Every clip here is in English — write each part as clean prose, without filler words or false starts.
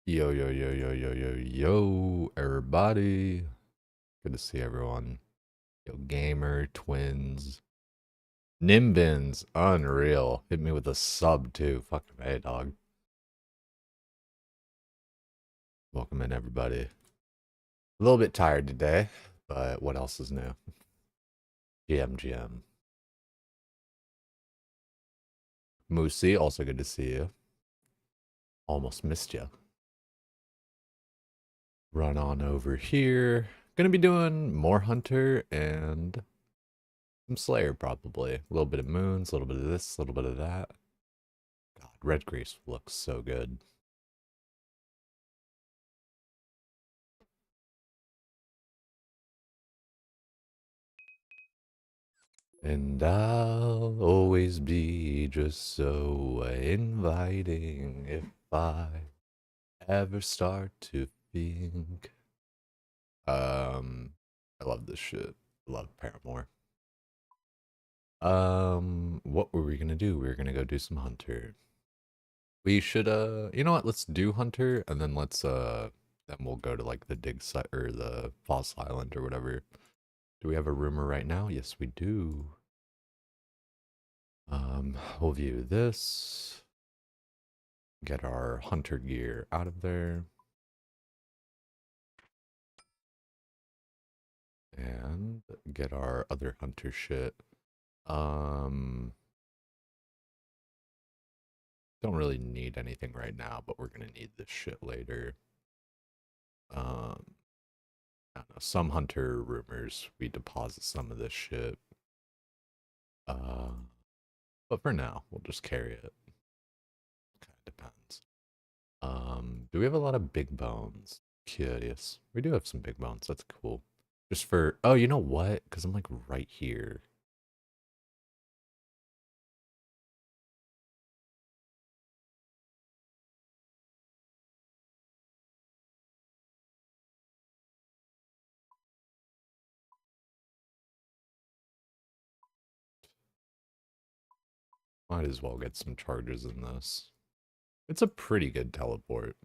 Yo, yo, yo, yo, yo, yo, yo, everybody. Good to see everyone. Yo, Gamer, Twins, Nimbins, unreal. Hit me with a sub, too. Fucking hey, dog. Welcome in, everybody. A little bit tired today, but what else is new? GM. Moosey, also good to see you. Almost missed you. Run on over here. Gonna be doing more Hunter and some Slayer, probably. A little bit of Moons, a little bit of this, a little bit of that. God, Red Grease looks so good. And I'll always be just so inviting if I ever start to think. I love this shit. I love Paramore. What were we gonna do? We were gonna go do some Hunter. We should you know what, let's do Hunter and then then we'll go to like the dig site or the Fossil Island or whatever. Do we have a rumor right now? Yes, we do. We'll view this. Get our hunter gear out of there. And get our other hunter shit. Don't really need anything right now, but we're gonna need this shit later. Um, I don't know, some hunter rumors, we deposit some of this shit. But for now, we'll just carry it. Kind of depends. Do we have a lot of big bones? Curious. We do have some big bones. That's cool. Just for, oh, you know what? Because I'm like right here. Might as well get some charges in this. It's a pretty good teleport.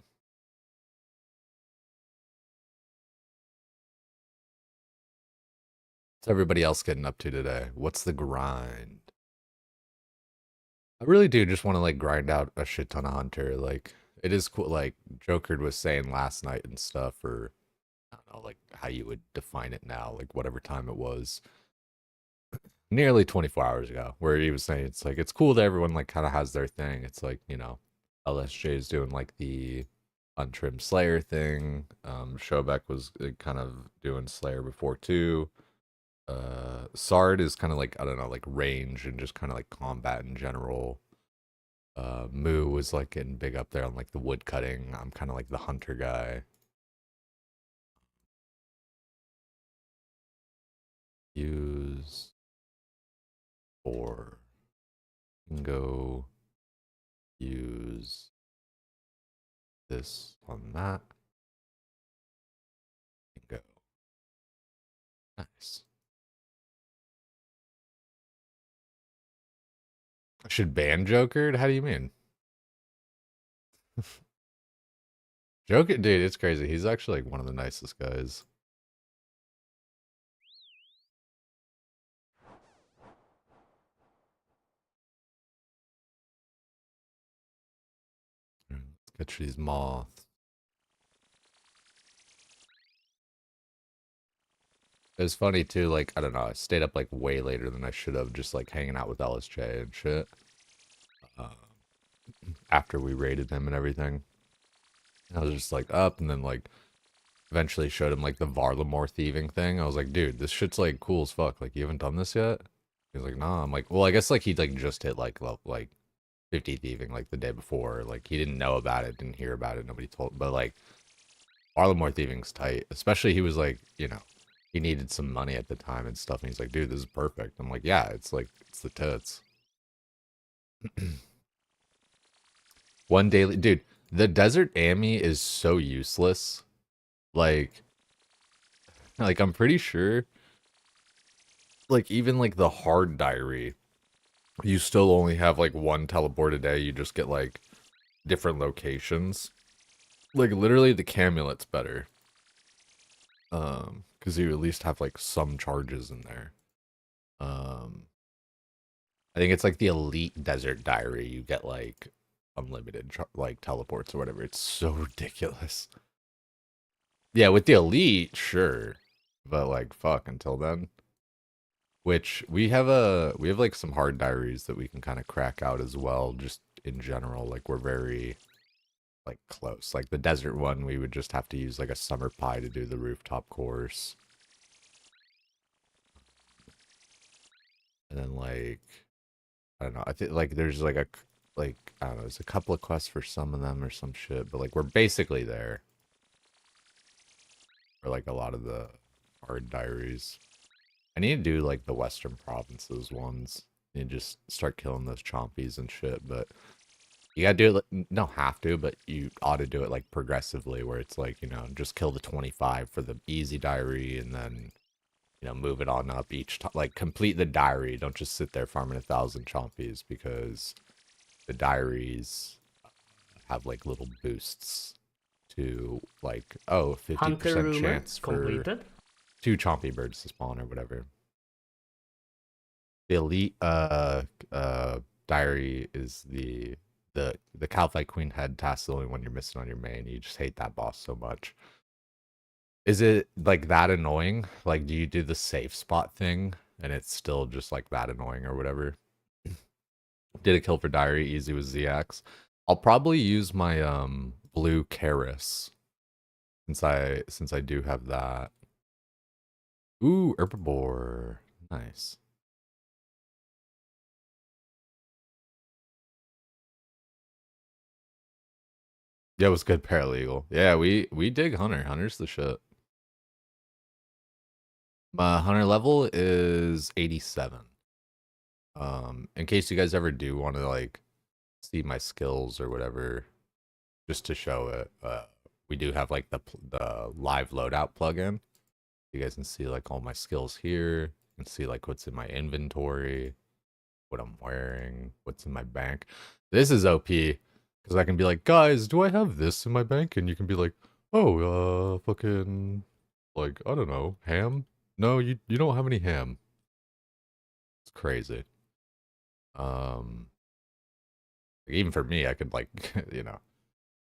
What's everybody else getting up to today? What's the grind? I really do just want to like grind out a shit ton of Hunter. Like, it is cool. Like, Joker was saying last night and stuff, or I don't know, like how you would define it now, like whatever time it was. Nearly 24 hours ago, where he was saying it's like it's cool that everyone like kind of has their thing. It's like, you know, LSJ is doing like the untrimmed Slayer thing. Showback was kind of doing Slayer before too. Sard is kind of like, I don't know, like range and just kind of like combat in general. Moo was like getting big up there on like the wood cutting. I'm kind of like the hunter guy. Use or go use this on that. And go. Nice. I should ban Joker? How do you mean? Joker, dude, it's crazy. He's actually like one of the nicest guys. Let's get these moths. It was funny too, like, I don't know, I stayed up like way later than I should have, just like hanging out with LSJ and shit. Uh, After we raided him and everything. And I was just like up and then like eventually showed him like the Varlamore thieving thing. I was like, dude, this shit's like cool as fuck. Like, you haven't done this yet? He's like, nah. I'm like, well, I guess like he'd like just hit like 50 thieving like the day before. Like he didn't know about it, didn't hear about it, nobody told, but like Varlamore thieving's tight. Especially he was like, you know, he needed some money at the time and stuff. And he's like, dude, this is perfect. I'm like, yeah, it's like, it's the tits. One daily, dude, the desert Ami is so useless. Like, like I'm pretty sure, like even like the hard diary, you still only have like one teleport a day. You just get like different locations. Like literally the Camulet's better. Because you at least have like some charges in there. Um, I think it's like the Elite Desert Diary. You get like unlimited like teleports or whatever. It's so ridiculous. Yeah, with the Elite, sure, but like fuck until then. Which we have like some hard diaries that we can kind of crack out as well. Just in general, like we're very like close. Like the desert one, we would just have to use like a summer pie to do the rooftop course. And then like I don't know. I think like there's like like I don't know. There's a couple of quests for some of them or some shit, but like we're basically there for like a lot of the hard diaries. I need to do like the Western provinces ones and just start killing those chompies and shit. But you gotta do it. No, have to, but you ought to do it like progressively, where it's like just kill the 25 for the easy diary, and then move it on up each time. Like complete the diary. Don't just sit there farming 1,000 chompies because the diaries have like little boosts to like 50% Hunter-ween chance for completed. 2 chompy birds to spawn or whatever. The elite diary is the Calcite Queen head task, the only one you're missing on your main. You just hate that boss so much. Is it like that annoying? Like, do you do the safe spot thing and it's still just like that annoying or whatever? Did a kill for diary easy with ZX. I'll probably use my blue Karis since I do have that. Ooh, herbivore. Nice. Yeah, it was good paralegal. Yeah, we dig Hunter. Hunter's the shit. My Hunter level is 87. In case you guys ever do want to like see my skills or whatever, just to show it, we do have like the live loadout plugin. You guys can see like all my skills here. You can see like what's in my inventory, what I'm wearing, what's in my bank. This is OP because I can be like, guys, do I have this in my bank? And you can be like, oh, fucking, like I don't know, ham. No, you don't have any ham. It's crazy. Um, even for me, I could like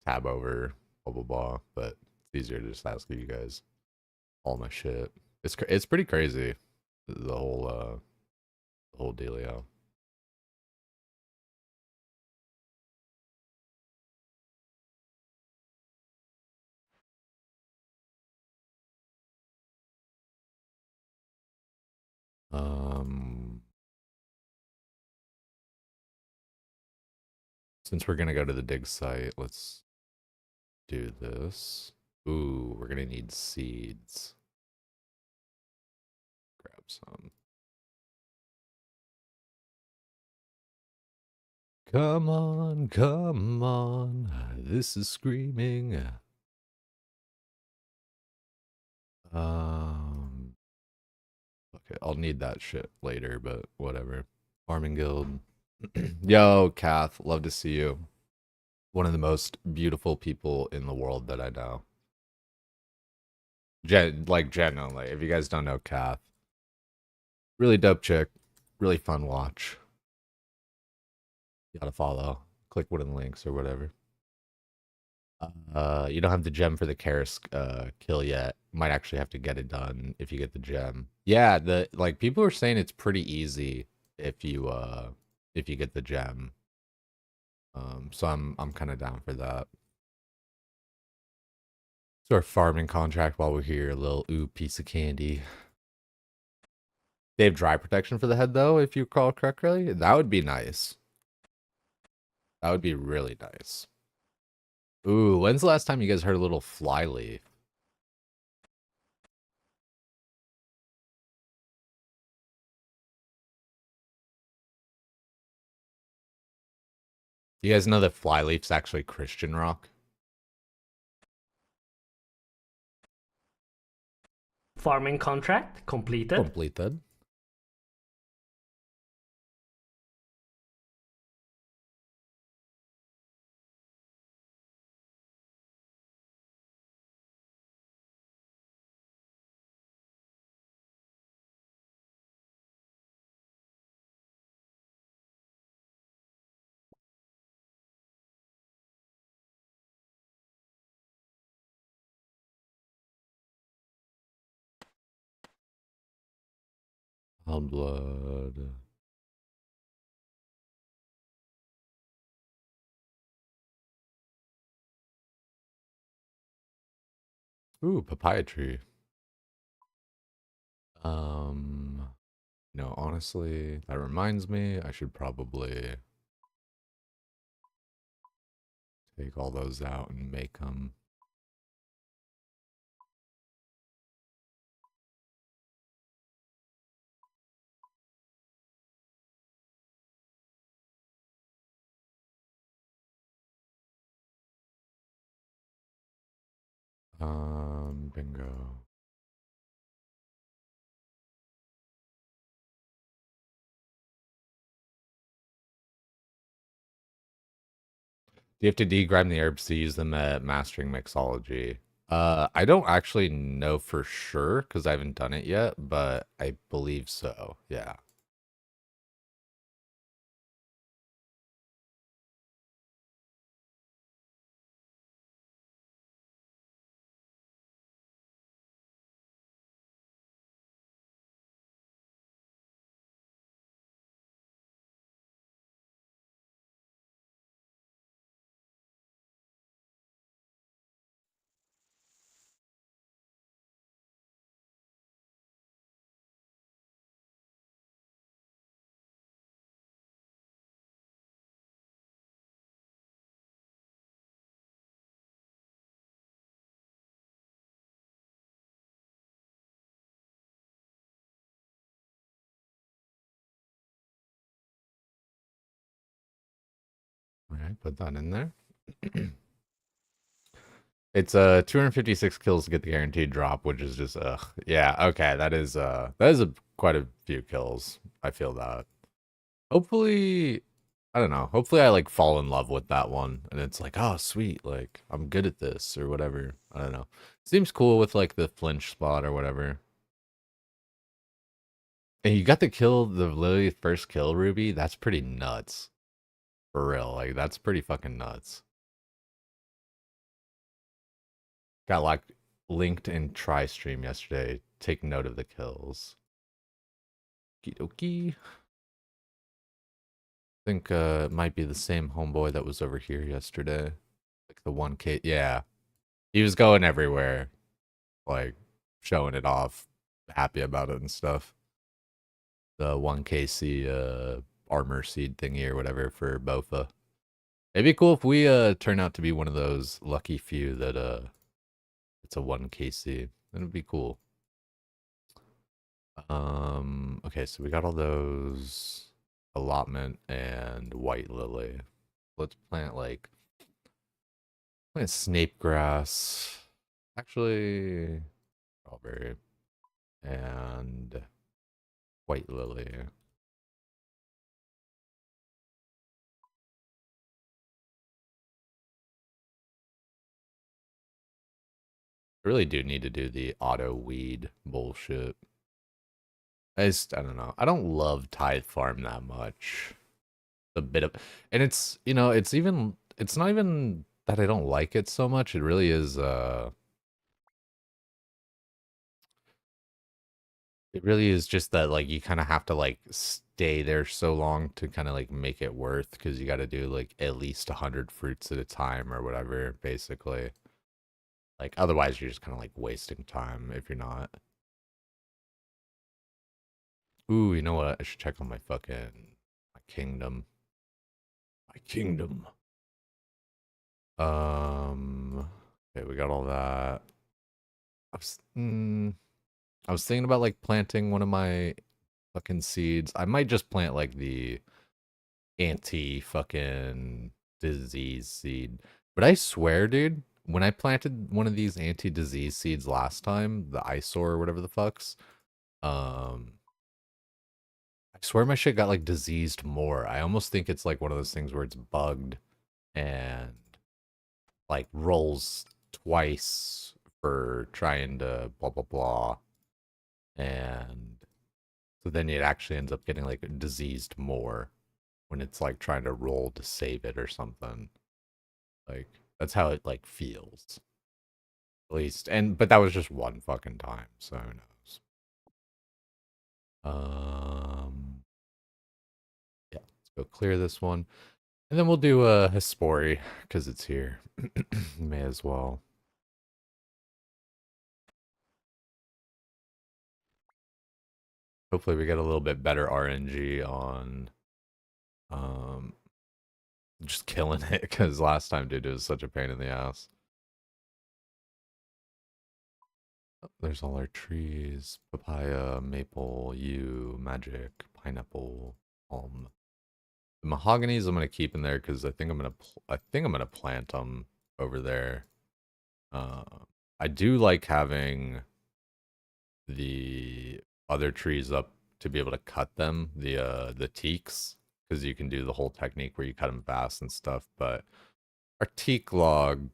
tab over blah blah blah, but it's easier to just ask you guys all my shit. It's pretty crazy the whole dealio. Um, since we're gonna go to the dig site, let's do this. Ooh, we're gonna need seeds. Grab some. Come on, come on. This is screaming. Um, okay, I'll need that shit later, but whatever. Farming Guild. Yo, Kath, love to see you. One of the most beautiful people in the world that I know. Genuinely, if you guys don't know Kath, really dope chick, really fun watch. You gotta follow. Click one of the links or whatever. You don't have the gem for the Karis kill yet. Might actually have to get it done if you get the gem. Yeah, the like people are saying it's pretty easy if you get the gem. So I'm kind of down for that. So our farming contract while we're here, a little piece of candy. They have dry protection for the head though, if you recall correctly. That would be nice. That would be really nice. Ooh, when's the last time you guys heard a little flyleaf? You guys know that flyleaf's actually Christian rock? Farming contract completed. Completed. Wild blood. Ooh, papaya tree. Um, no, honestly, that reminds me, I should probably take all those out and make them. Bingo. Do you have to degrime the herbs to use them at mastering mixology? I don't actually know for sure because I haven't done it yet, but I believe so. Yeah. All right, put that in there. It's 256 kills to get the guaranteed drop, which is just yeah, okay, that is a quite a few kills. I feel that. Hopefully, I don't know. Hopefully I like fall in love with that one and it's like, "Oh, sweet, like I'm good at this" or whatever. I don't know. Seems cool with like the flinch spot or whatever. And you got to kill the literally first kill, Ruby. That's pretty nuts. For real. Like that's pretty fucking nuts. Got like linked in try stream yesterday. Take note of the kills. Okie think it might be the same homeboy that was over here yesterday. Like the 1K. Yeah. He was going everywhere. Like showing it off. Happy about it and stuff. The 1KC armor seed thingy or whatever for Bofa. It'd be cool if we turn out to be one of those lucky few that it's a 1KC. That'd be cool. Okay, so we got all those allotment and white lily. Let's plant snape grass. Actually, strawberry and white lily. I really do need to do the auto weed bullshit. I don't know. I don't love Tithe Farm that much. A bit of, and it's not even that I don't like it so much. It really is it really is just that like you kind of have to like stay there so long to kind of like make it worth because you got to do like at least 100 fruits at a time or whatever, basically. Like otherwise you're just kind of like wasting time if you're not. Ooh, you know what? I should check on my kingdom. My kingdom. Okay, we got all that. I was, I was thinking about like planting one of my fucking seeds. I might just plant like the anti fucking disease seed. But I swear, dude, when I planted one of these anti disease seeds last time, the eyesore or whatever the fucks, um, I swear my shit got like diseased more. I almost think it's like one of those things where it's bugged and like rolls twice for trying to blah blah blah. And so then it actually ends up getting like diseased more when it's like trying to roll to save it or something. Like that's how it like feels. At least but that was just one fucking time, so who knows. Yeah, let's go clear this one. And then we'll do Hespori, because it's here. May as well. Hopefully we get a little bit better RNG on um just killing it, because last time, dude, it was such a pain in the ass. Oh, there's all our trees. Papaya, maple, yew, magic, pineapple, palm. The mahoganies I'm gonna keep in there because I think I'm gonna plant them over there. Uh, I do like having the other trees up to be able to cut them, the teaks, because you can do the whole technique where you cut them fast and stuff. But our teak log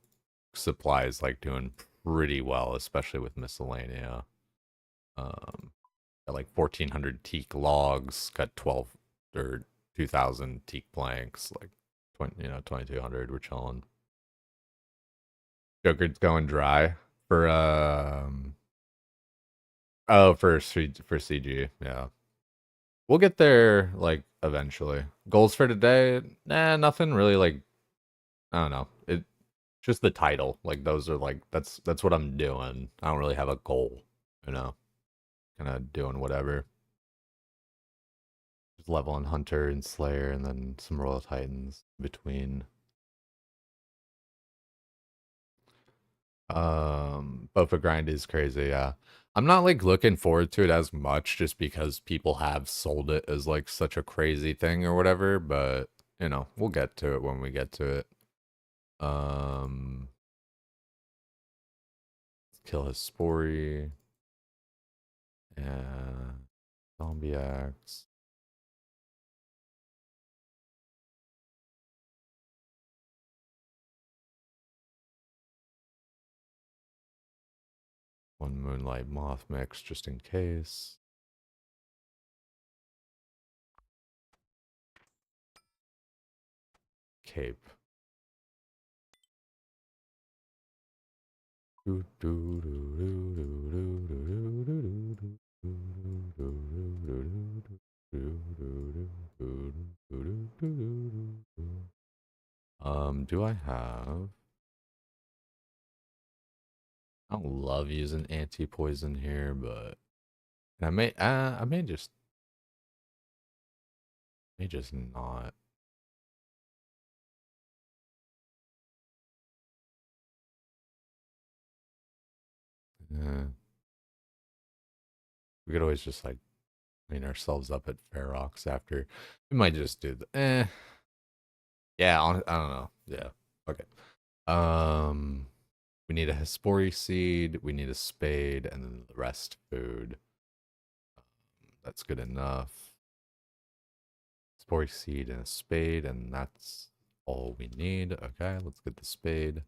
supply is like doing pretty well, especially with miscellanea. Got like 1,400 teak logs, got 12 or 2,000 teak planks, like 2,200. We're chilling. Joker's going dry for oh, for CG. Yeah. We'll get there like eventually. Goals for today? Nah, nothing really like I don't know. It just the title. Like those are like that's what I'm doing. I don't really have a goal, you know. Kind of doing whatever. Just leveling Hunter and Slayer and then some Royal Titans between. Bofa grind is crazy, yeah. I'm not like looking forward to it as much just because people have sold it as like such a crazy thing or whatever, but you know, we'll get to it when we get to it. Let's kill his Spory. Yeah. Zombie axe. One Moonlight Moth mix just in case. Cape. Do I have? I don't love using anti-poison here, but I may just not. Yeah. We could always just like clean ourselves up at Ferox after. We might just do the Yeah, I don't know. Yeah. Okay. Um we need a Hespori seed, we need a spade, and then the rest food. That's good enough. Spore seed and a spade, and that's all we need. Okay, let's get the spade.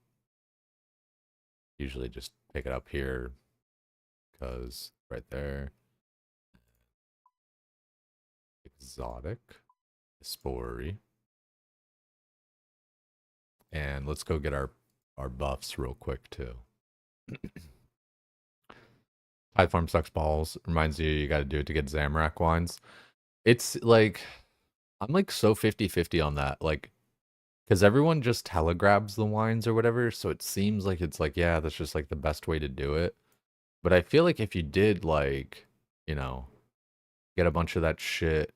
Usually just pick it up here because right there. Exotic. Spory. And let's go get our buffs real quick too. Tide Farm sucks balls. Reminds you got to do it to get Zamrak wines. It's like, I'm like so 50-50 on that. Like, because everyone just telegrabs the wines or whatever. So it seems like it's like, yeah, that's just like the best way to do it. But I feel like if you did like, you know, get a bunch of that shit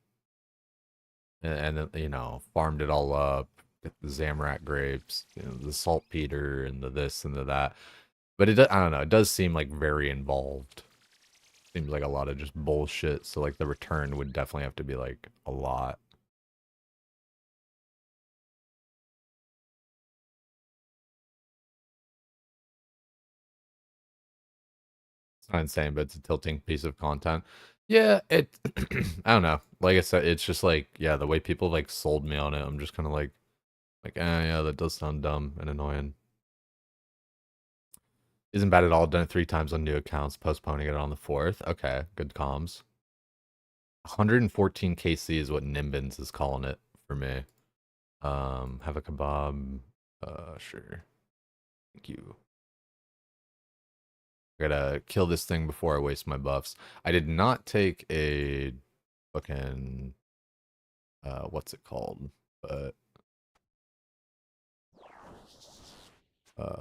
and then, you know, farmed it all up, get the Zamrak grapes, you know, the saltpeter and the this and the that. But I don't know, it does seem like very involved. Seems like a lot of just bullshit. So like the return would definitely have to be like a lot. It's not insane, but it's a tilting piece of content. Yeah, it I don't know. Like I said, it's just like, yeah, the way people like sold me on it, I'm just kind of like, yeah, that does sound dumb and annoying. Isn't bad at all. Done it 3 times on new accounts, postponing it on the 4th. Okay, good comms. 114 KC is what Nimbins is calling it for me. Have a kebab. Sure. Thank you. I gotta kill this thing before I waste my buffs. I did not take a fucking what's it called? But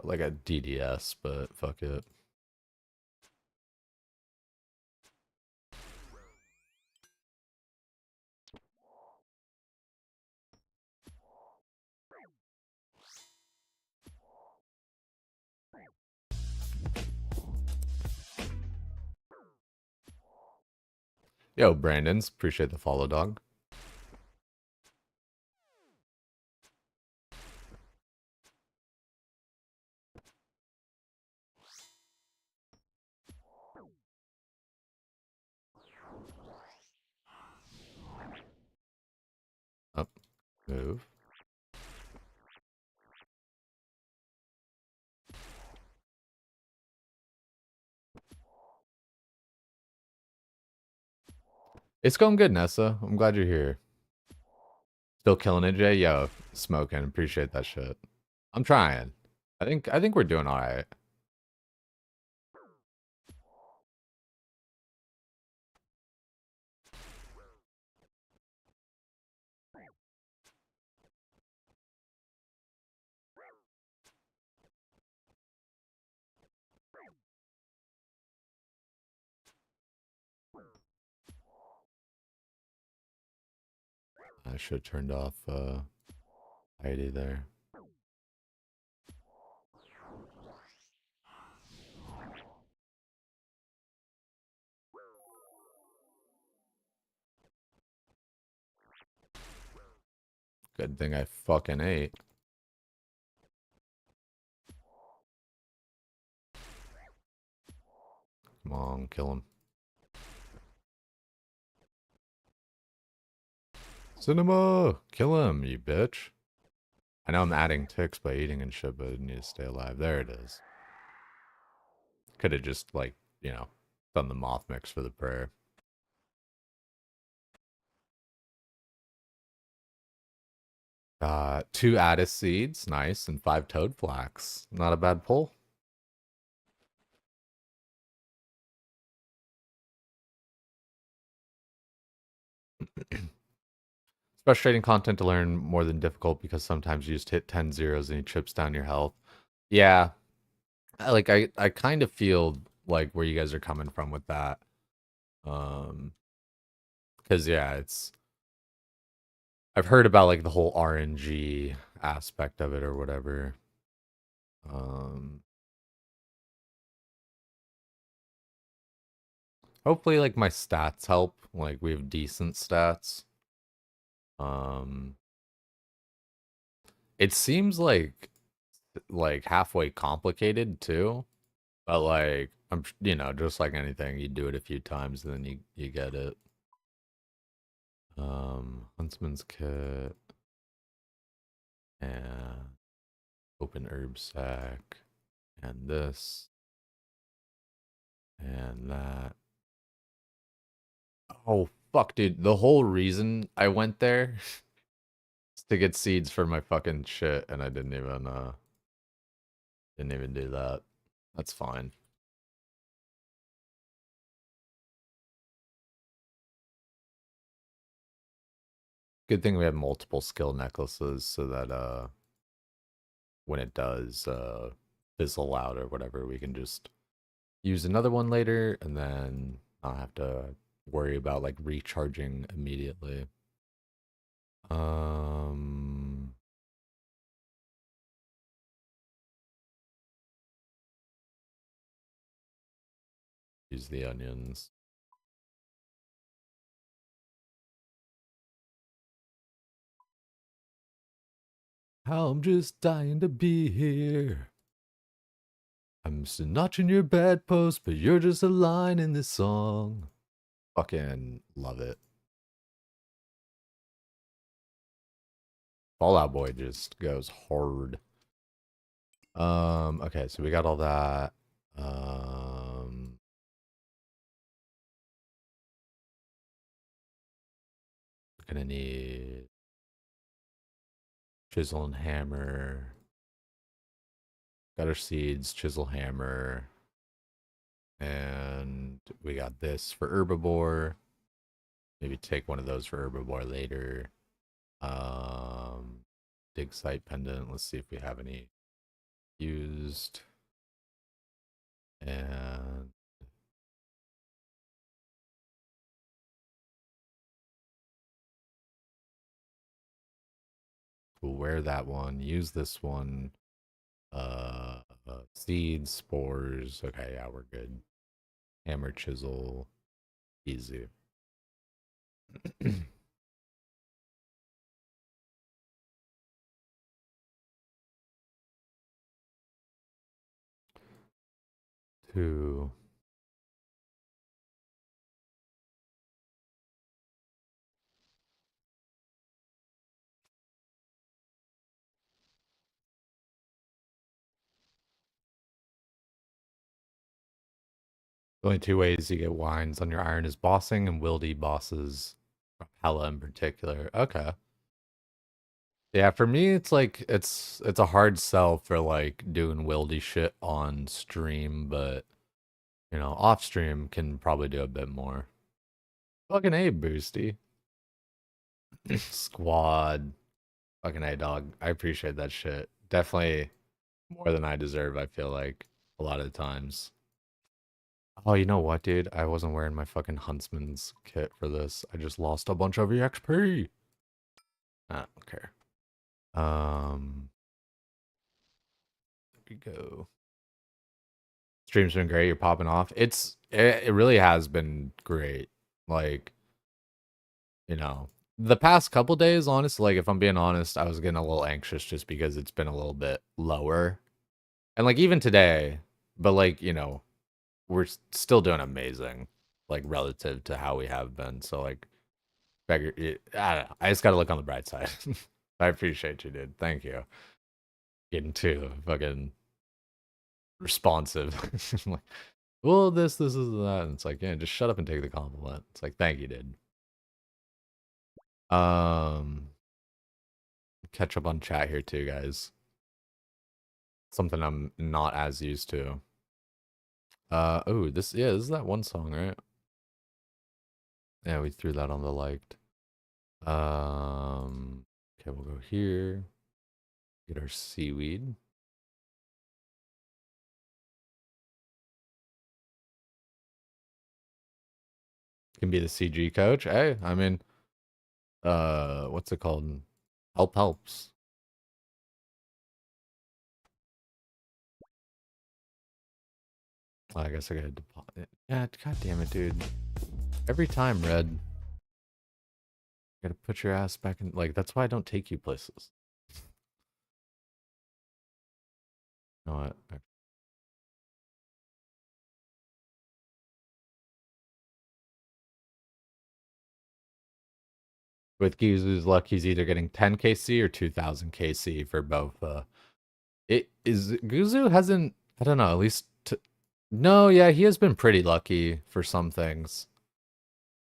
like a DDS, but fuck it. Yo, Brandon's, appreciate the follow, dog. Up, move. It's going good, Nessa. I'm glad you're here. Still killing it, Jay? Yo, smoking. Appreciate that shit. I'm trying. I think we're doing all right. I should have turned off Heidi there. Good thing I fucking ate. Come on, kill him. Cinema! Kill him, you bitch. I know I'm adding ticks by eating and shit, but I need to stay alive. There it is. Could have just, like, you know, done the moth mix for the prayer. Two Addis seeds, nice, and 5 toad flax. Not a bad pull. Frustrating content to learn more than difficult because sometimes you just hit 10 zeros and he chips down your health. Yeah. I kind of feel like where you guys are coming from with that. Because yeah, I've heard about like the whole RNG aspect of it or whatever. Um Hopefully like my stats help. Like we have decent stats. Um it seems like halfway complicated too. But like I'm you know, just like anything, you do it a few times and then you get it. Huntsman's kit and open herb sack and this and that. Oh fuck, dude. The whole reason I went there is to get seeds for my fucking shit and I didn't even do that. That's fine. Good thing we have multiple skill necklaces so that when it does fizzle out or whatever, we can just use another one later and then not have to worry about like recharging immediately. Um Use the onions. How I'm just dying to be here. I'm still notching your bedpost, but you're just a line in this song. Fucking love it. Fallout Boy just goes hard. Okay, so we got all that. Gonna need chisel and hammer. Got our seeds, chisel, hammer. And we got this for herbivore. Maybe take one of those for herbivore later. Um, dig site pendant. Let's see if we have any used. And we'll wear that one. Use this one. Seeds, spores. Okay, yeah, we're good. Hammer, chisel, easy. 2. The only two ways you get wines on your iron is bossing and wildy bosses. Hella in particular. Okay. Yeah, for me it's like it's a hard sell for like doing wildy shit on stream, but you know, off stream can probably do a bit more. Fucking A, Boosty. Squad. Fucking A, dog. I appreciate that shit. Definitely more than I deserve, I feel like, a lot of the times. Oh, you know what, dude? I wasn't wearing my fucking Huntsman's kit for this. I just lost a bunch of EXP. I don't care. There we go. Stream's been great. You're popping off. It really has been great. Like, you know, the past couple days, honestly, like if I'm being honest, I was getting a little anxious just because it's been a little bit lower. And like even today, but like, you know, we're still doing amazing, like relative to how we have been. So like, beggar, I don't know. I just got to look on the bright side. I appreciate you, dude. Thank you. Getting too fucking responsive. Like, well, this is that. And it's like, yeah, just shut up and take the compliment. It's like, thank you, dude. Um, catch up on chat here too, guys. Something I'm not as used to. Oh, this is that one song, right? Yeah, we threw that on the liked. Okay, we'll go here. Get our seaweed. Can be the CG coach. Hey, I mean, what's it called? Help helps. I guess I gotta deposit. Yeah, god damn it, dude. Every time, Red. Gotta put your ass back in. Like, that's why I don't take you places. You know what? With Gizu's luck, he's either getting 10 KC or 2000 KC for both. It is Guzu hasn't. I don't know. At least no, yeah, he has been pretty lucky for some things.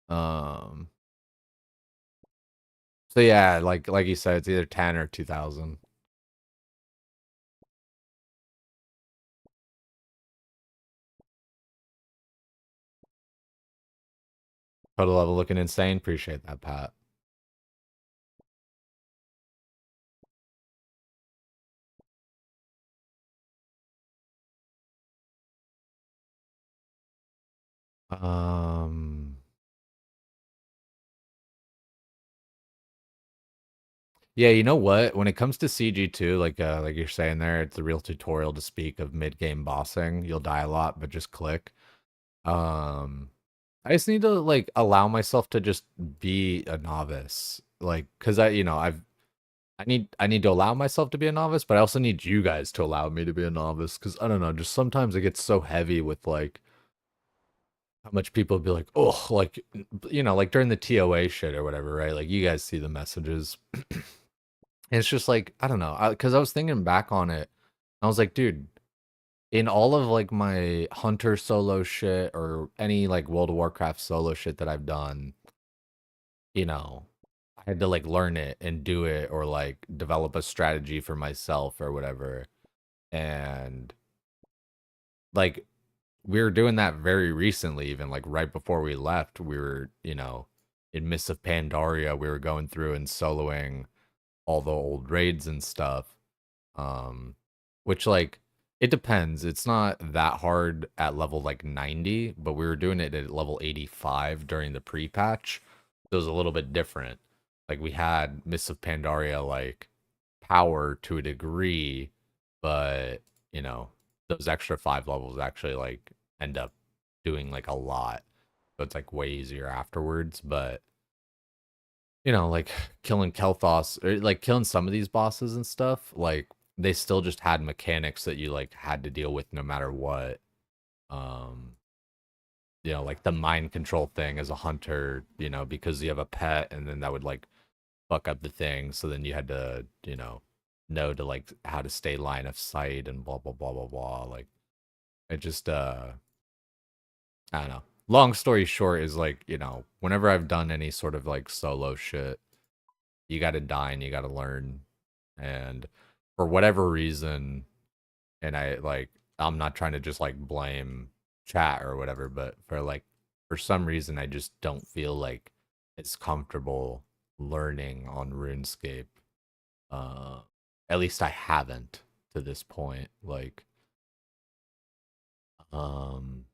Um. So yeah, like you said, it's either 10 or 2000. Total level looking insane. Appreciate that, Pat. Um. Yeah, you know what? When it comes to CG2, like you're saying there, it's a real tutorial to speak of mid-game bossing. You'll die a lot, but just click. Um, I just need to like allow myself to just be a novice. Like, cause I, you know, I need to allow myself to be a novice, but I also need you guys to allow me to be a novice. Cause I don't know, just sometimes it gets so heavy with like how much people be like, oh, like you know, like during the TOA shit or whatever, right? Like you guys see the messages. And it's just like, I don't know, because I was thinking back on it. I was like, dude, in all of like my Hunter solo shit or any like World of Warcraft solo shit that I've done, you know, I had to like learn it and do it or like develop a strategy for myself or whatever. And like we were doing that very recently, even like right before we left, we were, in Mists of Pandaria, we were going through and soloing all the old raids and stuff. Um, which like it depends. It's not that hard at level like 90, but we were doing it at level 85 during the pre-patch. So it was a little bit different. Like we had Mists of Pandaria like power to a degree, but you know, those extra 5 levels actually like end up doing like a lot. So it's like way easier afterwards, but like killing Kel'Thas or like killing some of these bosses and stuff, like they still just had mechanics that you like had to deal with no matter what. Um, like the mind control thing as a hunter, because you have a pet and then that would like fuck up the thing. So then you had to, know to like how to stay line of sight and blah blah blah blah blah. Like it just I don't know. Long story short is like, whenever I've done any sort of like solo shit, you got to die and you got to learn. And for whatever reason, and I'm not trying to just like blame chat or whatever, but for some reason, I just don't feel like it's comfortable learning on RuneScape. Uh, at least I haven't to this point. Like, um,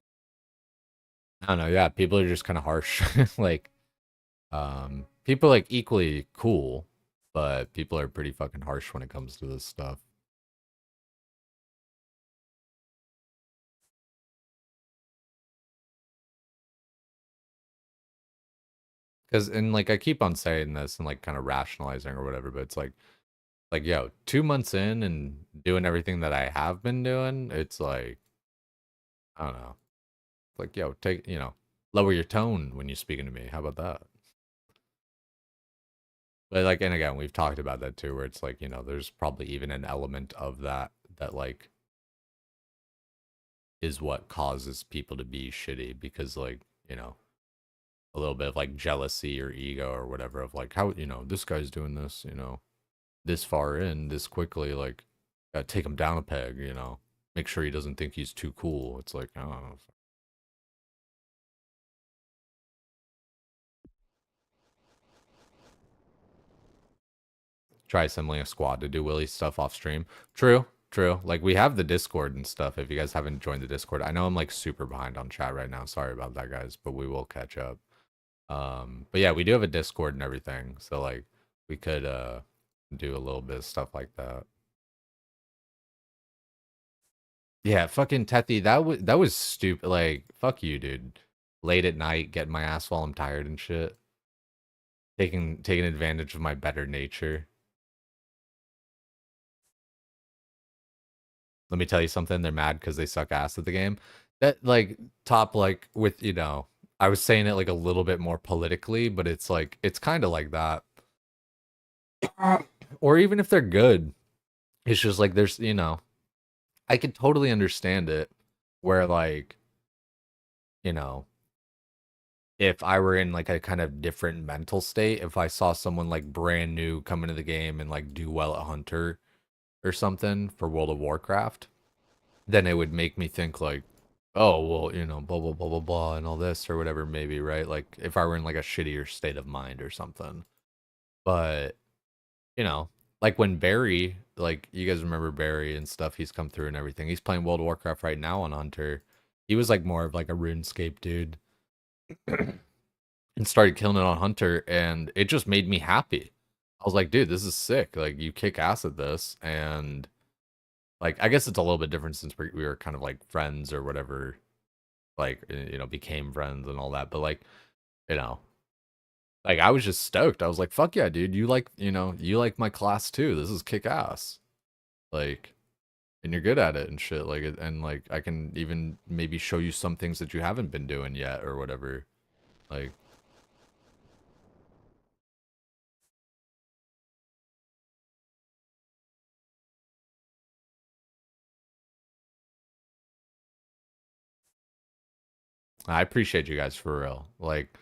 I don't know. Yeah, people are just kind of harsh. Like, people are like equally cool, but people are pretty fucking harsh when it comes to this stuff. Because and like I keep on saying this and like kind of rationalizing or whatever, but it's like yo, 2 months in and doing everything that I have been doing, it's like I don't know. Like yo, take lower your tone when you're speaking to me. How about that? But like and again, we've talked about that too, where it's like, there's probably even an element of that like is what causes people to be shitty because like, a little bit of like jealousy or ego or whatever of like how, this guy's doing this, this far in this quickly, like take him down a peg, make sure he doesn't think he's too cool. It's like, I don't know. Try assembling a squad to do Willy stuff off stream. True, true. Like we have the Discord and stuff. If you guys haven't joined the Discord, I know I'm like super behind on chat right now. Sorry about that, guys, but we will catch up. But yeah, we do have a Discord and everything, so like we could do a little bit of stuff like that. Yeah, fucking Tethy, that was stupid. Like, fuck you, dude. Late at night, getting my ass while I'm tired and shit. Taking advantage of my better nature. Let me tell you something. They're mad because they suck ass at the game. That like top like with I was saying it like a little bit more politically, but it's like it's kind of like that. Or even if they're good, it's just like there's I could totally understand it where like you know if I were in like a kind of different mental state, if I saw someone like brand new come into the game and like do well at Hunter or something for World of Warcraft, then it would make me think like, oh well, blah blah blah blah blah and all this or whatever maybe, right? Like if I were in like a shittier state of mind or something. But, you know, like when Barry, like you guys remember Barry and stuff, he's come through and everything. He's playing World of Warcraft right now on Hunter. He was like more of like a RuneScape dude. And started killing it on Hunter, and it just made me happy. I was like, dude, this is sick. Like, you kick ass at this, and like, I guess it's a little bit different since we were kind of like friends or whatever, like, became friends and all that. But like, you know, like I was just stoked. I was like, fuck yeah, dude, you like my class too. This is kick ass. Like, and you're good at it and shit. Like, and like, I can even maybe show you some things that you haven't been doing yet or whatever. Like, I appreciate you guys for real. Like,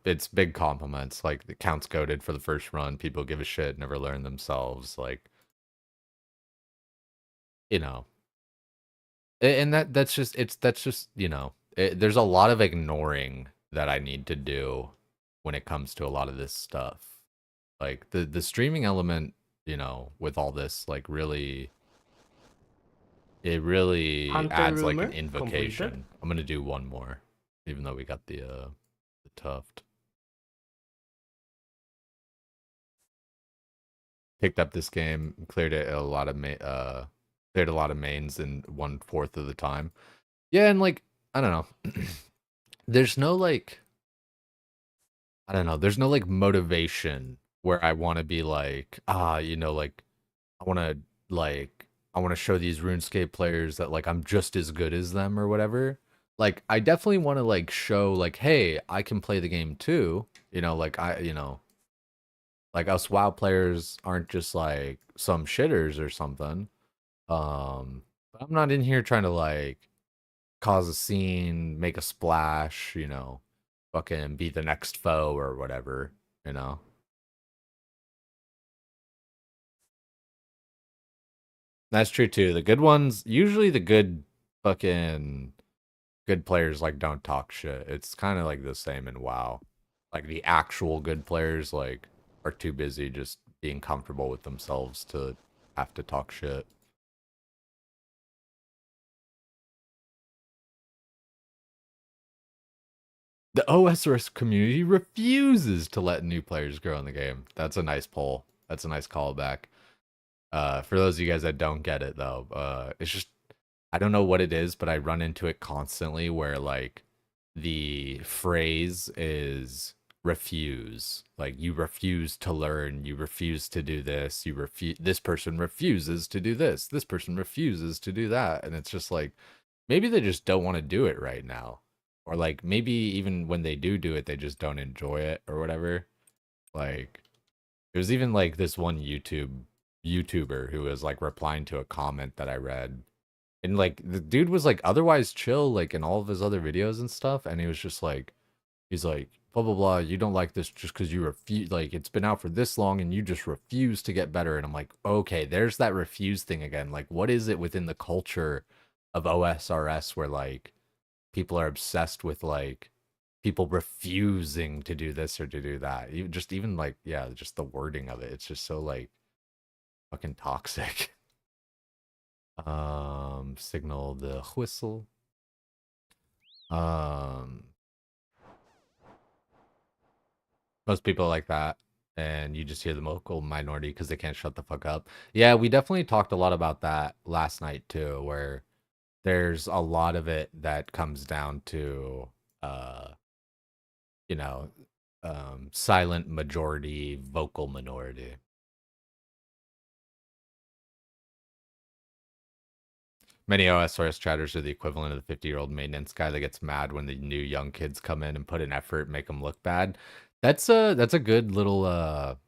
it's big compliments. Like the counts goaded for the first run. People give a shit, never learn themselves. Like, you know, And that's just, there's a lot of ignoring that I need to do when it comes to a lot of this stuff. Like the streaming element, with all this, like really, it really Hunter adds like an rumor completed. invocation. I'm gonna do one more, even though we got the tuft. Picked up this game, cleared a lot of mains in 1/4 of the time. Yeah, and like I don't know, there's no like I don't know, there's no like motivation where I want to be like like I want to I want to show these RuneScape players that like I'm just as good as them or whatever. Like I definitely want to like show like hey, I can play the game too. Like like us WoW players aren't just like some shitters or something. But I'm not in here trying to like cause a scene, make a splash, fucking be the next foe or whatever, you know. That's true too. The good ones, usually the good fucking good players like don't talk shit. It's kind of like the same in WoW. Like the actual good players like are too busy just being comfortable with themselves to have to talk shit. The OSRS community refuses to let new players grow in the game. That's a nice poll. That's a nice callback. For those of you guys that don't get it though, it's just I don't know what it is, but I run into it constantly where like the phrase is refuse. Like you refuse to learn, you refuse to do this, this person refuses to do this, this person refuses to do that. And it's just like maybe they just don't want to do it right now. Or like maybe even when they do it, they just don't enjoy it or whatever. Like there's even like this one YouTuber who was like replying to a comment that I read. And like the dude was like otherwise chill like in all of his other videos and stuff and he was just like he's like blah blah blah you don't like this just cuz you refuse like it's been out for this long and you just refuse to get better and I'm like okay, there's that refuse thing again. Like what is it within the culture of OSRS where like people are obsessed with like people refusing to do this or to do that. Just even like yeah, just the wording of it. It's just so like fucking toxic. Signal the whistle. Um, Most people are like that, and you just hear the vocal minority because they can't shut the fuck up. Yeah, we definitely talked a lot about that last night too, where there's a lot of it that comes down to, uh, you know, silent majority, vocal minority. Many OSRS chatters are the equivalent of the 50-year-old maintenance guy that gets mad when the new young kids come in and put in effort, make them look bad. That's a good little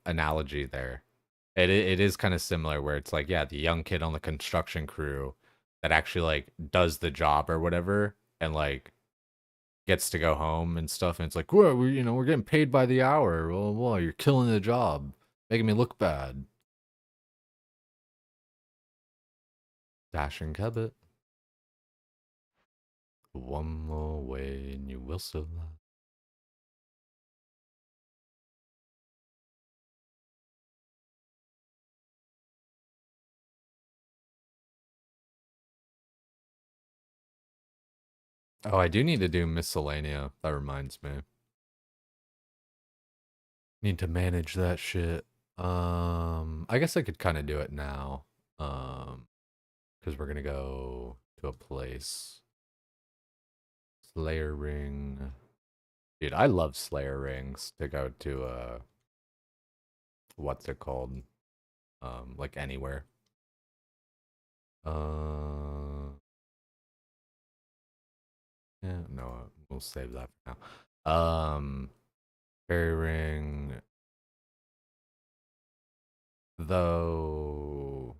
analogy there. It is kind of similar where it's like, yeah, the young kid on the construction crew that actually like does the job or whatever and like gets to go home and stuff and it's like, well, we're getting paid by the hour. Well, you're killing the job, making me look bad. Dashing Kebbit. One more way and you will survive. Oh, I do need to do miscellanea. That reminds me. Need to manage that shit. I guess I could kind of do it now. Because we're gonna go to a place. Slayer ring. Dude, I love Slayer rings to go to what's it called? Like anywhere. Uh yeah, no, we'll save that for now. Fairy ring though.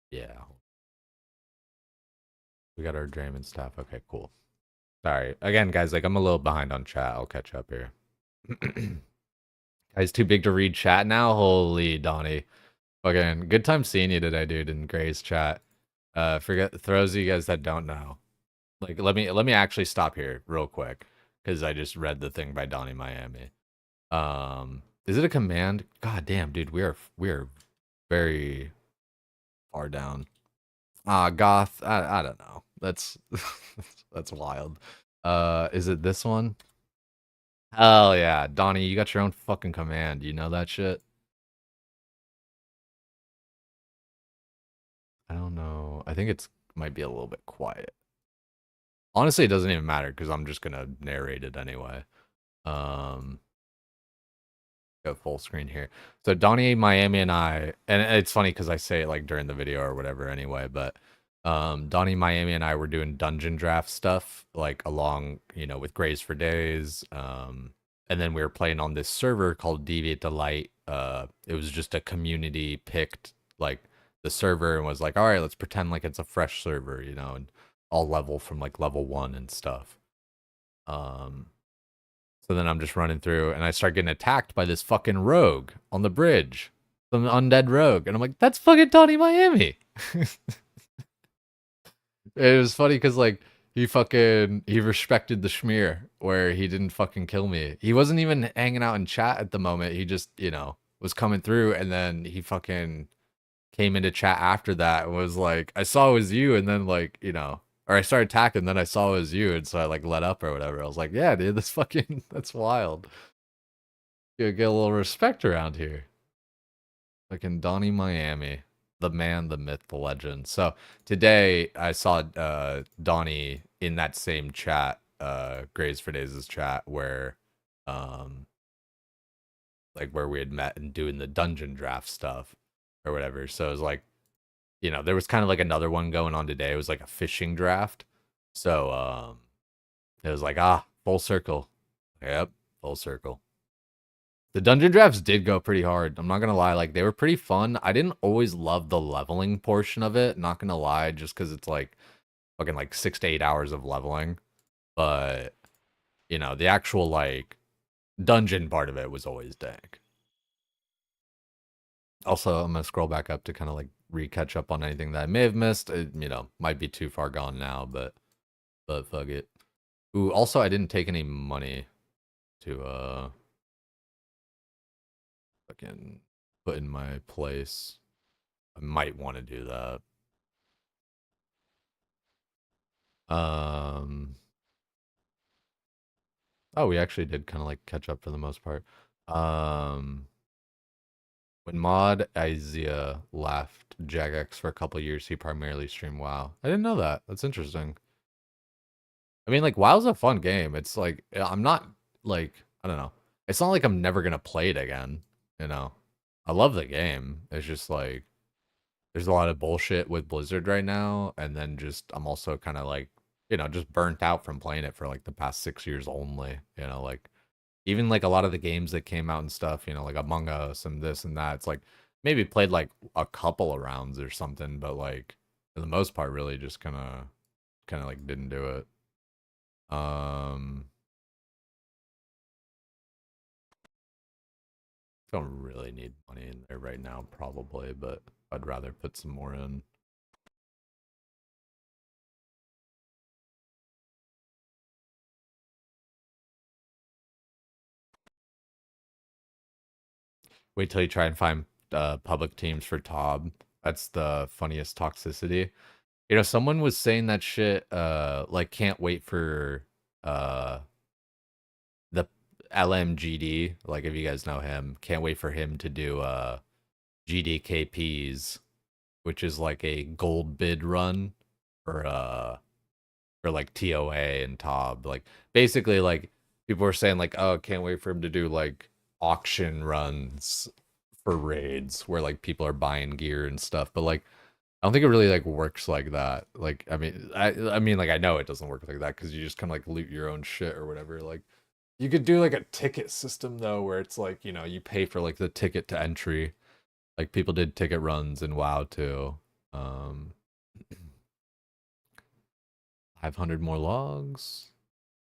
Yeah. We got our Draymond stuff. Okay, cool. Sorry. Again, guys, like I'm a little behind on chat. I'll catch up here. Guys, too big to read chat now? Holy Donnie. Fucking good time seeing you today, dude, in Gray's chat. Forget for those of you guys that don't know. Like, let me actually stop here real quick because I just read the thing by Donnie Miami. Is it a command? God damn, dude, we are very far down. Goth. I don't know. That's that's wild. Is it this one? Hell yeah, Donnie, you got your own fucking command. You know that shit? I don't know. I think it's might be a little bit quiet. Honestly, it doesn't even matter because I'm just gonna narrate it anyway. Um, Go full screen here. So Donnie, Miami, and I, and it's funny because I say it like during the video or whatever anyway, but Donnie, Miami, and I were doing dungeon draft stuff like along, with Grays for Days. And then we were playing on this server called Deviate Delight. It was just a community picked like the server and was like, all right, let's pretend like it's a fresh server, and all level from like level 1 and stuff. Um, so then I'm just running through and I start getting attacked by this fucking rogue on the bridge. Some undead rogue. And I'm like, that's fucking Donnie Miami. It was funny because like he respected the schmear where he didn't fucking kill me. He wasn't even hanging out in chat at the moment. He just, was coming through and then he fucking came into chat after that and was like, I saw it was you, and then like, or I started attacking, and then I saw it was you, and so I like let up or whatever. I was like, yeah, dude, that's fucking that's wild. You get a little respect around here. Fucking Donnie Miami, the man, the myth, the legend. So today I saw Donnie in that same chat, Grays for Days' chat, where like where we had met and doing the dungeon draft stuff or whatever. So it was like, there was kind of like another one going on today. It was like a fishing draft. So it was like, full circle. Yep, full circle. The dungeon drafts did go pretty hard. I'm not gonna lie, like they were pretty fun. I didn't always love the leveling portion of it, not gonna lie, just because it's like fucking like 6 to 8 hours of leveling. But the actual like dungeon part of it was always dank. Also, I'm gonna scroll back up to kind of like re-catch up on anything that I may have missed. It, might be too far gone now, but fuck it. Ooh, also I didn't take any money to fucking put in my place. I might want to do that. Um Oh, we actually did kind of like catch up for the most part. Um when Mod Isaiah left Jagex for a couple years, he primarily streamed WoW. I didn't know that. That's interesting. I mean, like WoW's a fun game. It's like I'm not like I don't know. It's not like I'm never gonna play it again. You know, I love the game. It's just like there's a lot of bullshit with Blizzard right now, and then just I'm also kind of like just burnt out from playing it for like the past 6 years only. Like even like a lot of the games that came out and stuff. Like Among Us and this and that. It's like maybe played like a couple of rounds or something, but like for the most part, really just kind of like didn't do it. Um, don't really need money in there right now, probably, but I'd rather put some more in. Wait till you try and find public teams for Tob. That's the funniest toxicity. Someone was saying that shit, like can't wait for the LMGD, like if you guys know him, can't wait for him to do GDKPs, which is like a gold bid run for like TOA and Tob. Like basically like people were saying like, oh, can't wait for him to do like auction runs for raids where like people are buying gear and stuff. But like I don't think it really like works like that. Like I mean like I know it doesn't work like that because you just kind of like loot your own shit or whatever. Like you could do like a ticket system though where it's like, you pay for like the ticket to entry. Like people did ticket runs in WoW too. Um 500 more logs.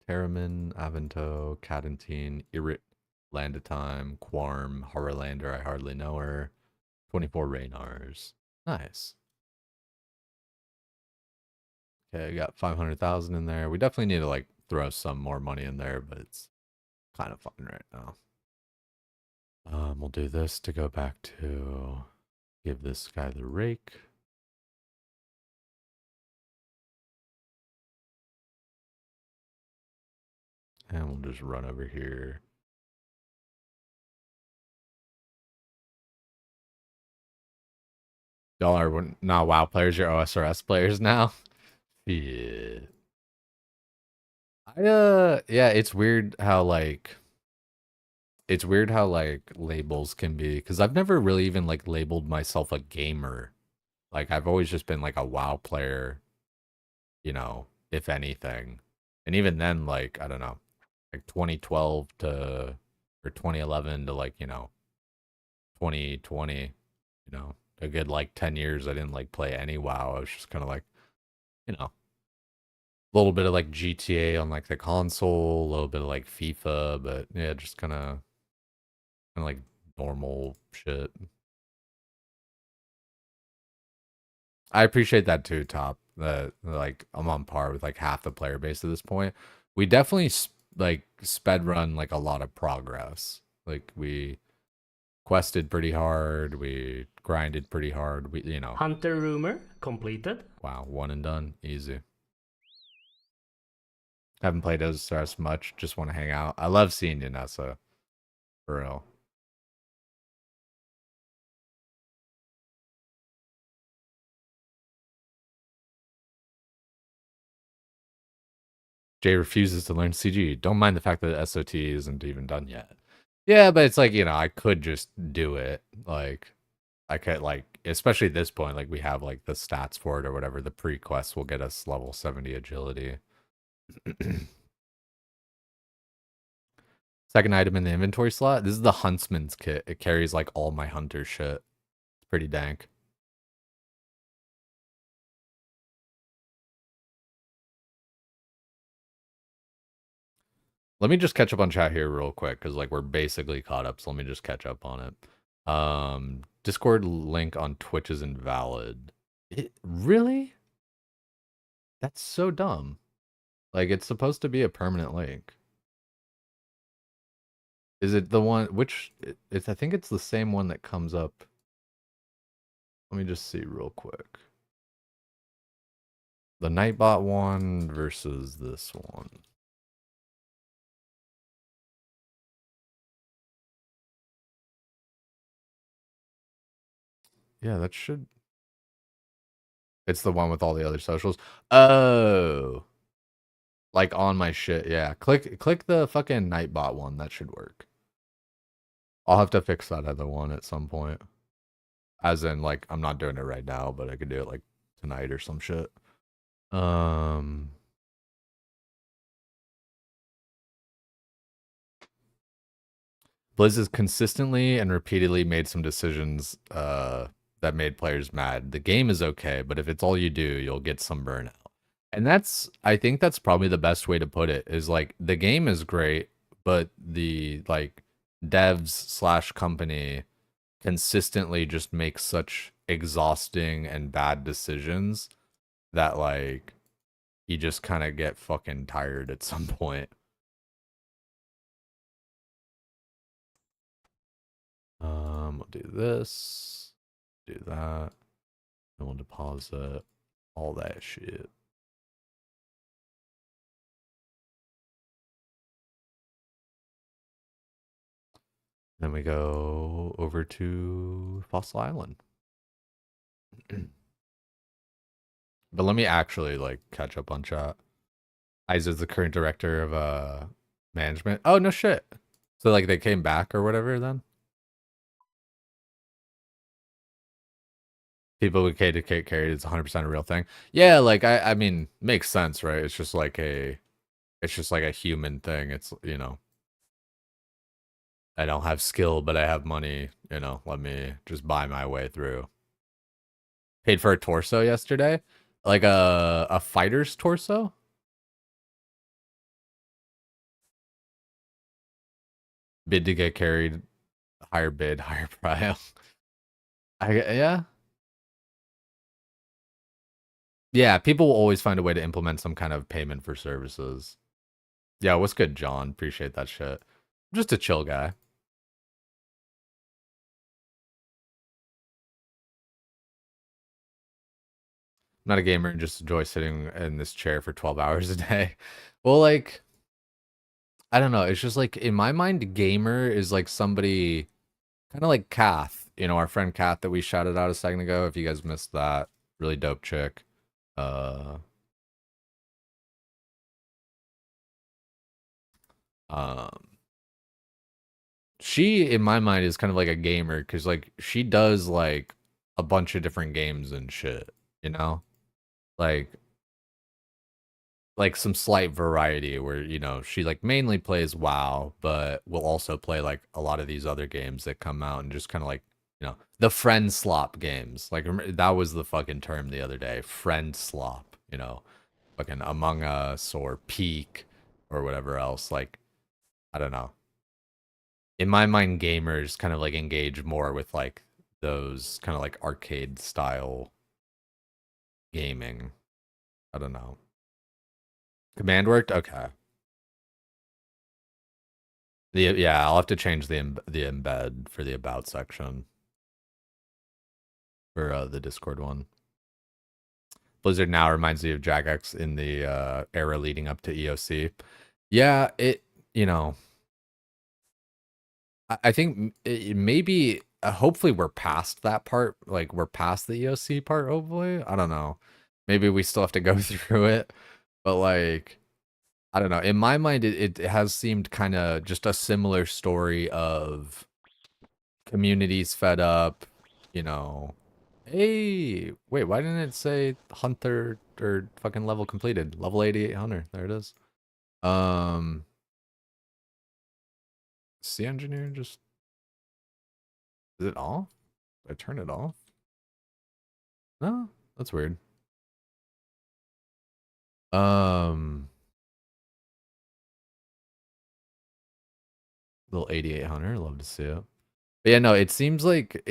Terramin, Avento, Cadentine, Irit, Landitime, Quarm, Horrorlander, I hardly know her. 24 Raynars. Nice. Okay, got 500,000 in there. We definitely need to like throw some more money in there, but it's kind of fun right now. We'll do this to go back to give this guy the rake. And we'll just run over here. Y'all are not WoW players, you're OSRS players now. Yeah. Yeah, it's weird how like labels can be because I've never really even like labeled myself a gamer. Like I've always just been like a WoW player, if anything. And even then, like, I don't know, like 2012 to or 2011 to like, 2020, a good like 10 years I didn't like play any WoW. I was just kind of like, you know, a little bit of like GTA on like the console, a little bit of like FIFA, but yeah, just kind of like normal shit. I appreciate that too, Top. That like I'm on par with like half the player base at this point. We definitely like sped run like a lot of progress. Like we quested pretty hard, we grinded pretty hard. Hunter rumor completed. Wow, one and done, easy. Haven't played as much. Just want to hang out. I love seeing you, Nessa. For real. Jay refuses to learn CG. Don't mind the fact that the SOT isn't even done yet. Yeah, but it's like, I could just do it. Like, I could, like, especially at this point, like, we have, like, the stats for it or whatever. The pre-quest will get us level 70 agility. Second item in the inventory slot. This is the Huntsman's kit. It carries, like, all my hunter shit. It's pretty dank. Let me just catch up on chat here real quick because like we're basically caught up. So let me just catch up on it. Discord link on Twitch is invalid. Really? That's so dumb. Like it's supposed to be a permanent link. Is it the one which it's I think it's the same one that comes up. Let me just see real quick. The Nightbot one versus this one. Yeah, that should. It's the one with all the other socials. Oh. Like on my shit, yeah. Click the fucking Nightbot one. That should work. I'll have to fix that other one at some point. As in, like, I'm not doing it right now, but I could do it like tonight or some shit. Blizz has consistently and repeatedly made some decisions that made players mad. The game is okay, but if it's all you do, you'll get some burnout. And I think that's probably the best way to put it is like the game is great, but the like devs slash company consistently just make such exhausting and bad decisions that like you just kind of get fucking tired at some point. We'll do this, do that, and we'll deposit all that shit. Then we go over to Fossil Island. But let me actually like catch up on chat. Isa's the current director of management. Oh no shit. So like they came back or whatever then? People with KDK carried is 100% a real thing. Yeah, like I mean, makes sense, right? It's just like a human thing. It's, I don't have skill, but I have money, let me just buy my way through. Paid for a torso yesterday? Like a fighter's torso? Bid to get carried, higher bid, higher prio. Yeah. Yeah, people will always find a way to implement some kind of payment for services. Yeah, what's good, John? Appreciate that shit. I'm just a chill guy. I'm not a gamer and just enjoy sitting in this chair for 12 hours a day. Well, like, I don't know. It's just like in my mind, gamer is like somebody kind of like Kath, our friend Kath that we shouted out a second ago. If you guys missed that, really dope chick. Uh, um, she in my mind is kind of like a gamer because like she does like a bunch of different games and shit, you know, like some slight variety where she like mainly plays WoW, but will also play like a lot of these other games that come out and just kind of like the friend slop games. Like that was the fucking term the other day, friend slop. Fucking Among Us or Peak or whatever else. Like I don't know. In my mind, gamers kind of like engage more with like those kind of like arcade style gaming. I don't know. Command worked? Okay. Yeah, I'll have to change the embed for the about section for the Discord one. Blizzard now reminds me of Jagex in the era leading up to EOC. Yeah, you know, I think maybe hopefully we're past that part. Like we're past the EOC part. Hopefully, I don't know. Maybe we still have to go through it, but like I don't know. In my mind, it has seemed kind of just a similar story of communities fed up, you know. Hey, wait, why didn't it say Hunter or fucking level completed? Level 88 Hunter. There it is. Um, Sea Engineer just is it off? Did I turn it off? No, that's weird. Um, Little 88 Hunter, love to see it. But yeah, no, it seems like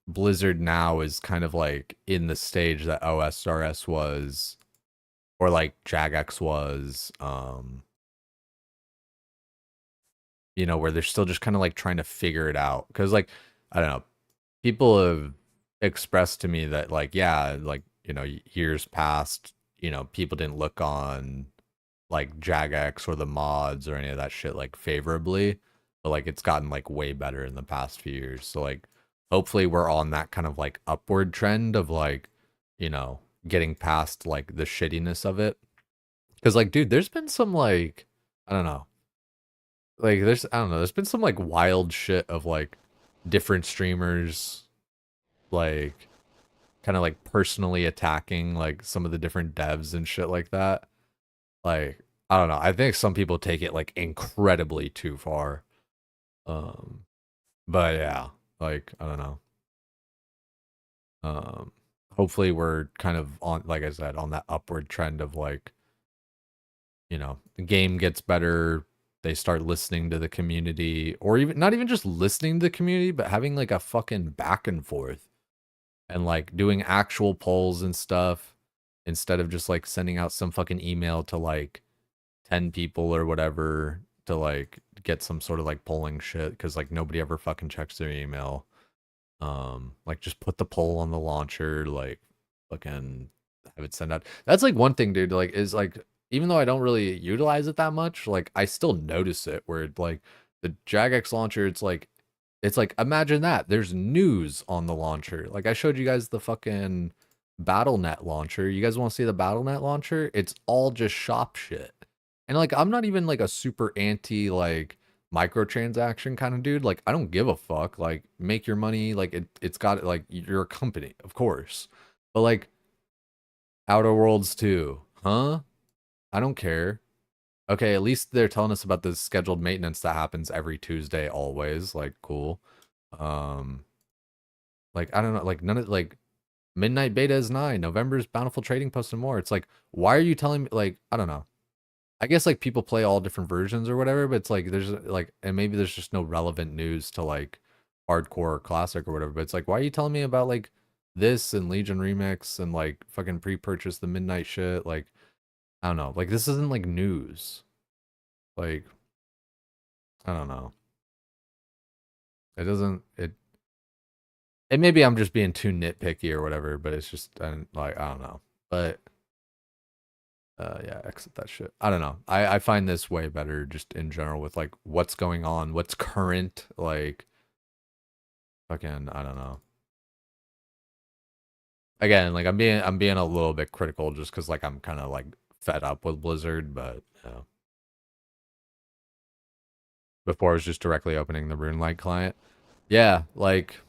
Blizzard now is kind of like in the stage that OSRS was or like Jagex was, where they're still just kind of like trying to figure it out. Cause like, I don't know, people have expressed to me that like, yeah, like, years past, people didn't look on like Jagex or the mods or any of that shit like favorably, but like it's gotten like way better in the past few years. So like hopefully we're on that kind of like upward trend of like, you know, getting past like the shittiness of it. Cause like, dude, there's been some like, I don't know, like I don't know, there's been some like wild shit of like different streamers like kind of like personally attacking like some of the different devs and shit like that. Like, I don't know. I think some people take it like incredibly too far. Um, but yeah, like I don't know. Um, Hopefully we're kind of on, like I said, on that upward trend of like, the game gets better. They start listening to the community, or even not even just listening to the community, but having like a fucking back and forth and like doing actual polls and stuff instead of just like sending out some fucking email to like 10 people or whatever to like get some sort of like polling shit because like nobody ever fucking checks their email. Like just put the poll on the launcher, like fucking have it send out. That's like one thing, dude, like is like even though I don't really utilize it that much, like I still notice it where it, like the Jagex launcher, it's like imagine that there's news on the launcher. Like I showed you guys the fucking BattleNet launcher. You guys want to see the BattleNet launcher? It's all just shop shit. And like I'm not even like a super anti like microtransaction kind of dude. Like I don't give a fuck. Like make your money. Like it's got like you're a company, of course. But like Outer Worlds 2, huh? I don't care. Okay, at least they're telling us about the scheduled maintenance that happens every Tuesday always. Like cool. Um like I don't know, like none of like Midnight Beta is 9, November's Bountiful Trading Post and more. It's like why are you telling me like I don't know. I guess like people play all different versions or whatever, but it's like there's like and maybe there's just no relevant news to like hardcore or classic or whatever. But it's like why are you telling me about like this and Legion Remix and like fucking pre-purchase the midnight shit. Like, I don't know. Like, this isn't like news. Like, I don't know. It doesn't. It maybe I'm just being too nitpicky or whatever, but it's just like I don't know. But yeah, exit that shit. I don't know. I find this way better just in general with like what's going on, what's current, like fucking I don't know. Again, like I'm being a little bit critical just because like I'm kind of like fed up with Blizzard, but before I was just directly opening the RuneLite client. Yeah, like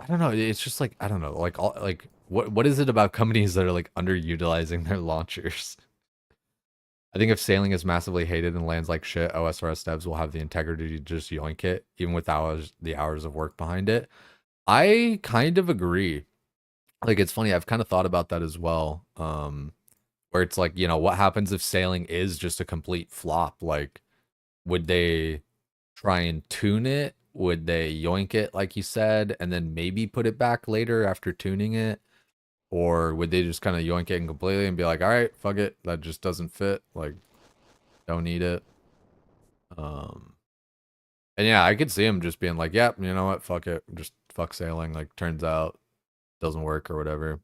I don't know. It's just like I don't know. Like all like what is it about companies that are like underutilizing their launchers? I think if sailing is massively hated and lands like shit, OSRS devs will have the integrity to just yoink it, even with the hours of work behind it. I kind of agree. Like it's funny, I've kind of thought about that as well. Where it's like, what happens if sailing is just a complete flop? Like, would they try and tune it? Would they yoink it, like you said, and then maybe put it back later after tuning it? Or would they just kind of yoink it completely and be like, all right, fuck it, that just doesn't fit. Like, don't need it. Um, and yeah, I could see him just being like, yep, you know what, fuck it, just fuck sailing. Like, turns out doesn't work or whatever.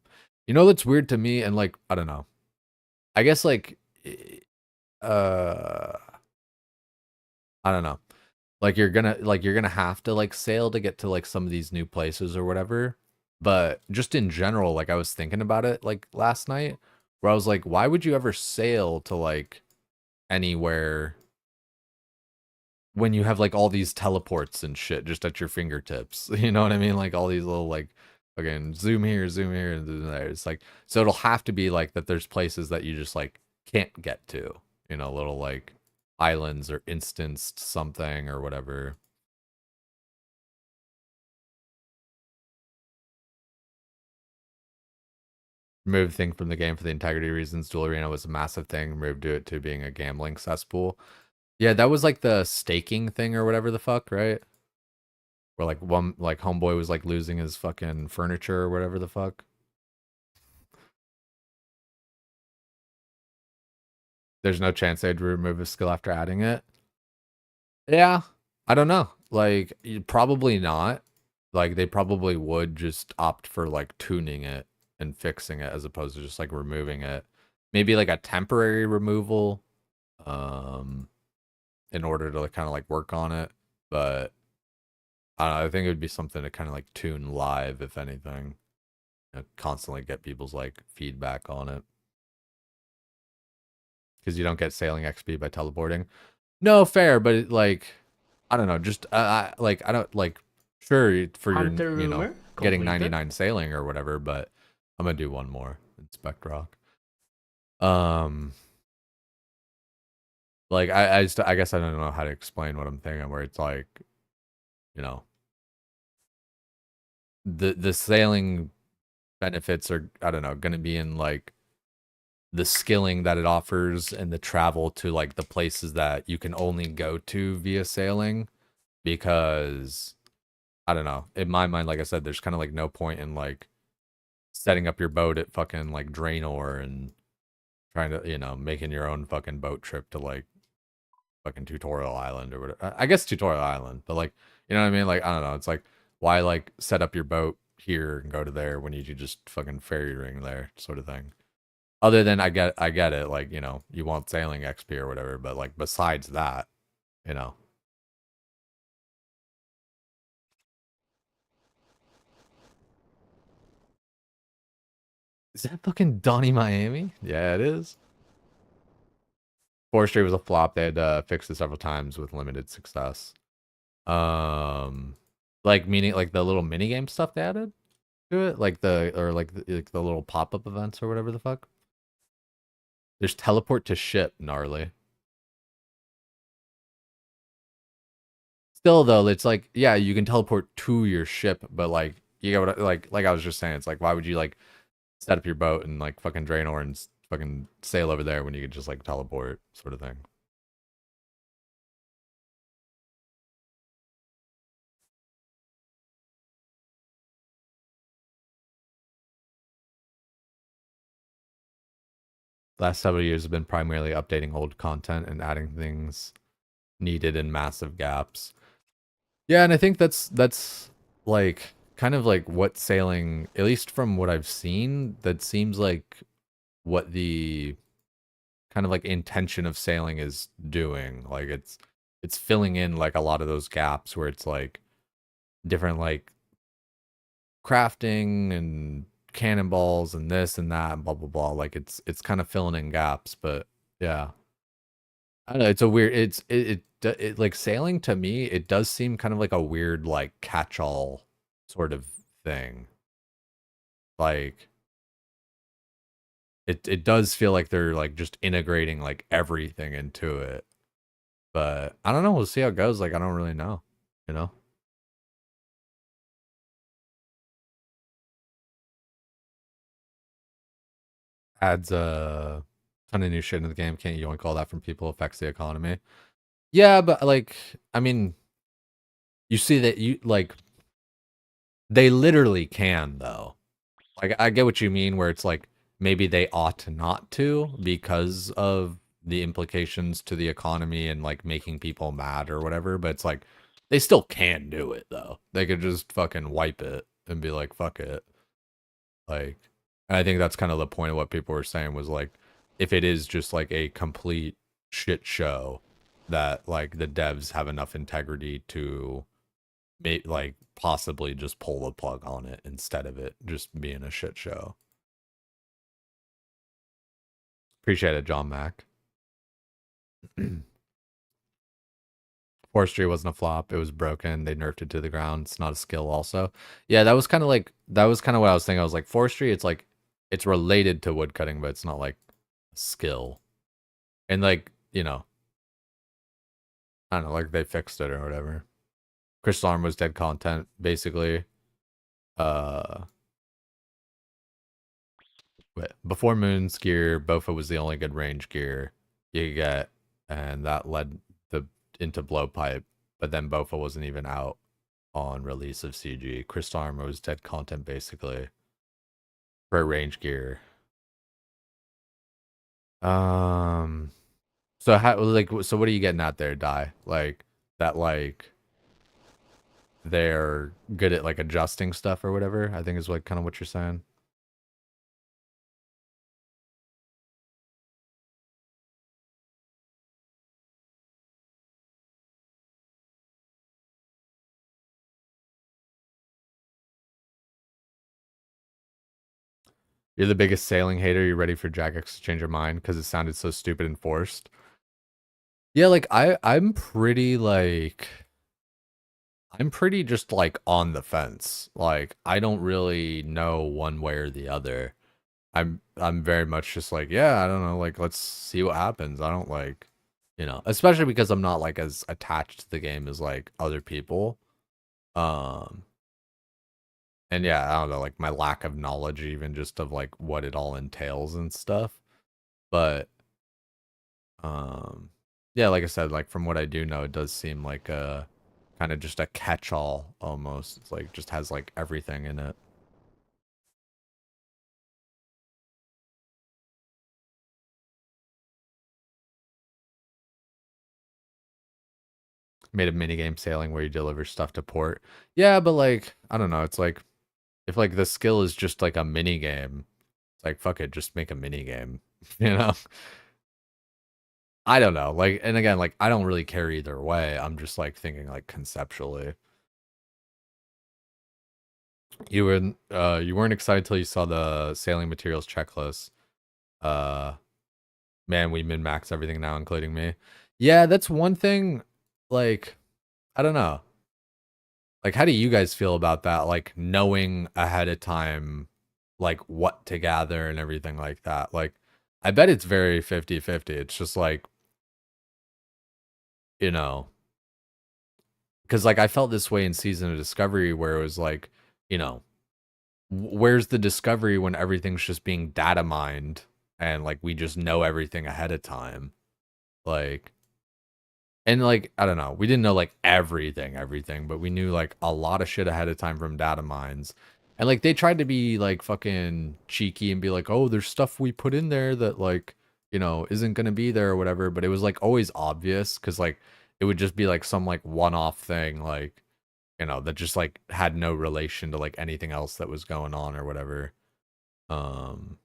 That's weird to me, and like, I don't know. I guess like, uh, I don't know. Like you're gonna have to like sail to get to like some of these new places or whatever. But just in general, like I was thinking about it like last night, where I was like, why would you ever sail to like anywhere when you have like all these teleports and shit just at your fingertips? You know what I mean? Like all these little like again, zoom here, and zoom there. It's like so it'll have to be like that there's places that you just like can't get to, little like islands or instanced something or whatever. Remove thing from the game for the integrity reasons. Duel Arena was a massive thing. Removed it to being a gambling cesspool. Yeah, that was like the staking thing or whatever the fuck, right? Where like one like homeboy was like losing his fucking furniture or whatever the fuck. There's no chance they'd remove a skill after adding it. Yeah, I don't know. Like probably not. Like they probably would just opt for like tuning it and fixing it as opposed to just like removing it. Maybe like a temporary removal. Um in order to like, kind of like work on it. But I don't know, I think it would be something to kind of like tune live, if anything, constantly get people's like feedback on it because you don't get sailing XP by teleporting. No, fair, but like I don't know, just I don't like sure for your Hunter rumor getting completed. 99 sailing or whatever, but I'm gonna do one more inspect rock. Um, like I guess I don't know how to explain what I'm thinking. Where it's like, you know, the sailing benefits are I don't know going to be in like the skilling that it offers and the travel to like the places that you can only go to via sailing because I don't know in my mind like I said there's kind of like no point in like setting up your boat at fucking like Draenor and trying to making your own fucking boat trip to like fucking Tutorial Island or whatever. I guess Tutorial Island, but like you know what I mean like I don't know it's like why like set up your boat here and go to there when you could just fucking ferry ring there sort of thing. Other than I get it, like, you want sailing XP or whatever, but like besides that, you know. Is that fucking Donnie Miami? Yeah, it is. Forestry was a flop. They had fixed it several times with limited success. Um like meaning like the little mini game stuff they added to it, like the little pop-up events or whatever the fuck. There's teleport to ship, gnarly. Still though, it's like, yeah, you can teleport to your ship, but like you get what like I was just saying, it's like why would you like set up your boat and like fucking Draenor and fucking sail over there when you could just like teleport, sort of thing. Last several years have been primarily updating old content and adding things needed in massive gaps. Yeah, and I think that's like kind of like what sailing, at least from what I've seen, that seems like what the kind of like intention of sailing is doing. Like it's filling in like a lot of those gaps where it's like different like crafting and cannonballs and this and that and blah blah blah. Like it's kind of filling in gaps, but yeah. I don't know, it's a weird it like sailing to me, it does seem kind of like a weird like catch-all sort of thing. Like it does feel like they're like just integrating like everything into it. But I don't know, we'll see how it goes. Like I don't really know, you know? Adds a ton of new shit in the game. Can't yoink all that from people, affects the economy. Yeah, but like I mean, you see that you like they literally can though. Like I get what you mean where it's like maybe they ought not to because of the implications to the economy and like making people mad or whatever, but it's like they still can do it though. They could just fucking wipe it and be like fuck it. Like and I think that's kind of the point of what people were saying was like if it is just like a complete shit show that like the devs have enough integrity to like possibly just pull the plug on it instead of it just being a shit show. Appreciate it, John Mack. Forestry wasn't a flop. It was broken. They nerfed it to the ground. It's not a skill also. Yeah, that was kind of like that was kind of what I was thinking. I was like forestry, it's like it's related to woodcutting, but it's not like a skill. And like, you know, I don't know, like they fixed it or whatever. Crystal Arm was dead content, basically. Uh Before Moon's gear, Bofa was the only good range gear you could get, and that led the into Blowpipe. But then Bofa wasn't even out on release of CG. Crystal Armor was dead content basically for range gear. Um, so how like so what are you getting at there, Die? Like that like they're good at like adjusting stuff or whatever, I think is like kind of what you're saying. You're the biggest sailing hater. You ready for Jagex to change your mind because it sounded so stupid and forced? Yeah, like I'm pretty just like on the fence. Like I don't really know one way or the other. I'm very much just like, yeah, I don't know, like let's see what happens. I don't like, you know, especially because I'm not like as attached to the game as like other people. Um and yeah, I don't know, like my lack of knowledge even just of like what it all entails and stuff. But um yeah, like I said, like from what I do know, it does seem like a kind of just a catch-all almost. It's like just has like everything in it. Made a minigame sailing where you deliver stuff to port. Yeah, but like I don't know, it's like if like the skill is just like a mini game, it's like fuck it, just make a mini game. You know? I don't know. Like and again, like I don't really care either way. I'm just like thinking like conceptually. You weren't excited till you saw the sailing materials checklist. Uh Man, we min max everything now, including me. Yeah, that's one thing. Like, I don't know. Like, how do you guys feel about that? Like, knowing ahead of time, like, what to gather and everything like that. Like, I bet it's very 50-50. It's just like, you know, because like I felt this way in Season of Discovery where it was like, you know, where's the discovery when everything's just being data mined and like we just know everything ahead of time? Like, and like, I don't know, we didn't know like everything, but we knew like a lot of shit ahead of time from data mines. And like they tried to be like fucking cheeky and be like, oh, there's stuff we put in there that like isn't going to be there or whatever, but it was like always obvious cuz like it would just be like some like one-off thing like, that just like had no relation to like anything else that was going on or whatever. Um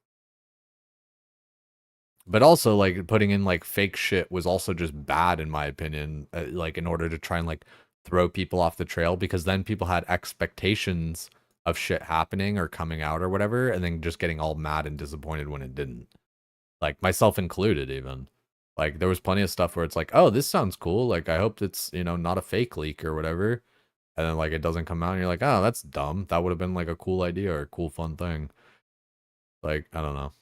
but also like putting in like fake shit was also just bad in my opinion, like in order to try and like throw people off the trail because then people had expectations of shit happening or coming out or whatever and then just getting all mad and disappointed when it didn't. Like myself included even. Like there was plenty of stuff where it's like, "Oh, this sounds cool. Like I hope it's, not a fake leak or whatever." And then like it doesn't come out and you're like, "Oh, that's dumb. That would have been like a cool idea or a cool fun thing." Like, I don't know.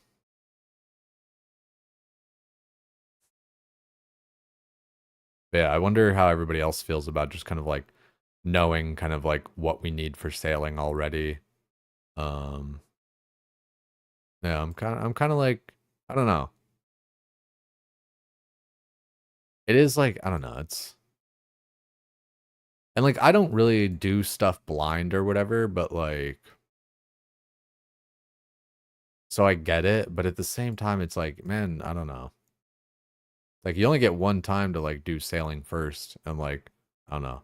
But yeah, I wonder how everybody else feels about just kind of like knowing kind of like what we need for sailing already. Um yeah, I'm kind of like I don't know. It is like I don't know. It's and like I don't really do stuff blind or whatever, but like so I get it, but at the same time it's like, man, I don't know. Like you only get one time to like do sailing first and like I don't know.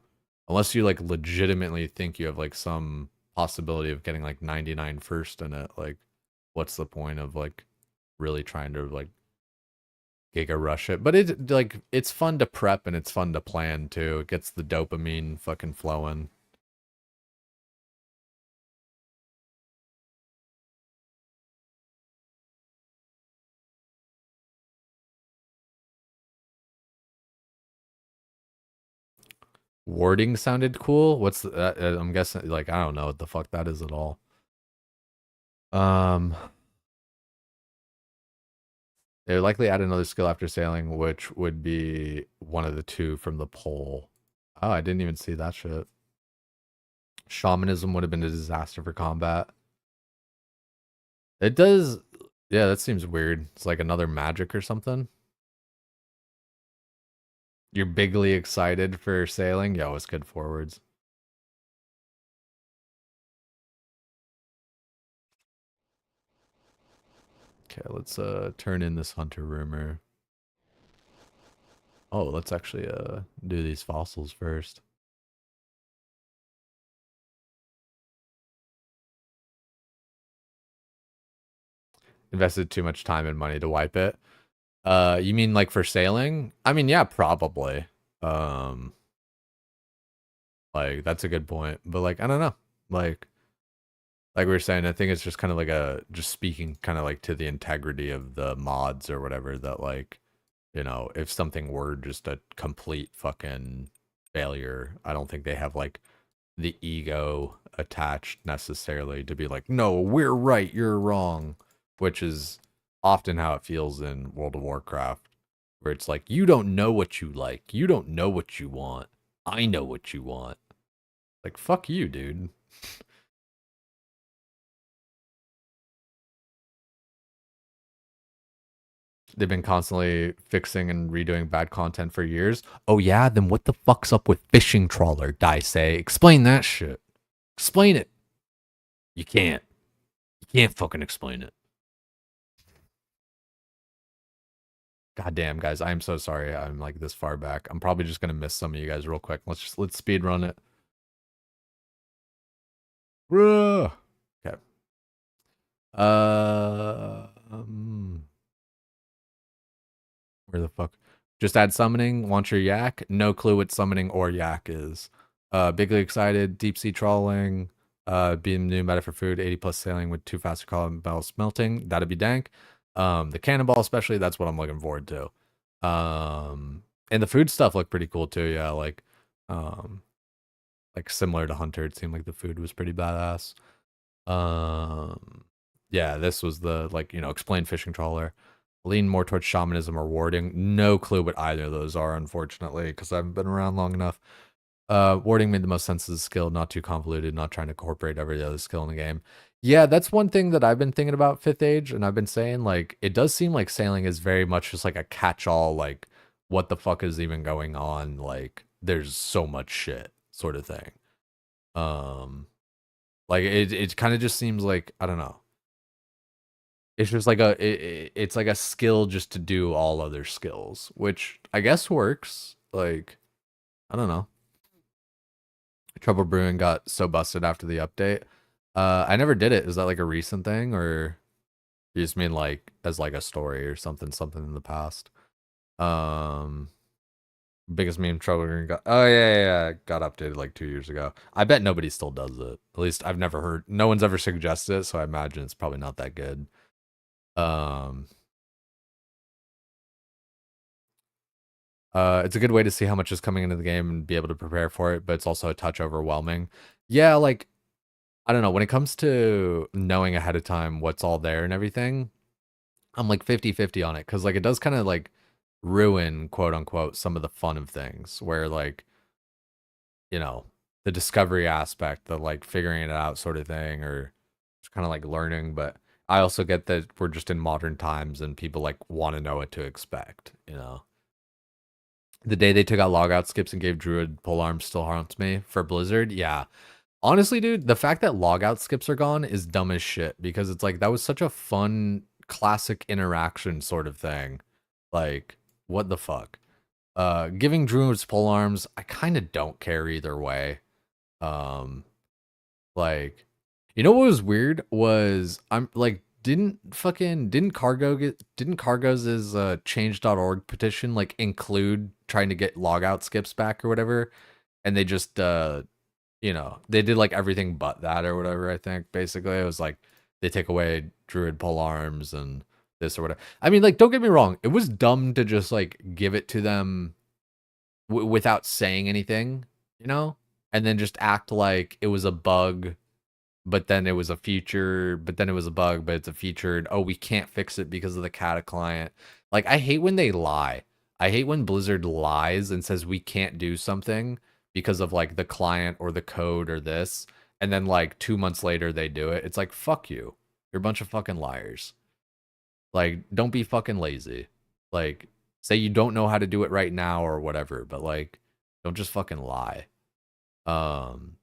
Unless you like legitimately think you have like some possibility of getting like 99 first in it, like what's the point of like really trying to like giga rush it? But it like it's fun to prep and it's fun to plan too. It gets the dopamine fucking flowing. Warding sounded cool. What's I'm guessing like I don't know what the fuck that is at all. Um They would likely add another skill after sailing, which would be one of the two from the pole. Oh, I didn't even see that shit. Shamanism would have been a disaster for combat. It does. Yeah, that seems weird. It's like another magic or something. You're bigly excited for sailing. Yo, it's good forwards. Okay, let's turn in this hunter rumor. Oh, let's actually do these fossils first. Invested too much time and money to wipe it. You mean like for sailing? I mean, yeah, probably. Um, like that's a good point. But like, I don't know. Like like we were saying, I think it's just kind of like a just speaking kind of like to the integrity of the mods or whatever that like, if something were just a complete fucking failure, I don't think they have like the ego attached necessarily to be like, no, we're right, you're wrong, which is often how it feels in World of Warcraft, where it's like, you don't know what you like, you don't know what you want, I know what you want. Like, fuck you, dude. They've been constantly fixing and redoing bad content for years. Oh yeah, then what the fuck's up with fishing trawler, Dice? Explain that shit. Explain it. You can't. You can't fucking explain it. God damn, guys, I'm so sorry. I'm like this far back. I'm probably just gonna miss some of you guys real quick. Let's speed run it. Okay. Where the fuck? Just add summoning, launch your yak. No clue what summoning or yak is. Bigly excited, deep sea trawling, being new meta for food, 80 plus sailing with two faster cannonball smelting. That'd be dank. The cannonball, especially, that's what I'm looking forward to. And the food stuff looked pretty cool too, yeah. Um, like similar to Hunter, it seemed like the food was pretty badass. Um, yeah, this was the like explain fishing trawler. Lean more towards shamanism or warding. No clue what either of those are, unfortunately, because I haven't been around long enough. Warding made the most sense as a skill, not too convoluted, not trying to incorporate every other skill in the game. Yeah, that's one thing that I've been thinking about Fifth Age, and I've been saying like it does seem like sailing is very much just like a catch-all, like what the fuck is even going on? Like there's so much shit sort of thing. Um, like it kind of just seems like I don't know. It's just like it's like a skill just to do all other skills, which I guess works. Like, I don't know. Trouble Brewing got so busted after the update. I never did it. Is that like a recent thing, or you just mean like as like a story or something in the past? Um, biggest meme Trouble Brewing got. Oh yeah, got updated like 2 years ago. I bet nobody still does it. At least I've never heard. No one's ever suggested it, so I imagine it's probably not that good. Um, it's a good way to see how much is coming into the game and be able to prepare for it, but it's also a touch overwhelming. Yeah, like I don't know, when it comes to knowing ahead of time what's all there and everything, I'm like 50-50 on it cuz like it does kind of like ruin quote unquote some of the fun of things where like, you know, the discovery aspect, the like figuring it out sort of thing or just kind of like learning, but I also get that we're just in modern times and people like want to know what to expect, you know. The day they took out logout skips and gave Druid polearms still haunts me for Blizzard. Yeah. Honestly, dude, the fact that logout skips are gone is dumb as shit because it's like that was such a fun classic interaction sort of thing. Like, what the fuck? Giving Druids polearms, I kind of don't care either way. Um, like, you know what was weird was I'm like didn't Cargos' change.org petition like include trying to get logout skips back or whatever, and they just you know, they did like everything but that or whatever, I think. Basically, it was like they take away Druid pole arms and this or whatever. I mean, like, don't get me wrong, it was dumb to just like give it to them without saying anything, you know, and then just act like it was a bug, but then it was a feature, but then it was a bug, but it's a feature. And, oh, we can't fix it because of the Kata client. Like, I hate when they lie. I hate when Blizzard lies and says we can't do something because of like the client or the code or this. And then like 2 months later they do it. It's like, fuck you. You're a bunch of fucking liars. Like, don't be fucking lazy. Like, say you don't know how to do it right now or whatever, but like, don't just fucking lie. Um,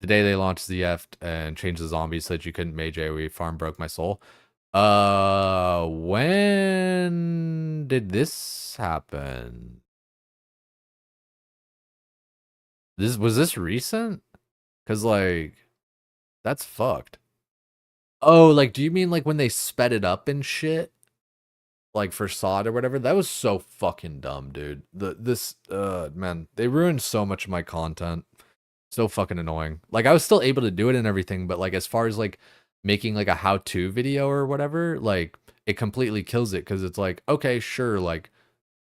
the day they launched ZF and changed the zombies so that you couldn't mage AoE farm broke my soul. When did this happen? This was this recent? Cause like that's fucked. Oh, like do you mean like when they sped it up and shit? Like for SOD or whatever? That was so fucking dumb, dude. This man, they ruined so much of my content. So fucking annoying. Like I was still able to do it and everything, but like as far as like making like a how-to video or whatever, like it completely kills it because it's like, okay, sure, like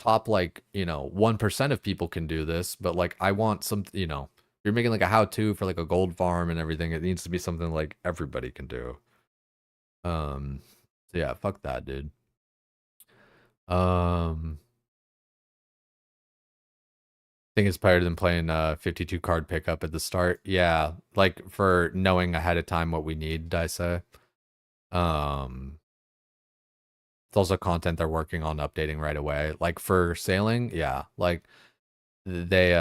top like, you know, 1% of people can do this, but like I want some, you know, you're making like a how-to for like a gold farm and everything. It needs to be something like everybody can do. Um so yeah, fuck that, dude. Um think it's better than playing 52 card pickup at the start. Yeah, like for knowing ahead of time what we need, I say. Um it's also content they're working on updating right away. Like for sailing, yeah. Like they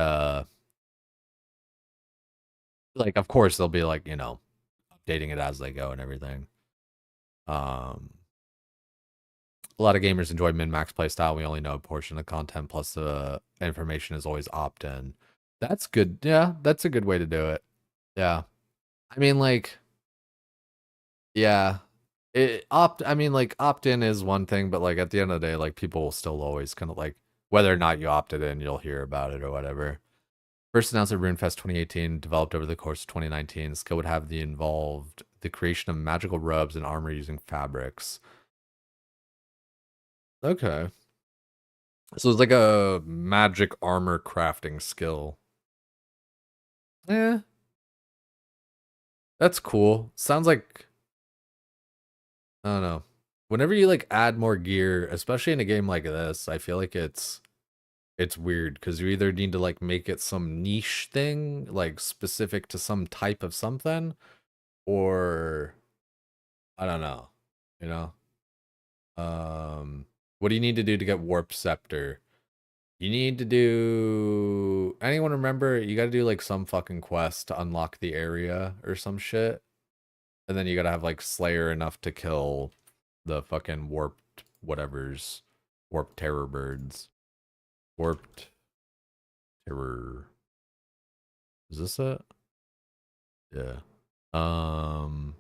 like of course they'll be like, you know, updating it as they go and everything. Um a lot of gamers enjoy min-max playstyle. We only know a portion of the content plus the information is always opt-in. That's good. Yeah, that's a good way to do it. Yeah. I mean like yeah. I mean like opt in is one thing, but like at the end of the day, like people will still always kind of like whether or not you opted in, you'll hear about it or whatever. First announced at RuneFest 2018, developed over the course of 2019. Skill would have the involved the creation of magical rubs and armor using fabrics. Okay. So it's like a magic armor crafting skill. Yeah, that's cool. Sounds like I don't know. Whenever you like add more gear, especially in a game like this, I feel like it's weird because you either need to like make it some niche thing, like specific to some type of something, or I don't know, you know. What do you need to do to get Warp Scepter? You need to do. Anyone remember? You got to do like some fucking quest to unlock the area or some shit. And then you gotta have like Slayer enough to kill the fucking warped whatever's warped terror birds. Warped terror. Is this it? Yeah. Um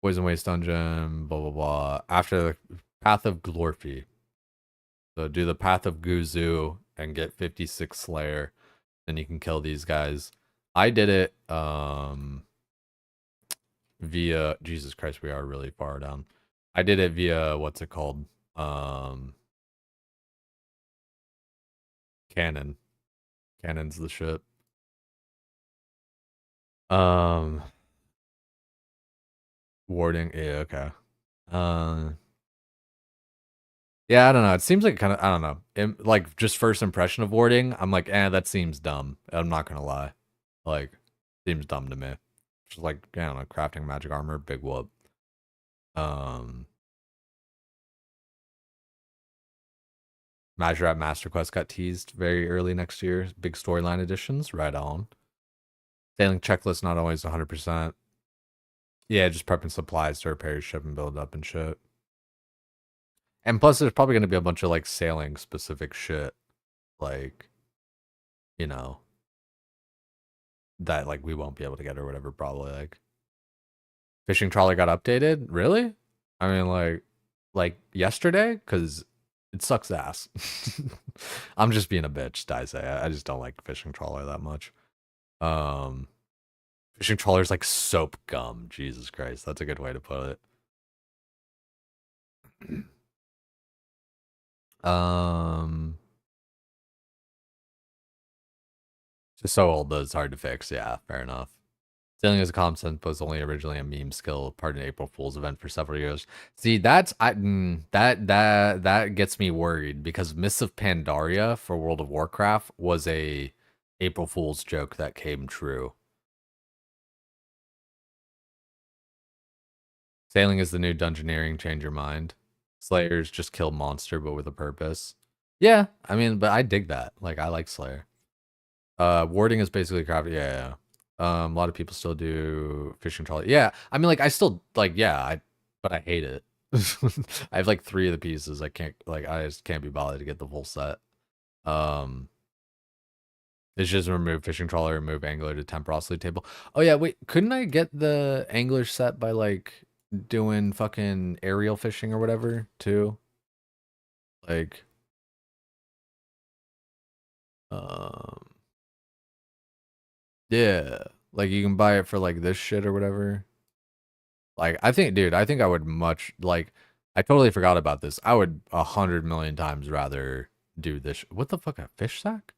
Poison Waste Dungeon, blah blah blah. After the Path of Glorphy. So do the Path of Guzu and get 56 Slayer. Then you can kill these guys. I did it via Jesus Christ, we are really far down. I did it via what's it called? Canon. Canon's the shit. Um Warding, yeah, okay. Yeah, I don't know. It seems like kind of I don't know. Like just first impression of warding, I'm like, that seems dumb. I'm not gonna lie. Like, seems dumb to me. Just like, I don't know, crafting magic armor, big whoop. Um Majorat Master Quest got teased very early next year. Big storyline additions, right on. Sailing checklist not always 100%. Yeah, just prepping supplies to repair your ship and build up and shit. And plus, there's probably going to be a bunch of like sailing specific shit, like, you know, that like we won't be able to get or whatever. Probably like fishing trawler got updated. Really? I mean, like yesterday, because it sucks ass. I'm just being a bitch, Daisy. I just don't like fishing trawler that much. Um, Fishing trawler's like soap gum. Jesus Christ, that's a good way to put it. Um, just so old that it's hard to fix. Yeah, fair enough. Sailing as a concept was only originally a meme skill, part of an April Fool's event for several years. See, that gets me worried because Mists of Pandaria for World of Warcraft was a April Fool's joke that came true. Sailing is the new dungeoneering, change your mind. Slayers just kill monster but with a purpose. Yeah, I mean, but I dig that. Like I like Slayer. Warding is basically craft. Yeah, yeah. A lot of people still do fishing trolley. Yeah, I mean, like I still like. Yeah, but I hate it. I have like 3 of the pieces. I can't like. I just can't be bothered to get the full set. Um, it's just remove fishing trawler, remove angler to temporosity table. Oh yeah, wait. Couldn't I get the angler set by like doing fucking aerial fishing or whatever too? Like, um, yeah, like you can buy it for like this shit or whatever. Like, I think, dude, I think I would much like. I totally forgot about this. I would 100 million times rather do this. What the fuck? A fish sack?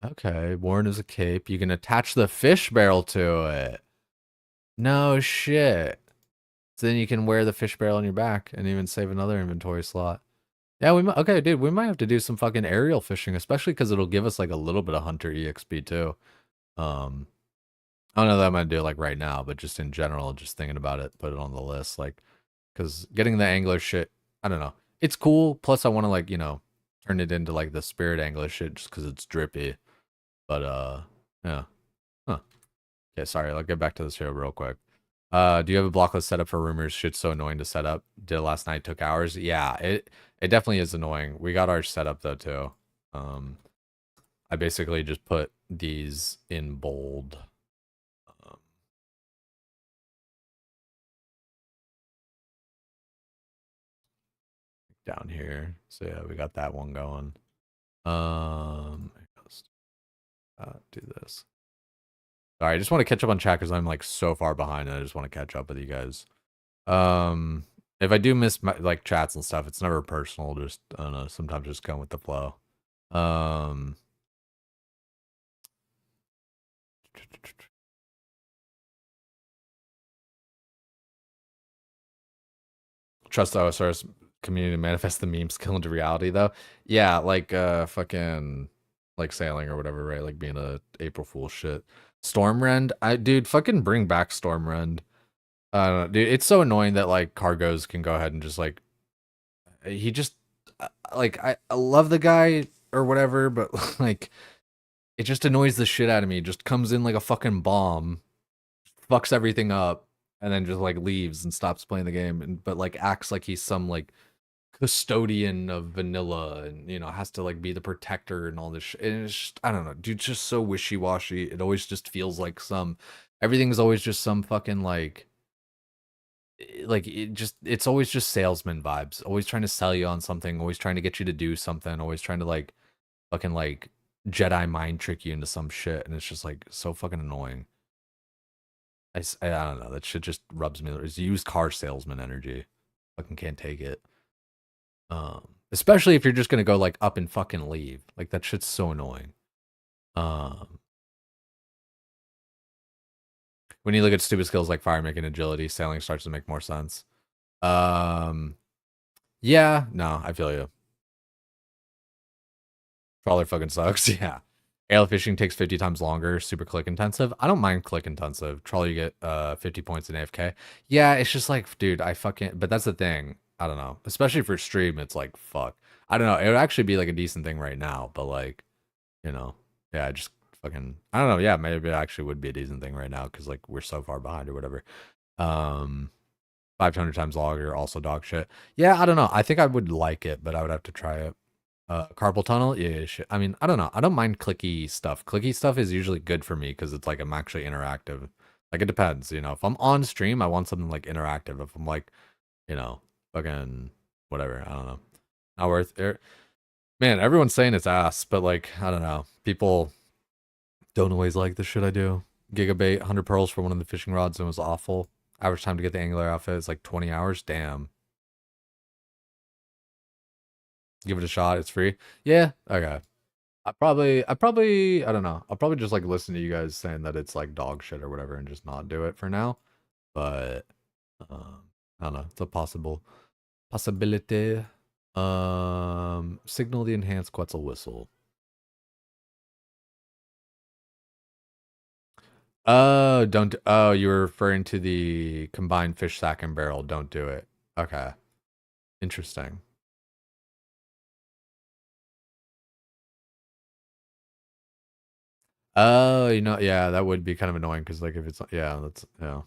Okay, worn as a cape. You can attach the fish barrel to it. No shit. So then you can wear the fish barrel on your back and even save another inventory slot. Yeah, we might. Okay, dude, we might have to do some fucking aerial fishing, especially because it'll give us like a little bit of hunter exp too. Um, I don't know that I'm gonna do it like right now, but just in general, just thinking about it, put it on the list, like, because getting the angler shit, I don't know, it's cool. Plus, I want to like turn it into like the spirit angler shit just because it's drippy. But yeah. Huh. Okay, sorry. I'll get back to this here real quick. Do you have a blocklist set up for rumors? Shit's so annoying to set up. Did it last night, took hours. Yeah, it definitely is annoying. We got ours set up though too. Um, I basically just put these in bold. Um, Down here. So yeah, we got that one going. Let's do this. Sorry, I just want to catch up on chat because I'm like so far behind and I just want to catch up with you guys. Um, if I do miss my, like chats and stuff, it's never personal. Just I don't know. Sometimes just going with the flow. Um, Trust the OSRS community to manifest the meme skill into reality, though. Yeah, like fucking like sailing or whatever, right? Like being a April Fool shit. Stormrend, dude, fucking bring back Stormrend. I don't know, dude. It's so annoying that like cargoes can go ahead and just like he just like I love the guy or whatever, but like it just annoys the shit out of me. Just comes in like a fucking bomb, fucks everything up, and then just like leaves and stops playing the game. And but like acts like he's some like custodian of vanilla, and has to like be the protector and all this shit. And it's just, I don't know, dude, just so wishy-washy. It always just feels like some everything's always just some fucking like it's always just salesman vibes, always trying to sell you on something, always trying to get you to do something, always trying to like fucking like Jedi mind trick you into some shit, and it's just like so fucking annoying. I don't know, that shit just rubs me. It's used car salesman energy. Fucking can't take it. Especially if you're just gonna go like up and fucking leave. Like that shit's so annoying. Um, when you look at stupid skills like fire making agility, sailing starts to make more sense. Um, yeah, no, I feel you. Trawler fucking sucks. Yeah. Aerial fishing takes 50 times longer, super click intensive. I don't mind click intensive. Trawler, you get 50 points in AFK. Yeah, it's just like, dude, but that's the thing. I don't know. Especially for stream, it's like, fuck. I don't know. It would actually be like a decent thing right now, but like, you know, yeah, I just fucking, I don't know. Yeah, maybe it actually would be a decent thing right now because like we're so far behind or whatever. Um, 500 times longer, also dog shit. Yeah, I don't know. I think I would like it, but I would have to try it. Carpal tunnel, yeah, shit. I mean, I don't know. I don't mind clicky stuff. Clicky stuff is usually good for me because it's like I'm actually interactive. Like it depends, If I'm on stream, I want something like interactive. If I'm like, fucking whatever, I don't know. Not worth it. Man, everyone's saying it's ass, but like, I don't know. People don't always like the shit I do. Gigabait, 100 pearls for one of the fishing rods and it was awful. Average time to get the angler outfit is like 20 hours. Damn. Give it a shot. It's free. Yeah. Okay. I don't know. I'll probably just like listen to you guys saying that it's like dog shit or whatever and just not do it for now. But um, I don't know. It's a possibility. Signal the enhanced Quetzal whistle. Oh, don't. Oh, you were referring to the combined fish sack and barrel. Don't do it. Okay. Interesting. Oh, yeah, that would be kind of annoying because like if it's yeah, that's yeah.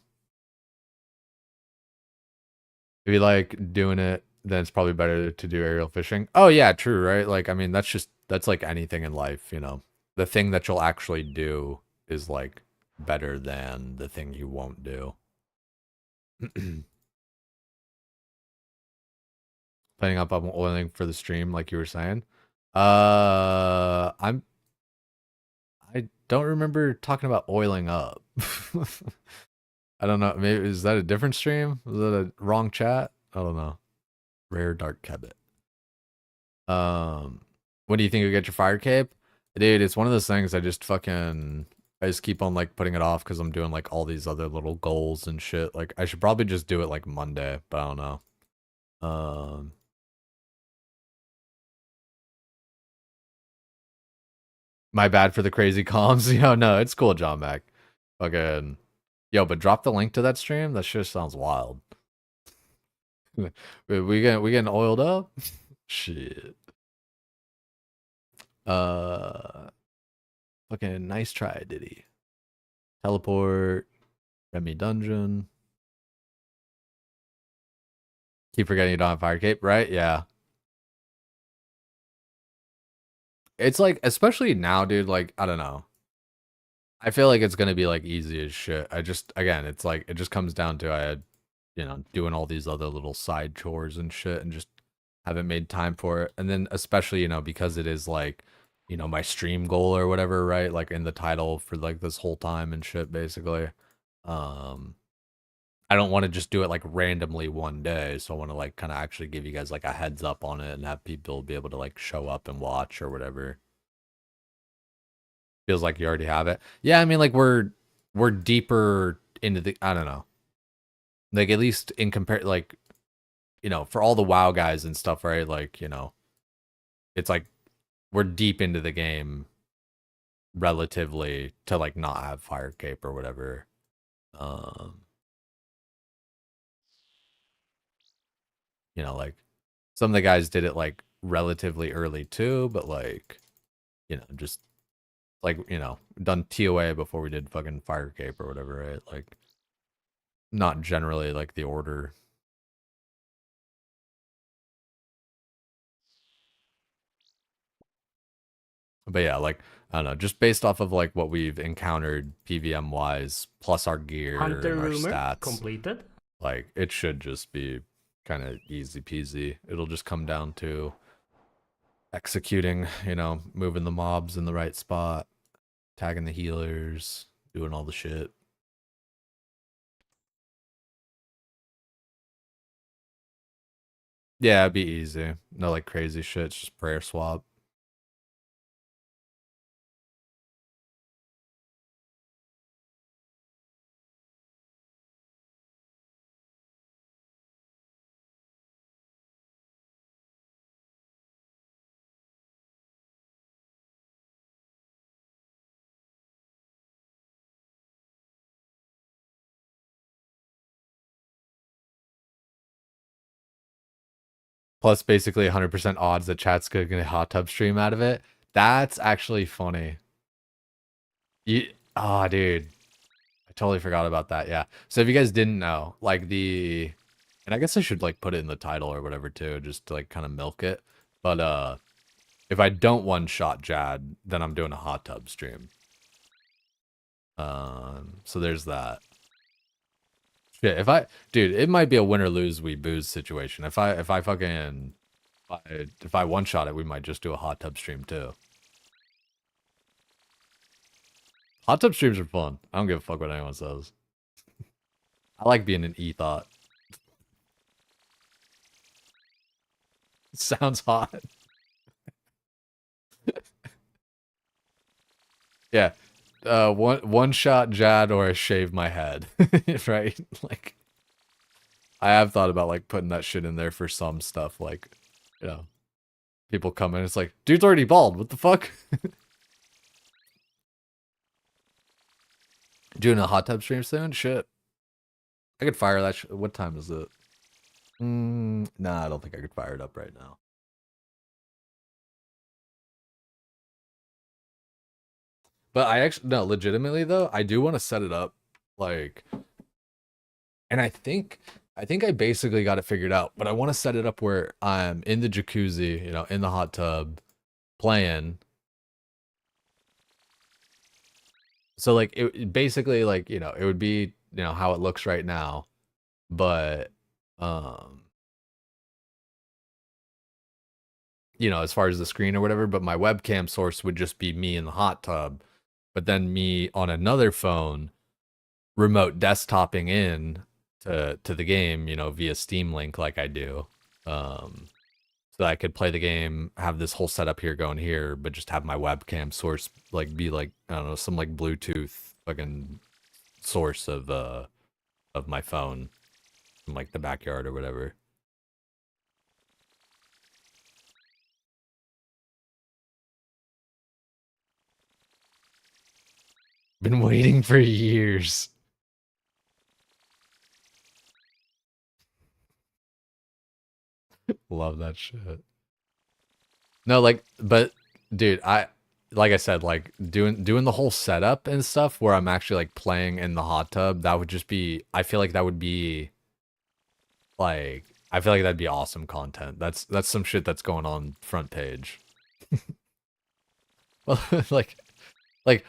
If you like doing it, then it's probably better to do aerial fishing. Oh yeah, true, right? Like I mean, that's like anything in life. The thing that you'll actually do is like better than the thing you won't do. Planning up on oiling for the stream, like you were saying. I'm I don't remember talking about oiling up. I don't know. Maybe is that a different stream? Was that a wrong chat? I don't know. Rare dark kebbit. When do you think you'll get your fire cape? Dude, it's one of those things I just keep on like putting it off because I'm doing like all these other little goals and shit. Like I should probably just do it like Monday, but I don't know. Um my bad for the crazy comms. Yo, no, it's cool, John Mac. Fucking yo, but drop the link to that stream. That shit sounds wild. We getting oiled up? Shit. Uh fucking nice try, Diddy. Teleport, Remy Dungeon. Keep forgetting you don't have Fire Cape, right? Yeah. It's like, especially now, dude, like, I don't know. I feel like it's gonna be like easy as shit. Again, it's like it just comes down to I had, doing all these other little side chores and shit and just haven't made time for it. And then especially, because it is like, my stream goal or whatever, right? Like in the title for like this whole time and shit, basically. Um, I don't want to just do it like randomly one day. So I want to like kind of actually give you guys like a heads up on it and have people be able to like show up and watch or whatever. Feels like you already have it. Yeah, I mean like we're deeper into the I don't know. Like at least in compare like, for all the WoW guys and stuff, right? Like, it's like we're deep into the game relatively to like not have fire cape or whatever. Um, like some of the guys did it like relatively early too, but like, just like, done TOA before we did fucking Fire Cape or whatever, right? Like, not generally like the order. But yeah, like, I don't know, just based off of like what we've encountered PVM wise, plus our gear Hunter and our rumor stats, completed. like it should just be kind of easy peasy. It'll just come down to executing, moving the mobs in the right spot, tagging the healers, doing all the shit. Yeah, it'd be easy. No like crazy shit. It's just prayer swap. Plus basically 100% odds that chat's gonna get a hot tub stream out of it. That's actually funny. You, oh, dude. I totally forgot about that. Yeah. So if you guys didn't know, like and I guess I should like put it in the title or whatever too, just to like kind of milk it. But if I don't one shot Jad, then I'm doing a hot tub stream. So there's that. Shit, dude, it might be a win or lose we booze situation. If I one shot it, we might just do a hot tub stream too. Hot tub streams are fun. I don't give a fuck what anyone says. I like being an e-thought. Sounds hot. Yeah. One shot Jad or I shave my head. Right? Like I have thought about like putting that shit in there for some stuff, like, people come in, it's like, dude's already bald. What the fuck? Doing a hot tub stream soon? Shit. I could fire that what time is it? Nah, I don't think I could fire it up right now. But I actually no, legitimately though, I do want to set it up like, and I think I basically got it figured out, but I want to set it up where I'm in the jacuzzi, in the hot tub playing. So like basically like, it would be, how it looks right now, but um as far as the screen or whatever, but my webcam source would just be me in the hot tub, but then me on another phone remote desktoping in to the game, via Steam Link like I do. So that I could play the game, have this whole setup here going here, but just have my webcam source like be like, I don't know, some like Bluetooth fucking source of my phone from like the backyard or whatever. Been waiting for years. Love that shit. No, like, but dude, like I said, like doing the whole setup and stuff where I'm actually like playing in the hot tub, that would just be, I feel like that would be like, I feel like that'd be awesome content. That's some shit that's going on front page. Well, like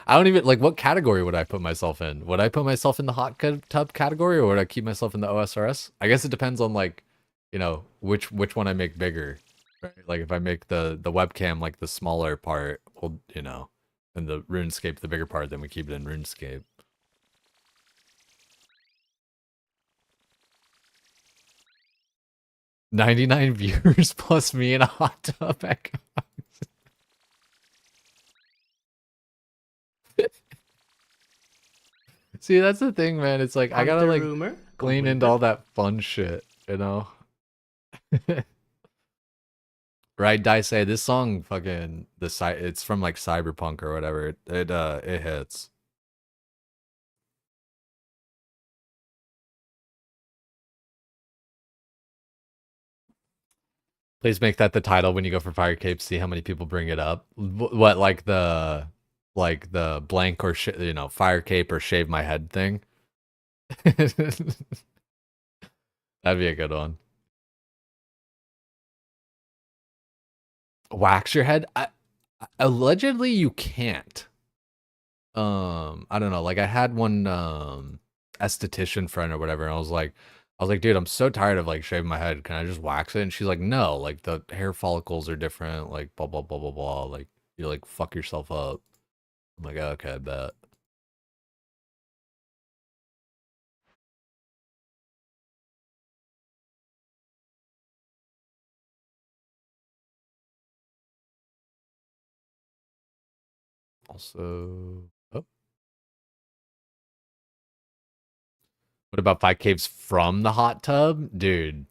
I don't even like, what category would I put myself in? Would I put myself in the hot tub category, or would I keep myself in the OSRS? I guess it depends on like, which one I make bigger. Right? Like if I make the webcam like the smaller part, well, and the RuneScape the bigger part, then we keep it in RuneScape. 99 viewers plus me in a hot tub echo. See, that's the thing, man. It's like I gotta Hunter like rumor lean into completed. all that fun shit, Right, Dice, say this song fucking it's from like Cyberpunk or whatever. It hits. Please make that the title when you go for Fire Cape. See how many people bring it up. What like the blank or Fire Cape or shave my head thing. That'd be a good one. Wax your head? Allegedly, you can't. I don't know. Like I had one esthetician friend or whatever, and I was like, dude, I'm so tired of like shaving my head. Can I just wax it? And she's like, no, like the hair follicles are different. Like blah blah blah blah blah. Like you like fuck yourself up. I'm like, okay, I bet. Also, oh, what about 5 caves from the hot tub, dude?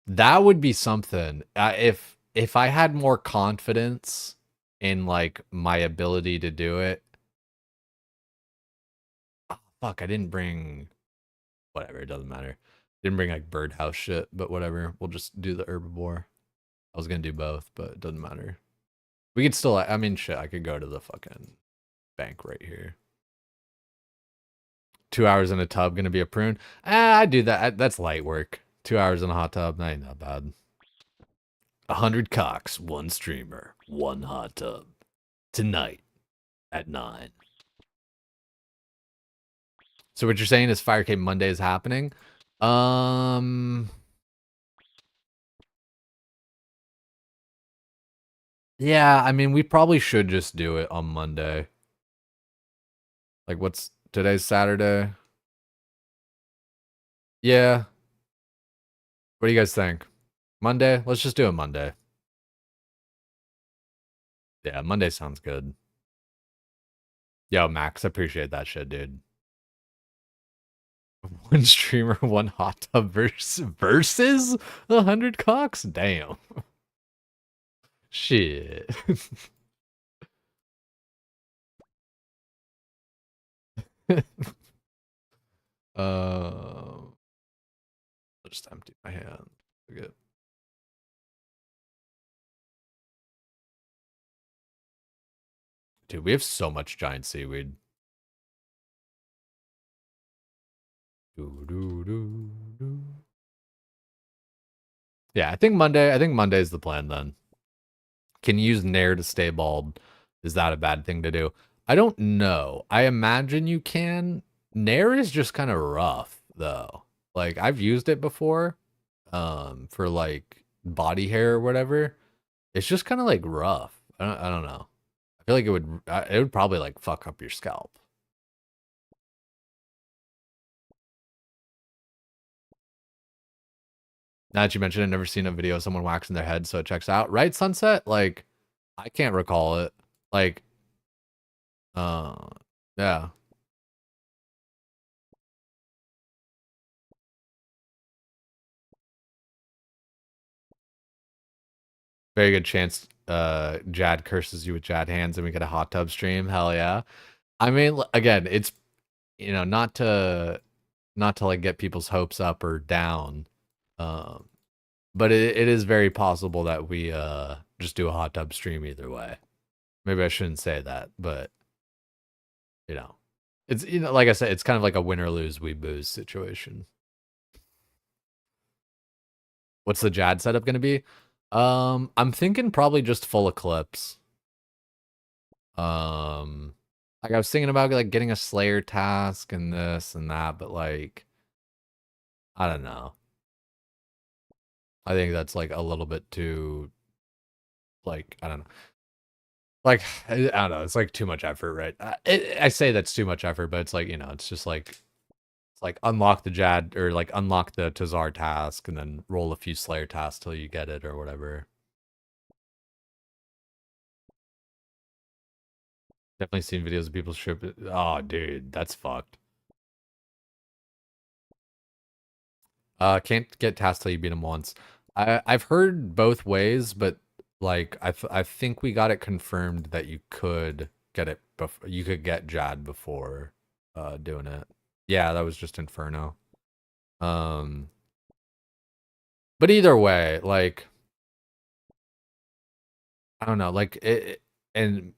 That would be something. If I had more confidence in like my ability to do it. Oh, fuck, I didn't bring whatever. It doesn't matter. Didn't bring like birdhouse shit, but whatever. We'll just do the herbivore. I was gonna do both, but it doesn't matter. We could still. I mean, shit. I could go to the fucking bank right here. 2 hours in a tub, gonna be a prune. I do that. That's light work. 2 hours in a hot tub, ain't not bad. 100 cocks, one streamer, one hot tub. Tonight at 9. So what you're saying is Fire Cape Monday is happening? Um. Yeah, I mean, we probably should just do it on Monday. Like, what's today's Saturday? Yeah. What do you guys think? Monday? Let's just do it Monday. Yeah, Monday sounds good. Yo, Max, I appreciate that shit, dude. One streamer, one hot tub versus 100 cocks? Damn. Shit. I'll just empty my hand. Good. Dude, we have so much giant seaweed. Yeah, I think Monday is the plan then. Can you use Nair to stay bald? Is that a bad thing to do? I don't know. I imagine you can. Nair is just kind of rough though. Like I've used it before for like body hair or whatever. It's just kind of like rough. I don't know. I feel like it would probably like fuck up your scalp. Now that you mentioned it, I've never seen a video of someone waxing their head, so it checks out. Right, Sunset? Like, I can't recall it. Like, uh, yeah. Very good chance Jad curses you with Jad hands and we get a hot tub stream. Hell yeah. I mean, again, it's not to like get people's hopes up or down. Um, but it is very possible that we just do a hot tub stream either way. Maybe I shouldn't say that, but you know. It's like I said, it's kind of like a win or lose, we booze situation. What's the Jad setup gonna be? I'm thinking probably just full eclipse. Like I was thinking about like getting a Slayer task and this and that, but like I don't know. I think that's like a little bit too like I don't know. Like I don't know. It's like too much effort, right? I say that's too much effort, but it's like it's just like it's like unlock the Jad or like unlock the Tazar task and then roll a few Slayer tasks till you get it or whatever. Definitely seen videos of people strip it. Oh, dude, that's fucked. Can't get tasks till you beat them once. I've heard both ways, but like I think we got it confirmed that you could get it you could get Jad before doing it. Yeah, that was just Inferno. Um, but either way, like I don't know, like and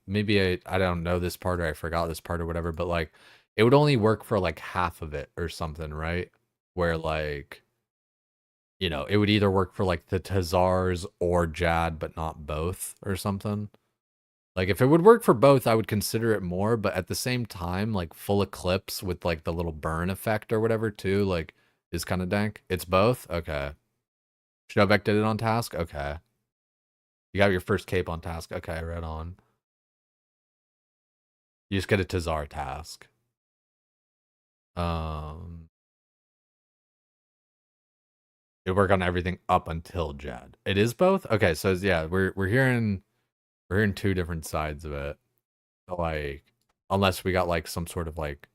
maybe I don't know this part or I forgot this part or whatever, but like it would only work for like half of it or something, right? Where like it would either work for like the Tazars or Jad, but not both or something. Like if it would work for both, I would consider it more, but at the same time, like full eclipse with like the little burn effect or whatever too, like is kind of dank. It's both? Okay. Shovek did it on task? Okay. You got your first cape on task. Okay, right on. You just get a Tazar task. Um It'll work on everything up until Jad. It is both? Okay, so yeah, we're hearing two different sides of it. Like unless we got like some sort of like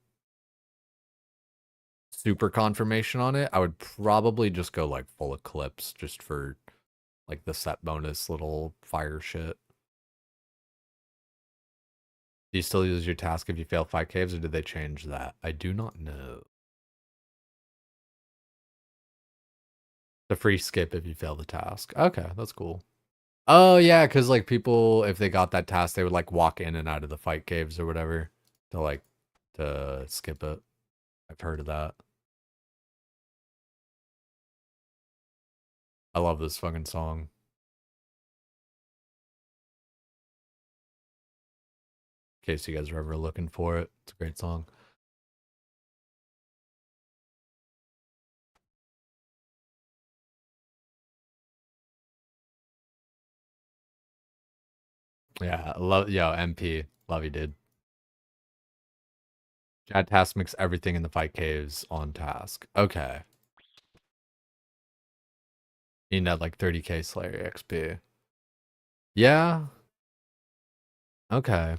super confirmation on it, I would probably just go like full eclipse just for like the set bonus little fire shit. Do you still use your task if you fail 5 caves or did they change that? I do not know. The free skip if you fail the task. Okay, that's cool. Oh yeah, because like people, if they got that task, they would like walk in and out of the fight caves or whatever to like to skip it. I've heard of that. I love this fucking song. In case you guys are ever looking for it, it's a great song. Yeah, love yo MP, love you, dude. Jad task makes everything in the fight caves on task. Okay, you need like 30k Slayer XP. Yeah. Okay.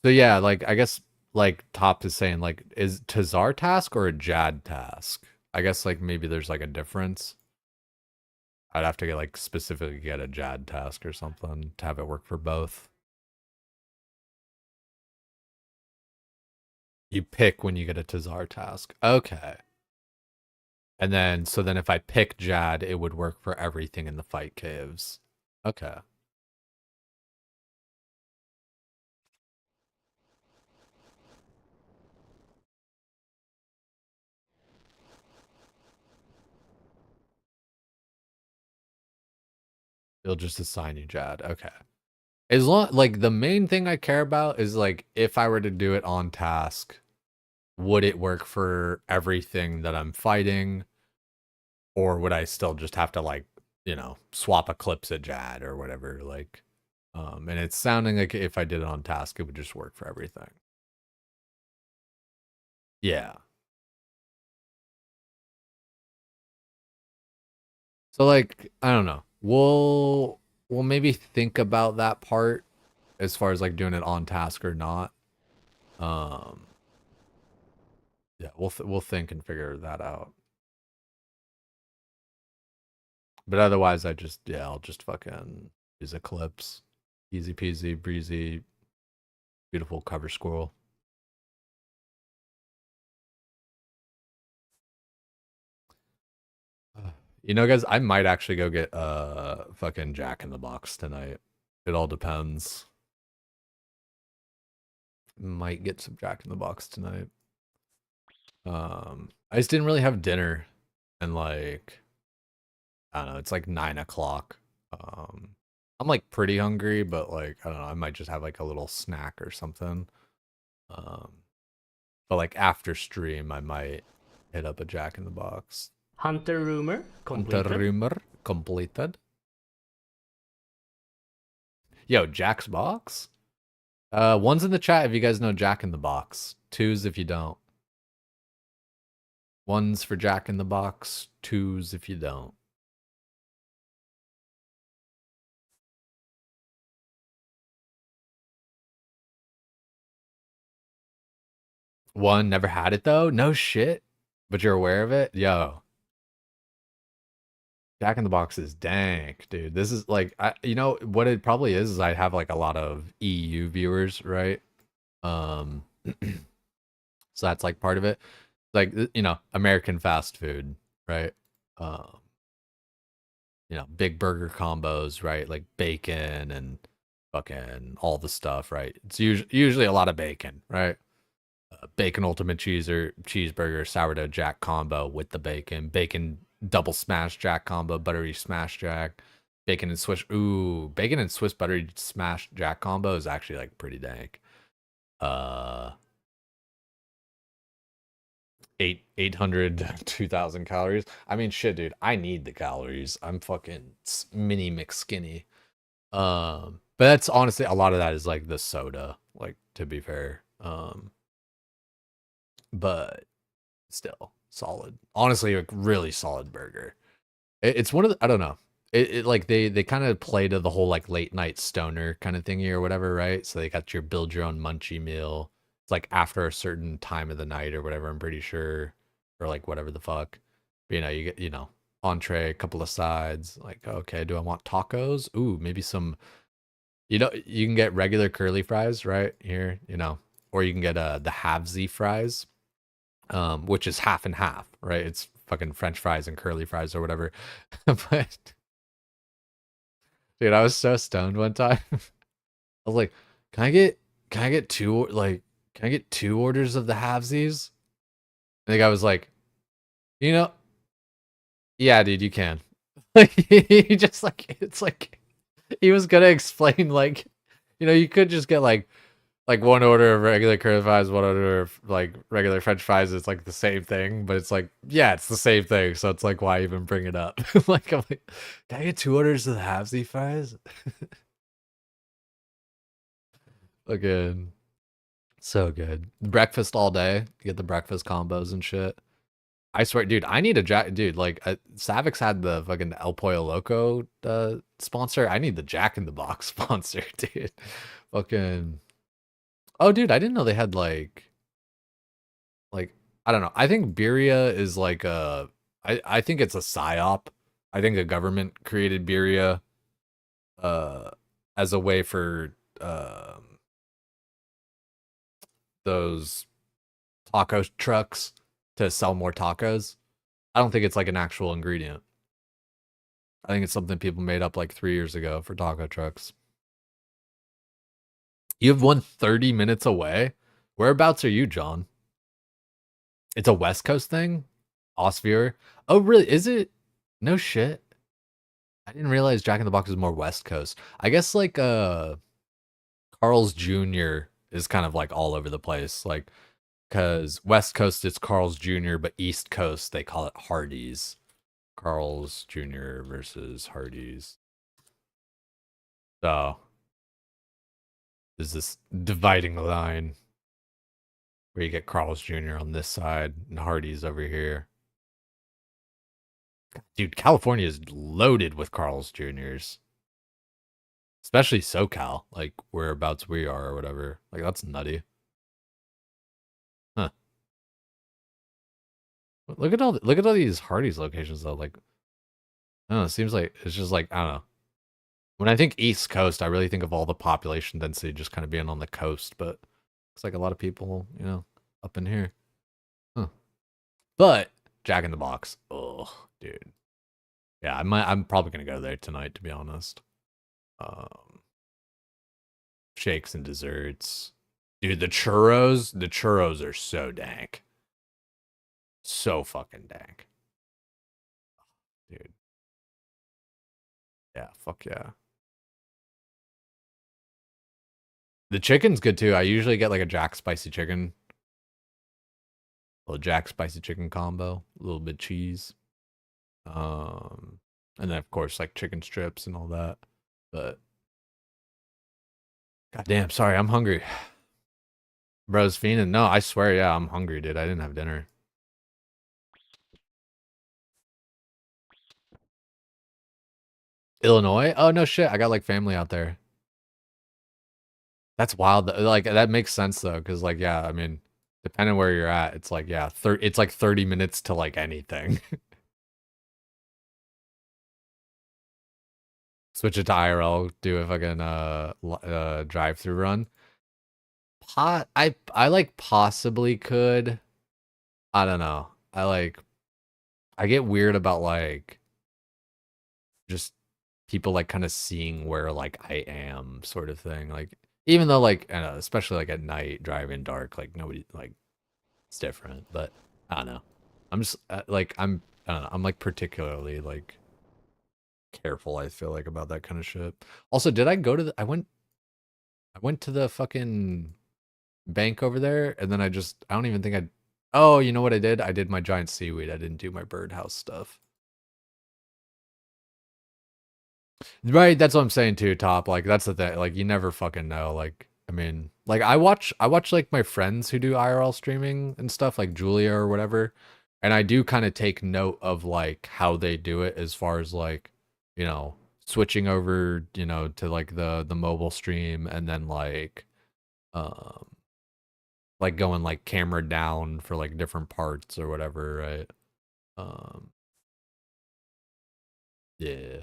So yeah, like I guess like Top is saying like is Tazar task or a Jad task? I guess like maybe there's like a difference. I'd have to get like specifically get a Jad task or something to have it work for both. You pick when you get a Tazar task. Okay. And then so then if I pick Jad, it would work for everything in the fight caves. Okay. It'll just assign you Jad. Okay. As long like the main thing I care about is like if I were to do it on task, would it work for everything that I'm fighting? Or would I still just have to like, swap eclipse at Jad or whatever? Like and it's sounding like if I did it on task, it would just work for everything. Yeah. So like, I don't know. We'll maybe think about that part as far as like doing it on task or not. Um yeah, we'll think and figure that out. But otherwise I'll just fucking use Eclipse. Easy peasy, breezy, beautiful cover squirrel. Guys, I might actually go get fucking Jack in the Box tonight. It all depends. Might get some Jack in the Box tonight. I just didn't really have dinner, and like I don't know, it's like 9 o'clock. I'm like pretty hungry, but like I don't know, I might just have like a little snack or something. Um, but like after stream, I might hit up a Jack in the Box. Hunter rumor Hunter completed. rumor completed. Yo, Jack's Box. One's in the chat if you guys know Jack in the Box. Twos if you don't. One's for Jack in the Box. Twos if you don't. One never had it though. No shit. But you're aware of it, yo. Jack in the Box is dank, dude. This is like, what it probably is I have like a lot of EU viewers, right? Um, so that's like part of it. Like, American fast food. right? Um, big burger combos, right? Like bacon and fucking all the stuff, right? It's usually a lot of bacon, right? Bacon ultimate cheeseburger, sourdough jack combo with the bacon double smash jack combo, buttery smash jack, bacon and Swiss. Ooh, bacon and Swiss buttery smash jack combo is actually like pretty dank. Uh, 800 2,000 calories. I mean, shit, dude. I need the calories. I'm fucking mini McSkinny. But that's honestly a lot of that is like the soda. Like to be fair, but still solid. Honestly, a really solid burger. It's one of the, I don't know. It like they kind of play to the whole like late night stoner kind of thingy or whatever, right? So they got your build your own munchie meal. It's like after a certain time of the night or whatever, I'm pretty sure, or like whatever the fuck. But, you get entree, a couple of sides. Like, okay, do I want tacos? Ooh, maybe some. You can get regular curly fries right here, or you can get the halvesy fries, which is half and half, right? It's fucking French fries and curly fries or whatever. But dude, I was so stoned one time. I was like, can I get two orders of the halvesies? And the guy was like, you know, yeah, dude, you can. Like he just like it's like he was gonna explain like, you could just get like one order of regular curly fries, one order of like regular French fries. It's like the same thing, but it's like, yeah, it's the same thing. So it's like, why even bring it up? Like, I'm like, can I get two orders of the halvesy fries? Again, so good. Breakfast all day. You get the breakfast combos and shit. I swear, dude, I need a Jack. Dude, like, Savix had the fucking El Pollo Loco sponsor. I need the Jack in the Box sponsor, dude. Fucking. Oh, dude, I didn't know they had like I don't know. I think Birria is like I think it's a psyop. I think the government created Birria uh as a way for those taco trucks to sell more tacos. I don't think it's like an actual ingredient. I think it's something people made up like 3 years ago for taco trucks. You have one 30 minutes away. Whereabouts are you, John? It's a West Coast thing? Osvier? Oh, really? Is it? No shit. I didn't realize Jack in the Box is more West Coast. I guess like Carl's Jr. is kind of like all over the place. Like, because West Coast it's Carl's Jr., but East Coast they call it Hardee's. Carl's Jr. versus Hardee's. So there's this dividing line where you get Carl's Jr. on this side and Hardee's over here. Dude, California is loaded with Carl's Jr.'s. Especially SoCal, like whereabouts we are or whatever. Like that's nutty. Huh. Look at all these Hardee's locations though. Like, I don't know, it seems like it's just like I don't know. When I think East Coast, I really think of all the population density just kind of being on the coast, but looks like a lot of people, up in here. Huh. But Jack in the Box. Oh, dude. Yeah, I'm probably gonna go there tonight, to be honest. Um, Shakes and desserts. Dude, the churros are so dank. So fucking dank. Dude. Yeah, fuck yeah. The chicken's good too. I usually get like a Jack spicy chicken. A little Jack spicy chicken combo, a little bit cheese. Um and then of course like chicken strips and all that. But goddamn, sorry, I'm hungry. Bro's fiending. No, I swear, yeah, I'm hungry, dude. I didn't have dinner. Illinois? Oh no shit. I got like family out there. That's wild. Like that makes sense though, because like yeah, I mean, depending where you're at, it's like yeah, it's like 30 minutes to like anything. Switch it to IRL, do a fucking drive through run. I like possibly could. I don't know. I like I get weird about like just people like kind of seeing where like I am sort of thing. Like even though like especially like at night driving dark, like nobody like it's different. But I don't know. I'm just I don't know. I'm like particularly like careful. I feel like about that kind of shit. Also, did I go to the? I went to the fucking bank over there, and then I don't even think I. Oh, you know what I did? I did my giant seaweed. I didn't do my birdhouse stuff. Right, that's what I'm saying too, Top. Like that's the thing. Like you never fucking know. Like I mean, like I watch like my friends who do IRL streaming and stuff, like Julia or whatever, and I do kind of take note of like how they do it as far as like, you know, switching over, you know, to like the mobile stream and then um like going like camera down for like different parts or whatever, right? Um yeah.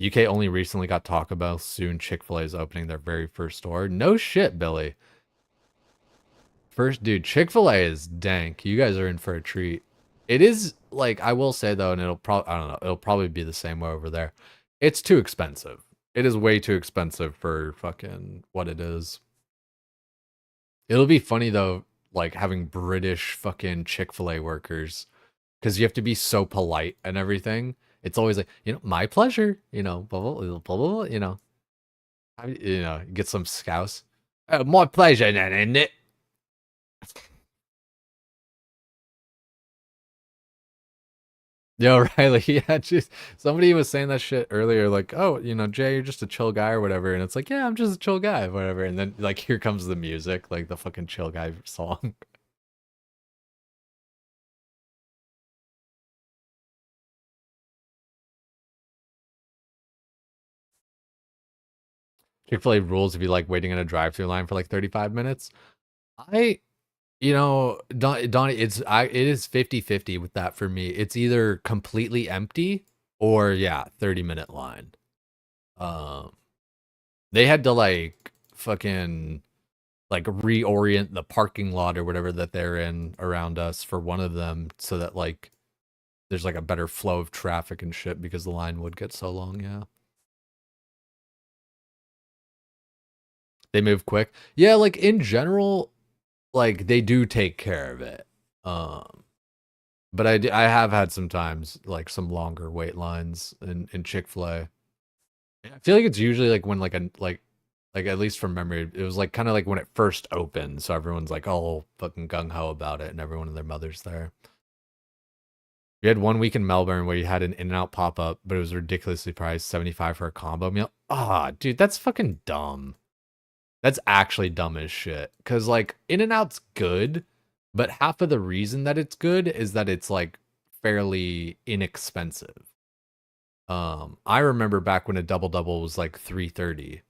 UK only recently got Taco Bell. Soon Chick-fil-A is opening their very first store. No shit, Billy. First, dude, Chick-fil-A is dank. You guys are in for a treat. It is like I will say though, and it'll probably I don't know, it'll probably be the same way over there. It's too expensive. It is way too expensive for fucking what it is. It'll be funny though, like having British fucking Chick-fil-A workers because you have to be so polite and everything. It's always like, you know, my pleasure, you know, blah blah blah blah, blah you know. You know, get some scouse. My pleasure, then, isn't it? Yo, Riley, yeah, just somebody was saying that shit earlier, like, oh, you know, Jay, you're just a chill guy or whatever, and it's like, yeah, I'm just a chill guy, whatever, and then like here comes the music, like the fucking chill guy song. Chick-fil-A rules if you like waiting in a drive-through line for like 35 minutes. I You know, Donnie, it is 50-50 with that for me. It's either completely empty or yeah, 30-minute line. Um they had to like fucking like reorient the parking lot or whatever that they're in around us for one of them so that like there's like a better flow of traffic and shit because the line would get so long, yeah. They move quick. Yeah, like in general, like they do take care of it. Um but I have had some times like some longer wait lines in Chick-fil-A. I feel like it's usually like when like at least from memory, it was like kind of like when it first opened, so everyone's like all fucking gung ho about it, and everyone and their mother's there. We had one week in Melbourne where you had an In-N-Out pop up, but it was ridiculously priced, 75 for a combo meal. Ah, dude, that's fucking dumb. That's actually dumb as shit. Cause like In-N-Out's good, but half of the reason that it's good is that it's like fairly inexpensive. I remember back when a double double was like 3.30,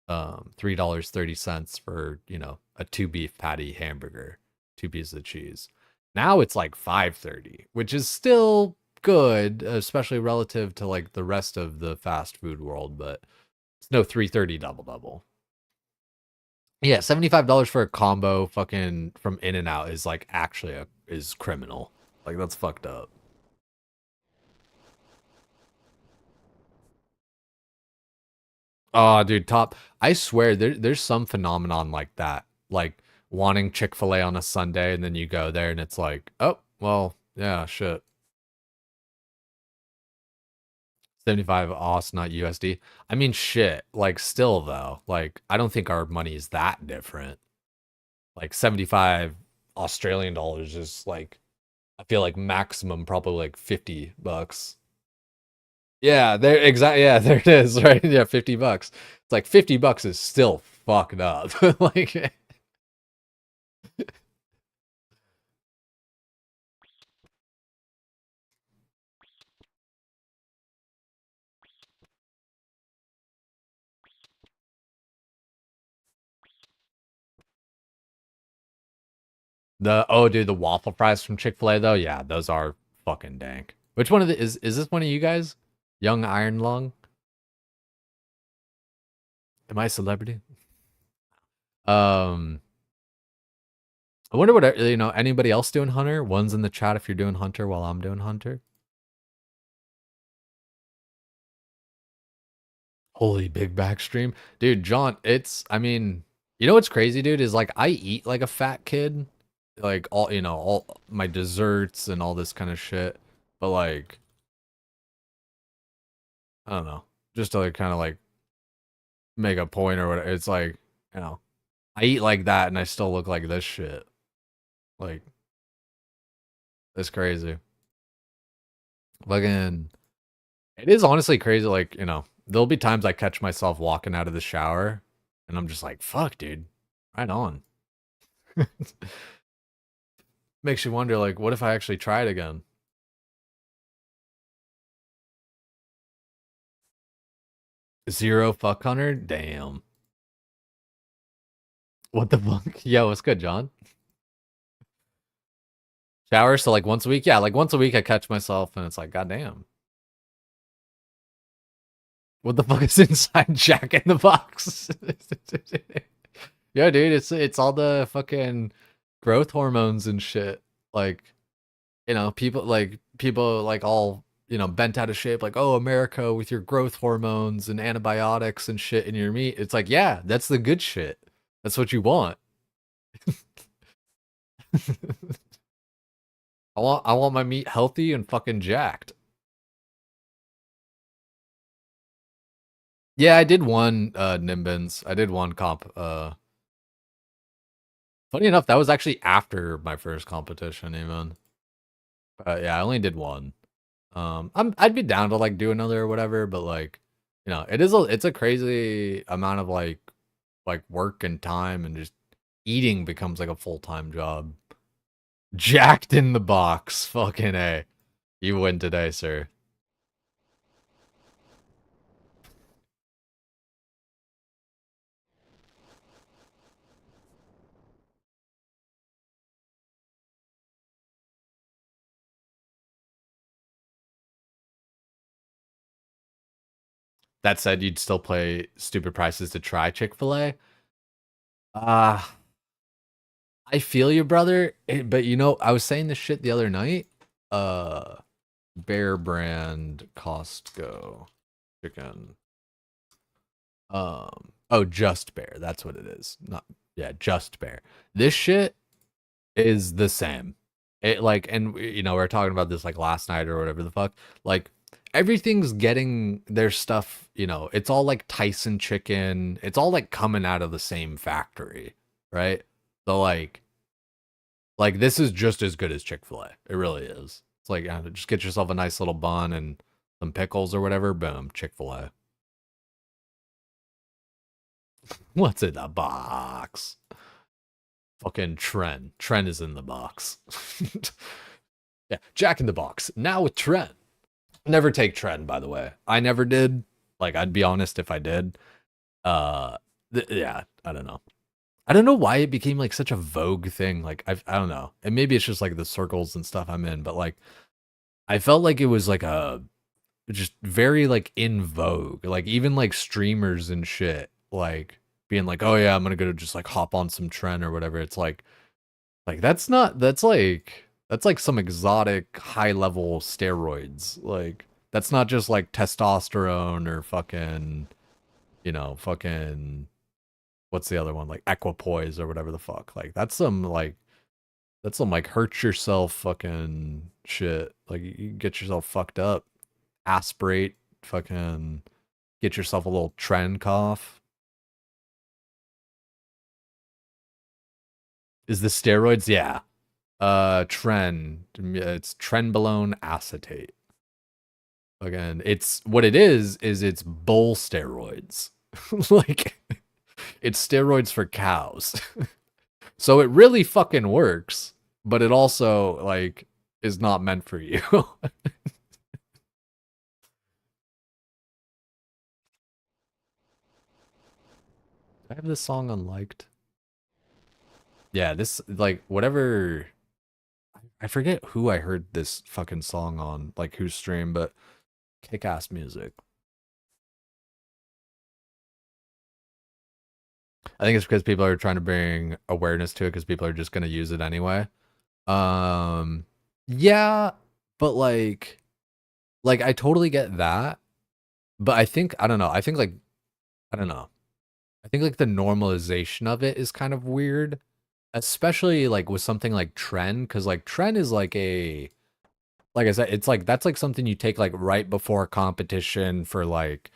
$3.30 for, you know, a two beef patty hamburger, two pieces of cheese. Now it's like 5.30, which is still good, especially relative to like the rest of the fast food world, but it's no 3.30 double double. Yeah, $75 for a combo fucking from In and Out is like actually is criminal. Like that's fucked up. Oh, dude, top. I swear there's some phenomenon like that. Like wanting Chick-fil-A on a Sunday and then you go there and it's like, "Oh, well, yeah, shit. 75 Aus, not USD." I mean, shit. Like still though, like I don't think our money is that different. Like 75 Australian dollars is like I feel like maximum probably like 50 bucks. Yeah, there exactly. Yeah, there it is. Right. Yeah, 50 bucks. It's like 50 bucks is still fucked up. Like the oh, dude, the waffle fries from Chick-fil-A though. Yeah, those are fucking dank. Which one of the is this one of you guys? Young Iron Lung? Am I a celebrity? Um, I wonder what anybody else doing Hunter? One's in the chat if you're doing Hunter while I'm doing Hunter. Holy big back stream. Dude, John, I mean, you know what's crazy, dude, is like I eat like a fat kid. Like all my desserts and all this kind of shit. But like, I don't know. Just to like kind of like make a point or whatever. It's like, you know, I eat like that and I still look like this shit. Like, it's crazy. Fucking, it is honestly crazy. Like, there'll be times I catch myself walking out of the shower and I'm just like, fuck, dude. Right on. Makes you wonder, like, what if I actually try it again? Zero fuck Hunter? Damn. What the fuck? Yo, what's good, John? Shower, so like once a week? Yeah, like once a week I catch myself and it's like, goddamn. What the fuck is inside Jack in the Box? Yeah, dude, it's all the fucking growth hormones and shit. Like, people like all, bent out of shape, like, oh, America with your growth hormones and antibiotics and shit in your meat. It's like, yeah, that's the good shit. That's what you want. I want my meat healthy and fucking jacked. Yeah, I did one Nimbins. I did one comp. Funny enough, that was actually after my first competition even. Yeah, I only did one. I'd be down to like do another or whatever, but like, it's a crazy amount of like work and time, and just eating becomes like a full-time job. Jacked in the box. Fucking A. You win today, sir. That said, you'd still play stupid prices to try Chick-fil-A? Uh, I feel you, brother. But I was saying this shit the other night. Uh, Bear Brand Costco chicken. Oh, Just Bear. That's what it is. Not, yeah, Just Bear. This shit is the same. It like, and we were talking about this like last night or whatever the fuck. Like, everything's getting their stuff. It's all like Tyson chicken. It's all like coming out of the same factory, right? So like this is just as good as Chick-fil-A. It really is. It's like, just get yourself a nice little bun and some pickles or whatever. Boom, Chick-fil-A. What's in the box? Fucking Tren. Tren is in the box. Yeah, Jack in the Box. Now with Tren. Never take Tren, by the way. I never did. Like, I'd be honest if I did. Uh, yeah, I don't know. I don't know why it became like such a vogue thing. Like, I don't know. And maybe it's just like the circles and stuff I'm in, but like, I felt like it was like a just very like in vogue. Like, even like streamers and shit, like being like, oh yeah, I'm gonna go just like hop on some trend or whatever. It's like that's like some exotic high level steroids. Like, that's not just like testosterone or fucking, fucking what's the other one? Like equipoise or whatever the fuck. Like, that's some like hurt yourself fucking shit. Like, you get yourself fucked up, aspirate, fucking get yourself a little trend cough. Is the steroids? Yeah. It's trenbolone acetate. Again, it's what it is it's bull steroids. Like, it's steroids for cows. So it really fucking works, but it also like is not meant for you. I have this song unliked. Yeah, this like whatever. I forget who I heard this fucking song on, like whose stream, but kick ass music. I think it's because people are trying to bring awareness to it because people are just gonna use it anyway. Um, yeah, but like I totally get that, but I think I don't know. I think like I don't know. I think like the normalization of it is kind of weird, especially like with something like trend, because like trend is like I said, it's like that's like something you take like right before a competition for like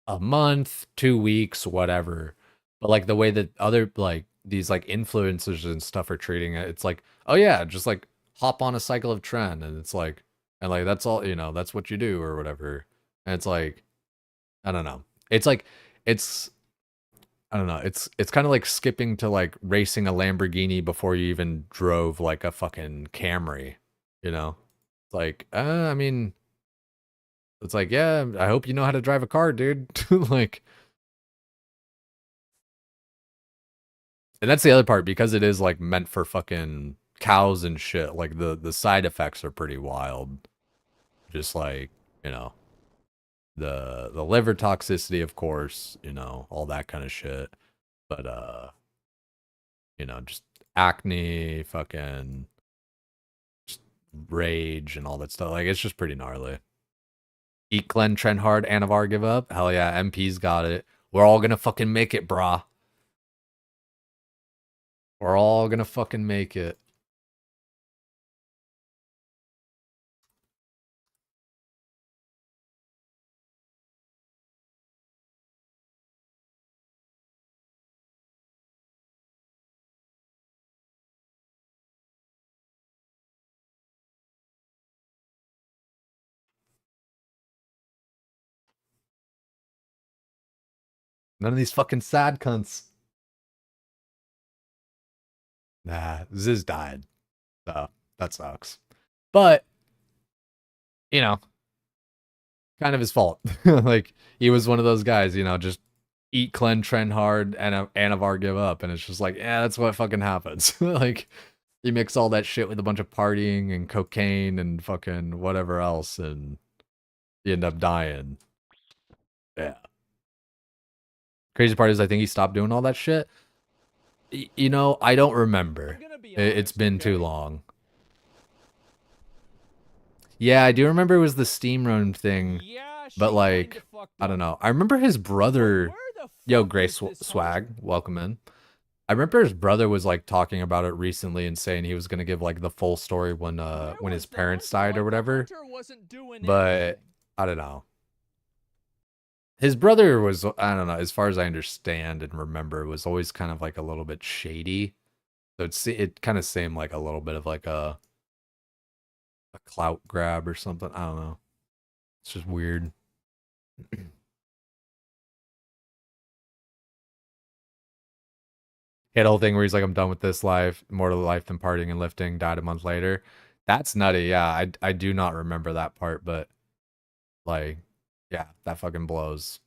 a month, 2 weeks, whatever. But like the way that other like these like influencers and stuff are treating it, it's like, oh yeah, just like hop on a cycle of trend, and it's like, and like that's all that's what you do or whatever. And it's like, I don't know. It's like, it's I don't know. It's kind of like skipping to like racing a Lamborghini before you even drove like a fucking Camry, you know? It's like, I mean, it's like, yeah, I hope you know how to drive a car, dude. Like, and that's the other part because it is like meant for fucking cows and shit. Like the side effects are pretty wild. Just like, you know, the liver toxicity, of course, all that kind of shit. But just acne, fucking just rage and all that stuff. Like it's just pretty gnarly. Eat, Glenn, trend hard, Anavar give up. Hell yeah, MP's got it. We're all gonna fucking make it, brah. We're all gonna fucking make it. None of these fucking sad cunts. Nah, Ziz died. So that sucks. But, you know, kind of his fault. Like, he was one of those guys, just eat, cleanse, trend hard, and Anavar give up. And it's just like, yeah, that's what fucking happens. Like, you mix all that shit with a bunch of partying and cocaine and fucking whatever else, and you end up dying. Yeah. Crazy part is, I think he stopped doing all that shit. I don't remember. It's been too long. Yeah, I do remember it was the Steam Run thing, but like, I don't know. I remember his brother. Yo, Grace Swag, welcome in. I remember his brother was like talking about it recently and saying he was gonna give like the full story when his parents died or whatever. But I don't know. His brother was, I don't know, as far as I understand and remember, was always kind of like a little bit shady. So it kind of seemed like a little bit of like a clout grab or something. I don't know. It's just weird. He had a whole thing where he's like, I'm done with this life, more to life than partying and lifting, died a month later. That's nutty. Yeah, I do not remember that part, but like, yeah, that fucking blows.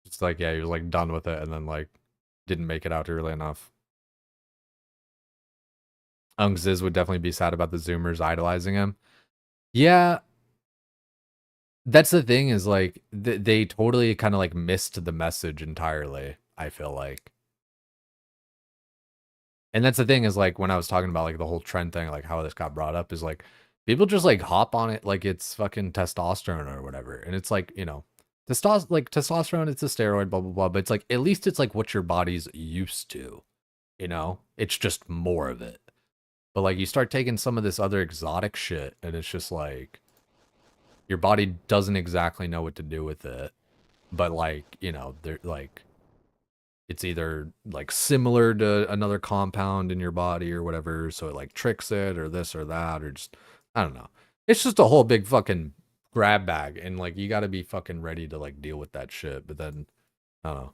It's like, yeah, he was like done with it and then like didn't make it out early enough. Ziz would definitely be sad about the Zoomers idolizing him. Yeah, that's the thing is like they totally kind of like missed the message entirely, I feel like. And that's the thing is like when I was talking about like the whole trend thing, like how this got brought up is like people just like hop on it like it's fucking testosterone or whatever. And it's like, testosterone, it's a steroid, blah blah blah. But it's like at least it's like what your body's used to, It's just more of it. But like you start taking some of this other exotic shit and it's just like your body doesn't exactly know what to do with it. But like, they're like it's either like similar to another compound in your body or whatever, so it like tricks it or this or that or just I don't know. It's just a whole big fucking grab bag, and like you got to be fucking ready to like deal with that shit. But then I don't know,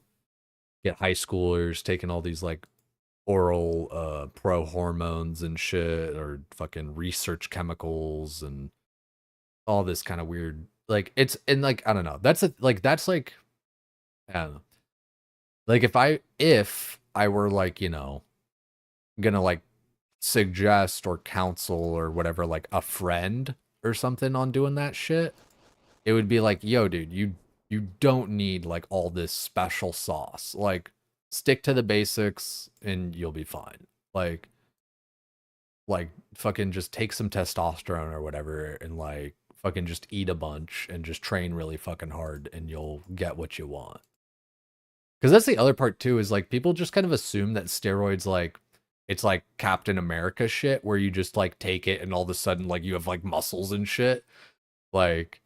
get high schoolers taking all these like oral pro hormones and shit or fucking research chemicals and all this kind of weird like it's and like I don't know. That's like I don't know. Like if I were like, gonna like suggest or counsel or whatever, like a friend or something on doing that shit, it would be like, yo, dude, you don't need like all this special sauce. Like stick to the basics and you'll be fine. Like like fucking just take some testosterone or whatever and like fucking just eat a bunch and just train really fucking hard and you'll get what you want. Because that's the other part too, is like people just kind of assume that steroids like it's like Captain America shit where you just like take it and all of a sudden like you have like muscles and shit. Like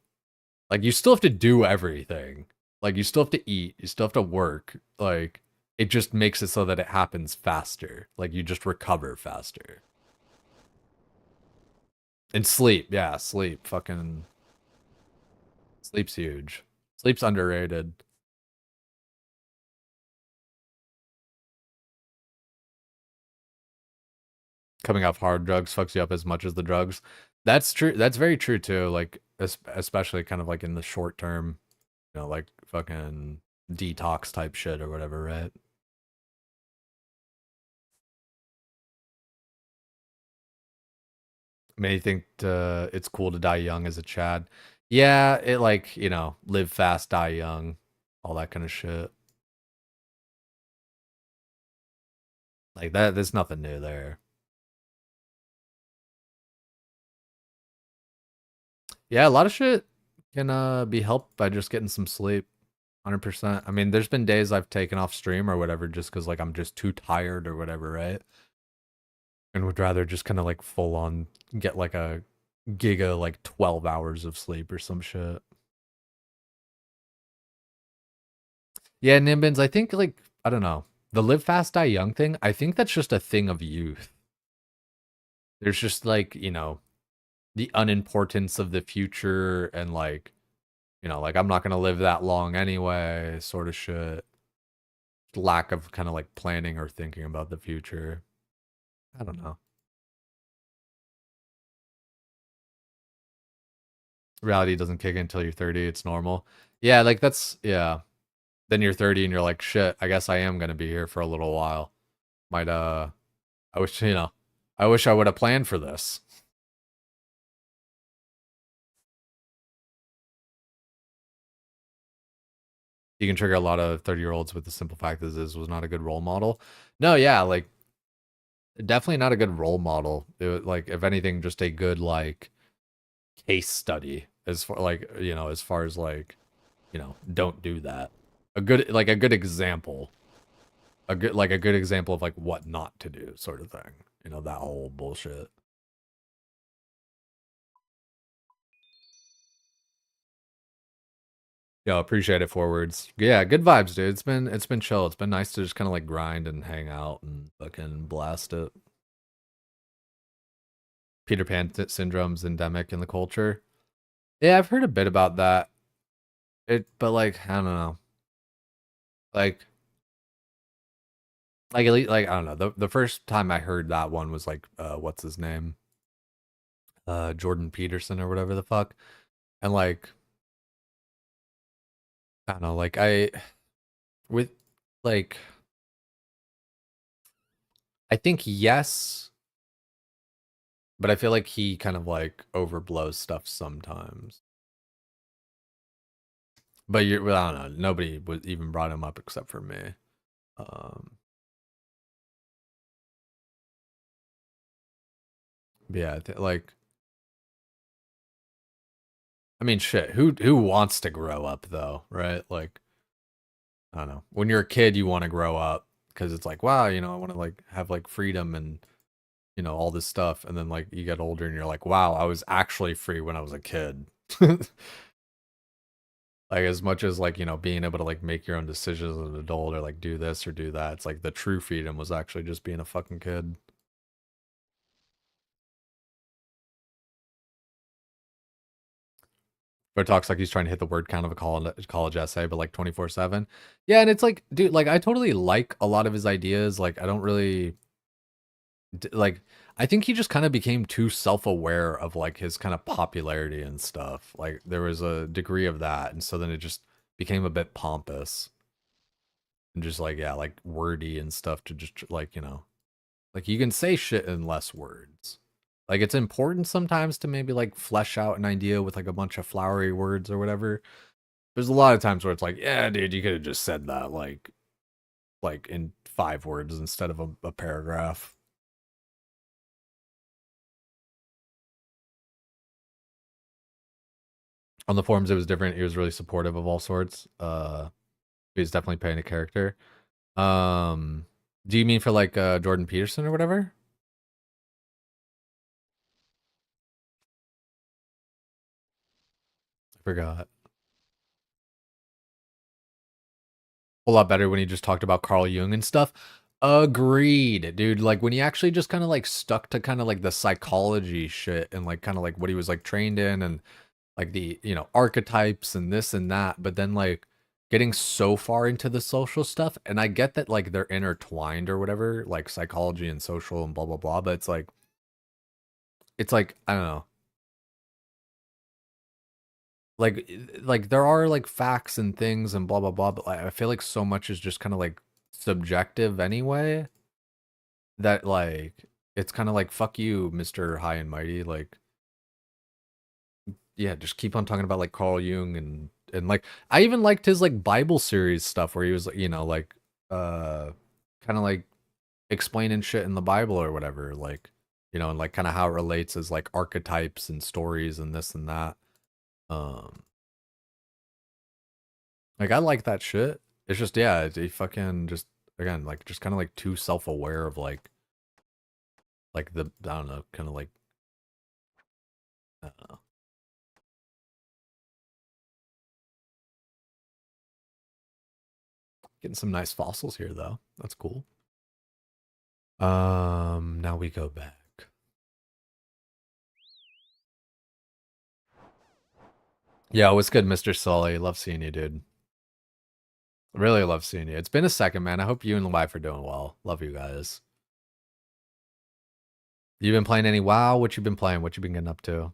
you still have to do everything. Like you still have to eat, you still have to work. Like it just makes it so that it happens faster. Like you just recover faster. And sleep, yeah, sleep. Fucking sleep's huge. Sleep's underrated. Coming off hard drugs fucks you up as much as the drugs. That's true. That's very true too. Like especially kind of like in the short term, like fucking detox type shit or whatever, right? May think it's cool to die young as a Chad. Yeah, it like, live fast, die young, all that kind of shit. Like that, there's nothing new there. Yeah, a lot of shit can be helped by just getting some sleep. 100%. I mean, there's been days I've taken off stream or whatever just because like I'm just too tired or whatever, right? And would rather just kind of like full on get like a giga like 12 hours of sleep or some shit. Yeah, Nimbins, I think like I don't know. The live fast die young thing, I think that's just a thing of youth. There's just like, the unimportance of the future and like, like I'm not going to live that long anyway, sort of shit. Lack of kind of like planning or thinking about the future. I don't know. Reality doesn't kick in until you're 30. It's normal. Yeah, like that's, yeah. Then you're 30 and you're like, shit, I guess I am going to be here for a little while. Might, I wish, I wish I would have planned for this. You can trigger a lot of 30-year-olds with the simple fact that this was not a good role model. No, yeah, like definitely not a good role model. It was, like if anything, just a good like case study as far like as far as like don't do that. A good example, a good example of like what not to do, sort of thing. That whole bullshit. Yo, appreciate it. Forwards, yeah, good vibes, dude. It's been chill. It's been nice to just kind of like grind and hang out and fucking blast it. Peter Pan syndrome's endemic in the culture. Yeah, I've heard a bit about that. But like, I don't know. Like, at least, like, I don't know. The first time I heard that one was like, what's his name? Jordan Peterson or whatever the fuck. And like, I don't know. Like, with, like, I think yes, but I feel like he kind of like overblows stuff sometimes. But well, I don't know. Nobody was even brought him up except for me. Um, yeah, like, I mean, shit. Who wants to grow up though, right? Like, I don't know. When you're a kid, you want to grow up because it's like, wow, I want to like have like freedom and all this stuff. And then like you get older and you're like, wow, I was actually free when I was a kid. Like as much as like being able to like make your own decisions as an adult or like do this or do that, it's like the true freedom was actually just being a fucking kid. But talks like he's trying to hit the word count of a college essay, but like 24/7. Yeah, and it's like, dude, like I totally like a lot of his ideas. Like I don't really like. I think he just kind of became too self-aware of like his kind of popularity and stuff. Like there was a degree of that, and so then it just became a bit pompous and just like yeah, like wordy and stuff to just like like you can say shit in less words. Like it's important sometimes to maybe like flesh out an idea with like a bunch of flowery words or whatever. There's a lot of times where it's like, yeah, dude, you could have just said that. Like, like in 5 words instead of a paragraph. On the forums, it was different. He was really supportive of all sorts. He was definitely playing a character. Um, do you mean for like Jordan Peterson or whatever? I forgot. A lot better when he just talked about Carl Jung and stuff. Agreed, dude. Like when he actually just kind of like stuck to kind of like the psychology shit and like kind of like what he was like trained in and like the, archetypes and this and that, but then like getting so far into the social stuff, and I get that like they're intertwined or whatever, like psychology and social and blah blah blah, but it's like I don't know. Like there are like facts and things and blah blah blah, but like, I feel like so much is just kind of like subjective anyway that like it's kind of like fuck you, Mr. High and Mighty, like yeah, just keep on talking about like Carl Jung and like I even liked his like Bible series stuff where he was like uh kind of like explaining shit in the Bible or whatever, like and like kind of how it relates as like archetypes and stories and this and that. Um like I like that shit. It's just yeah, he fucking just again like just kind of like too self-aware of like the I don't know, kind of like I don't know. Getting some nice fossils here though. That's cool. Now we go back. Yeah, what's good, Mr. Sully? Love seeing you, dude. Really love seeing you. It's been a second, man. I hope you and the wife are doing well. Love you guys. You been playing any WoW? What you been playing? What you been getting up to?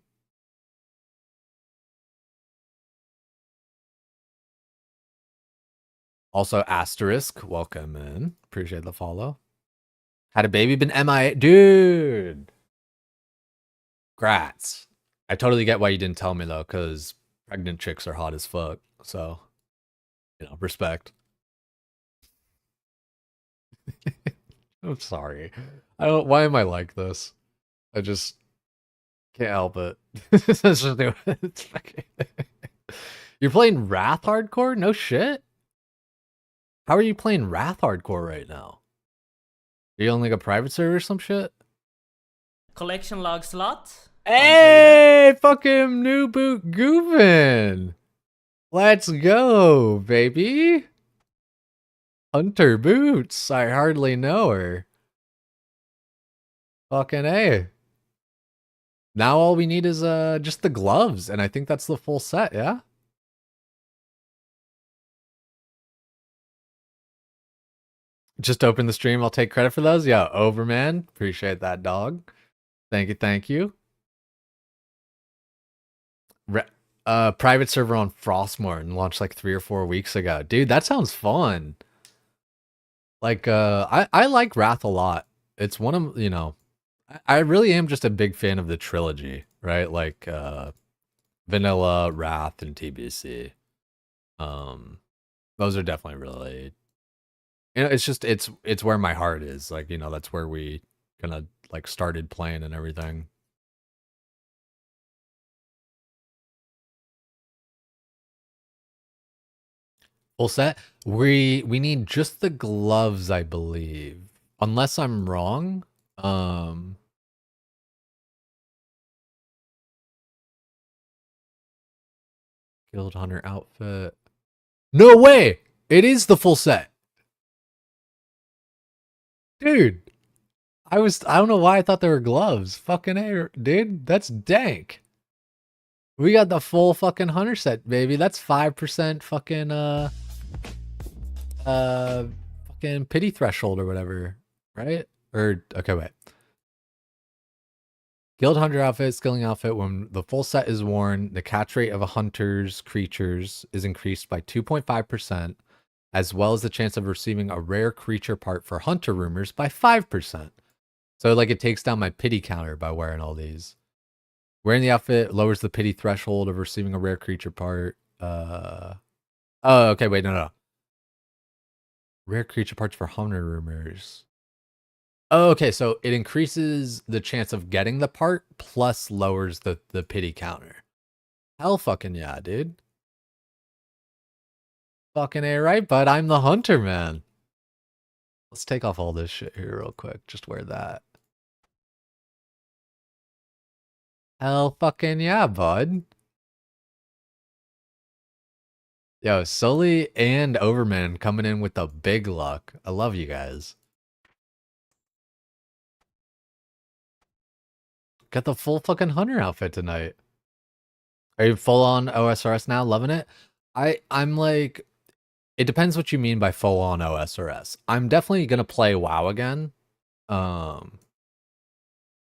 Also, Asterisk, welcome in. Appreciate the follow. Had a baby, been MIA? Dude! Grats. I totally get why you didn't tell me, though, because pregnant chicks are hot as fuck. So, respect. I'm sorry. I don't. Why am I like this? I just can't help it. You're playing Wrath Hardcore? No shit. How are you playing Wrath Hardcore right now? Are you on like a private server or some shit? Collection log slot. Hey, fucking new boot goofing. Let's go, baby. Hunter Boots. I hardly know her. Fucking A. Now all we need is just the gloves, and I think that's the full set, yeah? Just open the stream, I'll take credit for those. Yeah, Overman. Appreciate that, dog. Thank you, thank you. Private server on Frostmourne launched like 3 or 4 weeks ago. Dude, that sounds fun. Like I like Wrath a lot. It's one of I really am just a big fan of the trilogy, right? Like Vanilla, Wrath, and TBC. Um those are definitely really it's just it's where my heart is. Like, that's where we kind of like started playing and everything. Full set. We need just the gloves, I believe. Unless I'm wrong. Um Guild Hunter outfit. No way! It is the full set. Dude. I don't know why I thought they were gloves. Fucking A, dude. That's dank. We got the full fucking hunter set, baby. That's 5% fucking uh fucking pity threshold or whatever, right? Or okay, wait. Guild Hunter outfit, skilling outfit. When the full set is worn, the catch rate of a hunter's creatures is increased by 2.5%, as well as the chance of receiving a rare creature part for hunter rumors by 5%. So like it takes down my pity counter by wearing all these. Wearing the outfit lowers the pity threshold of receiving a rare creature part. Oh, okay, wait, no. Rare creature parts for Hunter rumors. Oh, okay, so it increases the chance of getting the part plus lowers the pity counter. Hell fucking yeah, dude. Fucking A right, bud. I'm the hunter, man. Let's take off all this shit here real quick. Just wear that. Hell fucking yeah, bud. Yo, Sully and Overman coming in with the big luck. I love you guys. Got the full fucking hunter outfit tonight. Are you full on OSRS now? Loving it? I'm like, it depends what you mean by full on OSRS. I'm definitely gonna play WoW again. Um,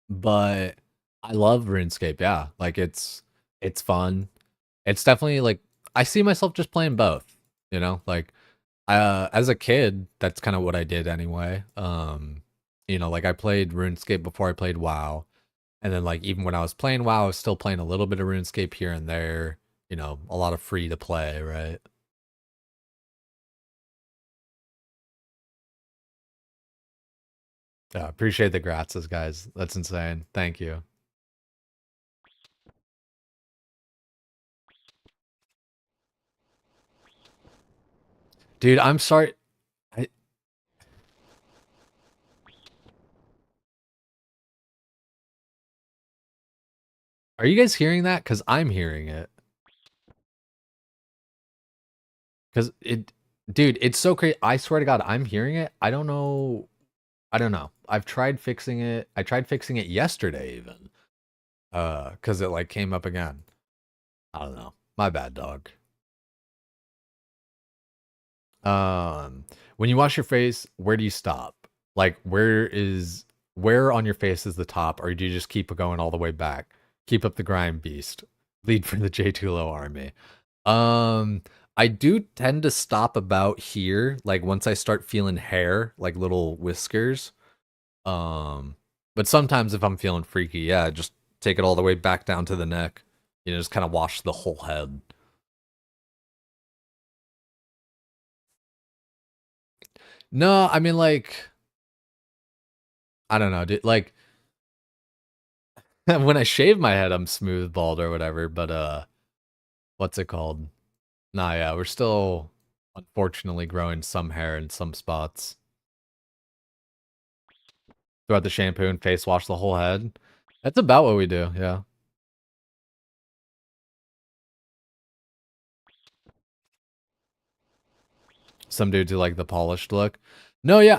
but I love RuneScape, yeah. Like it's fun. It's definitely like I see myself just playing both, you know? Like as a kid, that's kind of what I did anyway. Like I played RuneScape before I played WoW. And then like even when I was playing WoW, I was still playing a little bit of RuneScape here and there, a lot of free to play, right? Yeah, appreciate the gratzes, guys. That's insane. Thank you. Dude, I'm sorry. I, are you guys hearing that? Because I'm hearing it. Because dude, it's so crazy. I swear to God, I'm hearing it. I don't know. I don't know. I've tried fixing it. I tried fixing it yesterday even. Because it like came up again. I don't know. My bad, dog. Um, when you wash your face, where do you stop? Like, where on your face is the top, or do you just keep going all the way back? Keep up the grind, beast. Lead for the J2Lo army. Um, I do tend to stop about here, like once I start feeling hair, like little whiskers. Um, but sometimes if I'm feeling freaky, yeah, just take it all the way back down to the neck. Just kind of wash the whole head. No, I mean like I don't know, dude. Like when I shave my head, I'm smooth bald or whatever. But what's it called? Nah, yeah, we're still unfortunately growing some hair in some spots. Throughout the shampoo and face wash the whole head. That's about what we do. Yeah. Some dudes who like the polished look. No, yeah,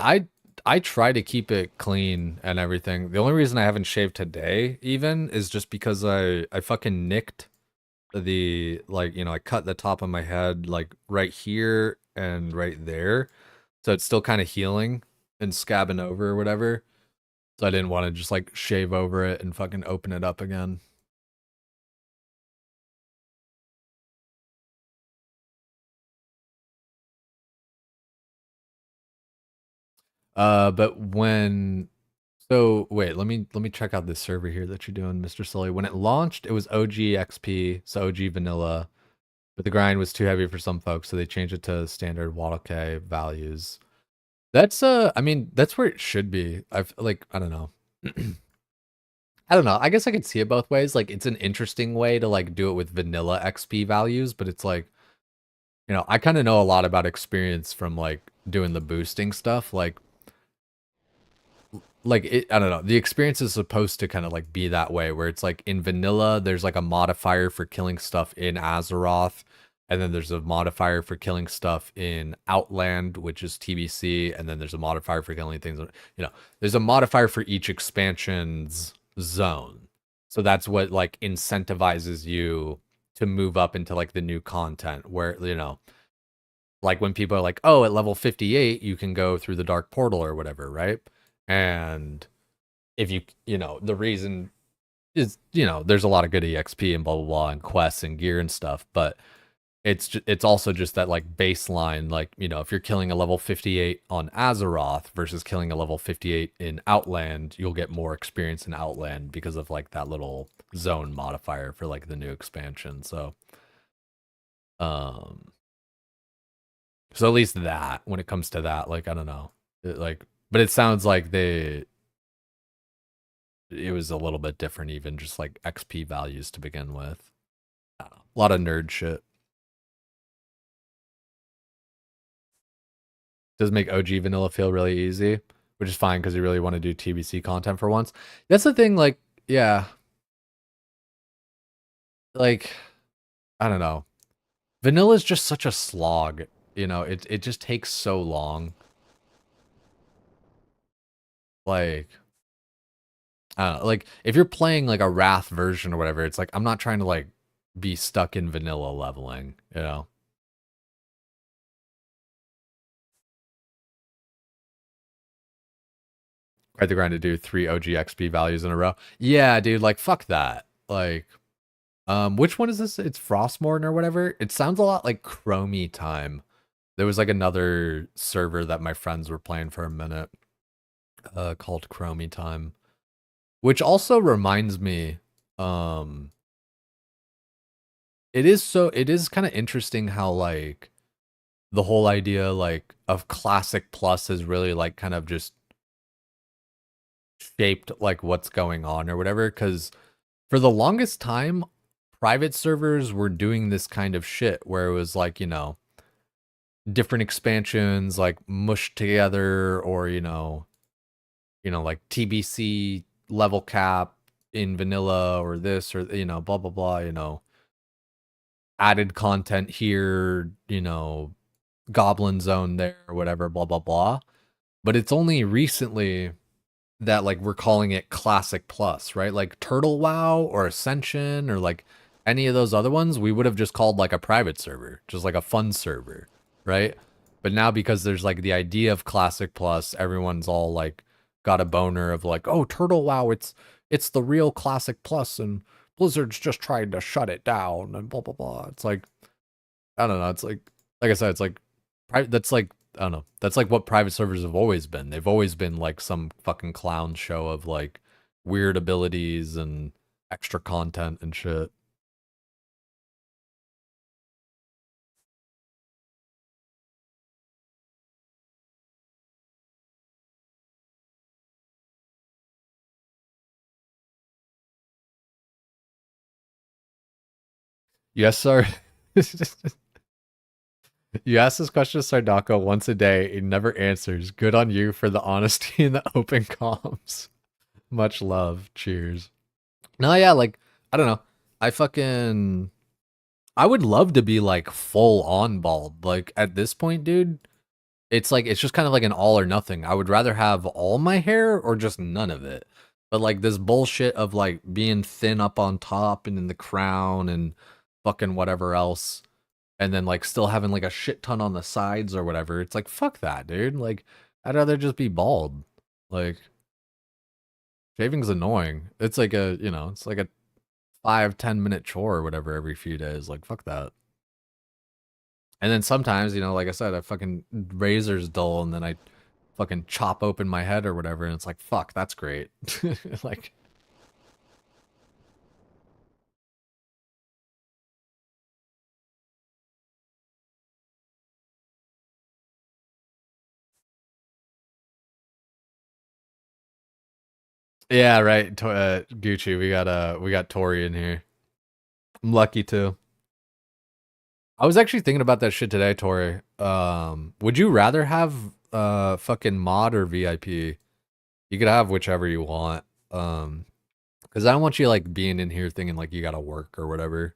I try to keep it clean and everything. The only reason I haven't shaved today even is just because I fucking nicked I cut the top of my head like right here and right there. So it's still kind of healing and scabbing over or whatever. So I didn't want to just like shave over it and fucking open it up again. But when so wait, let me check out this server here that you're doing, Mr. Sully. When it launched, it was OG XP, so OG vanilla, but the grind was too heavy for some folks, so they changed it to standard K values. That's I mean, that's where it should be. I've like I don't know. I don't know. I guess I could see it both ways. Like it's an interesting way to like do it with vanilla XP values, but it's like, I kind of know a lot about experience from like doing the boosting stuff. I don't know. The experience is supposed to kind of like be that way where it's like in vanilla there's like a modifier for killing stuff in Azeroth, and then there's a modifier for killing stuff in Outland, which is TBC, and then there's a modifier for killing things, there's a modifier for each expansion's zone. So that's what like incentivizes you to move up into like the new content where, like when people are like, "Oh, at level 58 you can go through the dark portal or whatever," right? And if the reason is, there's a lot of good EXP and blah blah blah and quests and gear and stuff, but it's also just that like baseline, like, if you're killing a level 58 on Azeroth versus killing a level 58 in Outland, you'll get more experience in Outland because of like that little zone modifier for like the new expansion. So um So at least that, when it comes to that, like I don't know, but it sounds like it was a little bit different, even just like XP values to begin with. I don't know, a lot of nerd shit. Does make OG vanilla feel really easy, which is fine because you really want to do TBC content for once. That's the thing, like, yeah, like I don't know. Vanilla is just such a slog, you know. It just takes so long. Like I don't know, like if you're playing like a Wrath version or whatever, it's like I'm not trying to like be stuck in vanilla leveling, you know. Quite the grind to do 3 OG XP values in a row. Yeah, dude, like fuck that. Like, which one is this? It's Frostmourne or whatever. It sounds a lot like Chromie time. There was like another server that my friends were playing for a minute, called Chromie time. Which also reminds me, um, it is kind of interesting how like the whole idea like of Classic Plus is really like kind of just shaped like what's going on or whatever. Because for the longest time, private servers were doing this kind of shit where it was like, you know, different expansions like mushed together, or like TBC level cap in vanilla, or this, or blah blah blah, added content here, goblin zone there, or whatever, blah blah blah. But it's only recently that like we're calling it Classic Plus, right? Like Turtle WoW or Ascension or like any of those other ones, we would have just called like a private server, just like a fun server, right? But now because there's like the idea of Classic Plus, everyone's all like got a boner of like, oh, Turtle WoW, it's the real Classic Plus, and Blizzard's just trying to shut it down and blah blah blah. It's like I don't know. It's like I said, it's like that's like I don't know. That's like what private servers have always been. They've always been like some fucking clown show of like weird abilities and extra content and shit. Yes, sir. You ask this question to Sardako once a day. He never answers. Good on you for the honesty and the open comms. Much love. Cheers. No, yeah, like I don't know. I fucking I would love to be like full on bald. Like at this point, dude, it's like it's just kind of like an all or nothing. I would rather have all my hair or just none of it. But like this bullshit of like being thin up on top and in the crown and fucking whatever else, and then like still having like a shit ton on the sides or whatever. It's like fuck that, dude. Like I'd rather just be bald. Like shaving's annoying. It's like it's like a 5-10 minute chore or whatever every few days. Like fuck that. And then sometimes, like I said, I fucking razor's dull, and then I fucking chop open my head or whatever, and it's like, fuck, that's great. Like, yeah, right. Gucci, we got Tori in here. I'm lucky too. I was actually thinking about that shit today, Tori. Would you rather have fucking mod or VIP? You could have whichever you want. Because I don't want you like being in here thinking like you gotta work or whatever.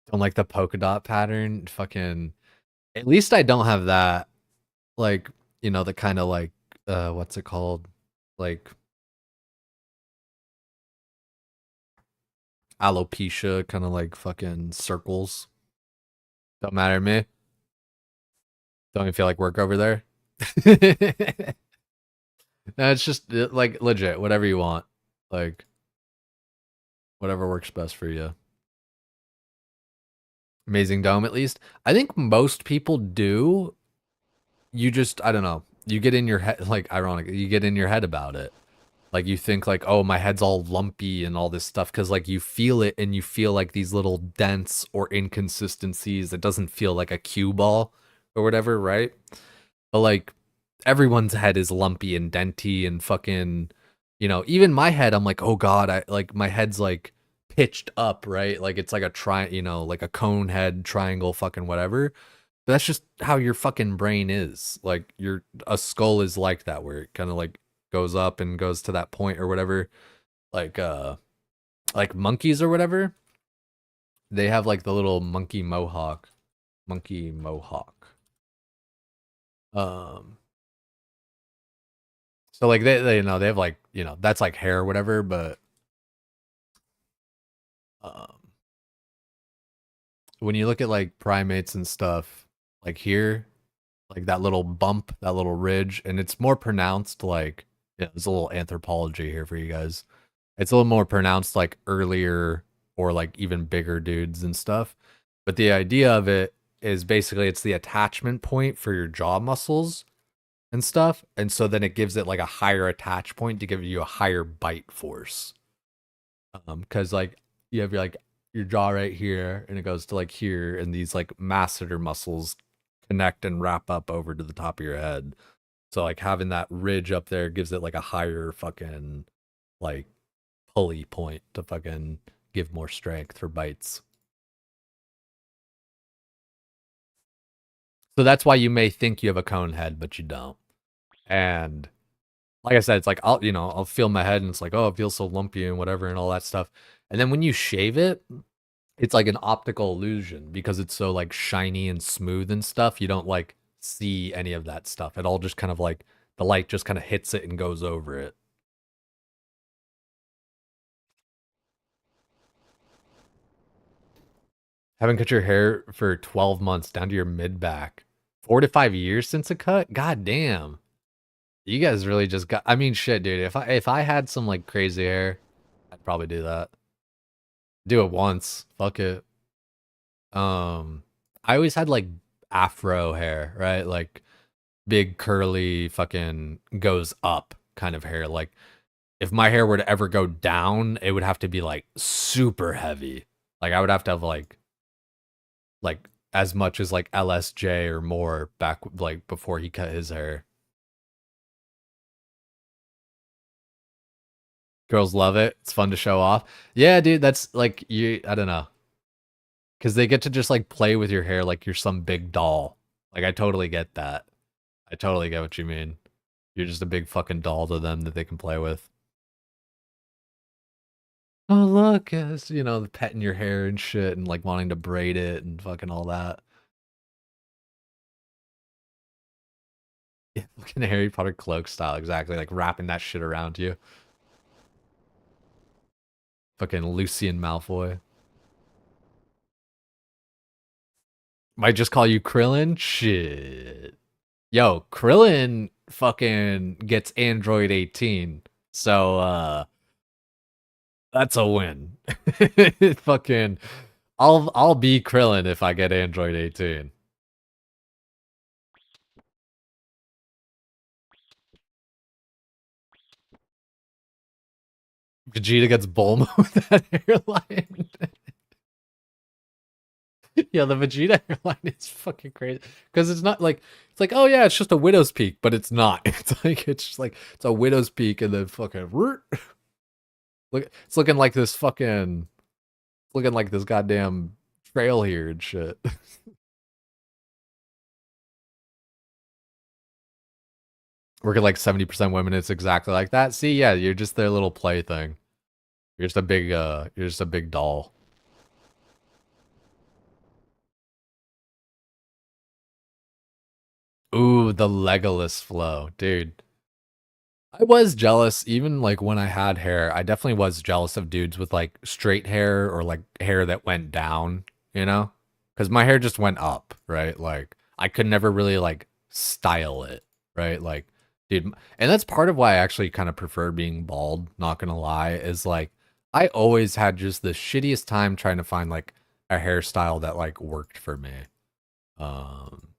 Don't like the polka dot pattern. Fucking. At least I don't have that. Like, the kind of like, what's it called? Like alopecia, kind of like fucking circles. Don't matter to me. Don't even feel like work over there. No, it's just like legit, whatever you want. Like, whatever works best for you. Amazing Dome, at least. I think most people do. You just, I don't know. You get in your head, like, ironic, you get in your head about it. Like you think like, oh, my head's all lumpy and all this stuff because like you feel it and you feel like these little dents or inconsistencies. It doesn't feel like a cue ball or whatever, right? But like everyone's head is lumpy and denty and fucking, even my head, I'm like, oh God, I like my head's like pitched up, right? Like it's like a like a cone head, triangle, fucking whatever. But that's just how your fucking brain is. Like your a skull is like that, where it kind of like goes up and goes to that point or whatever. Like like monkeys or whatever. They have like the little monkey mohawk. Monkey mohawk. Um so like they they have like, that's like hair or whatever, but um when you look at like primates and stuff, like here, like that little bump, that little ridge, and it's more pronounced like, there's a little anthropology here for you guys. It's a little more pronounced like earlier or like even bigger dudes and stuff. But the idea of it is basically it's the attachment point for your jaw muscles and stuff. And so then it gives it like a higher attach point to give you a higher bite force. Because like you have your jaw right here and it goes to like here, and these like masseter muscles connect and wrap up over to the top of your head. So like having that ridge up there gives it like a higher fucking like pulley point to fucking give more strength for bites. So that's why you may think you have a cone head, but you don't. And like I said, it's like I'll feel my head and it's like, oh, it feels so lumpy and whatever and all that stuff. And then when you shave it, it's like an optical illusion because it's so like shiny and smooth and stuff. You don't like see any of that stuff. It all just kind of like the light just kind of hits it and goes over it. Haven't cut your hair for 12 months down to your mid back. 4 to 5 years since a cut? God damn. You guys really just got, I mean shit, dude. If I had some like crazy hair, I'd probably do that. Do it once. Fuck it. Um I always had like afro hair, right? Like big curly fucking goes up kind of hair. Like if my hair were to ever go down, it would have to be like super heavy. Like I would have to have like as much as like LSJ or more back like before he cut his hair. Girls love it. It's fun to show off. Yeah, dude, that's like you I don't know. Cuz they get to just like play with your hair like you're some big doll. Like I totally get that. I totally get what you mean. You're just a big fucking doll to them that they can play with. Oh, look, it's, petting your hair and shit and like wanting to braid it and fucking all that. Yeah, fucking Harry Potter cloak style, exactly. Like wrapping that shit around you. Fucking Lucian Malfoy. Might just call you Krillin? Shit. Yo, Krillin fucking gets Android 18. So, that's a win. Fucking, I'll be Krillin if I get Android 18. Vegeta gets Bulma with that hairline. Yeah, the Vegeta hairline is fucking crazy because it's not like it's like, oh yeah, it's just a widow's peak, but it's not. It's like it's just like it's a widow's peak and then fucking look, it's looking like this fucking looking like this goddamn trail here and shit. Working like 70% women, it's exactly like that. See, yeah, you're just their little plaything. You're just a big doll. Ooh, the Legolas flow, dude. I was jealous even like when I had hair. I definitely was jealous of dudes with like straight hair or like hair that went down, you know? Cuz my hair just went up, right? Like I could never really like style it, right? Like dude, and that's part of why I actually kind of prefer being bald, not going to lie, is like I always had just the shittiest time trying to find like a hairstyle that like worked for me. Um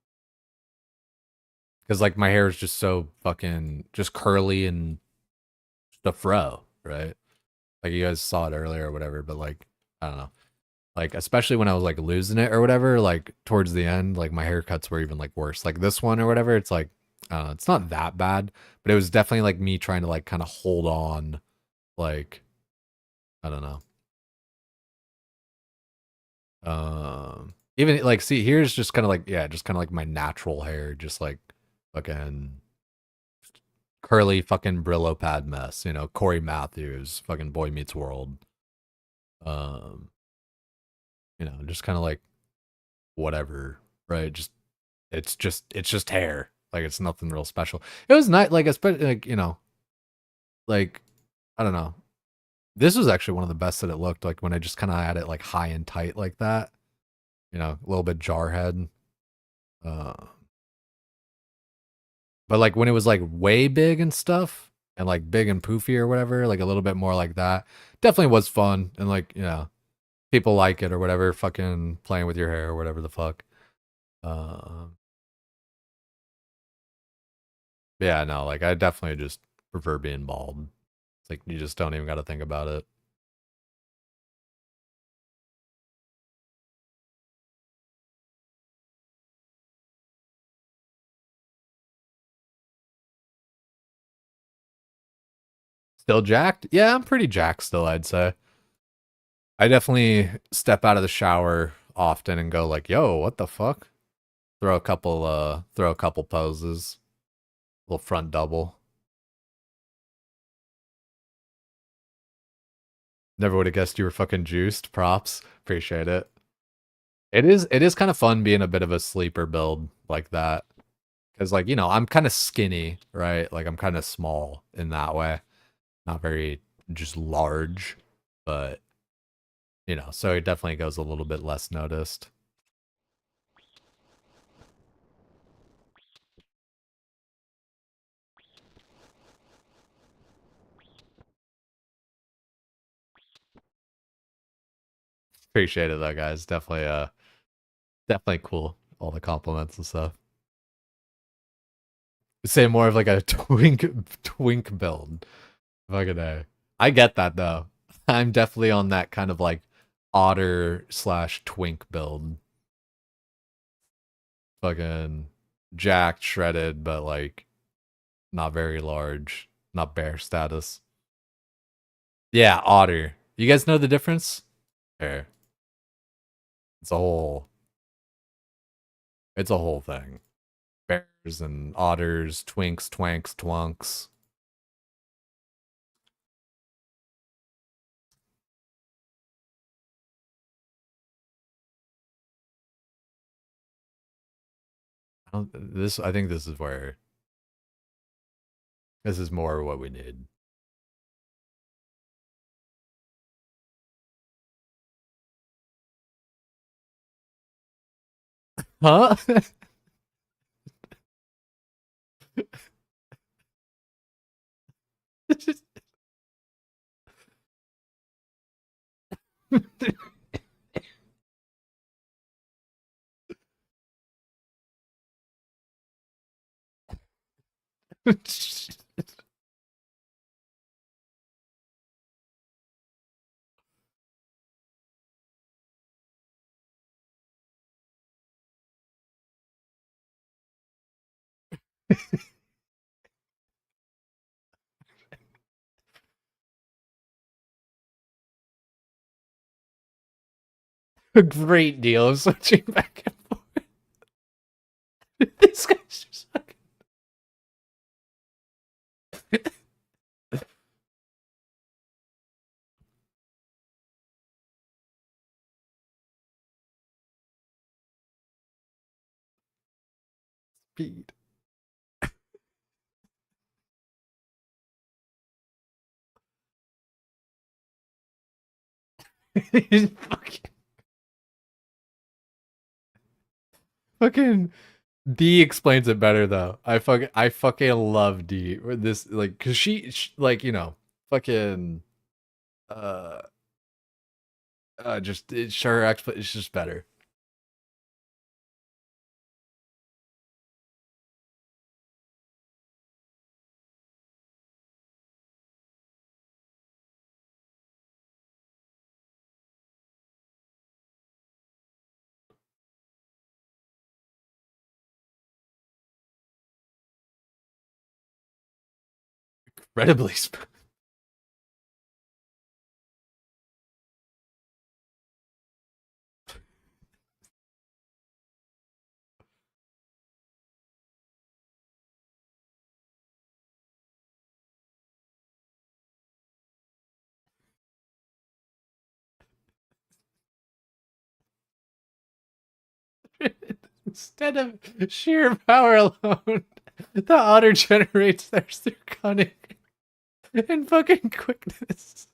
cuz like my hair is just so fucking just curly and a fro, right? Like you guys saw it earlier or whatever, but like I don't know. Like especially when I was like losing it or whatever, like towards the end, like my haircuts were even like worse. Like this one or whatever, it's like it's not that bad, but it was definitely like me trying to like kind of hold on, like I don't know. Even like see here's just kind of like yeah, just kind of like my natural hair, just like fucking curly fucking Brillo pad mess, you know, Corey Matthews, fucking Boy Meets World. Um, you know, just kind of like whatever, right? Just it's just hair. Like it's nothing real special. It was not like especially like, you know, like I don't know. This was actually one of the best that it looked like when I just kind of had it like high and tight like that. You know, a little bit jarhead. Uh but like when it was like way big and stuff and like big and poofy or whatever, like a little bit more like that, definitely was fun and like, you know, people like it or whatever, fucking playing with your hair or whatever the fuck. Um yeah, no, like I definitely just prefer being bald. It's like you just don't even got to think about it. Still jacked? Yeah, I'm pretty jacked still, I'd say. I definitely step out of the shower often and go like, "Yo, what the fuck?" Throw a couple poses, little front double. Never would have guessed you were fucking juiced. Props. Appreciate it. It is kind of fun being a bit of a sleeper build like that. Cuz like, you know, I'm kind of skinny, right? Like I'm kind of small in that way. Not very just large, but you know, so it definitely goes a little bit less noticed. Appreciate it though, guys. Definitely cool. All the compliments and stuff. Say more of like a twink build. Fucking A. I get that though. I'm definitely on that kind of like otter slash twink build. Fucking jacked, shredded, but like not very large. Not bear status. Yeah, otter. You guys know the difference? Fair. It's a whole it's a whole thing. Bears and otters, twinks, twanks, twunks. I think this is where this is more what we need. Huh? A great deal of switching back and forth. This guy's just fucking speed. He's fucking D explains it better though. I fucking love D. This like cuz she like, you know, fucking uh just it's sure it's just better. Incredibly smooth. Instead of sheer power alone, the otter generates theirs through cunning and fucking quickness.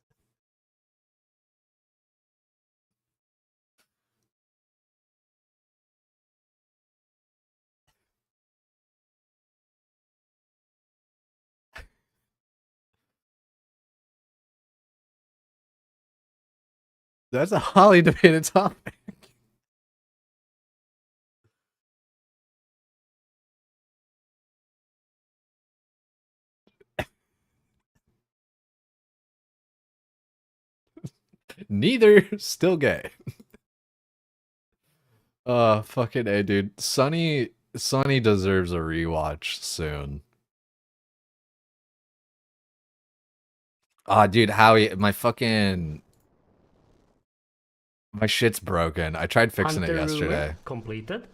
That's a highly debated topic. Neither still gay. Fucking A, dude. Sunny deserves a rewatch soon. Ah, dude, Howie, my shit's broken. I tried fixing it yesterday. Completed.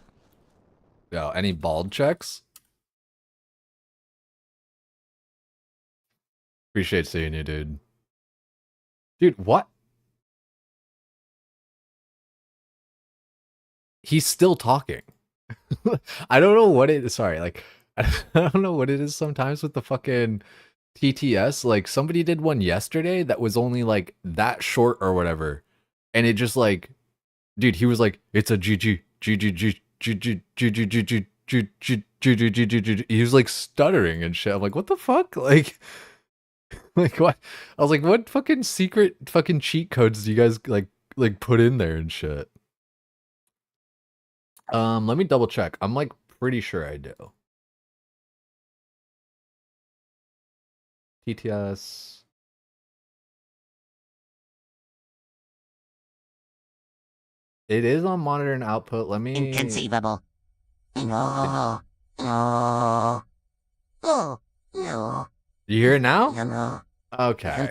Yo, any bald checks? Appreciate seeing you, dude. Dude, what? He's still talking. I don't know what it is. Sorry, like I don't know what it is sometimes with the fucking TTS. Like somebody did one yesterday that was only like that short or whatever. And it just like, dude, he was like, it's a GG, GG, GG, GG, GG. He was like stuttering and shit. I'm like, what the fuck? Like what? I was like, what fucking secret fucking cheat codes do you guys like put in there and shit? Let me double check. I'm like pretty sure I do. TTS. It is on monitor and output. Let me. Inconceivable. No. No. Oh. No. You hear it now? No. Okay.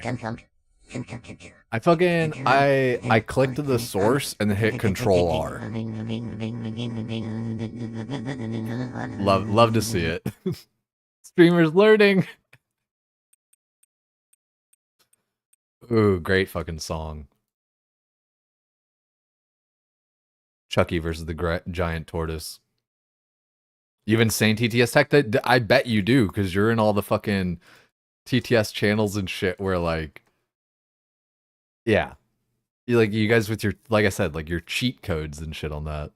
I clicked the source and hit Control R. Love to see it. Streamers learning. Ooh, great fucking song. Chucky versus the giant tortoise. You've been saying TTS Tech? That I bet you do, because you're in all the fucking TTS channels and shit where like, yeah. You guys with your, like I said, like your cheat codes and shit on that.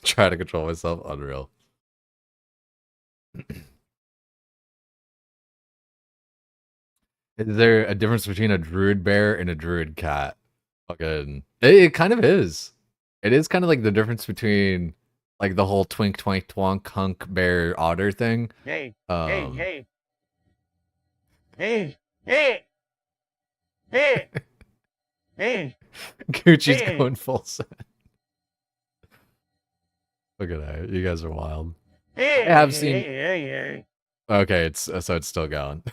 Try to control myself. Unreal. Is there a difference between a druid bear and a druid cat? Fucking, it kind of is. It is kind of like the difference between like the whole twink twink twonk hunk bear otter thing. Hey. Um, Hey. Hey. Hey. Hey. Hey. Gucci's Hey. going full set. Look at that. You guys are wild. Hey. I have seen. Hey. Okay, it's so it's still going.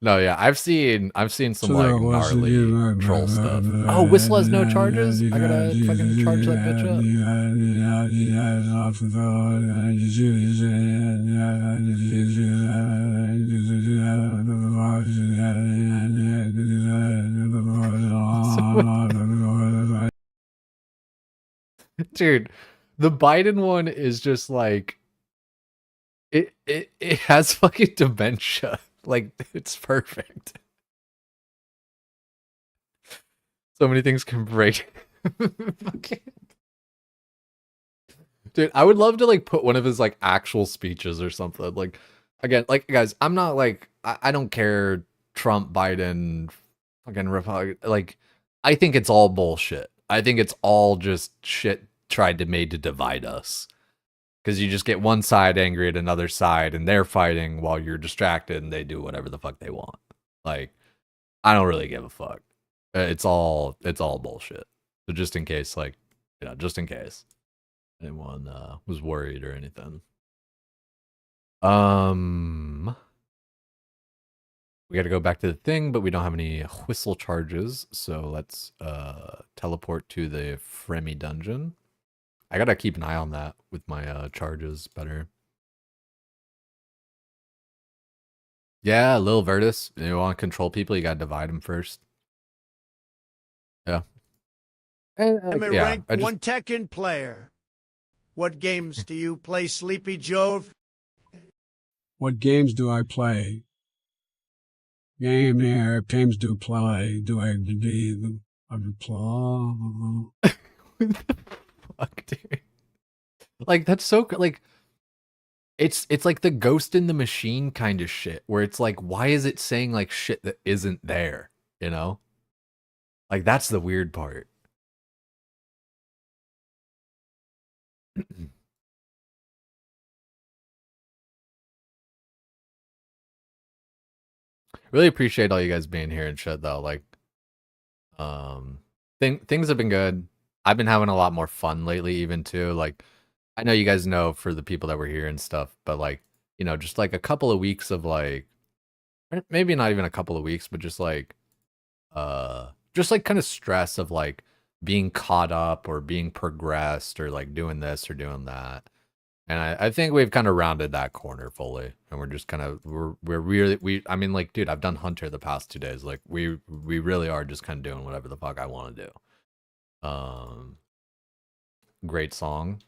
No, yeah, I've seen some like gnarly troll stuff. Oh, Whistle has no charges? I gotta fucking charge that bitch up. Dude, the Biden one is just like it has fucking dementia. Like, it's perfect. So many things can break. Dude, I would love to like put one of his like actual speeches or something. Like, again, like guys, I'm not like I don't care Trump, Biden, fucking Republican. Like, I think it's all bullshit. I think it's all just shit tried to made to divide us. Because you just get one side angry at another side and they're fighting while you're distracted and they do whatever the fuck they want. Like, I don't really give a fuck. It's all bullshit. So just in case, like, just in case anyone was worried or anything. We got to go back to the thing, but we don't have any whistle charges, so let's teleport to the Fremi dungeon. I gotta keep an eye on that with my charges better. Yeah, Lil Virtus. You want to control people, you gotta divide them first. Yeah. I'm a Yeah, ranked I just, one Tekken player. What games do you play, Sleepy Jove? What games do I play? Games do play. Do I play? what the fuck, dude? Like that's so like it's like the Ghost in the Machine kind of shit where it's like why is it saying like shit that isn't there, you know? Like that's the weird part. Really appreciate all you guys being here and shit though. Like things have been good. I've been having a lot more fun lately even too. Like I know you guys know for the people that were here and stuff, but like, you know, just like a couple of weeks of like maybe not even a couple of weeks, but just like kind of stress of like being caught up or being progressed or like doing this or doing that. And I think we've kind of rounded that corner fully, and we're just kind of we're really I mean like dude, I've done Hunter the past 2 days. Like we really are just kind of doing whatever the fuck I want to do. Great song.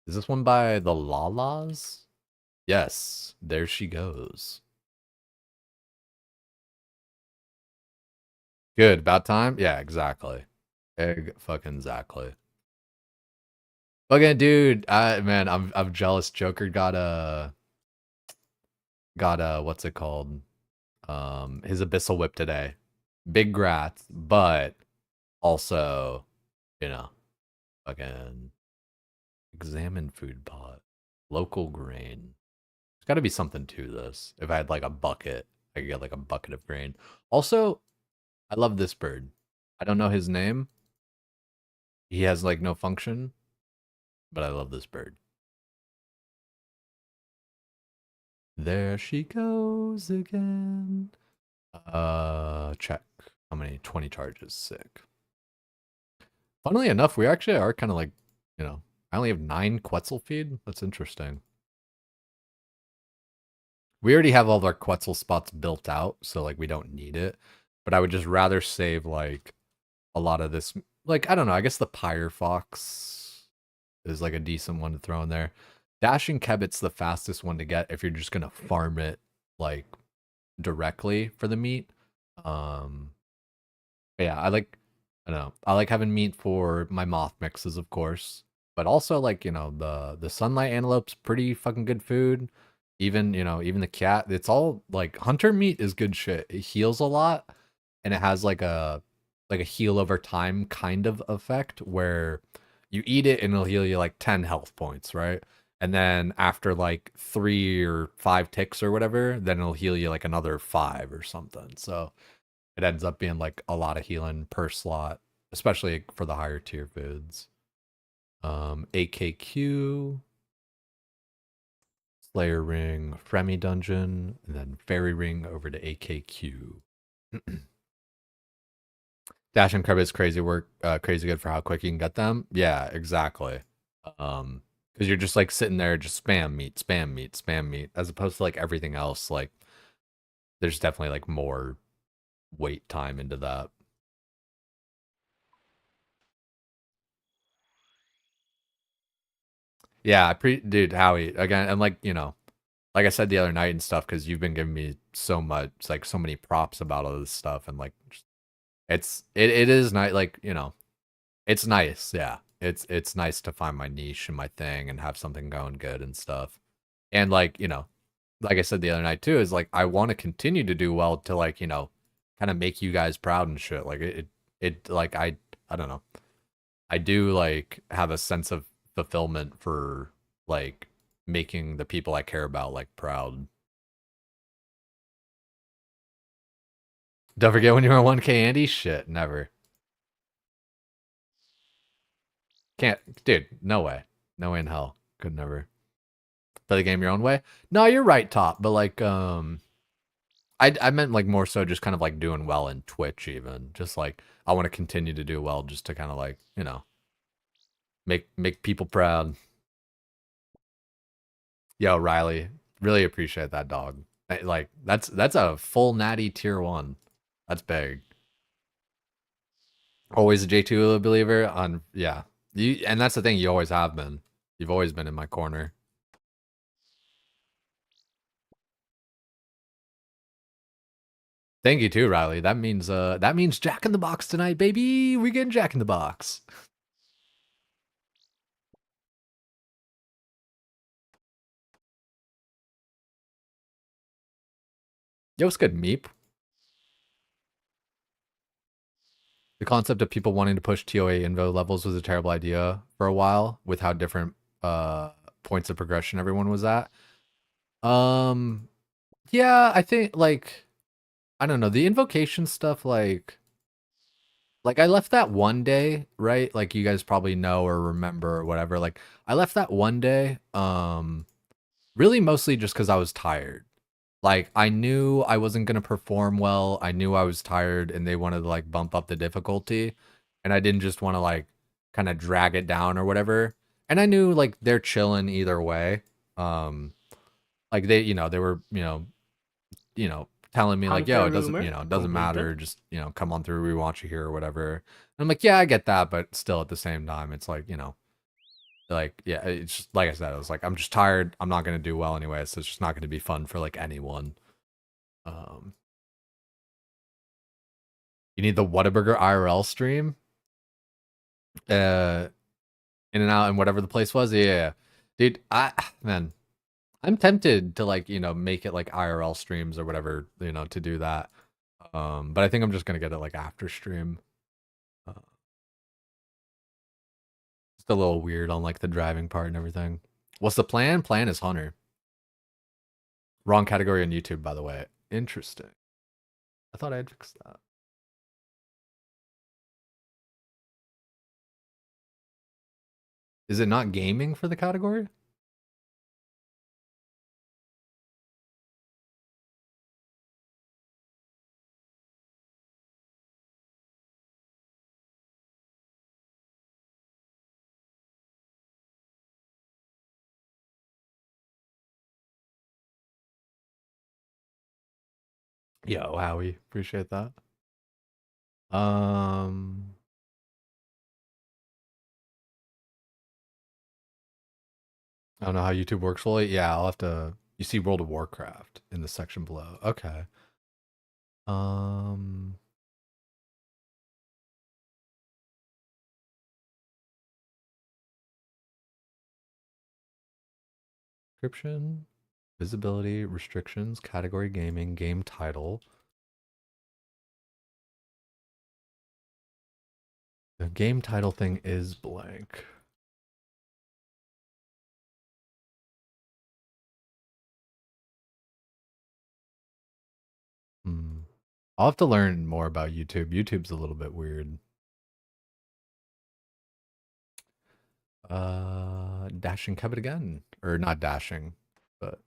Is this one by the Lalas? Yes, there she goes. Good, about time? Yeah, exactly. Fucking exactly. Okay, dude, man, I'm jealous. Joker got a what's it called? His Abyssal Whip today. Big grats, but also, you know, fucking examine food pot. Local grain. There's gotta be something to this. If I had like a bucket, I could get like a bucket of grain. Also, I love this bird. I don't know his name. He has like no function, but I love this bird. There she goes again. Check. How many? 20 charges. Sick. Funnily enough, we actually are kind of like, you know, I only have 9 Quetzal feed. That's interesting. We already have all of our Quetzal spots built out, so like we don't need it. But I would just rather save like a lot of this. Like, I don't know, I guess the Pyre Fox is like a decent one to throw in there. Dashing Kebbit's the fastest one to get if you're just gonna farm it like directly for the meat. But yeah, I don't know. I like having meat for my moth mixes, of course. But also like, you know, the sunlight antelope's pretty fucking good food. Even, you know, even the cat, it's all like hunter meat is good shit. It heals a lot and it has like a heal over time kind of effect where you eat it and it'll heal you like 10 health points, right? And then after like 3 or 5 ticks or whatever, then it'll heal you like another 5 or something. So it ends up being like a lot of healing per slot, especially for the higher tier foods. AKQ, Slayer Ring, Fremi Dungeon, and then Fairy Ring over to AKQ. Dash and Credit is crazy work, crazy good for how quick you can get them. Yeah, exactly. Because you're just like sitting there, just spam meat, spam meat, spam meat, as opposed to like everything else. Like, there's definitely like more wait time into that. Yeah, dude, Howie, again, and like, you know, like I said the other night and stuff, because you've been giving me so much, like so many props about all this stuff, and like, it is nice, like, you know, it's nice, yeah. It's nice to find my niche and my thing and have something going good and stuff. And like, you know, like I said the other night too, is like I want to continue to do well to like, you know, kind of make you guys proud and shit. Like it like I don't know. I do like have a sense of fulfillment for like making the people I care about like proud. Don't forget when you were 1K Andy? Shit, never. Can't, dude, no way. No way in hell. Could never. Play the game your own way? No, you're right, Top, but like, I meant like more so just kind of like doing well in Twitch even. Just like I want to continue to do well just to kind of like, you know, make people proud. Yo, Riley, really appreciate that dog. Like that's a full natty tier 1. That's big. Always a J2 believer on yeah. You and that's the thing, you always have been. You've always been in my corner. Thank you too, Riley. That means Jack in the Box tonight, baby. We getting Jack in the Box. Yo, what's good, Meep? The concept of people wanting to push TOA invo levels was a terrible idea for a while with how different points of progression everyone was at. Yeah, I think like I don't know, the invocation stuff like I left that one day, right? Like you guys probably know or remember or whatever. Like I left that one day really mostly just cuz I was tired. Like I knew I wasn't going to perform well. I knew I was tired and they wanted to like bump up the difficulty and I didn't just want to like kind of drag it down or whatever. And I knew like they're chilling either way. Like they, they were, telling me like, yo, it doesn't, Hunter it doesn't matter. completed. Just, come on through. We want you here or whatever. And I'm like, yeah, I get that. But still at the same time, it's like, like, yeah, it's just, like I said, I was like, I'm just tired. I'm not going to do well anyway. So it's just not going to be fun for like anyone. You need the Whataburger IRL stream. In and out and whatever the place was. Yeah. Dude, man, I'm tempted to like, make it like IRL streams or whatever, to do that. But I think I'm just gonna get it like after stream. Just a little weird on like the driving part and everything. What's the plan? Plan is Hunter. Wrong category on YouTube, by the way. Interesting. I thought I'd fix that. Is it not gaming for the category? Yo, Howie, appreciate that. I don't know how YouTube works fully. Yeah, I'll have to. You see World of Warcraft in the section below. Okay. Description, visibility, restrictions, category gaming, game title. The game title thing is blank. I'll have to learn more about YouTube. YouTube's a little bit weird. Dashing Cupboard again. Or not dashing, but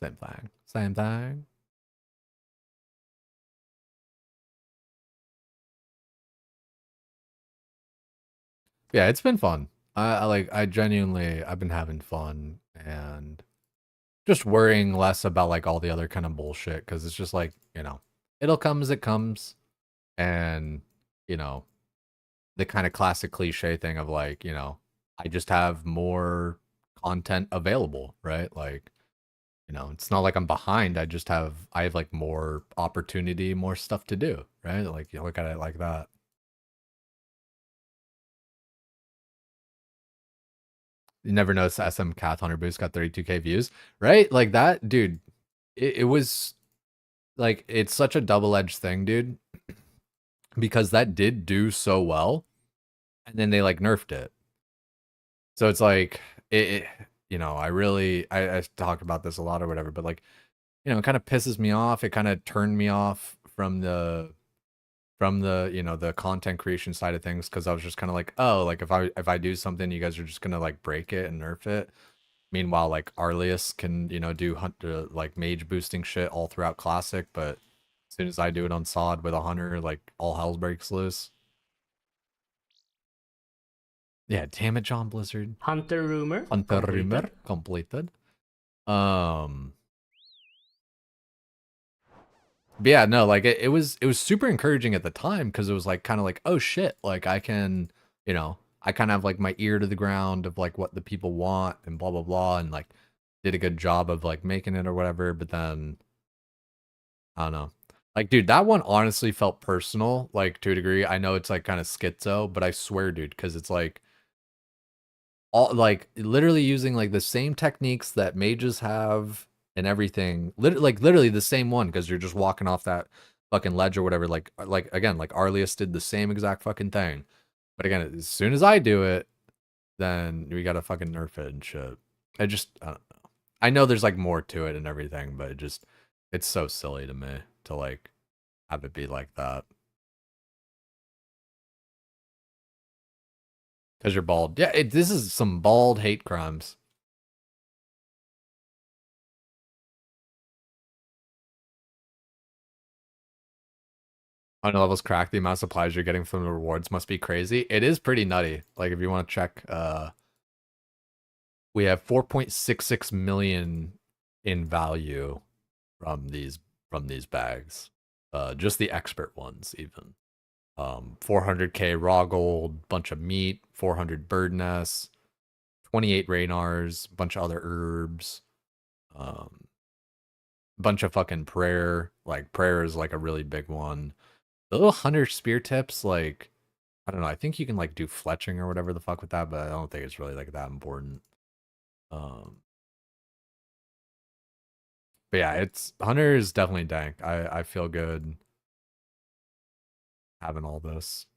same thing. Same thing. Yeah, it's been fun. I genuinely I've been having fun and just worrying less about like all the other kind of bullshit because it's just like, it'll come as it comes. And, the kind of classic cliche thing of like, I just have more content available, right? Like, it's not like I'm behind. I have like more opportunity, more stuff to do, right? Like you look at it like that. You never noticed SM Cath Hunter Boost got 32K views, right? Like that, dude. It was like it's such a double-edged thing, dude. Because that did do so well, and then they like nerfed it. So it's like I talked about this a lot or whatever, but like, it kind of pisses me off. It kind of turned me off from the the content creation side of things because I was just kind of like, oh, like if I do something, you guys are just gonna like break it and nerf it. Meanwhile, like Arlius can, you know, do like mage boosting shit all throughout classic, but as soon as I do it on sod with a hunter, like all hell breaks loose. Yeah, damn it, John Blizzard. Hunter rumor. Hunter completed. rumor completed. But yeah, no, like it was super encouraging at the time because it was like kind of like, oh shit, like I can, you know, I kind of have like my ear to the ground of like what the people want and blah blah blah, and like did a good job of like making it or whatever. But then I don't know, like dude, that one honestly felt personal, like to a degree. I know it's like kind of schizo, but I swear, dude, because it's like all like literally using like the same techniques that mages have and everything, like literally the same one, because you're just walking off that fucking ledge or whatever, like again, like Arlius did the same exact fucking thing, but again, as soon as I do it, then we gotta fucking nerf it and shit. I don't know. I know there's like more to it and everything, but it's so silly to me to like have it be like that. Because you're bald. Yeah, this is some bald hate crimes. On levels cracked, the amount of supplies you're getting from the rewards must be crazy. It is pretty nutty. Like if you want to check, we have 4.66 million in value from these bags. Just the expert ones even. 400k raw gold, bunch of meat, 400 bird nests, 28 raynars, bunch of other herbs, bunch of fucking prayer. Like prayer is like a really big one. The little hunter spear tips, like I don't know, I think you can like do fletching or whatever the fuck with that, but I don't think it's really like that important. But yeah, it's hunter is definitely dank. I feel good having all this.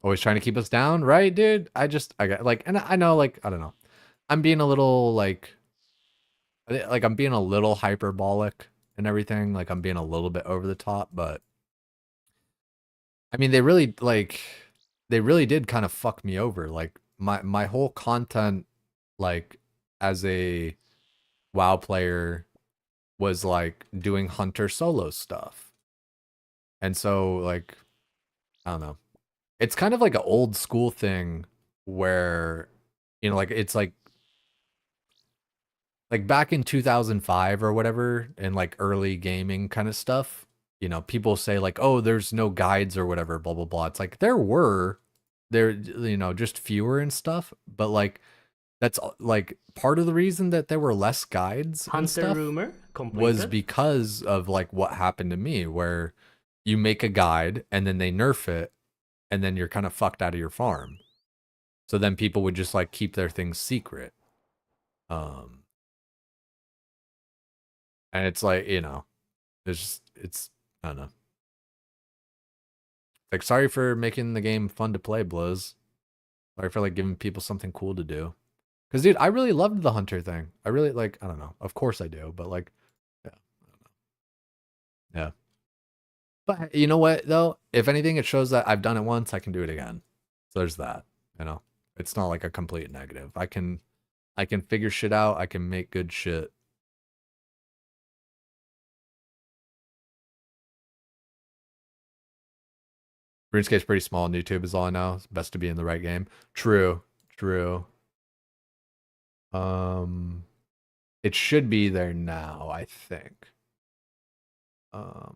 Always trying to keep us down, right, dude? I got like, and I know, like, I don't know. I'm being a little like I'm being a little hyperbolic and everything. Like I'm being a little bit over the top, but I mean, they really did kind of fuck me over. Like my whole content, like as a WoW player, was like doing hunter solo stuff, and so like I don't know, it's kind of like an old school thing where you know, like it's like back in 2005 or whatever, and like early gaming kind of stuff, you know, people say like, oh, there's no guides or whatever, blah blah blah. It's like there, you know, just fewer and stuff, but like that's like part of the reason that there were less guides and Hunter stuff rumor. was completed. because of like what happened to me, where you make a guide and then they nerf it, and then you're kind of fucked out of your farm. So then people would just like keep their things secret. Um, and it's like, you know, it's I don't know. Like sorry for making the game fun to play, Blows. Sorry for like giving people something cool to do. Cause dude, I really loved the hunter thing. I really like, I don't know. Of course I do, but like, yeah, I don't know. Yeah. But you know what though? If anything, it shows that I've done it once, I can do it again. So there's that. You know, it's not like a complete negative. I can figure shit out. I can make good shit. RuneScape's pretty small. YouTube is all I know. It's best to be in the right game. True. True. It should be there now, I think. I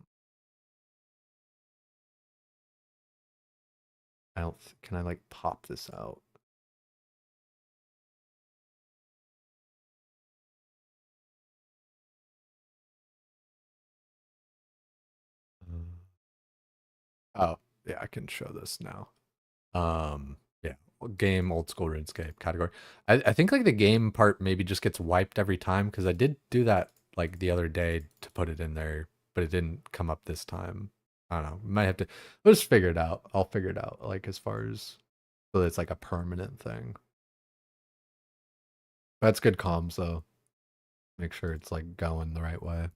don't. Can I like pop this out? Oh, yeah, I can show this now. Yeah, game old school RuneScape category. I think like the game part maybe just gets wiped every time because I did do that like the other day to put it in there, but it didn't come up this time. I don't know. Might have to. We'll just figure it out. I'll figure it out. Like as far as so it's like a permanent thing. That's good comms though. Make sure it's like going the right way.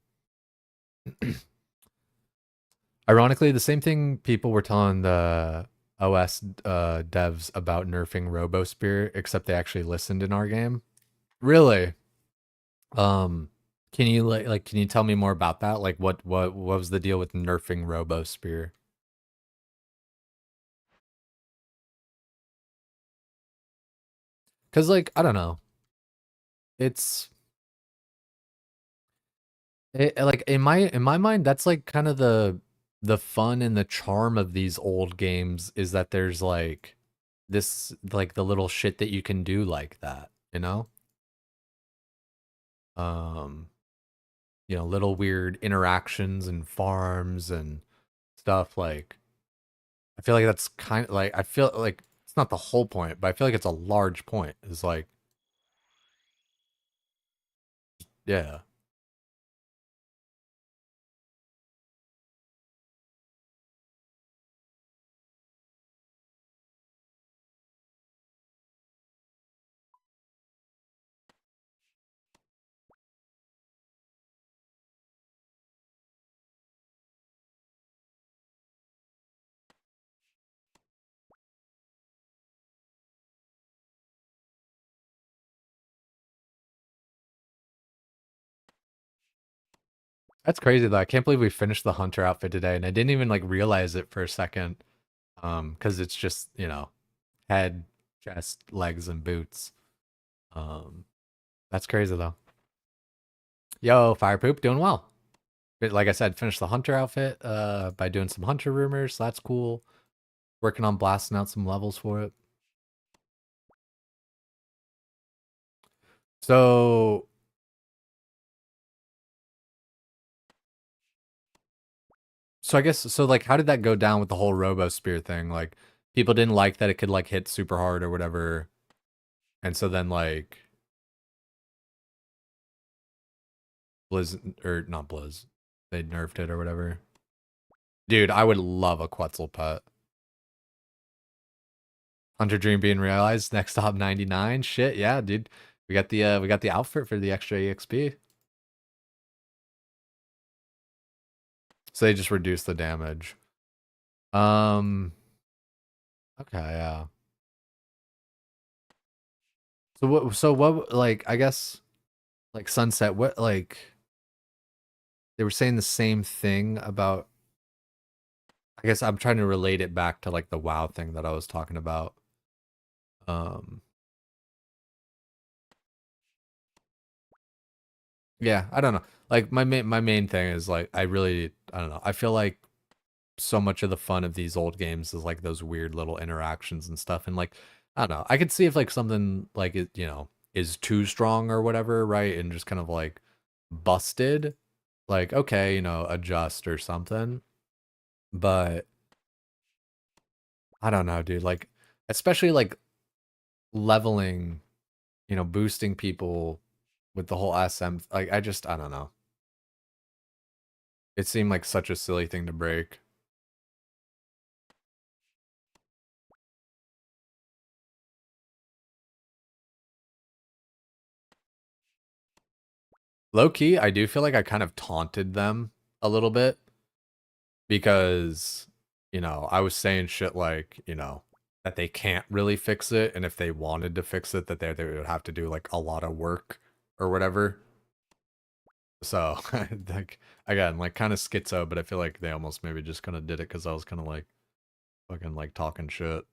Ironically, the same thing people were telling the OS devs about nerfing RoboSpear, except they actually listened in our game. Really? Can you like can you tell me more about that? Like what was the deal with nerfing RoboSpear? Cuz like I don't know. It's like in my mind that's like kind of the fun and the charm of these old games is that there's like this like the little shit that you can do like that, you know? Um little weird interactions and farms and stuff like I feel like that's kind of like I feel like it's not the whole point, but I feel like it's a large point. It's like yeah. That's crazy though. I can't believe we finished the Hunter outfit today and I didn't even like realize it for a second. Cuz it's just, head, chest, legs and boots. Um that's crazy though. Yo, Fire Poop doing well. But like I said, finished the Hunter outfit by doing some Hunter rumors. So that's cool. Working on blasting out some levels for it. So I guess so like how did that go down with the whole Robo Spear thing? Like people didn't like that it could like hit super hard or whatever. And so then like Blizz or not Blizz. They nerfed it or whatever. Dude, I would love a Quetzal pet. Hunter Dream being realized, next top 99. Shit, yeah, dude. We got the outfit for the extra EXP. So they just reduce the damage. Okay, yeah. So what like I guess like Sunset, what like they were saying the same thing about I guess I'm trying to relate it back to like the WoW thing that I was talking about. Um yeah, I don't know. Like my main thing is like I don't know. I feel like so much of the fun of these old games is like those weird little interactions and stuff and like I don't know. I could see if like something like it, is too strong or whatever, right? And just kind of like busted, like okay, adjust or something. But I don't know, dude. Like especially like leveling, boosting people with the whole SM like I don't know. It seemed like such a silly thing to break. Low key, I do feel like I kind of taunted them a little bit because, I was saying shit like, that they can't really fix it, and if they wanted to fix it, that they would have to do like a lot of work or whatever. So, like, again, like kind of schizo, but I feel like they almost maybe just kind of did it because I was kind of like fucking like talking shit.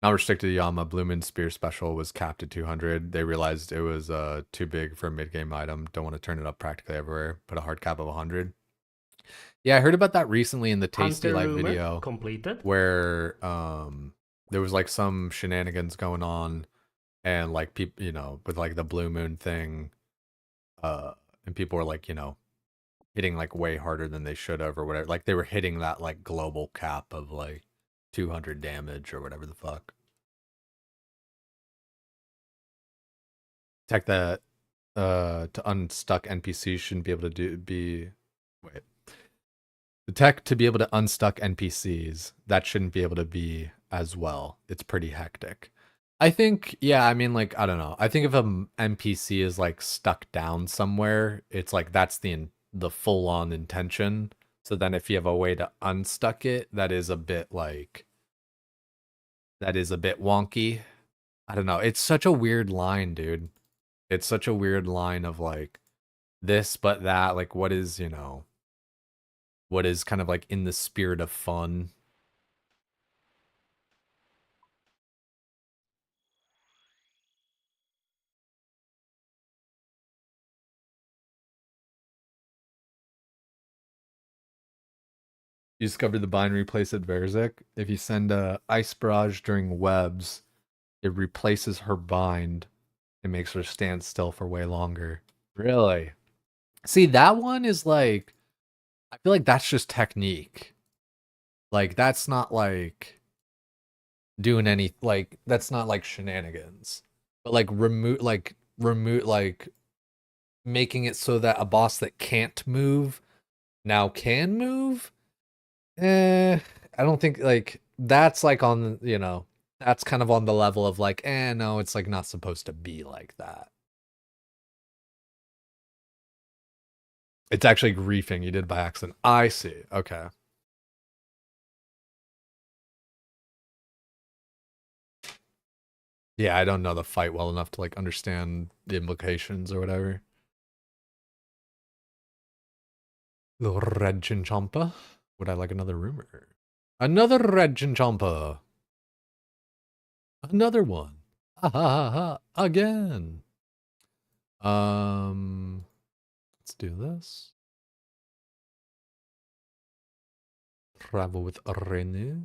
Not restricted Yama Blue Moon Spear special was capped at 200. They realized it was too big for a mid game item. Don't want to turn it up practically everywhere. Put a hard cap of 100. Yeah, I heard about that recently in the Tasty Hunter Oh. Life rumor video completed. where there was like some shenanigans going on and like people, with like the Blue Moon thing and people were like, hitting like way harder than they should have or whatever. Like they were hitting that like global cap of like 200 damage or whatever the fuck. Tech that to unstuck NPCs shouldn't be able to wait. The tech to be able to unstuck NPCs, that shouldn't be able to be as well. It's pretty hectic. I think, yeah, I mean, like, I don't know. I think if an NPC is like stuck down somewhere, it's like that's the full-on intention. So then if you have a way to unstuck it, that is a bit wonky. I don't know. It's such a weird line, dude. It's such a weird line of like this but that, like what is, what is kind of like in the spirit of fun. You discovered the binary place at Verzik. If you send a ice barrage during webs, it replaces her bind. It makes her stand still for way longer. Really? See, that one is like, I feel like that's just technique. Like, that's not like doing any, like, that's not like shenanigans. But like, like, making it so that a boss that can't move now can move? I don't think, like, that's like on, that's kind of on the level of like, no, it's like not supposed to be like that. It's actually griefing. You did by accident. I see. Okay. Yeah, I don't know the fight well enough to like understand the implications or whatever. The red chinchompa. Would I like another rumor? Another red chinchompa. Another one. Ha ha ha ha. Again. Let's do this. Travel with Renu.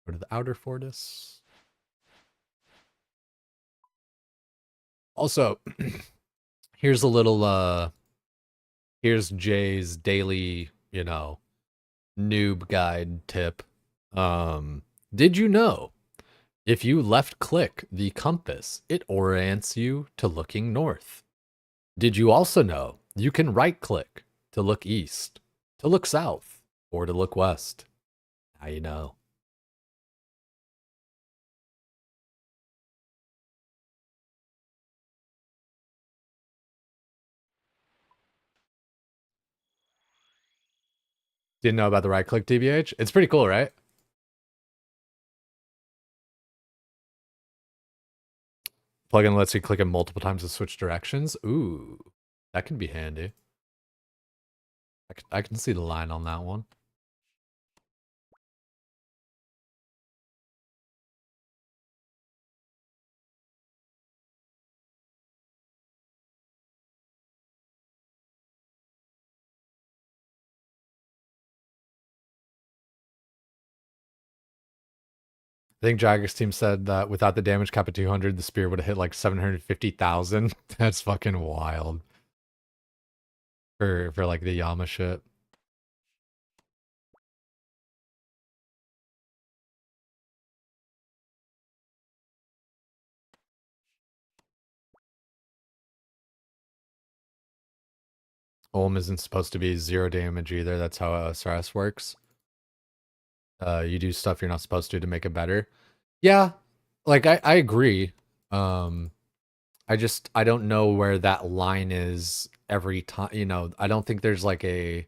Go to the outer fortress. Also, here's a little here's Jay's daily, noob guide tip. Did you know if you left click the compass, it orients you to looking north? Did you also know you can right click to look east, to look south, or to look west? Now you know. Didn't know about the right click TBH? It's pretty cool, right? Plugin lets you click it multiple times to switch directions. Ooh, that can be handy. I can see the line on that one. I think Jagger's team said that without the damage cap at 200, the spear would have hit like 750,000. That's fucking wild. For like the Yama shit. Olm isn't supposed to be 0 damage either. That's how SRS works. You do stuff you're not supposed to make it better. Yeah, like I agree. I don't know where that line is every time. I don't think there's like a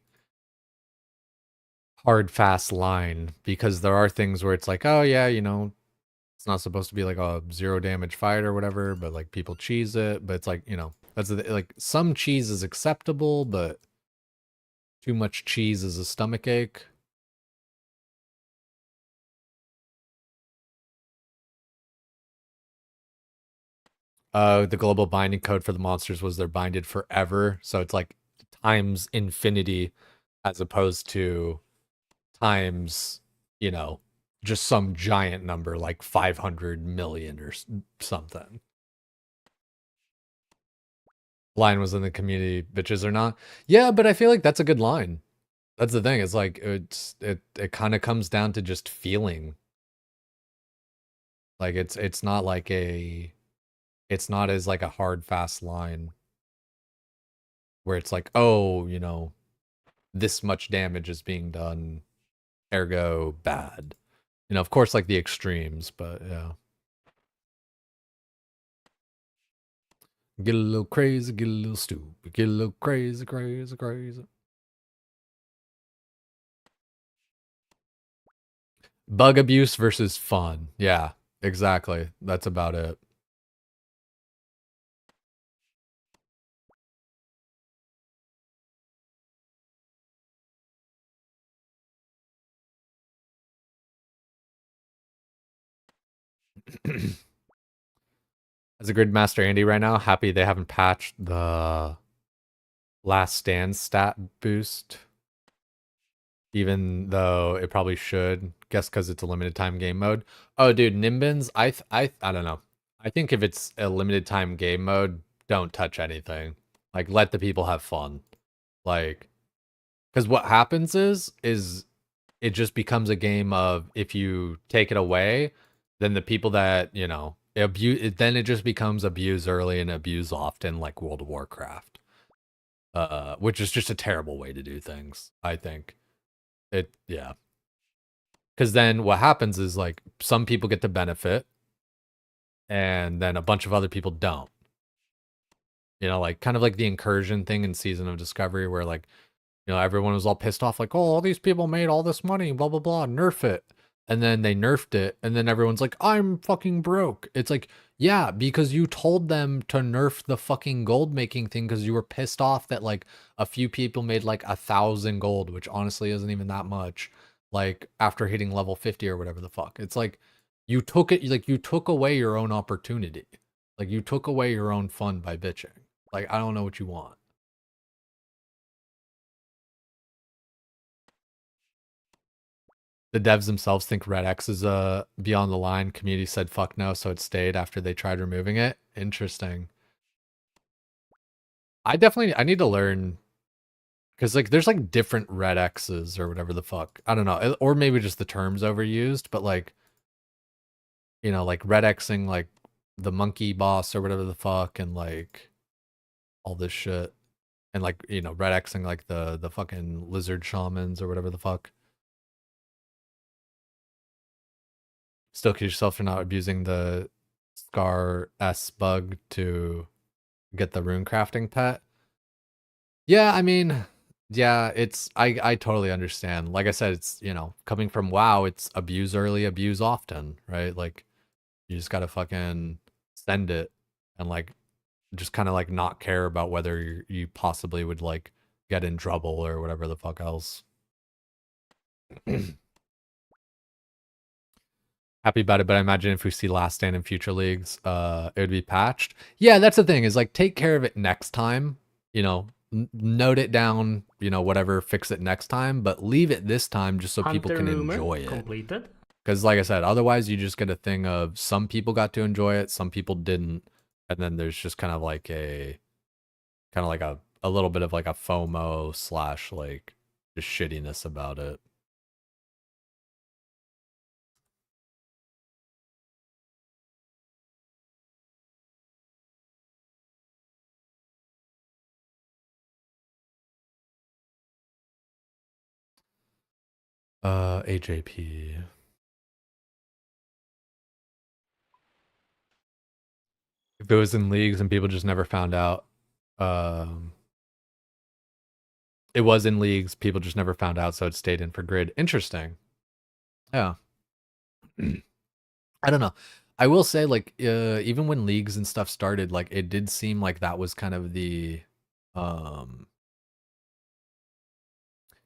hard fast line, because there are things where it's like, oh yeah, it's not supposed to be like a 0 damage fight or whatever, but like people cheese it. But it's like, that's like some cheese is acceptable, but too much cheese is a stomach ache. The global binding code for the monsters was they're binded forever. So it's like times infinity as opposed to times, just some giant number like 500 million or something. Line was in the community, bitches or not. Yeah, but I feel like that's a good line. That's the thing. It's like it kind of comes down to just feeling. Like it's not like it's not as like a hard fast line where it's like, oh, this much damage is being done, ergo bad. Of course, like the extremes, but yeah. Get a little crazy, get a little stupid, get a little crazy, crazy, crazy. Bug abuse versus fun. Yeah, exactly. That's about it. As a Gridmaster Andy right now, happy they haven't patched the last stand stat boost. Even though it probably should. Guess because it's a limited time game mode. Oh, dude, Nimbins, I don't know. I think if it's a limited time game mode, don't touch anything. Like, let the people have fun. Like, because what happens is it just becomes a game of if you take it away, then the people that, you know, abuse, then it just becomes abuse early and abuse often, like World of Warcraft. Which is just a terrible way to do things, I think. Yeah. Because then what happens is like some people get to benefit and then a bunch of other people don't. You know, like kind of like the incursion thing in Season of Discovery where like, you know, everyone was all pissed off like, oh, all these people made all this money, blah, blah, blah, nerf it. And then they nerfed it. And then everyone's like, I'm fucking broke. It's like, yeah, because you told them to nerf the fucking gold making thing because you were pissed off that like a few people made like 1,000 gold, which honestly isn't even that much. Like after hitting level 50 or whatever the fuck. It's like you took it, like you took away your own opportunity. Like you took away your own fun by bitching. Like, I don't know what you want. The devs themselves think Red X is beyond the line. Community said fuck no, so it stayed after they tried removing it. Interesting. I need to learn because like there's like different Red X's or whatever the fuck. I don't know. Or maybe just the term's overused, but like, you know, like Red Xing like the monkey boss or whatever the fuck and like all this shit. And like, you know, Red Xing like the fucking lizard shamans or whatever the fuck. Still kill yourself for not abusing the Scar S bug to get the rune crafting pet. Yeah, I mean, yeah, it's I totally understand. Like I said, it's, you know, coming from WoW, it's abuse early, abuse often, right? Like you just gotta fucking send it and like just kind of like not care about whether you possibly would like get in trouble or whatever the fuck else. Happy about it, but I imagine if we see Last Stand in future leagues, it would be patched. Yeah, that's the thing, is like take care of it next time. You know, note it down, you know, whatever, fix it next time, but leave it this time just so people can enjoy it. Completed. Because like I said, otherwise you just get a thing of some people got to enjoy it, some people didn't, and then there's just kind of like a little bit of like a FOMO / like just shittiness about it. AJP. If it was in leagues and people just never found out, it was in leagues, people just never found out, so it stayed in for grid. Interesting. Yeah. I don't know. I will say, like, even when leagues and stuff started, like, it did seem like that was kind of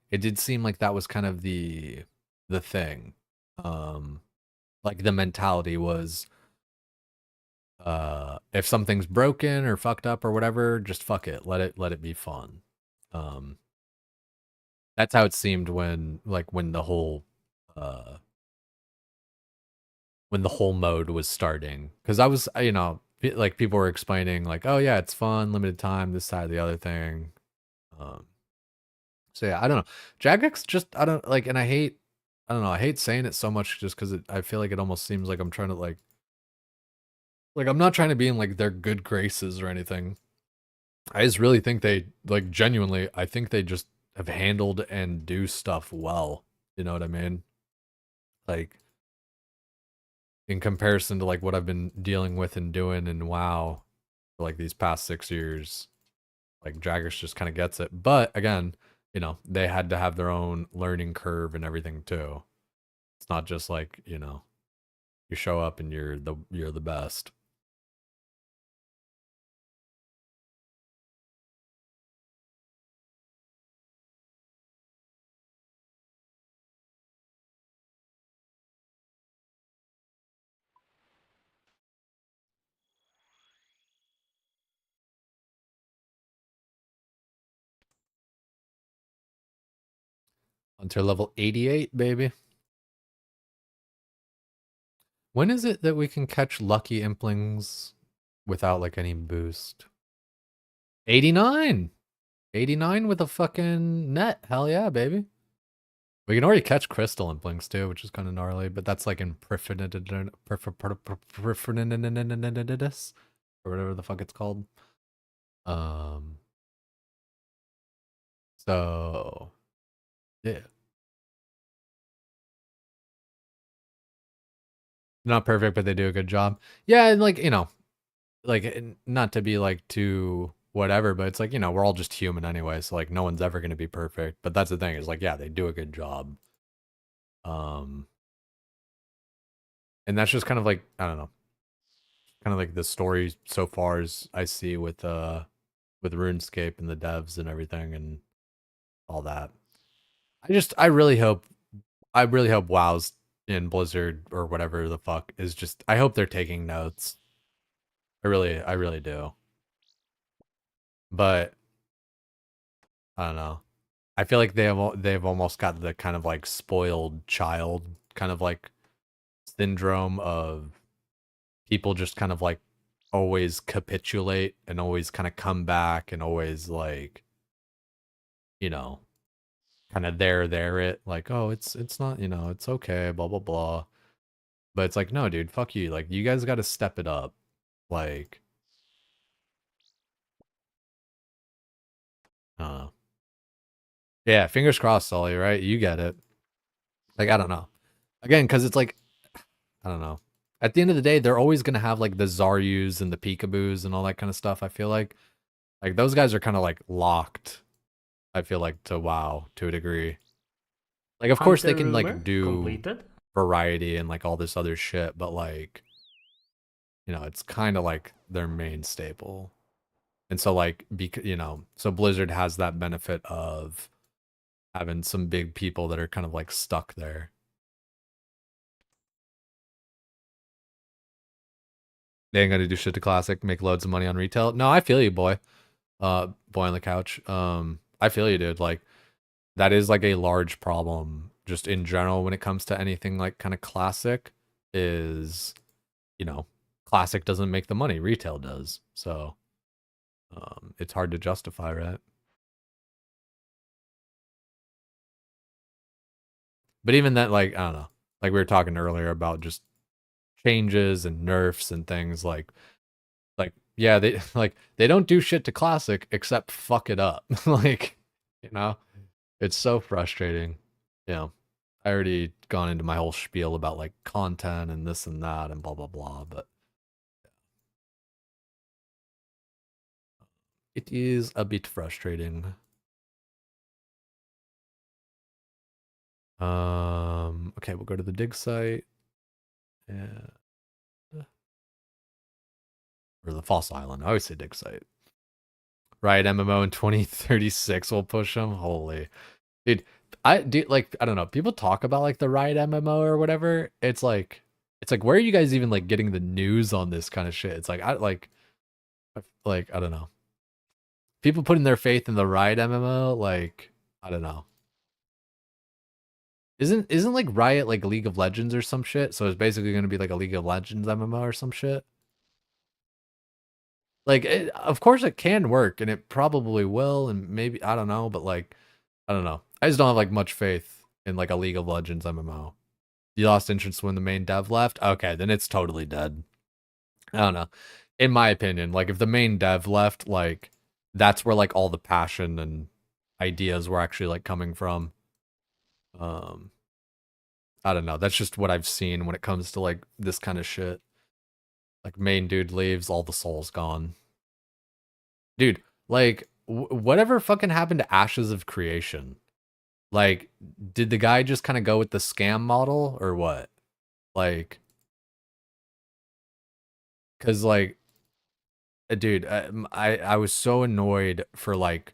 it did seem like that was kind of the thing. Like the mentality was, if something's broken or fucked up or whatever, just fuck it. Let it be fun. That's how it seemed when the whole mode was starting. Because I was, you know, like people were explaining like, oh yeah, it's fun, limited time, this side, the other thing. So yeah, I don't know. Jagex just, I don't like, and I don't know, I hate saying it so much just because I feel like it almost seems like I'm trying to like I'm not trying to be in like their good graces or anything. I just really think they, like, genuinely, I think they just have handled and do stuff well. You know what I mean? Like, in comparison to like what I've been dealing with and doing in WoW, for like these past 6 years. Like Jaggers just kind of gets it. But again, you know, they had to have their own learning curve and everything too. It's not just like, you know, you show up and you're the best. Until level 88, baby. When is it that we can catch lucky implings without like any boost? 89! 89 with a fucking net. Hell yeah, baby. We can already catch crystal implings too, which is kind of gnarly, but that's like in Perfinidus, or whatever the fuck it's called. So yeah. Not perfect, but they do a good job. Yeah, and like, you know, like not to be like too whatever, but it's like, you know, we're all just human anyway, so like no one's ever going to be perfect. But that's the thing, is like, yeah, they do a good job. And that's just kind of like, I don't know, kind of like the story so far as I see with RuneScape and the devs and everything and all that. I really hope WoW's in Blizzard or whatever the fuck is just, I hope they're taking notes. I really do. But I don't know. I feel like they've almost got the kind of like spoiled child kind of like syndrome of people just kind of like always capitulate and always kind of come back and always like, you know, kind of there it like, oh, it's not, you know, it's okay, blah blah blah. But it's like, no, dude, fuck you. Like, you guys got to step it up. Like, uh, yeah, fingers crossed, Sully. Right? You get it. Like, I don't know. Again, because it's like, I don't know. At the end of the day, they're always gonna have like the Zaryus and the Peekaboos and all that kind of stuff. I feel like those guys are kind of like locked. I feel like to WoW to a degree. Like, of course they can like do completed. variety and like all this other shit, but like, you know, it's kind of like their main staple. And so like, you know, so Blizzard has that benefit of having some big people that are kind of like stuck there. They ain't gonna do shit to Classic, make loads of money on retail. No, I feel you, boy. Boy on the couch. I feel you, dude. Like, that is like a large problem just in general when it comes to anything like kind of Classic is, you know, Classic doesn't make the money, retail does. So it's hard to justify, right? But even that, like, I don't know, like we were talking earlier about just changes and nerfs and things like yeah, they like they don't do shit to Classic except fuck it up. Like, you know, it's so frustrating. You know, I already gone into my whole spiel about like content and this and that and blah blah blah, but it is a bit frustrating. Okay, we'll go to the dig site. Yeah. Or the False Island. I always say dig site. Right, MMO in 2036 will push them. Holy. Dude, I do like, I don't know. People talk about like the Riot MMO or whatever. It's like where are you guys even like getting the news on this kind of shit? It's like I don't know. People putting their faith in the Riot MMO, like, I don't know. Isn't like Riot like League of Legends or some shit? So it's basically going to be like a League of Legends MMO or some shit. Like, of course it can work, and it probably will, and maybe, I don't know, but like, I don't know. I just don't have like much faith in like a League of Legends MMO. You lost interest when the main dev left? Okay, then it's totally dead. I don't know. In my opinion, like if the main dev left, like that's where like all the passion and ideas were actually like coming from. I don't know. That's just what I've seen when it comes to like this kind of shit. Like main dude leaves, all the soul's gone. Dude, like whatever fucking happened to Ashes of Creation? Like, did the guy just kind of go with the scam model or what? Like, cause like, dude, I was so annoyed for like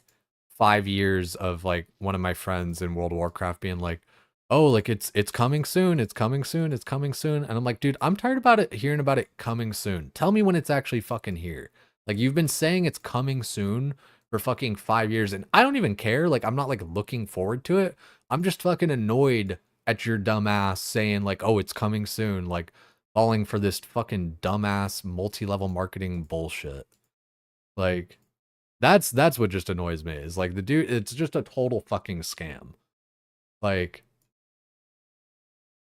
5 years of like one of my friends in World of Warcraft being like, "Oh, like it's coming soon, it's coming soon, it's coming soon," and I'm like, dude, I'm tired about it hearing about it coming soon. Tell me when it's actually fucking here. Like you've been saying it's coming soon for fucking 5 years, and I don't even care. Like I'm not like looking forward to it. I'm just fucking annoyed at your dumbass saying like, "Oh, it's coming soon," like falling for this fucking dumbass multi-level marketing bullshit. Like that's what just annoys me. Is like the dude, it's just a total fucking scam. Like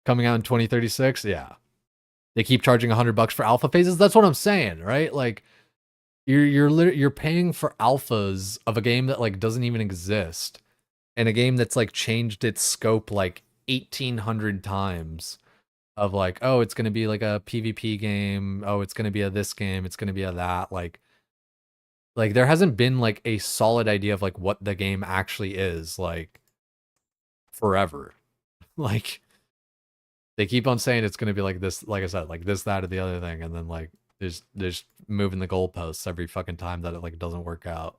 coming out in 2036, yeah. They keep charging $100 for alpha phases. That's what I'm saying, right? Like you're paying for alphas of a game that like doesn't even exist, and a game that's like changed its scope like 1800 times. Of like, oh, it's gonna be like a PvP game. Oh, it's gonna be a this game. It's gonna be a that. Like there hasn't been like a solid idea of like what the game actually is like forever. Like they keep on saying it's gonna be like this, like I said, like this, that, or the other thing, and then like there's moving the goalposts every fucking time that it like doesn't work out.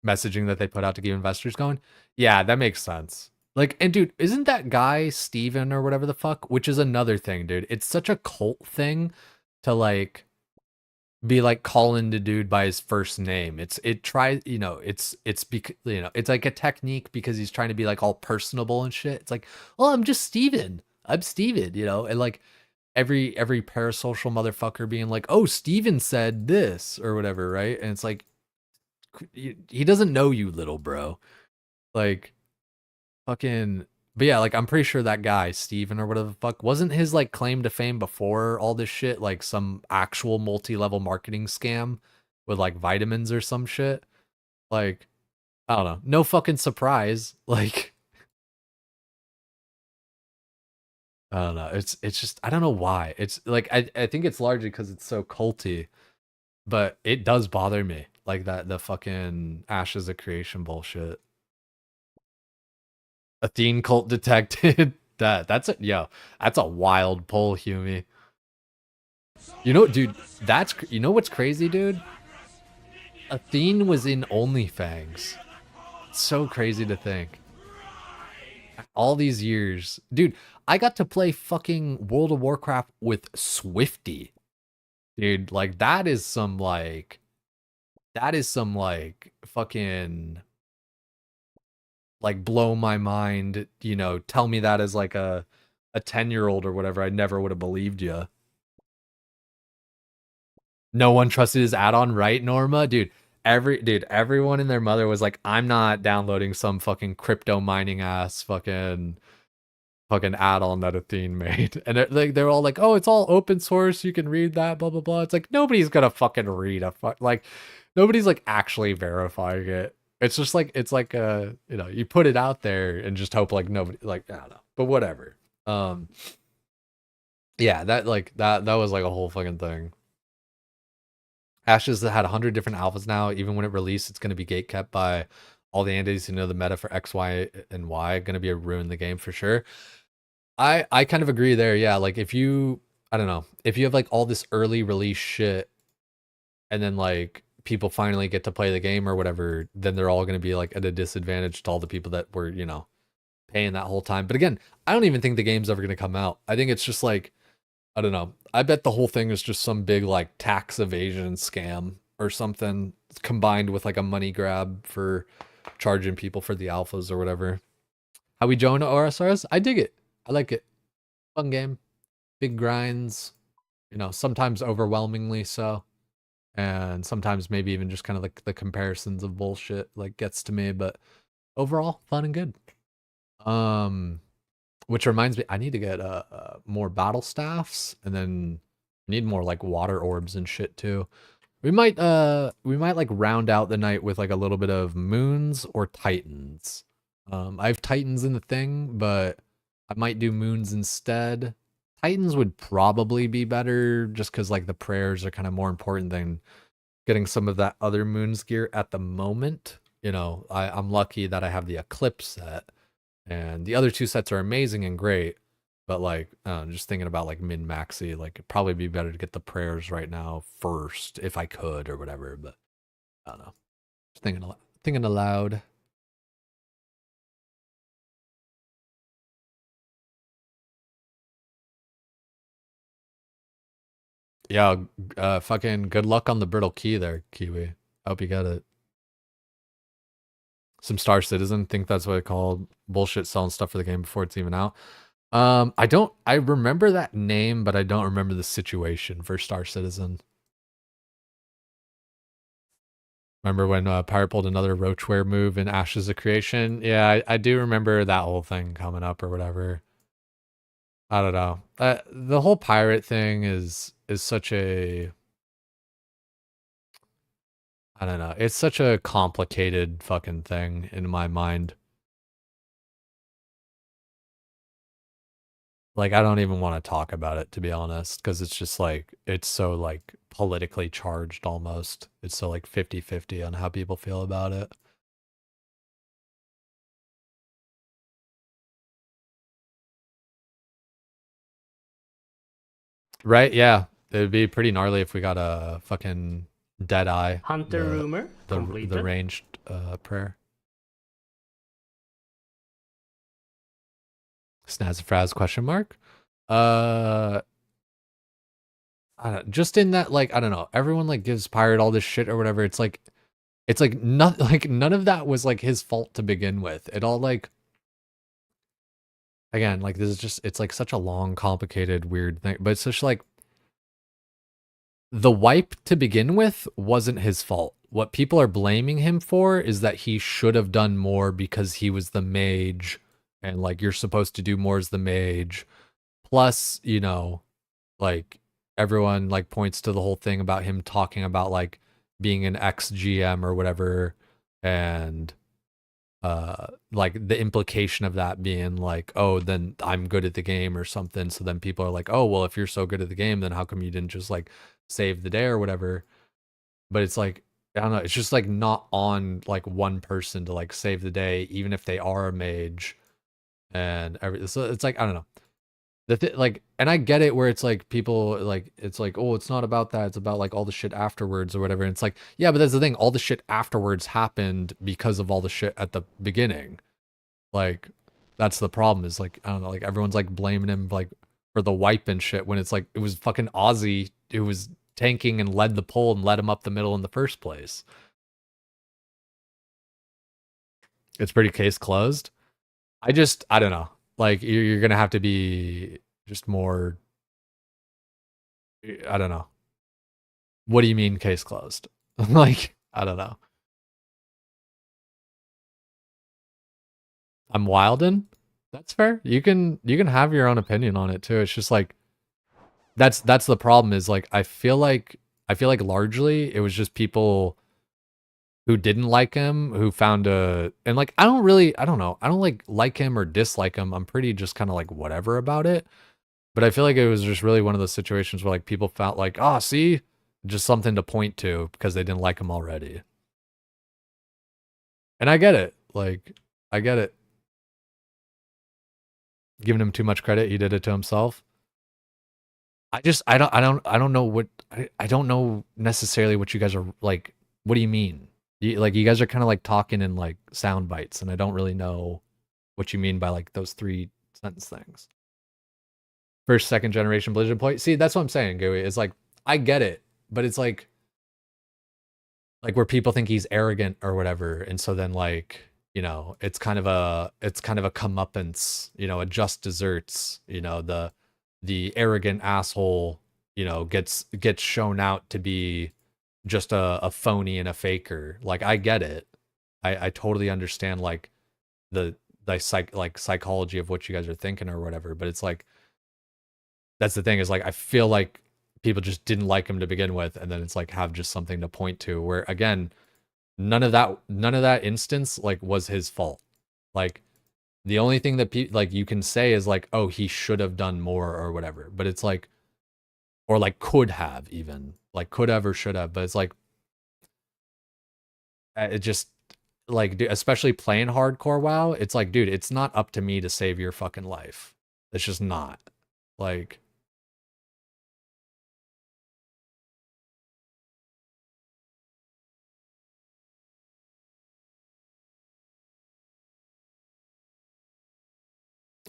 Messaging that they put out to give investors going, yeah, that makes sense. Like, and dude, isn't that guy Steven or whatever the fuck? Which is another thing, dude. It's such a cult thing to like be like calling the dude by his first name. It tries, it's because it's like a technique because he's trying to be like all personable and shit. It's like, oh, I'm just Steven. I'm Steven, and like every parasocial motherfucker being like, oh, Steven said this or whatever, right? And it's like he doesn't know you, little bro. Like fucking, but yeah, like I'm pretty sure that guy Steven or whatever the fuck wasn't his like claim to fame before all this shit, like some actual multi-level marketing scam with like vitamins or some shit. Like I don't know, no fucking surprise. Like I don't know, it's just I don't know why. It's like I think it's largely because it's so culty, but it does bother me like that the fucking Ashes of Creation bullshit. Athene cult detected. That's a wild pull, Hume. Dude, what's crazy, dude? Athene was in OnlyFans. It's so crazy to think. All these years. Dude, I got to play fucking World of Warcraft with Swifty. Dude, like that is some like fucking like blow my mind, tell me that as like a 10-year-old or whatever. I never would have believed you. No one trusted his add-on, right, Norma? Dude, everyone and their mother was like, I'm not downloading some fucking crypto mining ass fucking add-on that Athene made. And they're all like, oh, it's all open source, you can read that, blah blah blah. It's like nobody's gonna fucking read like nobody's like actually verifying it. It's just like you put it out there and just hope like nobody, like I don't know. But whatever. Yeah, that was like a whole fucking thing. Ashes that had 100 different alphas now. Even when it released, it's going to be gatekept by all the entities who know the meta for X, Y, and Y. Going to be a ruin the game for sure. I kind of agree there. Yeah, like if you, I don't know, if you have like all this early release shit, and then like people finally get to play the game or whatever, then they're all going to be like at a disadvantage to all the people that were paying that whole time. But again, I don't even think the game's ever going to come out. I think it's just like, I don't know. I bet the whole thing is just some big like tax evasion scam or something combined with like a money grab for charging people for the alphas or whatever. How we join ORSRS? I dig it. I like it. Fun game. Big grinds. Sometimes overwhelmingly so. And sometimes maybe even just kind of like the comparisons of bullshit like gets to me, but overall fun and good. Which reminds me, I need to get more battle staffs, and then need more like water orbs and shit too. We might like round out the night with like a little bit of moons or titans. I have titans in the thing, but I might do moons instead. Titans would probably be better just because like the prayers are kind of more important than getting some of that other Moons gear at the moment. You know, I'm lucky that I have the Eclipse set, and the other two sets are amazing and great. But like, just thinking about like min maxi, like it'd probably be better to get the prayers right now first if I could or whatever. But I don't know. Just thinking aloud. Yeah, fucking good luck on the brittle key there, Kiwi. I hope you get it. Some Star Citizen, think that's what I called bullshit selling stuff for the game before it's even out. I remember that name, but I don't remember the situation for Star Citizen. Remember when Pirate pulled another Roachware move in Ashes of Creation? Yeah, I do remember that whole thing coming up or whatever. I don't know. The whole pirate thing is such a, I don't know. It's such a complicated fucking thing in my mind. Like, I don't even want to talk about it, to be honest, because it's just like, it's so like politically charged almost. It's so like 50-50 on how people feel about it. Right? Yeah. It'd be pretty gnarly if we got a fucking dead eye. Hunter rumor The completed. ranged prayer. Snazafraz question mark. I don't, just in that, like, I don't know, everyone like gives Pirate all this shit or whatever. It's like not like none of that was like his fault to begin with. It all like, again, like this is just, it's like such a long, complicated, weird thing. But it's just like the wipe to begin with wasn't his fault. What people are blaming him for is that he should have done more because he was the mage, and like you're supposed to do more as the mage. Plus, you know, like everyone like points to the whole thing about him talking about like being an ex GM or whatever, and like the implication of that being like, oh, then I'm good at the game or something. So then people are like, oh, well, if you're so good at the game, then how come you didn't just like save the day or whatever? But it's like, I don't know, it's just like not on like one person to like save the day, even if they are a mage and everything. So it's like, I don't know. Like, and I get it where it's like people like, it's like, oh, it's not about that, it's about like all the shit afterwards or whatever. And it's like, yeah, but that's the thing, all the shit afterwards happened because of all the shit at the beginning. Like, that's the problem, is like, I don't know, like everyone's like blaming him like for the wipe and shit when it's like it was fucking Ozzy who was tanking and led the pull and led him up the middle in the first place. It's pretty case closed. I don't know. Like, you're gonna have to be just more, I don't know. What do you mean case closed? Like, I don't know. I'm wildin'. That's fair. You can have your own opinion on it too. It's just like that's the problem, is like I feel like largely it was just people who didn't like him who found a, and like I don't know. I don't like him or dislike him. I'm pretty just kind of like whatever about it. But I feel like it was just really one of those situations where like people felt like, oh, see, just something to point to because they didn't like him already. And I get it. Like, I get it. Giving him too much credit, he did it to himself. I don't know what, I don't know necessarily what you guys are like. What do you mean? You guys are kind of like talking in like sound bites, and I don't really know what you mean by like those 3 sentence things. First, second generation Blizzard point. See, that's what I'm saying, Gooey. It's like, I get it, but it's like where people think he's arrogant or whatever, and so then like, you know, it's kind of a comeuppance, you know, a just desserts, you know, the arrogant asshole, you know, gets shown out to be just a phony and a faker. Like, I get it. I totally understand like the psychology of what you guys are thinking or whatever, but it's like, that's the thing, is like I feel like people just didn't like him to begin with, and then it's like have just something to point to, where again, none of that instance like was his fault. Like, the only thing that like you can say is like, oh, he should have done more or whatever, but it's like, or like could have, even like could have or should have, but it's like it just like, dude, especially playing hardcore WoW, it's like, dude, it's not up to me to save your fucking life. It's just not. Like,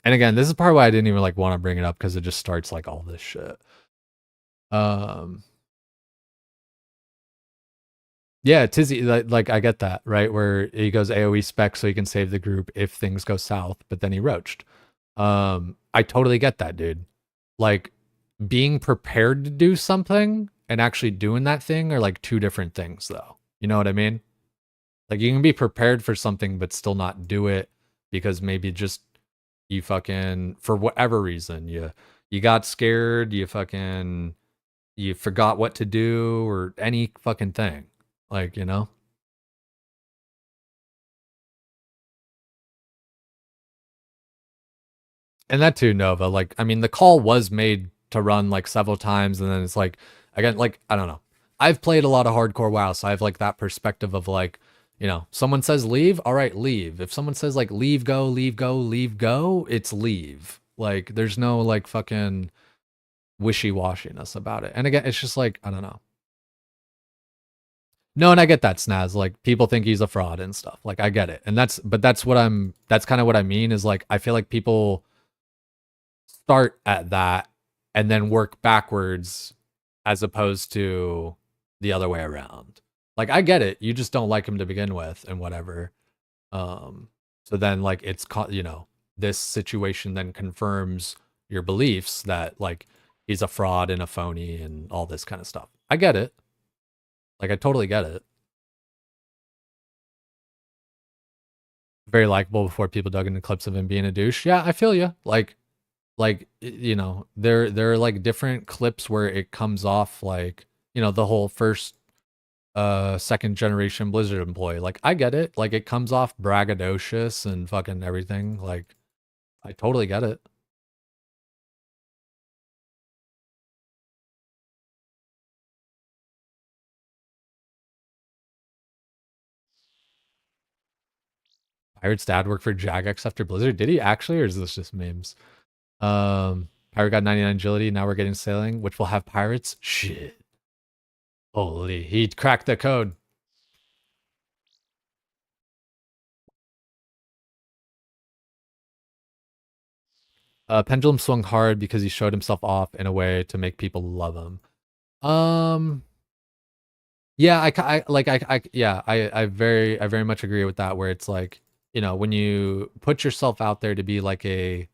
and again, this is part why I didn't even like want to bring it up because it just starts like all this shit. Yeah, Tizzy, like I get that, right? Where he goes AoE spec so he can save the group if things go south, but then he roached. I totally get that, dude. Like, being prepared to do something and actually doing that thing are like two different things, though. You know what I mean? Like, you can be prepared for something but still not do it because maybe just you fucking, for whatever reason, you got scared, you forgot what to do, or any fucking thing. Like, you know? And that too, Nova. Like, I mean, the call was made to run like several times, and then it's like, again, like, I don't know. I've played a lot of hardcore WoW, so I have like that perspective of like, you know, someone says leave, all right, leave. If someone says like leave, go, leave, go, leave, go, it's leave. Like, there's no like fucking wishy-washiness about it. And again, it's just like, I don't know. No, and I get that, Snaz. Like, people think he's a fraud and stuff. Like, I get it. And that's kind of what I mean is like, I feel like people start at that and then work backwards as opposed to the other way around. Like, I get it. You just don't like him to begin with and whatever. So then like it's you know, this situation then confirms your beliefs that like he's a fraud and a phony and all this kind of stuff. I get it. Like, I totally get it. Very likable before people dug into clips of him being a douche. Yeah, I feel you. Like, you know, there are like different clips where it comes off like, you know, the whole first second generation Blizzard employee. Like, I get it. Like, it comes off braggadocious and fucking everything. Like, I totally get it. Pirate's dad worked for Jagex after Blizzard. Did he actually, or is this just memes? Pirate got 99 agility. Now we're getting sailing, which will have pirates. Shit. Holy, he cracked the code. Pendulum swung hard because he showed himself off in a way to make people love him. Yeah, I very much agree with that. Where it's like, you know, when you put yourself out there to be like a,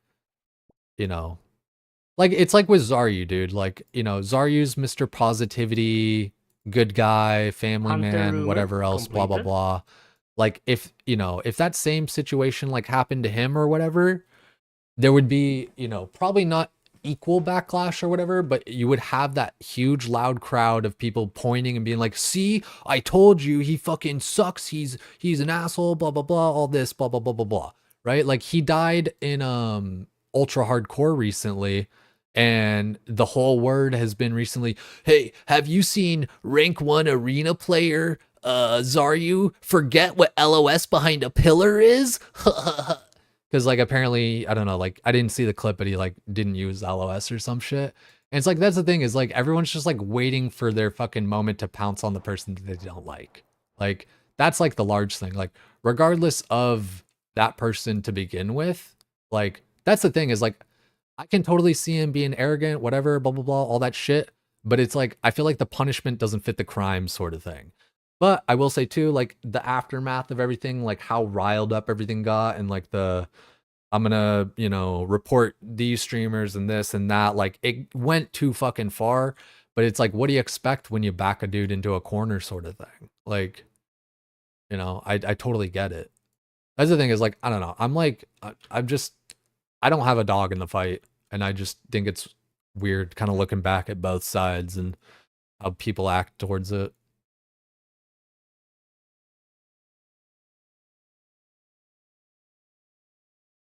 you know, like it's like with Zaryu, dude. Like, you know, Zaryu's Mr. Positivity, good guy, family Hunter man, rumor whatever else, blah blah completed. blah. Like, if you know, if that same situation like happened to him or whatever, there would be, you know, probably not equal backlash or whatever, but you would have that huge loud crowd of people pointing and being like, see, I told you he fucking sucks. He's an asshole, blah blah blah, all this, blah blah blah blah blah. Right? Like, he died in ultra hardcore recently, and the whole word has been recently, hey, have you seen rank 1 arena player Zaryu forget what LOS behind a pillar is? Because like, apparently, I don't know, like, I didn't see the clip, but he like didn't use LOS or some shit. And it's like, that's the thing, is like everyone's just like waiting for their fucking moment to pounce on the person that they don't like. Like, that's like the large thing. Like, regardless of that person to begin with, like, that's the thing, is like, I can totally see him being arrogant, whatever, blah blah blah, all that shit. But it's like, I feel like the punishment doesn't fit the crime, sort of thing. But I will say too, like, the aftermath of everything, like how riled up everything got, and like the, I'm gonna, you know, report these streamers and this and that, like, it went too fucking far. But it's like, what do you expect when you back a dude into a corner, sort of thing? Like, you know, I totally get it. That's the thing, is like, I don't know. I'm like, I'm just, I don't have a dog in the fight, and I just think it's weird kind of looking back at both sides and how people act towards it.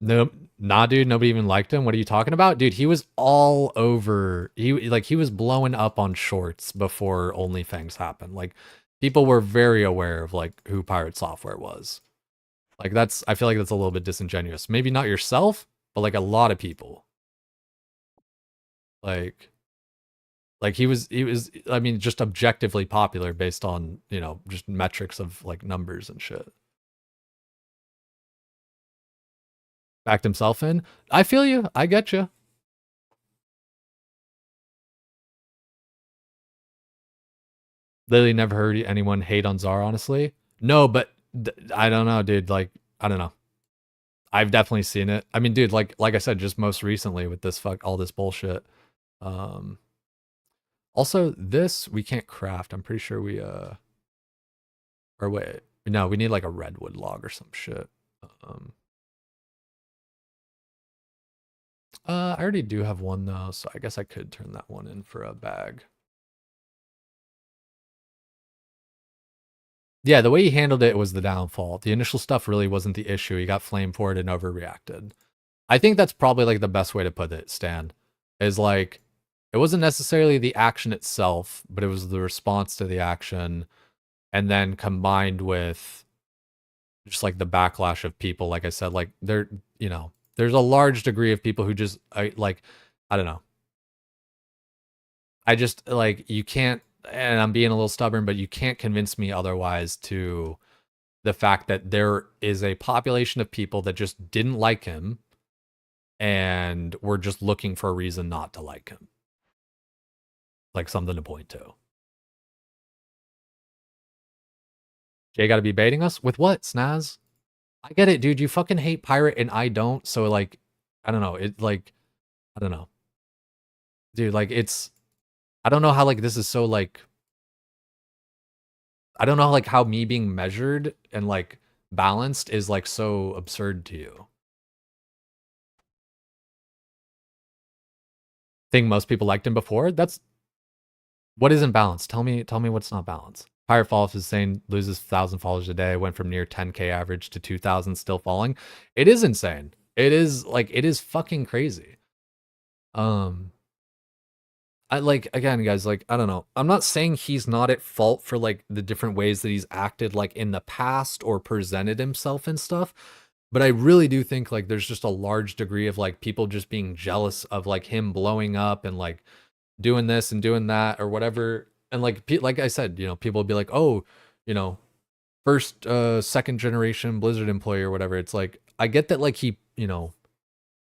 Nope. Nah, dude, nobody even liked him. What are you talking about? Dude, he was all over. He was blowing up on shorts before OnlyFans happened. Like, people were very aware of like who Pirate Software was. Like I feel like that's a little bit disingenuous. Maybe not yourself, but like a lot of people. Like he was I mean just objectively popular based on, just metrics of like numbers and shit. Backed himself in. I feel you. I get you. Literally never heard anyone hate on Czar, honestly. No, but I don't know, dude. Like, I don't know. I've definitely seen it. I mean, dude, like I said, just most recently with this all this bullshit. Also, this we can't craft. I'm pretty sure we or wait, no, we need like a redwood log or some shit. I already do have one though, so I guess I could turn that one in for a bag. Yeah, the way he handled it was the downfall. The initial stuff really wasn't the issue. He got flamed for it and overreacted. I think that's probably like the best way to put it, Stan. Is like, it wasn't necessarily the action itself, but it was the response to the action. And then combined with just like the backlash of people, like I said, like there's a large degree of people who just, I don't know. I just like, you can't, and I'm being a little stubborn, but you can't convince me otherwise to the fact that there is a population of people that just didn't like him and were just looking for a reason not to like him. Like something to point to. Jay got to be baiting us? With what, Snaz? I get it, dude. You fucking hate Pirate and I don't. So, like, I don't know. I don't know. Dude, like, I don't know how, like, this is so, like, I don't know, like, how me being measured and, like, balanced is, like, so absurd to you. Think most people liked him before? What isn't balanced? Tell me what's not balanced. Pirate Falls is saying loses 1,000 followers a day, went from near 10K average to 2,000, still falling. It is insane. It is fucking crazy. I like, again, guys, like, I don't know. I'm not saying he's not at fault for like the different ways that he's acted like in the past or presented himself and stuff. But I really do think like there's just a large degree of like people just being jealous of like him blowing up and like doing this and doing that or whatever. And like I said, people will be like, oh, first, second generation Blizzard employee or whatever. It's like, I get that like he, I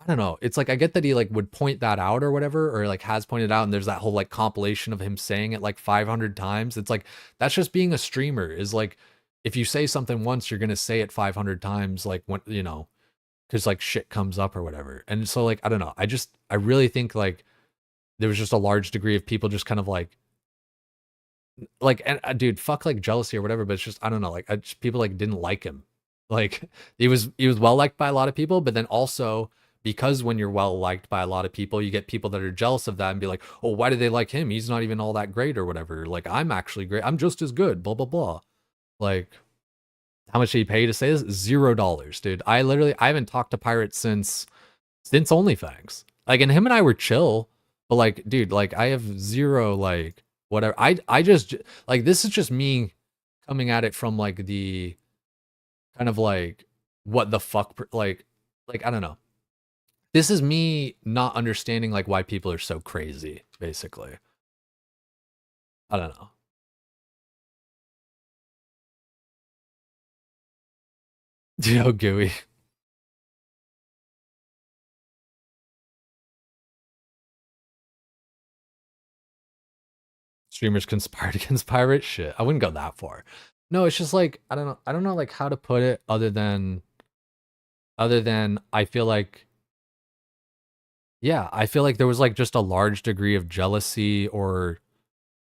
don't know. It's like, I get that he like would point that out or whatever, or like has pointed out. And there's that whole like compilation of him saying it like 500 times. It's like, that's just being a streamer is like, if you say something once, you're going to say it 500 times, like when, cause like shit comes up or whatever. And so like, I don't know. I really think like there was just a large degree of people just kind of like, and dude, fuck like jealousy or whatever, but it's just, I don't know. Like people like didn't like him. Like he was well liked by a lot of people, but then also, because when you're well liked by a lot of people, you get people that are jealous of that and be like, oh, why do they like him? He's not even all that great or whatever. Like, I'm actually great. I'm just as good, blah, blah, blah. Like, how much did he pay to say this? $0, dude. I haven't talked to Pirate since OnlyFans. Like, and him and I were chill, but like, dude, like I have zero, like, whatever. I just, like, this is just me coming at it from like the kind of like, what the fuck, like, I don't know. This is me not understanding like why people are so crazy, basically. I don't know. Yo, Gooey. Streamers conspired against Pirate? Shit, I wouldn't go that far. No, it's just like, I don't know like how to put it other than I feel like, yeah, I feel like there was like just a large degree of jealousy and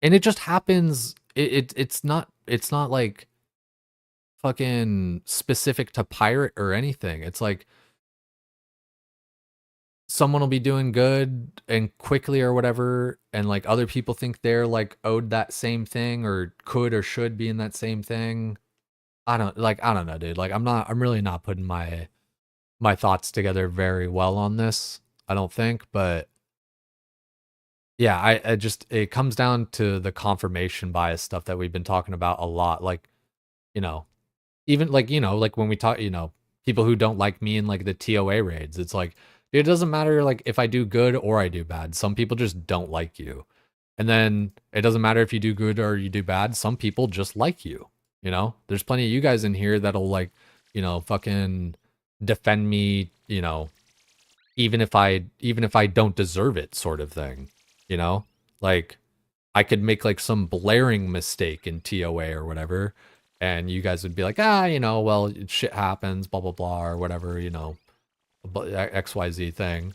it just happens. It's not like fucking specific to Pirate or anything. It's like someone will be doing good and quickly or whatever, and like other people think they're like owed that same thing or could or should be in that same thing. I don't know, dude. Like I'm really not putting my thoughts together very well on this. I don't think, but Yeah, I just it comes down to the confirmation bias stuff that we've been talking about a lot. Like, you know, even like, like when we talk, people who don't like me in like the TOA raids, it's like, it doesn't matter like if I do good or I do bad. Some people just don't like you. And then it doesn't matter if you do good or you do bad. Some people just like you. There's plenty of you guys in here that'll like, fucking defend me, even if I don't deserve it, sort of thing. You know? Like I could make like some blaring mistake in TOA or whatever, and you guys would be like, well, shit happens, blah blah blah, or whatever, XYZ thing.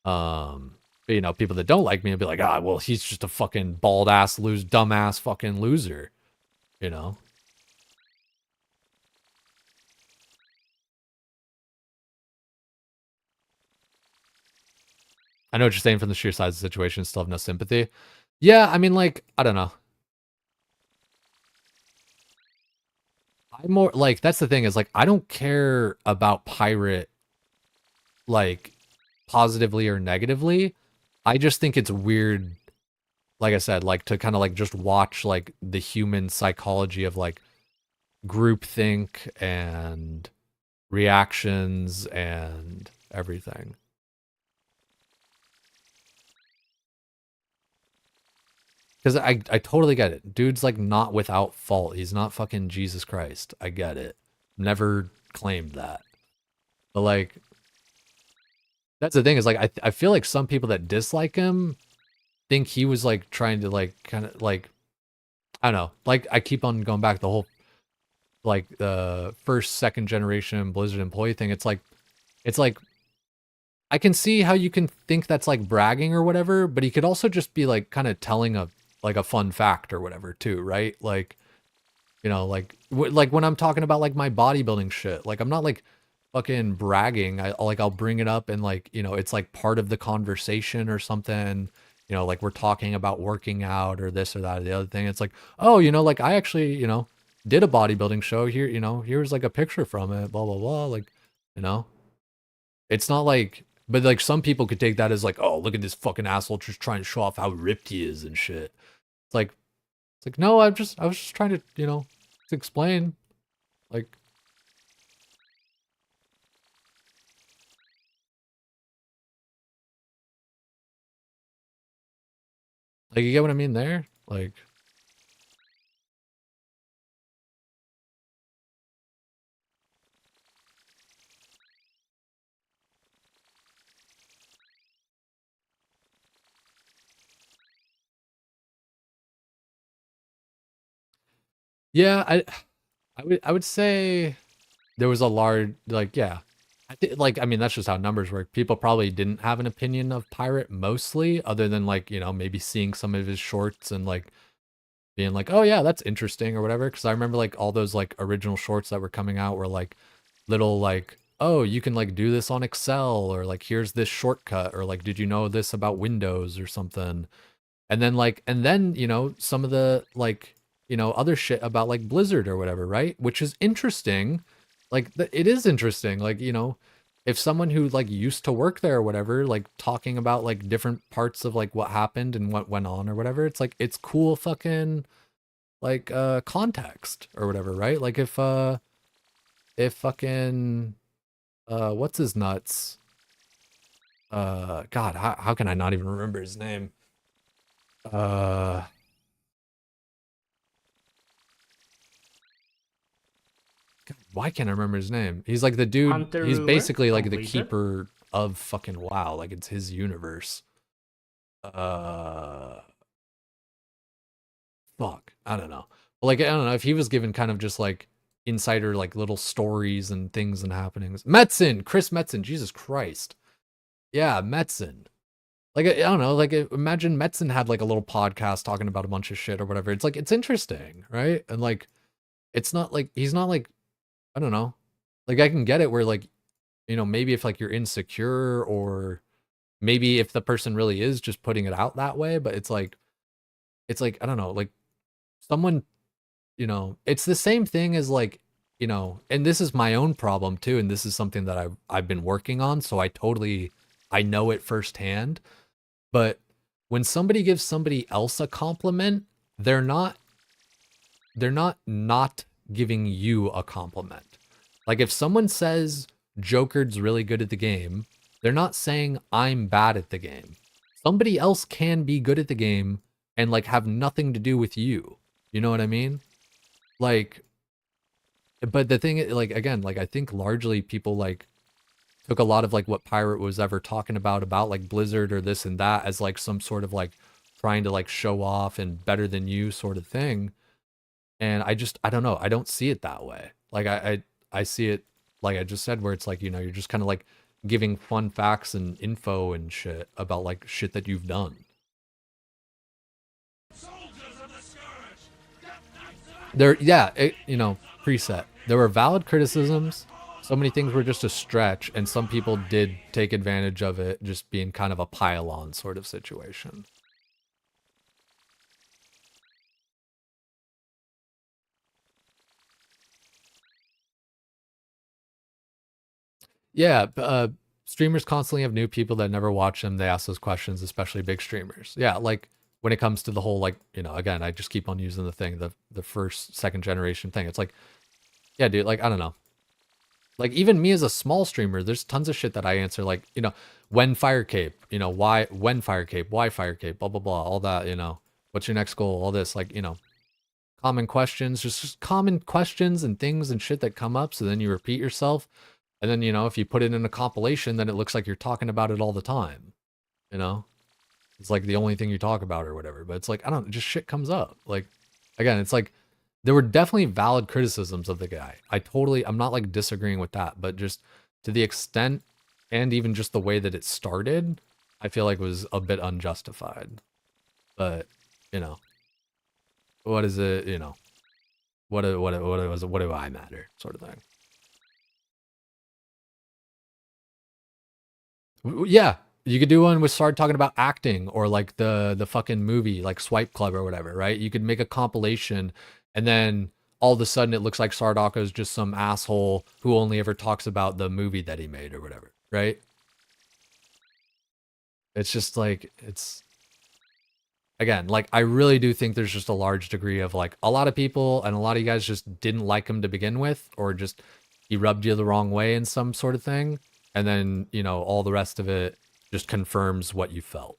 But, people that don't like me will be like, well, he's just a fucking bald ass dumbass fucking loser, you know? I know what you're saying from the sheer size of the situation, still have no sympathy. Yeah, I mean, like, I don't know. I'm more like, that's the thing is like, I don't care about pirate, like, positively or negatively. I just think it's weird, like I said, like to kind of like just watch like the human psychology of like groupthink and reactions and everything. Because I totally get it. Dude's like not without fault. He's not fucking Jesus Christ. I get it. Never claimed that. But like, that's the thing is like, I feel like some people that dislike him think he was like trying to like kind of like, I don't know. Like I keep on going back the whole like the first, second generation Blizzard employee thing. It's like I can see how you can think that's like bragging or whatever, but he could also just be like kind of telling a fun fact or whatever too, right? Like, like when I'm talking about like my bodybuilding shit, like I'm not like fucking bragging. I'll bring it up and like, it's like part of the conversation or something. Like we're talking about working out or this or that or the other thing. It's like, oh, like I actually, did a bodybuilding show here, here's like a picture from it, blah, blah, blah. Like, it's not like, but like some people could take that as like, oh, look at this fucking asshole just trying to show off how ripped he is and shit. It's like, no, I was just trying to, to explain, like, you get what I mean there? Like, yeah, I would say there was a large, like, yeah. I think, like, I mean, that's just how numbers work. People probably didn't have an opinion of Pirate mostly, other than like, maybe seeing some of his shorts and like being like, oh yeah, that's interesting or whatever. Because I remember like all those like original shorts that were coming out were like little like, oh, you can like do this on Excel, or like here's this shortcut, or like did you know this about Windows or something. And then some of the like other shit about like Blizzard or whatever, right? Which is interesting. Like it is interesting, like if someone who like used to work there or whatever, like talking about like different parts of like what happened and what went on or whatever, it's like it's cool fucking like context or whatever, right? Like if fucking what's his nuts, god, how can I not even remember his name? God, why can't I remember his name? He's like the dude, he's Hunter-ween basically like from the Blizzard. keeper of fucking WoW, like it's his universe. Fuck, I don't know. But like I don't know if he was given kind of just like insider like little stories and things and happenings. Metzen, Chris Metzen, Jesus Christ. Yeah, Metzen. Like I don't know, like imagine Metzen had like a little podcast talking about a bunch of shit or whatever. It's like it's interesting, right? And like it's not like he's not like, I don't know. Like I can get it where like, maybe if like you're insecure, or maybe if the person really is just putting it out that way, but it's like I don't know, like someone, it's the same thing as like, and this is my own problem too, and this is something that I've been working on, so I know it firsthand. But when somebody gives somebody else a compliment, they're not not giving you a compliment. Like if someone says Joker's really good at the game, they're not saying I'm bad at the game. Somebody else can be good at the game and like have nothing to do with you. You know what I mean? Like, but the thing, like, again, like I think largely people like took a lot of like what Pirate was ever talking about like Blizzard or this and that as like some sort of like trying to like show off and better than you sort of thing. And I don't know. I don't see it that way. Like I see it like I just said, where it's like, you know, you're just kind of like giving fun facts and info and shit about like shit that you've done. There, yeah, you know, preset. There were valid criticisms. So many things were just a stretch, and some people did take advantage of it just being kind of a pile-on sort of situation. Yeah, streamers constantly have new people that never watch them. They ask those questions, especially big streamers. Yeah, like when it comes to the whole, like, you know, again, I just keep on using the thing, the first, second generation thing. It's like, yeah, dude, like, I don't know. Like, even me as a small streamer, there's tons of shit that I answer, like, you know, when fire cape, you know, when fire cape, why fire cape, blah, blah, blah, all that, you know, what's your next goal, all this, like, you know, common questions, just common questions and things and shit that come up. So then you repeat yourself. And then, you know, if you put it in a compilation, then it looks like you're talking about it all the time. You know? It's like the only thing you talk about or whatever. But it's like, I don't know, just shit comes up. Like, again, it's like, there were definitely valid criticisms of the guy. I'm not like disagreeing with that. But just to the extent and even just the way that it started, I feel like was a bit unjustified. But, you know, what is it, you know, what do I matter sort of thing. Yeah, you could do one with Sard talking about acting or like the fucking movie, like Swipe Club or whatever, right? You could make a compilation and then all of a sudden it looks like Sardaka is just some asshole who only ever talks about the movie that he made or whatever, right? It's just like, it's, again, like I really do think there's just a large degree of like a lot of people and a lot of you guys just didn't like him to begin with, or just he rubbed you the wrong way in some sort of thing. And then, you know, all the rest of it just confirms what you felt.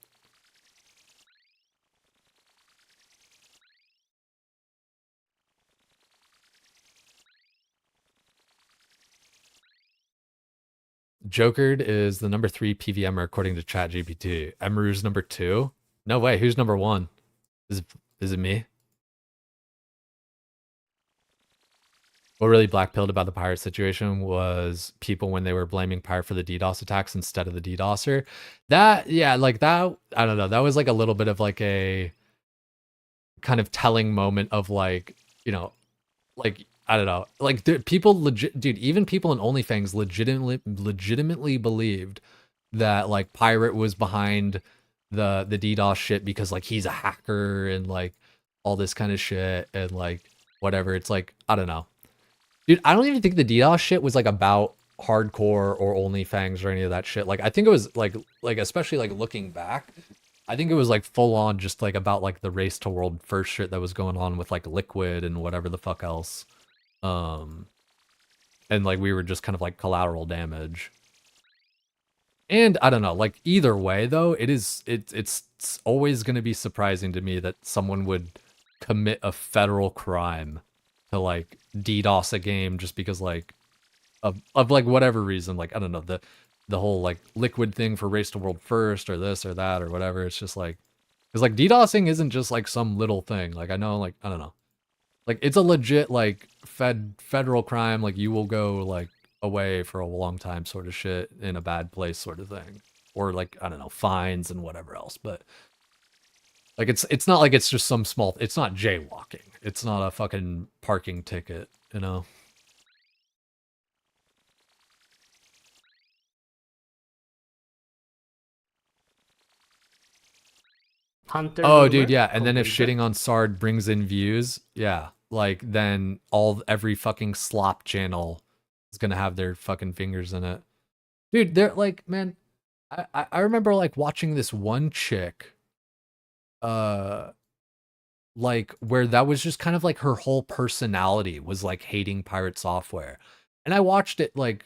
Jokered is the number 3 PVMer according to ChatGPT. Emeru's number 2. No way. Who's number 1? Is it me? What really blackpilled about the pirate situation was people when they were blaming pirate for the DDoS attacks instead of the DDoSer. That, yeah, like that, I don't know. That was like a little bit of like a kind of telling moment of like, you know, like, I don't know, like people legit, dude, even people in OnlyFans legitimately believed that like pirate was behind the DDoS shit because like he's a hacker and like all this kind of shit and like whatever. It's like, I don't know. Dude, I don't even think the DDoS shit was like about hardcore or OnlyFans or any of that shit. Like, I think it was like especially like looking back, I think it was like full on just like about like the race to world first shit that was going on with like Liquid and whatever the fuck else. And like we were just kind of like collateral damage. And I don't know, like either way though, it's always going to be surprising to me that someone would commit a federal crime to like DDoS a game just because like of like whatever reason, like I don't know, the whole like Liquid thing for race to world first or this or that or whatever. It's just like, because like DDoSing isn't just like some little thing. Like I know, like I don't know, like it's a legit like federal crime. Like you will go like away for a long time sort of shit in a bad place sort of thing, or like I don't know, fines and whatever else. But like it's not like it's just some small, it's not jaywalking, it's not a fucking parking ticket, you know. Hunter Oh, dude, mover, yeah. And then if completed. shitting on Sard brings in views, yeah, like then every fucking slop channel is gonna have their fucking fingers in it. Dude, they're like, man, I remember like watching this one chick like where that was just kind of like her whole personality was like hating pirate software. And I watched it like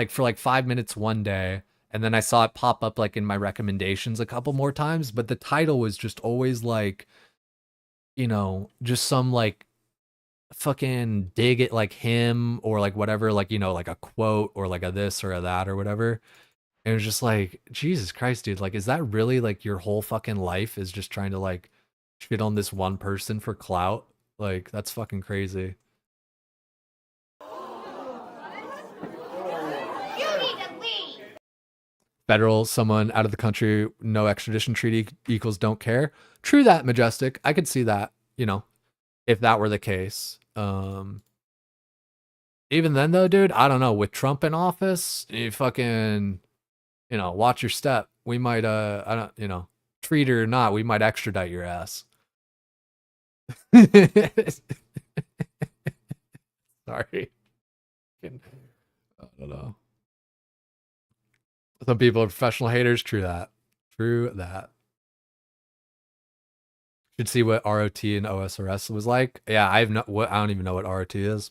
for like 5 minutes one day, and then I saw it pop up like in my recommendations a couple more times, but the title was just always like, you know, just some like fucking dig at like him or like whatever, like, you know, like a quote or like a this or a that or whatever. And it was just like, Jesus Christ, dude, like, is that really like your whole fucking life is just trying to like shit on this one person for clout? Like, that's fucking crazy. Federal, someone out of the country, no extradition treaty equals don't care. True that, Majestic. I could see that, you know, if that were the case. Even then though, dude, I don't know. With Trump in office, you fucking, you know, watch your step. We might I don't, you know, treat or not, we might extradite your ass. Sorry. I don't know. Some people are professional haters. True that. True that. Should see what ROT and OSRS was like. Yeah, I don't even know what ROT is.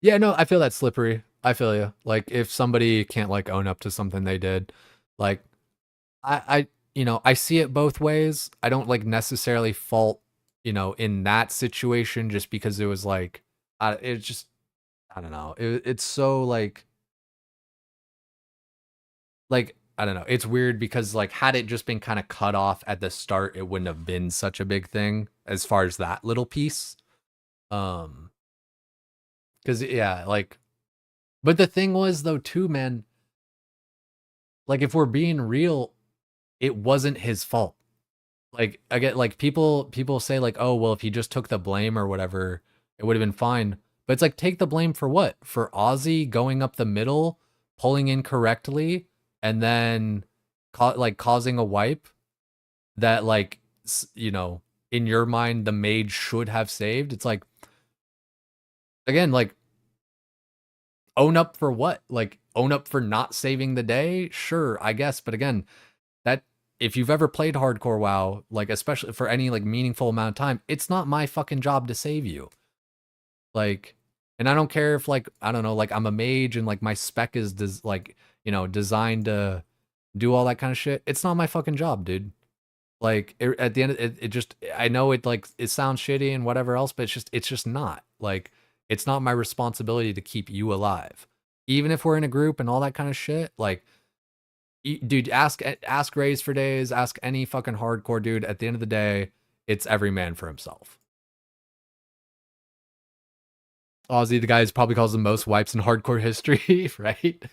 Yeah, no, I feel that slippery. I feel you. Like if somebody can't like own up to something they did, like you know, I see it both ways. I don't like necessarily fault, you know, in that situation just because it was like, it's just, I don't know. It's so like, I don't know. It's weird because like had it just been kind of cut off at the start, it wouldn't have been such a big thing as far as that little piece. Because yeah, like, but the thing was though too, man, like if we're being real, it wasn't his fault. Like I get like people say like, oh well, if he just took the blame or whatever, it would have been fine. But it's like take the blame for what? For Ozzy going up the middle, pulling incorrectly, and then like causing a wipe that like you know, in your mind the mage should have saved. It's like again, like own up for what? Like own up for not saving the day? Sure, I guess, but again, that if you've ever played hardcore WoW, like especially for any like meaningful amount of time, it's not my fucking job to save you. Like, and I don't care if like I don't know, like I'm a mage and like my spec is like, you know, designed to do all that kind of shit. It's not my fucking job, dude. Like at the end of it just I know it like it sounds shitty and whatever else, but it's just not. Like it's not my responsibility to keep you alive. Even if we're in a group and all that kind of shit, like dude, ask Rays for days, ask any fucking hardcore dude. At the end of the day, it's every man for himself. Ozzy, the guy who's probably caused the most wipes in hardcore history, right?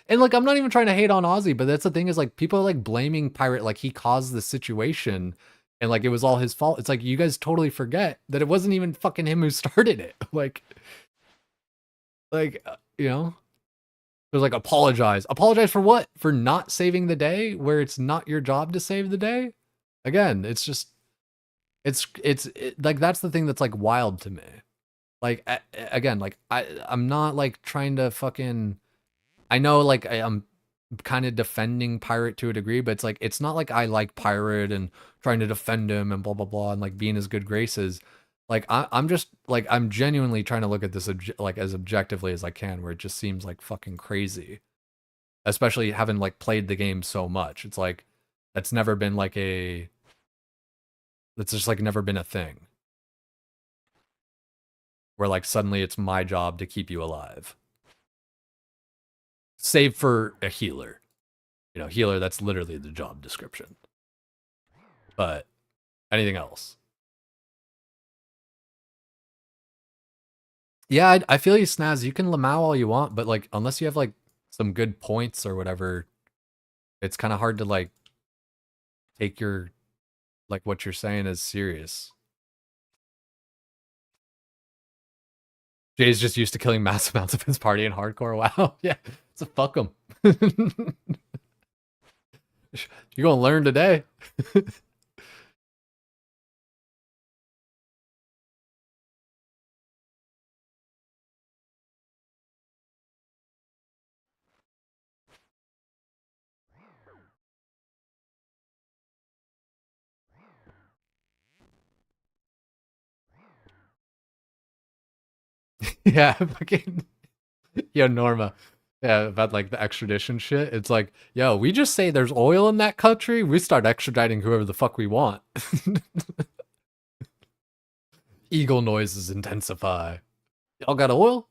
And like, I'm not even trying to hate on Ozzy, but that's the thing is like, people are like blaming Pirate like he caused the situation and like it was all his fault. It's like you guys totally forget that it wasn't even fucking him who started it. Like, you know, it was like apologize for what? For not saving the day where it's not your job to save the day. Again, it's just like that's the thing that's like wild to me. Like again, like I'm not like trying to fucking. I know like I'm kind of defending Pirate to a degree, but it's like it's not like I like Pirate and trying to defend him and blah blah blah and like being his good graces. Like I'm just like I'm genuinely trying to look at this like as objectively as I can, where it just seems like fucking crazy, especially having like played the game so much. It's like that's never been like that's just like never been a thing where like suddenly it's my job to keep you alive, save for a healer. You know, healer, that's literally the job description. But anything else? Yeah, I feel you, Snaz. You can Lamau all you want, but like, unless you have like some good points or whatever, it's kind of hard to like take your like what you're saying as serious. Jay's just used to killing mass amounts of his party in hardcore. Wow, yeah, so fuck him. You're gonna learn today. Yeah, fucking yo, Norma. Yeah, about like the extradition shit. It's like, yo, we just say there's oil in that country, we start extraditing whoever the fuck we want. Eagle noises intensify. Y'all got oil?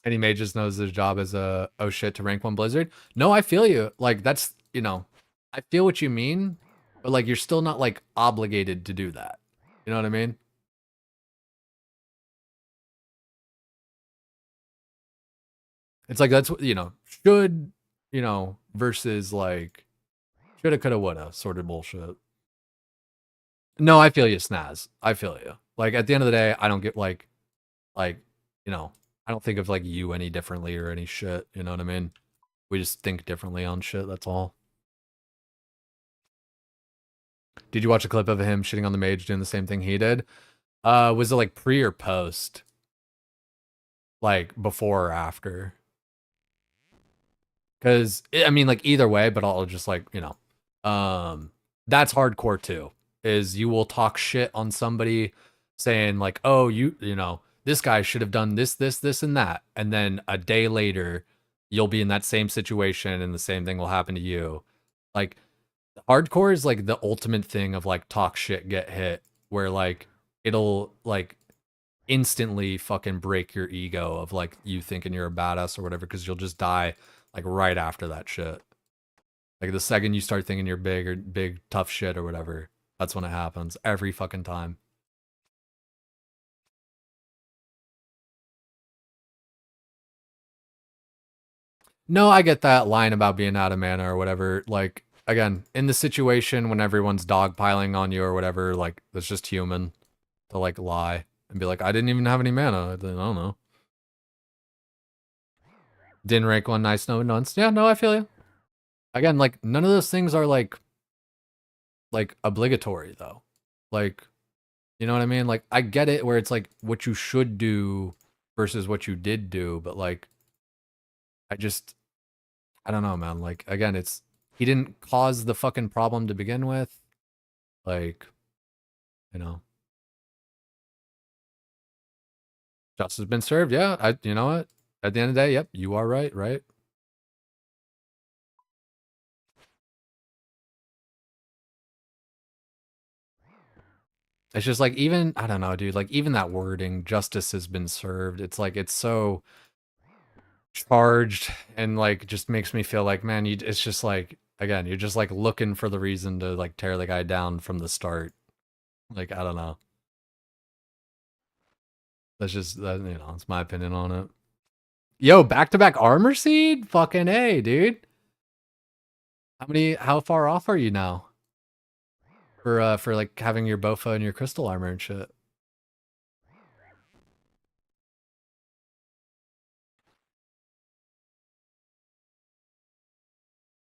Any mages knows his job as a oh shit to rank 1 Blizzard. No, I feel you. Like that's I feel what you mean, but like you're still not like obligated to do that. You know what I mean? It's like that's what should versus like shoulda, coulda, woulda sort of bullshit. No, I feel you, Snaz. I feel you. Like at the end of the day, I don't get like I don't think of like you any differently or any shit. You know what I mean? We just think differently on shit. That's all. Did you watch a clip of him shitting on the mage doing the same thing he did? Was it like pre or post? Like before or after? Because I mean, like either way, but I'll just like that's hardcore too. Is you will talk shit on somebody saying like, oh, this guy should have done this, this, this, and that, and then a day later, you'll be in that same situation and the same thing will happen to you. Like hardcore is like the ultimate thing of like talk shit, get hit, where like it'll like instantly fucking break your ego of like you thinking you're a badass or whatever, because you'll just die like right after that shit. Like the second you start thinking you're big or big tough shit or whatever, that's when it happens every fucking time. No, I get that line about being out of mana or whatever. Like again, in the situation when everyone's dogpiling on you or whatever, like that's just human to like lie and be like, I didn't even have any mana. I don't know. Didn't rank 1 nice no nonce. Yeah, no, I feel you. Again, like none of those things are like obligatory though. Like, you know what I mean? Like I get it where it's like what you should do versus what you did do, but like I don't know, man. Like again, he didn't cause the fucking problem to begin with. Like, justice has been served. Yeah, you know what? At the end of the day, yep, you are right, right? It's just like even I don't know, dude. Like even that wording, justice has been served. It's like it's so charged and like just makes me feel like, man, it's just like again, you're just like looking for the reason to like tear the guy down from the start. Like I don't know. That's just that, it's my opinion on it. Yo, back-to-back armor seed? Fucking A, dude. How far off are you now? For like having your Bofa and your crystal armor and shit.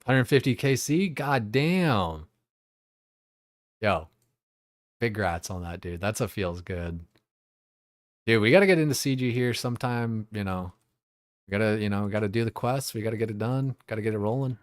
$150 KC? God damn. Yo, big grats on that, dude. That's a feels good. Dude, we gotta get into CG here sometime, We gotta do the quest. We gotta get it done. Gotta get it rolling.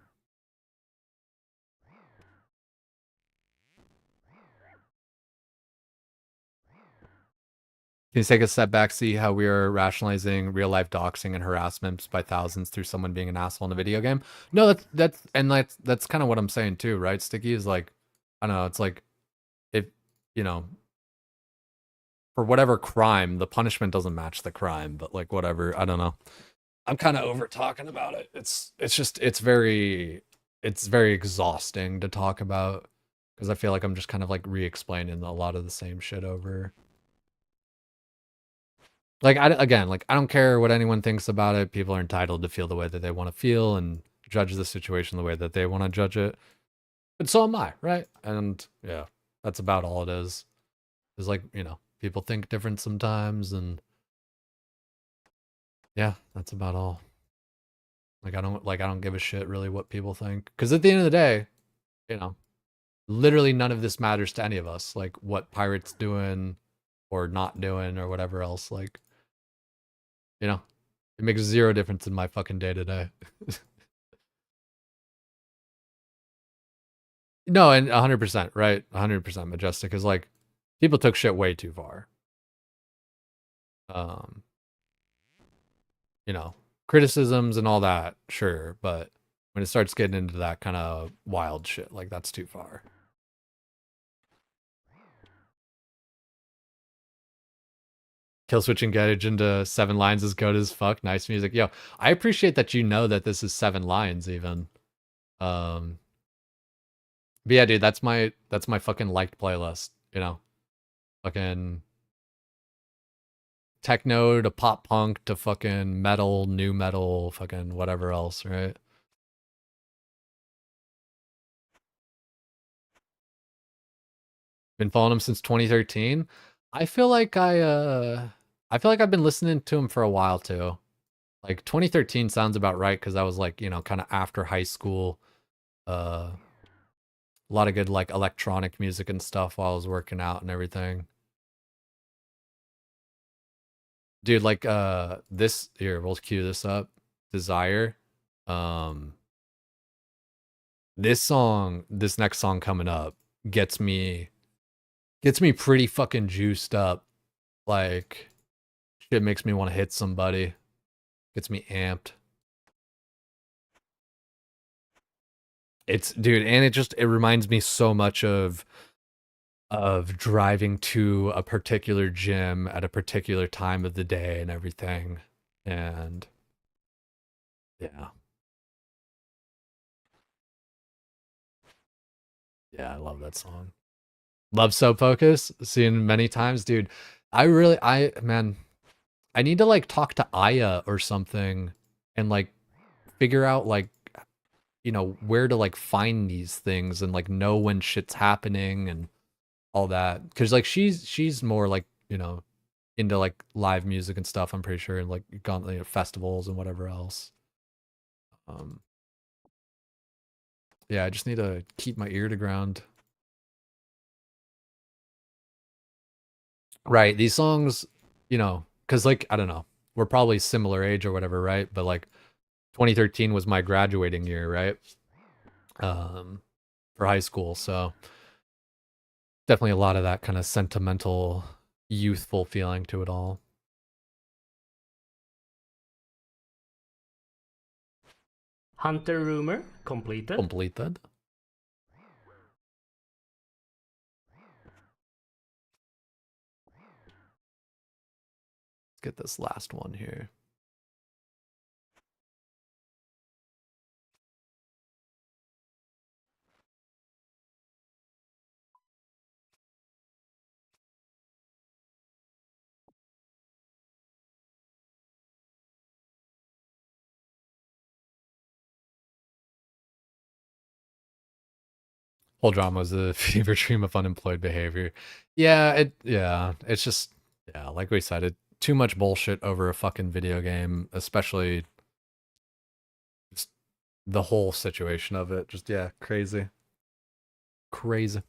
Can you take a step back, see how we are rationalizing real life doxing and harassments by thousands through someone being an asshole in a video game? No, that's kind of what I'm saying too, right? Sticky is like, I don't know, it's like if for whatever crime, the punishment doesn't match the crime, but like whatever, I don't know. I'm kind of over talking about it. It's very exhausting to talk about because I feel like I'm just kind of like re-explaining a lot of the same shit over. Like I don't care what anyone thinks about it. People are entitled to feel the way that they want to feel and judge the situation the way that they want to judge it. But so am I, right? And yeah, that's about all it is. It's like, people think different sometimes and Yeah, that's about all. Like I don't give a shit really what people think, because at the end of the day, you know, literally none of this matters to any of us. Like what Pirate's doing or not doing or whatever else. Like, you know, it makes zero difference in my fucking day to day. No, and 100%, right? 100% Majestic is like, people took shit way too far. Um, you know, criticisms and all that, sure, but when it starts getting into that kind of wild shit, like that's too far. Kill switch engage into 7 lines is good as fuck. Nice music. Yo, I appreciate that you know that this is 7 lines even. But yeah, dude, that's my fucking liked playlist, you know. Fucking techno to pop punk to fucking metal, new metal, fucking whatever else, right? Been following him since 2013. I feel like I feel like I've been listening to him for a while too. Like 2013 sounds about right because I was like, you know, kind of after high school. A lot of good like electronic music and stuff while I was working out and everything. Dude, like this here, we'll cue this up. Desire. Um this next song coming up gets me pretty fucking juiced up. Like shit makes me want to hit somebody. Gets me amped. It's dude, and it reminds me so much of driving to a particular gym at a particular time of the day and everything. And yeah. Yeah, I love that song. Love Soap Focus, seen many times, dude. Man, I need to like talk to Aya or something and like figure out like, you know, where to like find these things and like know when shit's happening and all that. Cause like she's more like, you know, into like live music and stuff, I'm pretty sure, and like gone to, you know, festivals and whatever else. Um yeah, I just need to keep my ear to ground. Right. These songs, you know, because like, I don't know, we're probably similar age or whatever, right? But like 2013 was my graduating year, right? For high school. So definitely a lot of that kind of sentimental, youthful feeling to it all. Hunter rumor completed. Completed. Let's get this last one here. Whole drama was a fever dream of unemployed behavior. Yeah, it's just, yeah, like we said, too much bullshit over a fucking video game, especially just the whole situation of it. Just, yeah, crazy. Crazy.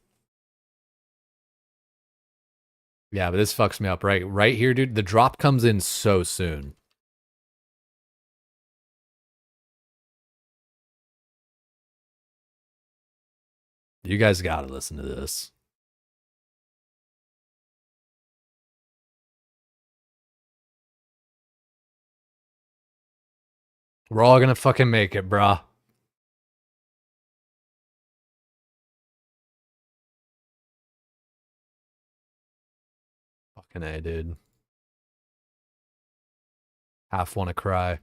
Yeah, but this fucks me up right here, dude. The drop comes in so soon. You guys gotta listen to this. We're all gonna fucking make it, brah. Fucking A, dude. Half wanna cry.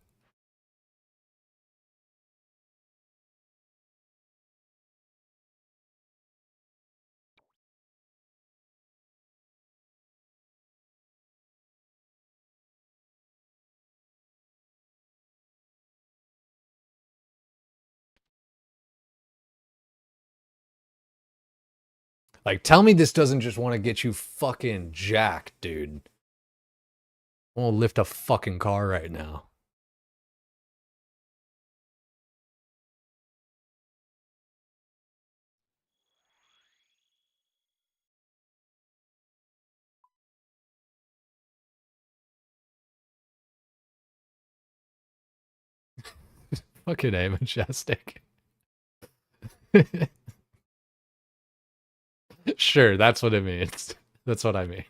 Like, tell me this doesn't just want to get you fucking jacked, dude. I want to lift a fucking car right now. Fucking A, Majestic. Sure, that's what it means. That's what I mean.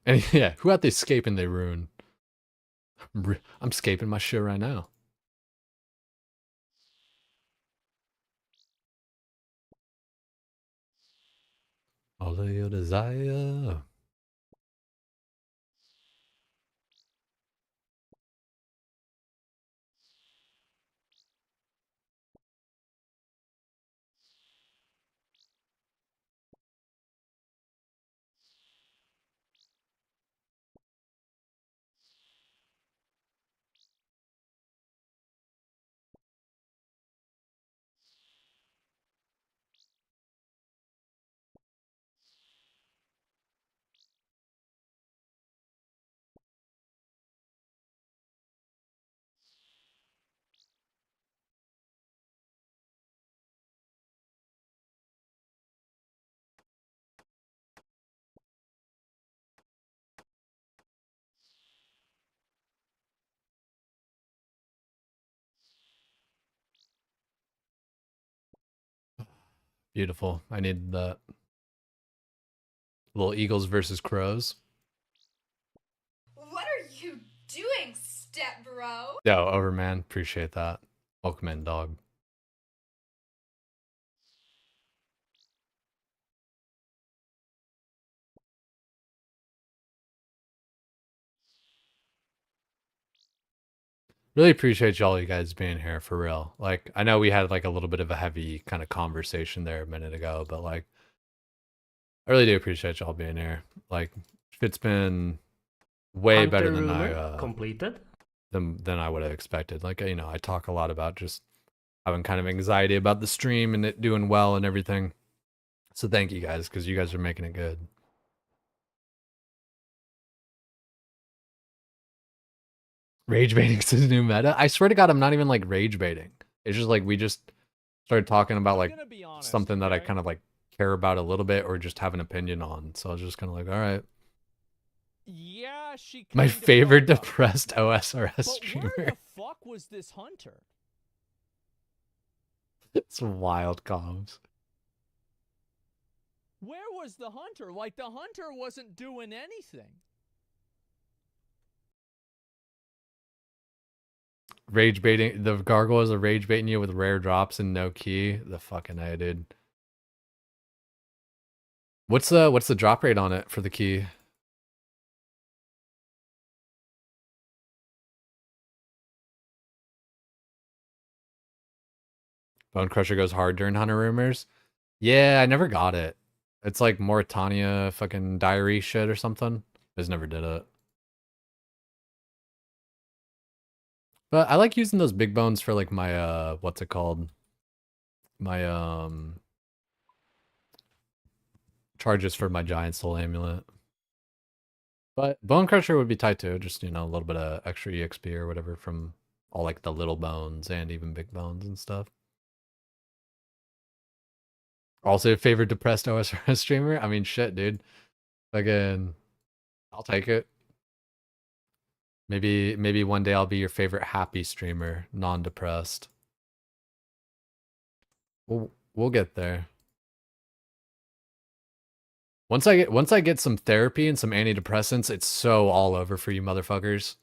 And yeah, who out there escaping they ruin? I'm escaping my shit right now. All of your desire. Beautiful. I need the little Eagles versus Crows. What are you doing, step bro? Yo, Overman, appreciate that. Welcome in, dog. Really appreciate y'all you guys being here for real. Like, I know we had like a little bit of a heavy kind of conversation there a minute ago, but like, I really do appreciate y'all being here. Like, it's been way better than completed. than I would have expected. Like, you know, I talk a lot about just having kind of anxiety about the stream and it doing well and everything. So thank you guys, because you guys are making it good. Rage baiting's the new meta. I swear to God, I'm not even like rage baiting. It's just like we just started talking about like something that I kind of like care about a little bit or just have an opinion on. So I was just kind of like, all right. Yeah, she. My kinda favorite fucked up. depressed OSRS But streamer. where the fuck was this Hunter? It's wild comms. Where was the Hunter? Like, the Hunter wasn't doing anything. Rage baiting, the gargoyles are rage baiting you with rare drops and no key. The fucking A, dude. What's the drop rate on it for the key? Bone Crusher goes hard during Hunter rumors. Yeah, I never got it. It's like Mauritania fucking diary shit or something. Just never did it. But I like using those big bones for like my what's it called? My charges for my giant soul amulet. But Bone Crusher would be tight too, just you know, a little bit of extra EXP or whatever from all like the little bones and even big bones and stuff. Also, favorite depressed OSRS streamer? I mean, shit, dude. Again, I'll take it. Maybe one day I'll be your favorite happy streamer, non-depressed. We'll get there. Once I get some therapy and some antidepressants, it's so all over for you motherfuckers.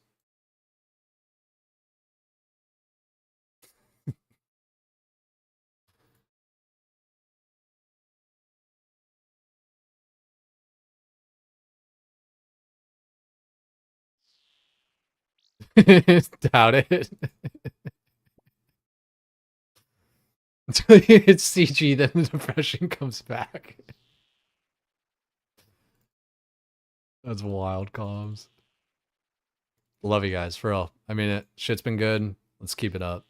Doubt it. Until you hit CG, then the depression comes back. That's wild comms. Love you guys, for real. I mean it. Shit's been good. Let's keep it up.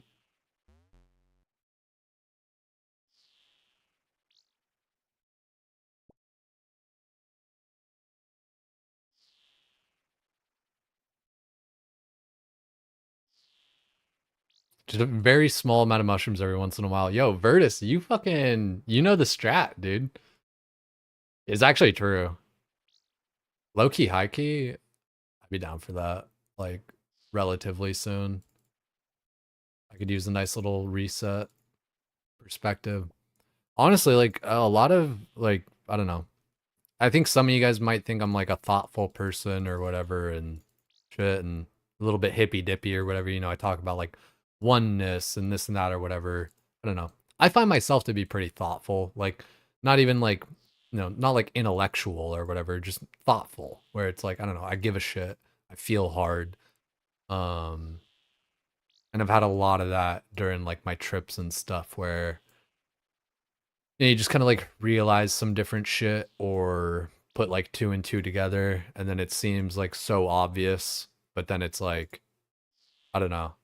Just a very small amount of mushrooms every once in a while. Yo, Virtus, you fucking, you know the strat, dude. It's actually true. Low key, high key, I'd be down for that. Like, relatively soon. I could use a nice little reset perspective. Honestly, like, a lot of, like, I don't know. I think some of you guys might think I'm like a thoughtful person or whatever and shit and a little bit hippy dippy or whatever. You know, I talk about like oneness and this and that or whatever. I don't know. I find myself to be pretty thoughtful. Like, not even like, you know, not like intellectual or whatever, just thoughtful, where it's like, I don't know, I give a shit. I feel hard. Um, and I've had a lot of that during like my trips and stuff where you just kind of like realize some different shit or put like two and two together and then it seems like so obvious, but then it's like, I don't know.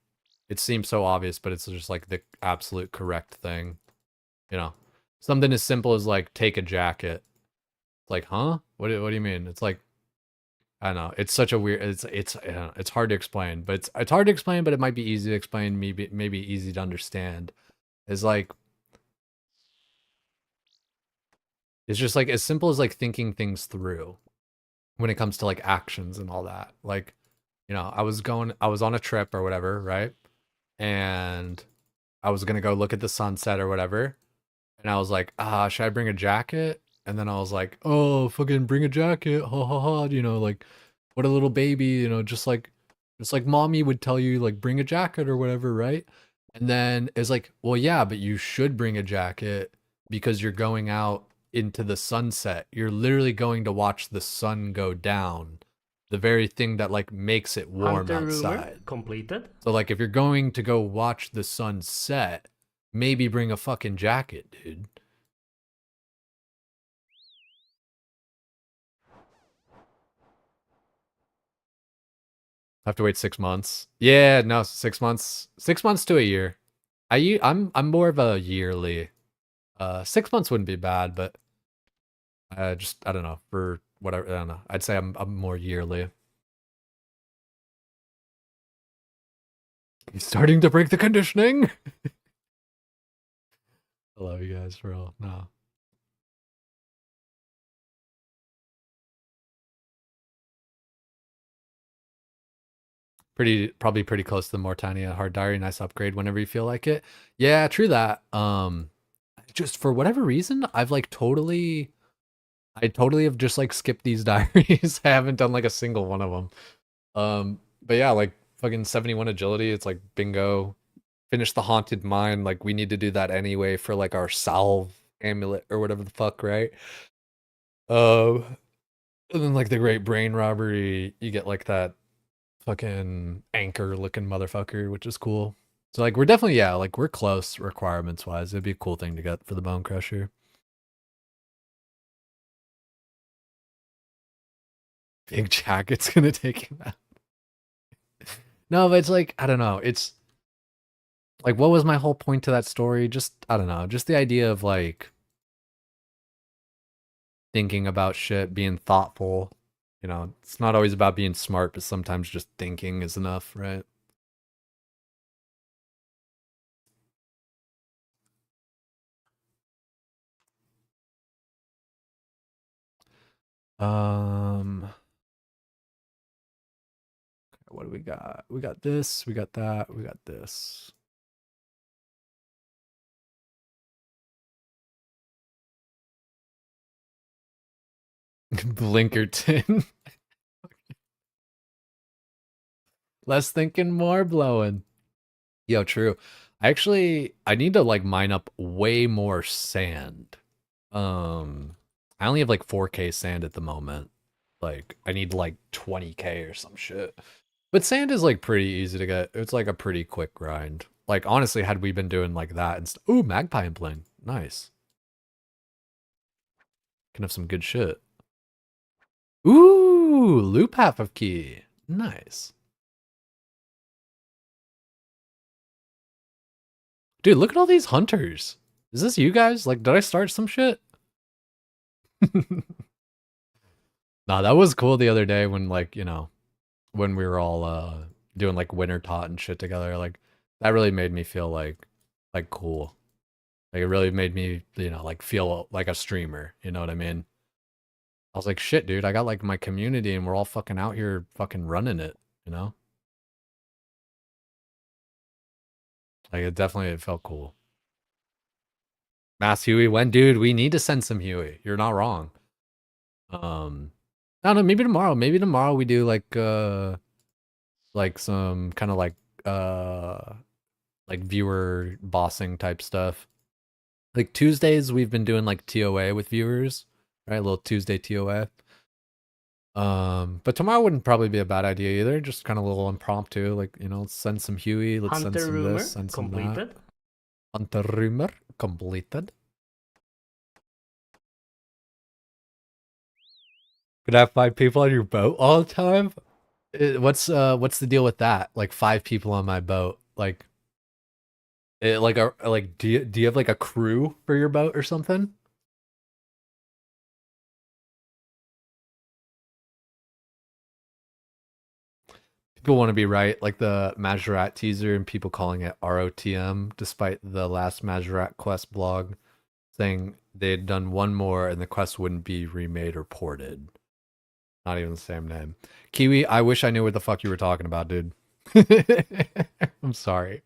It seems so obvious, but it's just like the absolute correct thing. You know, something as simple as like take a jacket. It's like, huh? What do you mean? It's like, I don't know. It's such a weird. It's hard to explain, but it's hard to explain, but it might be easy to explain. Maybe easy to understand. It's like it's just like as simple as like thinking things through when it comes to like actions and all that. Like, you know, I was on a trip or whatever, right? And I was gonna go look at the sunset or whatever. And I was like, should I bring a jacket? And then I was like, oh, fucking bring a jacket. Ha ha ha. You know, like, what a little baby, you know, just like mommy would tell you, like, bring a jacket or whatever, right? And then it's like, well, yeah, but you should bring a jacket because you're going out into the sunset. You're literally going to watch the sun go down. The very thing that, like, makes it warm Hunter rumor outside. completed. So, like, if you're going to go watch the sun set, maybe bring a fucking jacket, dude. I have to wait 6 months. Yeah, no, 6 months. 6 months to a year. I'm more of a yearly. 6 months wouldn't be bad, but just I don't know, for whatever, I don't know. I'd say I'm more yearly. He's starting to break the conditioning. I love you guys for real. No. Probably pretty close to the Mortania Hard Diary. Nice upgrade whenever you feel like it. Yeah, true that. Just for whatever reason, I totally have just like skipped these diaries. I haven't done like a single one of them. But yeah, like fucking 71 agility. It's like bingo. Finish the haunted mine. Like we need to do that anyway for like our salve amulet or whatever the fuck, right? And then like the great brain robbery, you get like that fucking anchor looking motherfucker, which is cool. So like we're definitely, yeah, like we're close requirements wise. It'd be a cool thing to get for the bone crusher. Big jacket's gonna take him out. No, but it's like, I don't know. It's like, what was my whole point to that story? Just, I don't know. Just the idea of like thinking about shit, being thoughtful. You know, it's not always about being smart, but sometimes just thinking is enough, right? What do we got? We got this, we got that, we got this. Blinkerton. Less thinking, more blowing. Yo, true. I need to like mine up way more sand. I only have like 4K sand at the moment. Like I need like 20K or some shit. But sand is like pretty easy to get. It's like a pretty quick grind. Like honestly, had we been doing like that and ooh, magpie and playing. Nice. Can have some good shit. Ooh, loop half of key. Nice. Dude, look at all these hunters. Is this you guys? Like, did I start some shit? Nah, that was cool the other day when, like, you know, when we were all doing like winter tot and shit together. Like, that really made me feel like cool. Like it really made me, you know, like feel like a streamer. You know what I mean? I was like, shit, dude, I got like my community and we're all fucking out here fucking running it, you know? Like it felt cool. Mass Huey, when, dude, we need to send some Huey. You're not wrong. I don't know, maybe tomorrow. Maybe tomorrow we do like some kind of like viewer bossing type stuff. Like Tuesdays we've been doing like TOA with viewers, right? A little Tuesday TOA. But tomorrow wouldn't probably be a bad idea either. Just kind of a little impromptu, like, you know, let's send some Huey, let's send some Hunter-ween this, send some completed. that. Hunter-ween completed. Could have 5 people on your boat all the time? What's the deal with that? Like 5 people on my boat, like, do you have like a crew for your boat or something? People want to be right, like the Majorat teaser and people calling it ROTM, despite the last Majorat quest blog saying they had done one more and the quest wouldn't be remade or ported. Not even the same name. Kiwi, I wish I knew what the fuck you were talking about, dude. I'm sorry.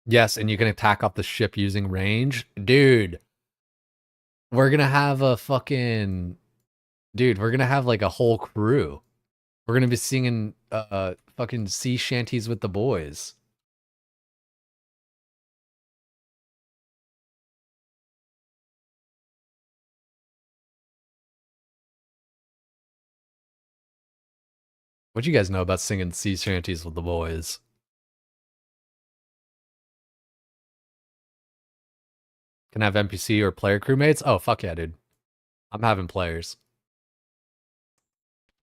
Yes, and you can attack off the ship using range. Dude, we're gonna have a fucking... Dude, we're gonna have like a whole crew. We're gonna be singing fucking sea shanties with the boys. What you guys know about singing sea shanties with the boys? Can I have NPC or player crewmates? Oh, fuck yeah, dude. I'm having players.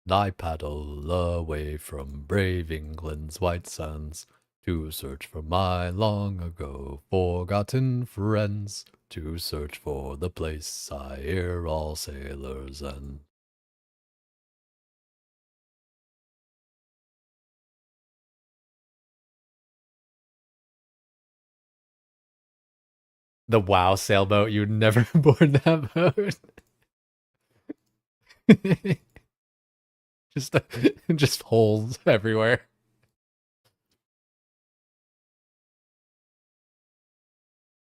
I paddle away from brave England's white sands to search for my long ago forgotten friends, to search for the place I hear all sailors end. The WoW sailboat, you'd never board that boat. just just holes everywhere.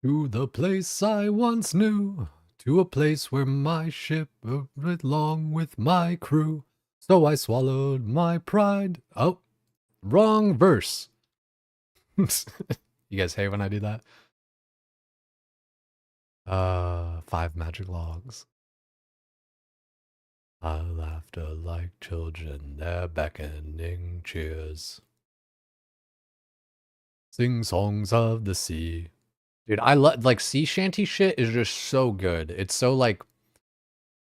To the place I once knew, to a place where my ship along with my crew. So I swallowed my pride. Oh, wrong verse. You guys hate when I do that? 5 magic logs. I laughed like children, their beckoning cheers. Sing songs of the sea. Dude, I love, like, sea shanty shit is just so good. It's so, like,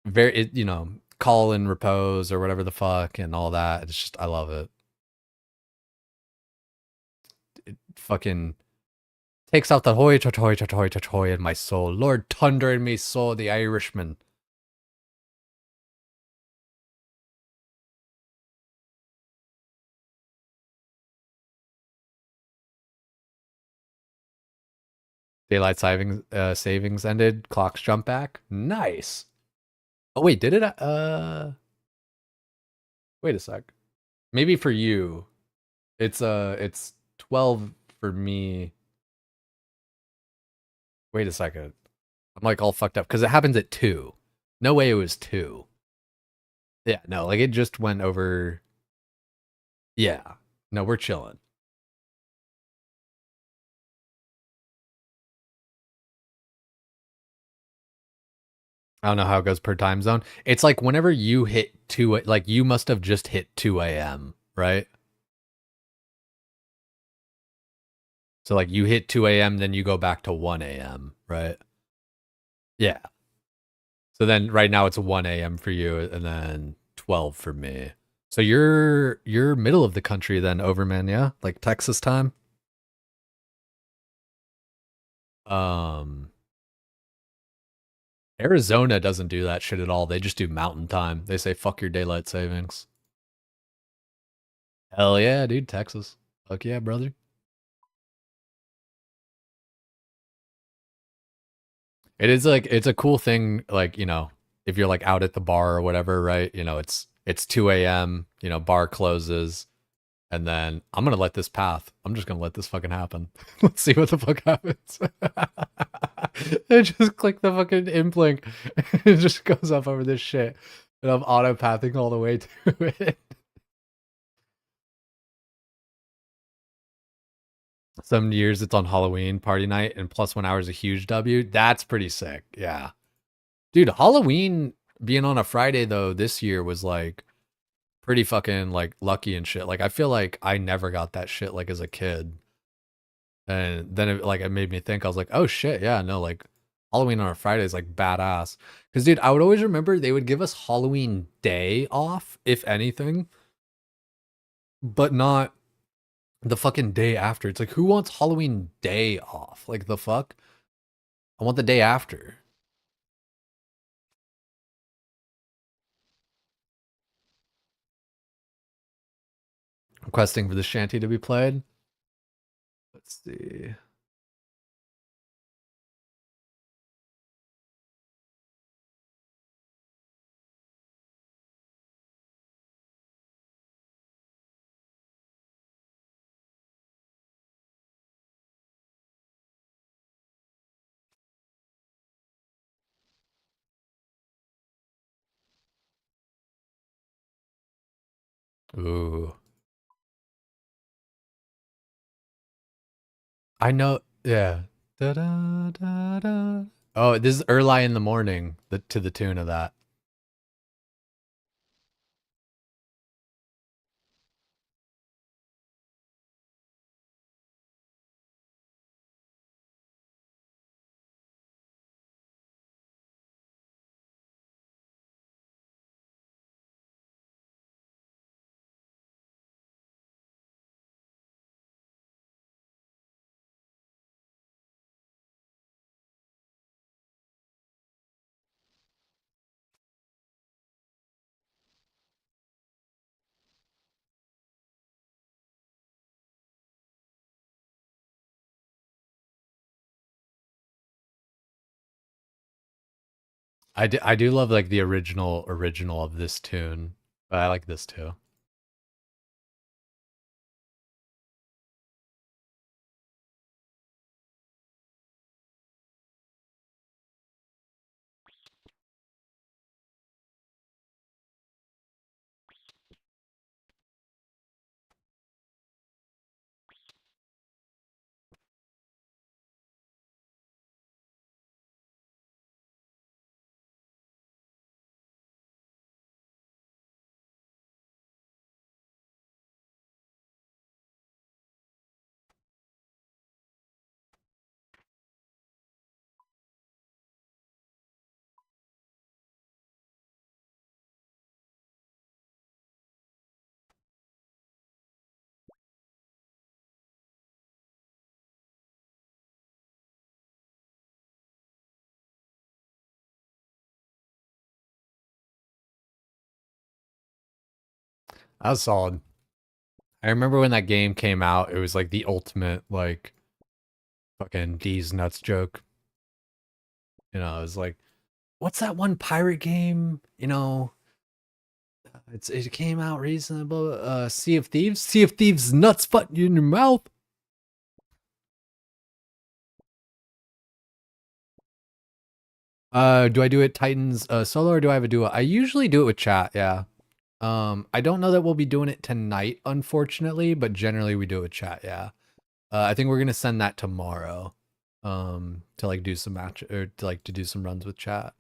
very, you know, call and repose or whatever the fuck and all that. It's just, I love it. It fucking takes out the hoy toy toy in my soul. Lord Thunder in me soul, the Irishman. Daylight savings ended. Clocks jump back. Nice. Oh wait, did it? Wait a sec. Maybe for you, it's 12 for me. Wait a second. I'm like all fucked up because it happens at 2. No way it was 2. Yeah, no, like it just went over. Yeah, no, we're chilling. I don't know how it goes per time zone. It's like whenever you hit 2, like you must have just hit 2 a.m., right? So like you hit 2 a.m., then you go back to 1 a.m., right? Yeah. So then right now it's 1 a.m. for you and then 12 for me. So you're middle of the country then, Overman, yeah? Like Texas time? Um Arizona doesn't do that shit at all. They just do mountain time. They say fuck your daylight savings. Hell yeah, dude, Texas. Fuck yeah, brother. It is like it's a cool thing, like, you know, if you're like out at the bar or whatever, right? You know, it's 2 a.m., you know, bar closes, and then I'm gonna let this path. I'm just gonna let this fucking happen. Let's see what the fuck happens. I just click the fucking implink. It just goes up over this shit. And I'm auto-pathing all the way to it. Some years it's on Halloween party night and +1 hour is a huge W. That's pretty sick. Yeah. Dude, Halloween being on a Friday though this year was like pretty fucking like lucky and shit. Like I feel like I never got that shit like as a kid. And then it made me think, I was like, oh shit, yeah, no, like Halloween on a Friday is like badass. Cause dude, I would always remember they would give us Halloween day off, if anything, but not the fucking day after. It's like, who wants Halloween day off? Like the fuck? I want the day after. Requesting for the shanty to be played. Let's see. Ooh. I know, yeah. Da, da, da, da. Oh, this is early in the morning, to the tune of that. I do love like the original of this tune, but I like this too. That was solid. I remember when that game came out, it was like the ultimate like fucking D's nuts joke. You know, it was like, what's that one pirate game? You know, it came out recently. Sea of Thieves. Sea of Thieves nuts butt in your mouth. Do I do it Titans solo or do I have a duo? I usually do it with chat. Yeah. I don't know that we'll be doing it tonight, unfortunately, but generally we do it with chat. Yeah. I think we're gonna send that tomorrow. To like do some match or to do some runs with chat.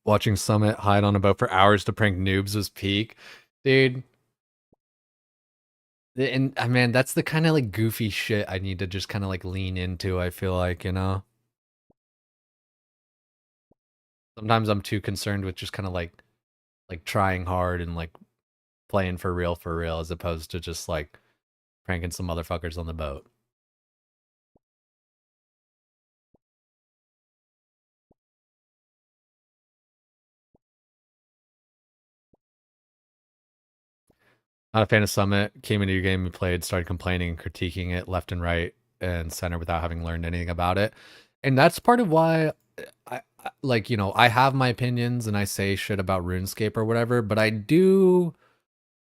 Watching Summit hide on a boat for hours to prank noobs was peak, dude. And man, that's the kind of like goofy shit I need to just kind of like lean into. I feel like, you know. Sometimes I'm too concerned with just kind of like trying hard and like playing for real, as opposed to just like pranking some motherfuckers on the boat. Not a fan of Summit. Came into your game, we played, started complaining and critiquing it left and right and center without having learned anything about it. And that's part of why like, you know, I have my opinions and I say shit about RuneScape or whatever, but I do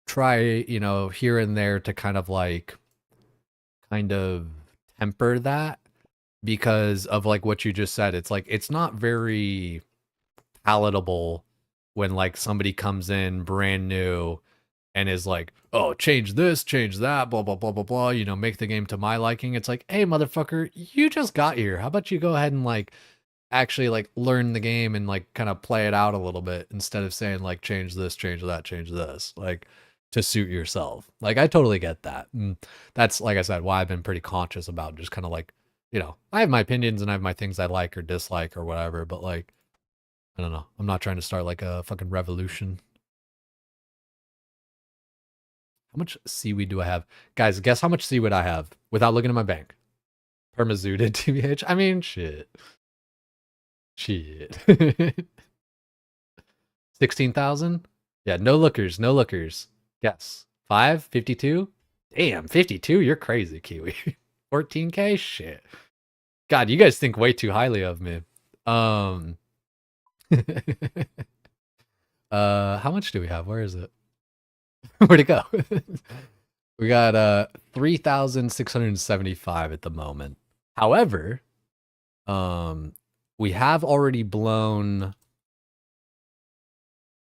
try, you know, here and there to kind of temper that because of like what you just said. It's like it's not very palatable when like somebody comes in brand new and is like, oh, change this, change that, blah, blah, blah, blah, blah, you know, make the game to my liking. It's like, hey, motherfucker, you just got here. How about you go ahead and like actually like learn the game and like kind of play it out a little bit instead of saying like change this, change that, change this, like to suit yourself. Like I totally get that. And that's, like I said, why I've been pretty conscious about just kind of like, you know, I have my opinions and I have my things I like or dislike or whatever, but like, I don't know. I'm not trying to start like a fucking revolution. How much seaweed do I have? Guys, guess how much seaweed I have without looking at my bank. Permazooted TBH. I mean, shit. Shit. 16,000? Yeah, no lookers, no lookers. Guess. 5? 52? Damn, 52? You're crazy, Kiwi. 14K? Shit. God, you guys think way too highly of me. How much do we have? Where is it? Where'd it go? We got 3,675 at the moment. However, we have already blown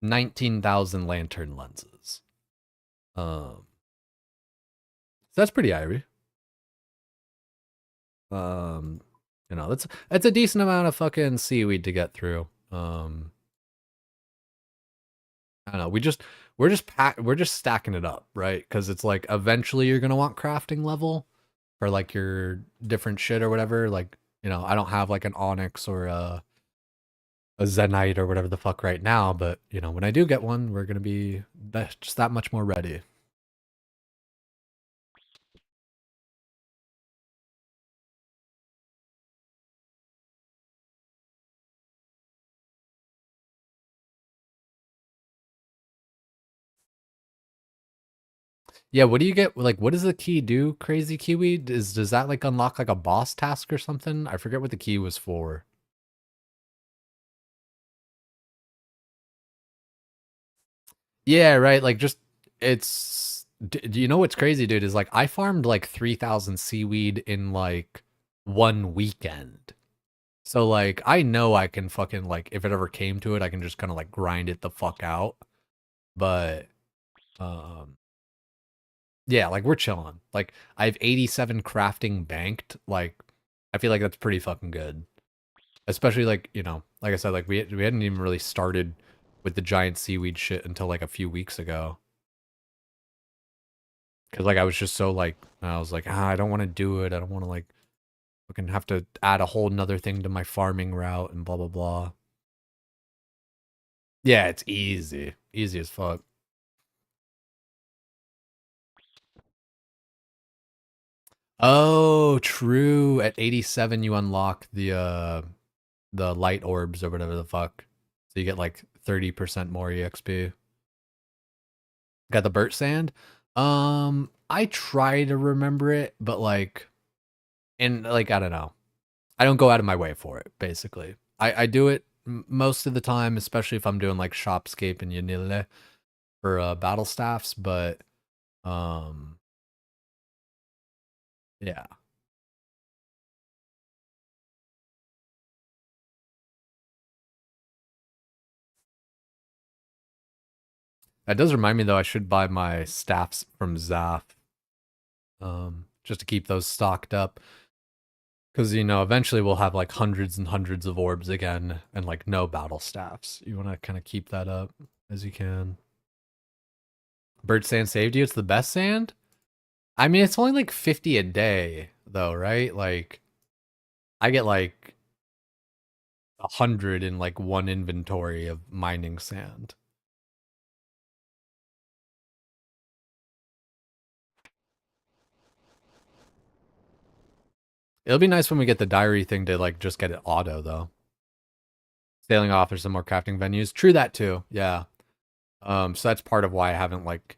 19,000 lantern lenses. So that's pretty irie. You know, that's a decent amount of fucking seaweed to get through. I don't know. We're just stacking it up, right? Because it's like eventually you're gonna want crafting level for like your different shit or whatever. Like, you know, I don't have like an onyx or a Zenite or whatever the fuck right now, but you know, when I do get one, we're gonna be just that much more ready. Yeah, what do you get? Like, what does the key do? Crazy Kiwi? Does that like unlock like a boss task or something? I forget what the key was for. Yeah, right. Like, just it's. Do you know what's crazy, dude? Is like I farmed like 3,000 seaweed in like one weekend. So like I know I can fucking like if it ever came to it, I can just kind of like grind it the fuck out. But um yeah, like we're chilling. Like I have 87 crafting banked. Like I feel like that's pretty fucking good. Especially like, you know, like I said, like we hadn't even really started with the giant seaweed shit until like a few weeks ago. Cause like I was just so like I was like, I don't want to do it. I don't want to like fucking have to add a whole nother thing to my farming route and blah blah blah. Yeah, it's easy. Easy as fuck. Oh, true. At 87 you unlock the light orbs or whatever the fuck. So you get like 30% more EXP. Got the Burt Sand. I try to remember it, but like and like I don't know. I don't go out of my way for it, basically. I do it most of the time, especially if I'm doing like Shopscape and Yanille for battle staffs, but yeah. That does remind me though I should buy my staffs from Zaf. Just to keep those stocked up. Because, you know, eventually we'll have like hundreds and hundreds of orbs again and like no battle staffs. You want to kind of keep that up as you can. Bird sand saved you? It's the best sand? I mean, it's only like 50 a day though, right? Like, I get like 100 in like one inventory of mining sand. It'll be nice when we get the diary thing to like just get it auto though. Sailing offers some more crafting venues. True that too. Yeah. So that's part of why I haven't like,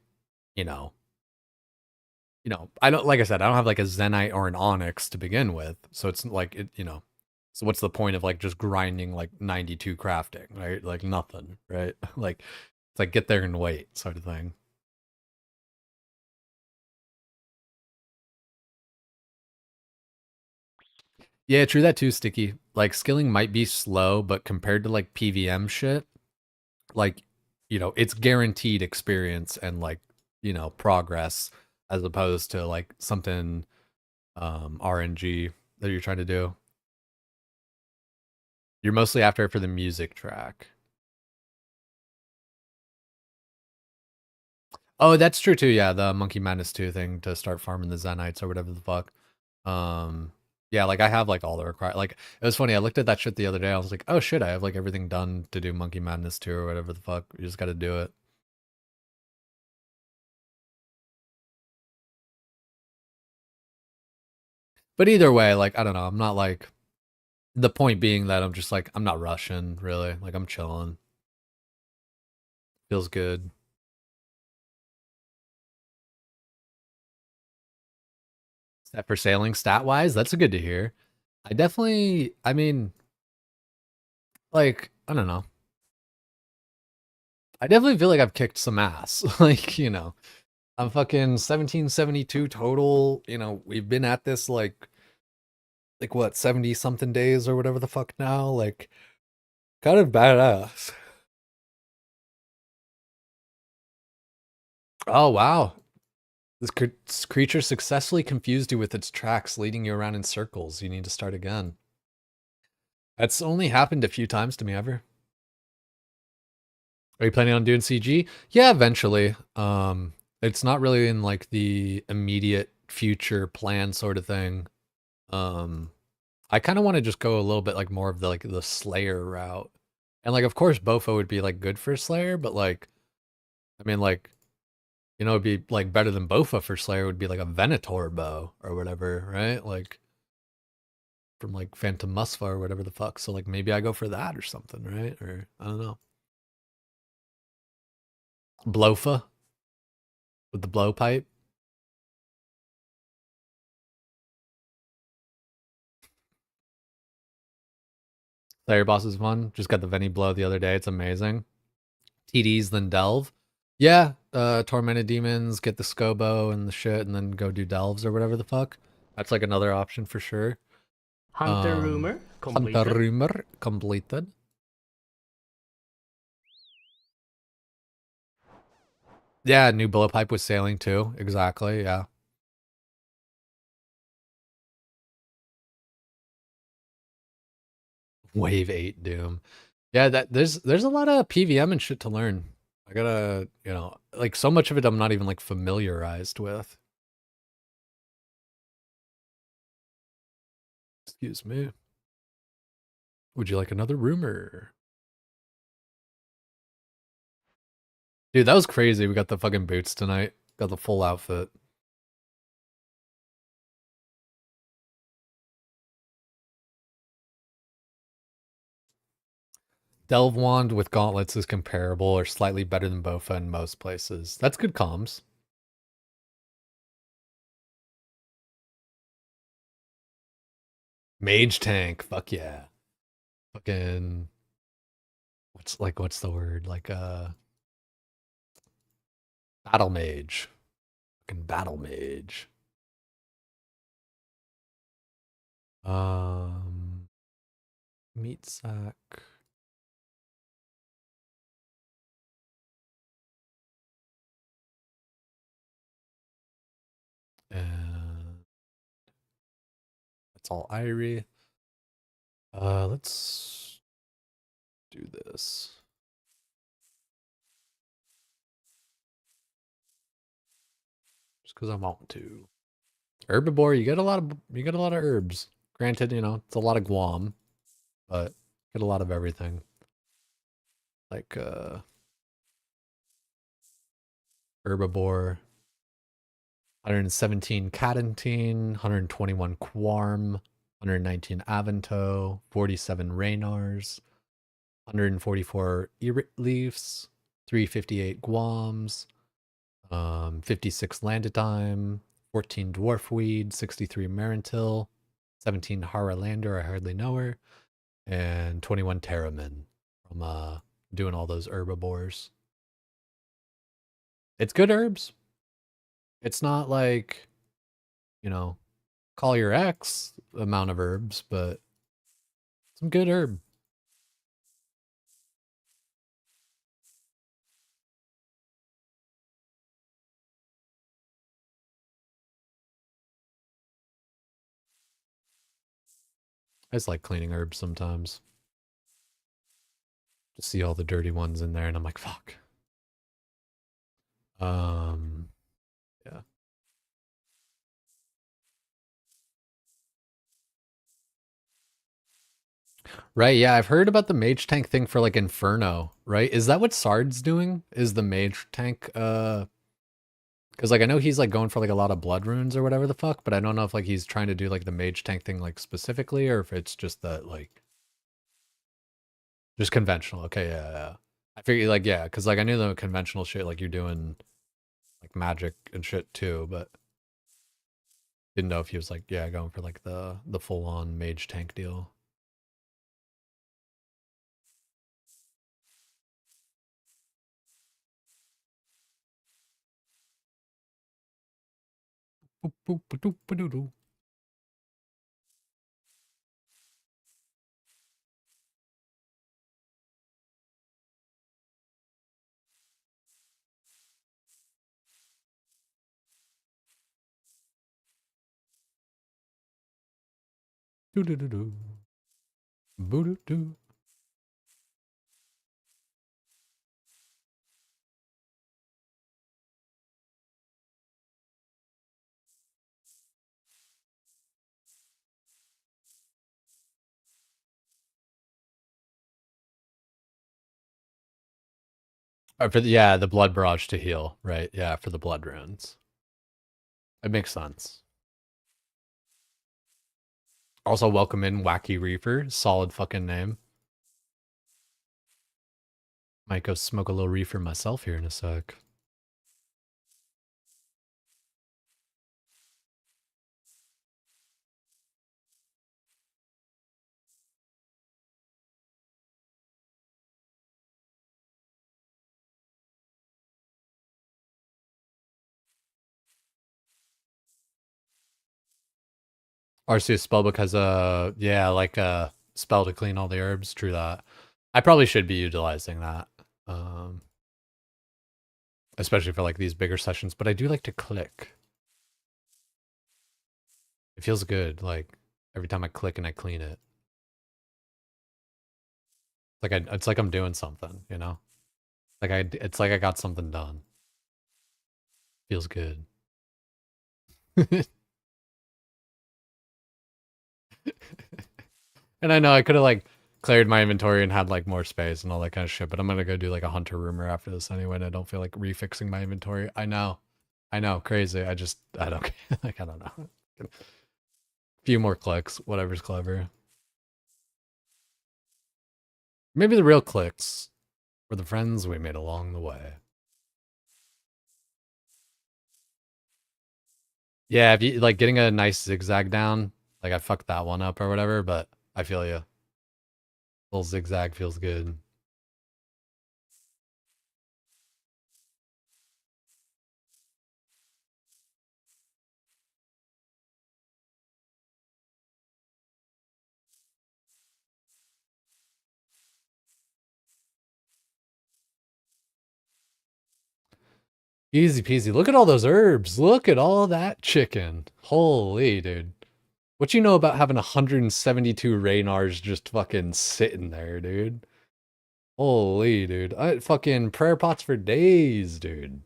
you know, I don't like I said, I don't have like a Zenite or an Onyx to begin with. So it's like it. So what's the point of like just grinding like 92 crafting, right? Like nothing, right? Like it's like get there and wait sort of thing. Yeah, true that too, Sticky. Like skilling might be slow, but compared to like PVM shit, like it's guaranteed experience and like progress as opposed to like something RNG that you're trying to do. You're mostly after it for the music track. Oh, that's true too. Yeah, the Monkey Madness 2 thing to start farming the Zenites or whatever the fuck. Yeah, like I have like all the required. Like it was funny. I looked at that shit the other day. I was like, oh shit, I have like everything done to do Monkey Madness 2 or whatever the fuck. You just got to do it. But either way, like I don't know. I'm not like the point being that I'm just like I'm not rushing really. Like I'm chilling. Feels good. Set for sailing stat wise, that's good to hear. I mean, like, I don't know. I definitely feel like I've kicked some ass. Like, I'm fucking 1772 total. We've been at this like what, 70 something days or whatever the fuck now. Like, kind of badass. Oh, wow. This creature successfully confused you with its tracks, leading you around in circles. You need to start again. That's only happened a few times to me ever. Are you planning on doing CG? Yeah, eventually. It's not really in like the immediate future plan sort of thing. I kind of want to just go a little bit like more of the Slayer route. And like of course Bofo would be like good for Slayer, but like I mean like it'd be like better than Bofo for Slayer would be like a Venator bow or whatever, right? Like from like Phantom Musfa or whatever the fuck. So like maybe I go for that or something, right? Or I don't know. Blofa with the blowpipe. Slayer boss is fun. Just got the Veni blow the other day. It's amazing. TDs, then delve. Yeah, tormented demons, get the scobo and the shit, and then go do delves or whatever the fuck. That's like another option for sure. Hunter rumor completed. Hunter rumor completed. Yeah, new blowpipe with sailing too. Exactly. Yeah. Wave 8 Doom. Yeah, there's a lot of PVM and shit to learn. I gotta, like so much of it I'm not even like familiarized with. Excuse me. Would you like another rumor? Dude, that was crazy. We got the fucking boots tonight. Got the full outfit. Delve Wand with gauntlets is comparable or slightly better than Bofa in most places. That's good comms. Mage tank, fuck yeah. Fucking what's the word? Like battle mage. Fucking battle mage. Meat sack. And that's all Irie. Let's do this. Just because I want to. Herbivore, you get a lot of herbs. Granted, it's a lot of Guam, but get a lot of everything. Like herbivore, 117 catentine, 121 quarm, 119 Avento, 47 Raynars, 144 Leafs, 358 Guams, 56 Landitime, 14 Dwarfweed, 63 Marentil, 17 Haralander, I hardly know her, and 21 Terramin from doing all those herbivores. It's good herbs. It's not like, you know, call your ex amount of herbs, but some good herb. I just like cleaning herbs sometimes. Just see all the dirty ones in there and I'm like, fuck. Yeah. Right, yeah, I've heard about the mage tank thing for like Inferno, right? Is that what Sard's doing? Is the mage tank because like I know he's like going for like a lot of blood runes or whatever the fuck, but I don't know if like he's trying to do like the mage tank thing like specifically or if it's just that like just conventional. Okay, yeah. I figured like yeah, because like I knew the conventional shit like you're doing like magic and shit too, but didn't know if he was like yeah going for like the full on mage tank deal. Boop, boop, ba-doop, ba-doo-doo. Doo-doo-doo-doo. Boo-doo-doo. For the, yeah, the blood barrage to heal, right? Yeah, for the blood runes. It makes sense. Also, welcome in Wacky Reaper. Solid fucking name. Might go smoke a little reefer myself here in a sec. Arceus Spellbook has a, yeah, like a spell to clean all the herbs. True that. I probably should be utilizing that. Especially for like these bigger sessions, but I do like to click. It feels good, like every time I click and I clean it. It's like I'm doing something, you know? It's like I got something done. Feels good. And I know I could have like cleared my inventory and had like more space and all that kind of shit, but I'm gonna go do like a hunter rumor after this anyway, and I don't feel like refixing my inventory. I know, crazy. I don't like I don't know. A few more clicks, whatever's clever. Maybe the real clicks were the friends we made along the way. Yeah, if you like getting a nice zigzag down, like I fucked that one up or whatever, but I feel you. Little zigzag feels good. Easy peasy. Look at all those herbs. Look at all that chicken. Holy, dude. What you know about having 172 Raynars just fucking sitting there, dude? Holy, dude. I fucking prayer pots for days, dude.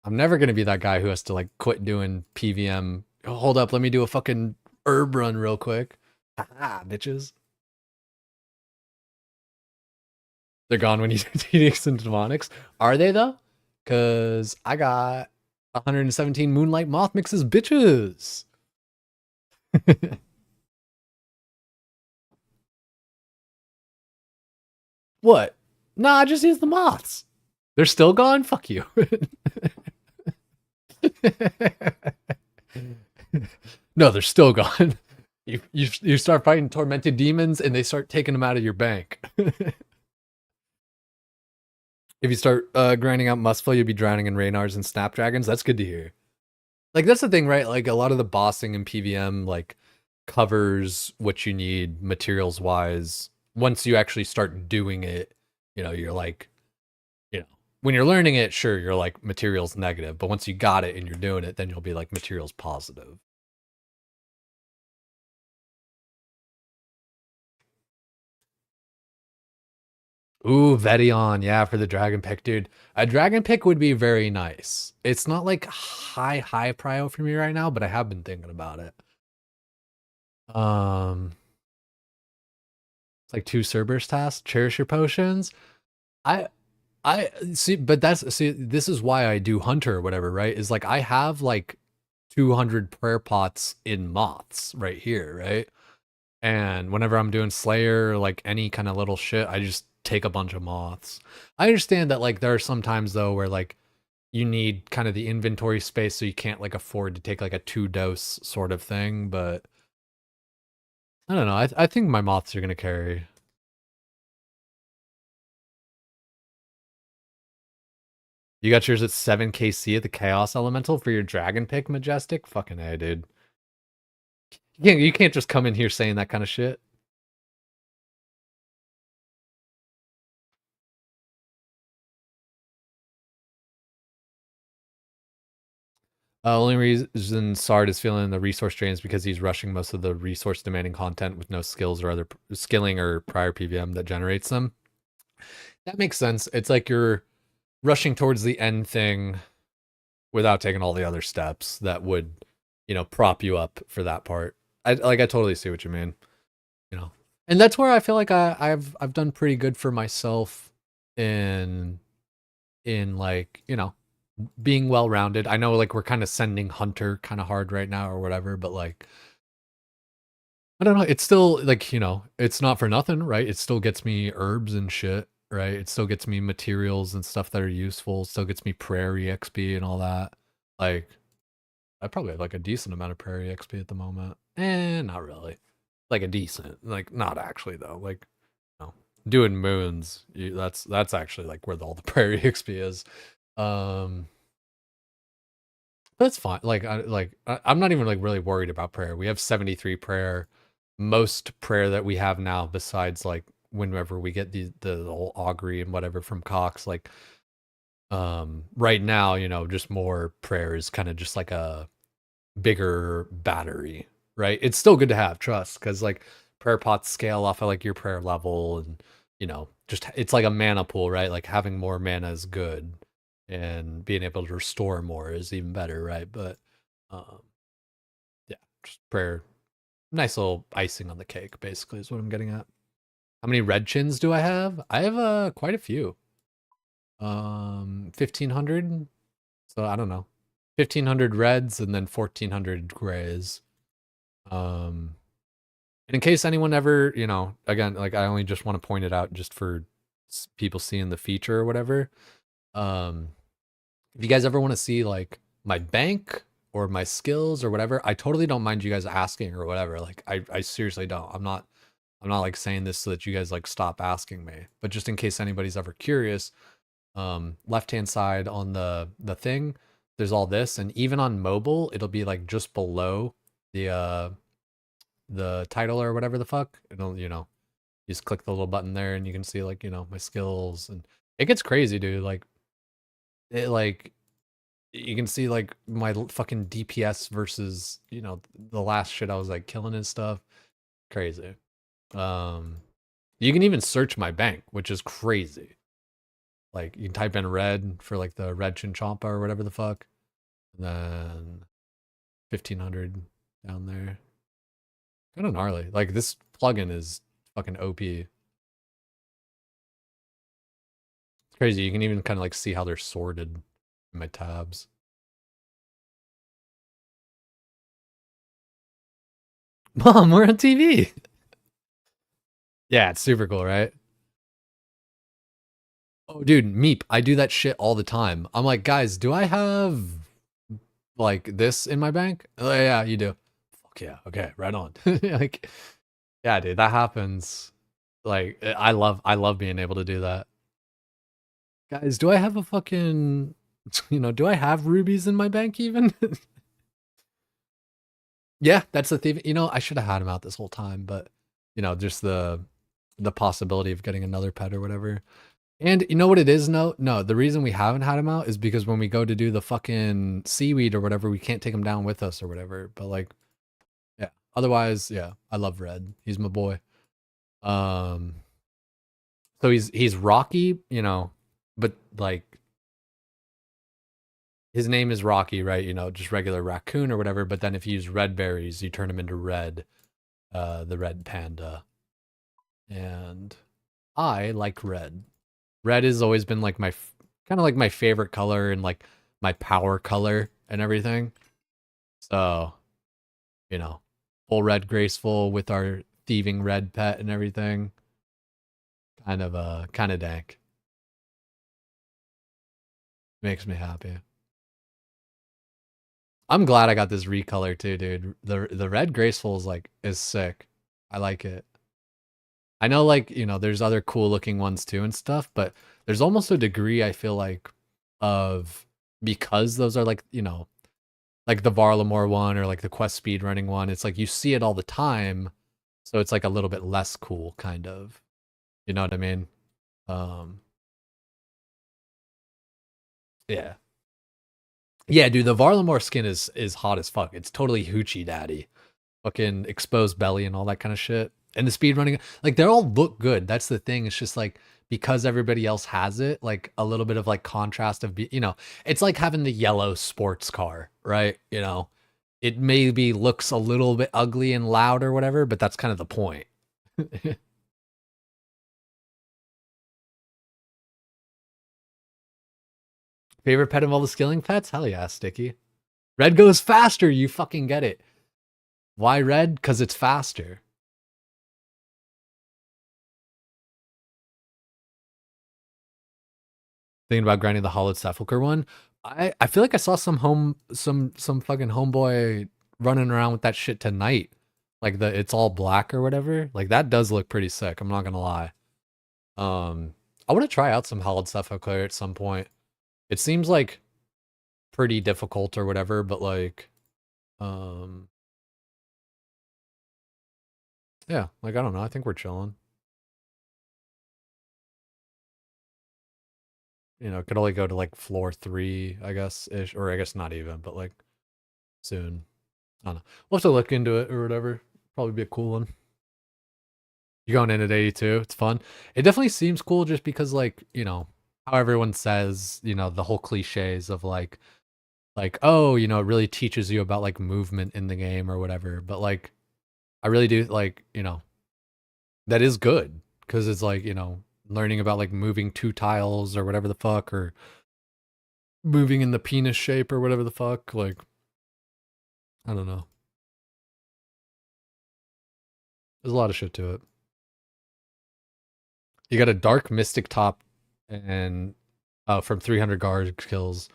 I'm never gonna be that guy who has to like quit doing PVM. Oh, hold up, let me do a fucking herb run real quick. Ah, bitches. They're gone when you do TDX and Demonics. Are they though? Cause I got 117 Moonlight Moth mixes, bitches. What? Nah, just use the moths. They're still gone? Fuck you. No, they're still gone. You start fighting tormented demons and they start taking them out of your bank. If you start grinding out Mustful, you'll be drowning in Raynars and Snapdragons. That's good to hear. Like, that's the thing, right? Like, a lot of the bossing in PVM, like, covers what you need materials-wise. Once you actually start doing it, you know, you're like, you know, when you're learning it, sure, you're like materials negative. But once you got it and you're doing it, then you'll be like materials positive. Ooh, Vedion, yeah, for the Dragon Pick, dude. A Dragon Pick would be very nice. It's not like high prio for me right now, but I have been thinking about it. It's like 2 Cerberus tasks, cherish your potions. I see, but this is why I do Hunter or whatever, right? Is like I have like 200 prayer pots in moths right here, right? And whenever I'm doing Slayer or like any kind of little shit, I just take a bunch of moths. I understand that like there are some times though where like you need kind of the inventory space so you can't like afford to take like a 2-dose sort of thing, but I don't know. I think my moths are gonna carry. You got yours at 7 KC at the Chaos Elemental for your Dragon Pick, Majestic? Fucking A, dude. You can't just come in here saying that kind of shit. Only reason Sard is feeling the resource drain is because he's rushing most of the resource demanding content with no skills or other skilling or prior PVM that generates them. That makes sense. It's like you're rushing towards the end thing without taking all the other steps that would, you know, prop you up for that part. I totally see what you mean. You know, and that's where I feel like I've done pretty good for myself in like, you know, being well rounded. I know like we're kind of sending Hunter kind of hard right now or whatever, but like I don't know, it's still like, you know, it's not for nothing, right? It still gets me herbs and shit, right? It still gets me materials and stuff that are useful, still gets me prairie XP and all that. Like I probably have like a decent amount of prairie XP at the moment. Not really. Like a decent, like not actually though. Like, you know, doing moons, that's actually like where all the prairie XP is. That's fine. Like I'm not even like really worried about prayer. We have 73 prayer. Most prayer that we have now, besides like whenever we get the whole augury and whatever from Cox, like right now, you know, just more prayer is kind of just like a bigger battery, right? It's still good to have, trust, because like prayer pots scale off of like your prayer level, and you know, just it's like a mana pool, right? Like having more mana is good, and being able to restore more is even better, right? But yeah, just prayer, nice little icing on the cake, basically, is what I'm getting at. How many red chins do I have? I have quite a few. 1,500. So I don't know, 1,500 reds and then 1,400 grays. And in case anyone ever, you know, again, like I only just want to point it out just for people seeing the feature or whatever. If you guys ever want to see like my bank or my skills or whatever, I totally don't mind you guys asking or whatever. Like I seriously don't. I'm not like saying this so that you guys like stop asking me, but just in case anybody's ever curious, left hand side on the thing, there's all this, and even on mobile it'll be like just below the title or whatever the fuck. It'll, you know, you just click the little button there and you can see like, you know, my skills, and it gets crazy, dude. Like it, like you can see like my fucking DPS versus, you know, the last shit I was like killing and stuff. Crazy. You can even search my bank, which is crazy. Like you can type in red for like the red chinchompa or whatever the fuck, and then 1,500 down there. Kind of gnarly. Like this plugin is fucking OP. It's crazy. You can even kind of like see how they're sorted in my tabs. Mom, we're on TV. Yeah, it's super cool, right? Oh, dude, Meep, I do that shit all the time. I'm like, guys, do I have like this in my bank? Oh, yeah, you do. Fuck yeah. Okay, right on. Like, yeah, dude, that happens. Like, I love being able to do that. Guys, do I have a fucking, do I have rubies in my bank even? Yeah, that's the thing. I should have had him out this whole time, but just the possibility of getting another pet or whatever. And you know what it is? No, the reason we haven't had him out is because when we go to do the fucking seaweed or whatever, we can't take him down with us or whatever. But like, yeah. Otherwise, yeah, I love Red. He's my boy. Um, so he's Rocky, but like his name is Rocky, right? Just regular raccoon or whatever. But then if you use red berries, you turn him into Red, the red panda. And I like red. Red has always been like my kind of like my favorite color and like my power color and everything. So, full red graceful with our thieving red pet and everything. Kind of dank. Makes me happy. I'm glad I got this recolor too, dude. The red graceful is sick. I like it. I know like, there's other cool looking ones too and stuff, but there's almost a degree I feel like of because those are like, like the Varlamore one or like the quest speed running one, it's like you see it all the time, so it's like a little bit less cool kind of. You know what I mean? Yeah. Yeah, dude, the Varlamore skin is hot as fuck. It's totally hoochie daddy. Fucking exposed belly and all that kind of shit. And the speed running, like they all look good. That's the thing. It's just like because everybody else has it, like a little bit of like contrast of it's like having the yellow sports car, right? It maybe looks a little bit ugly and loud or whatever, but that's kind of the point. Favorite pet of all the skilling pets? Hell yeah, Sticky. Red goes faster, you fucking get it. Why red? Because it's faster. Thinking about grinding the Hollowed Sepulchre one. I feel like I saw some fucking homeboy running around with that shit tonight. Like it's all black or whatever. Like that does look pretty sick, I'm not gonna lie. I want to try out some Hollowed Sepulchre at some point. It seems like pretty difficult or whatever, but like yeah, like I don't know, I think we're chilling. Could only go to like floor 3, I guess ish, or I guess not even, but like soon. I don't know. We'll have to look into it or whatever. Probably be a cool one. You going in at 82? It's fun. It definitely seems cool just because like, how everyone says, the whole cliches of like, oh, it really teaches you about like movement in the game or whatever. But like, I really do like, that is good because it's like, learning about like moving 2 tiles or whatever the fuck, or moving in the penis shape or whatever the fuck. Like, I don't know. There's a lot of shit to it. You got a dark mystic top and from 300 guard kills.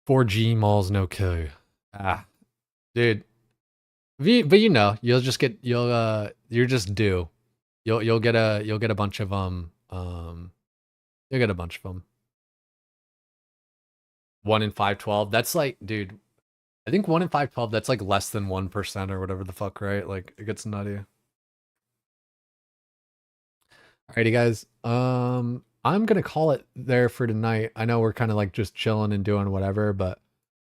4G malls no kill. Ah, dude. But you'll just get you're just due. You'll get a bunch of you'll get a bunch of them. 1 in 512. That's like, dude. I think 1 in 512. That's like less than 1% or whatever the fuck, right? Like it gets nutty. Alrighty, guys. I'm gonna call it there for tonight. I know we're kind of like just chilling and doing whatever, but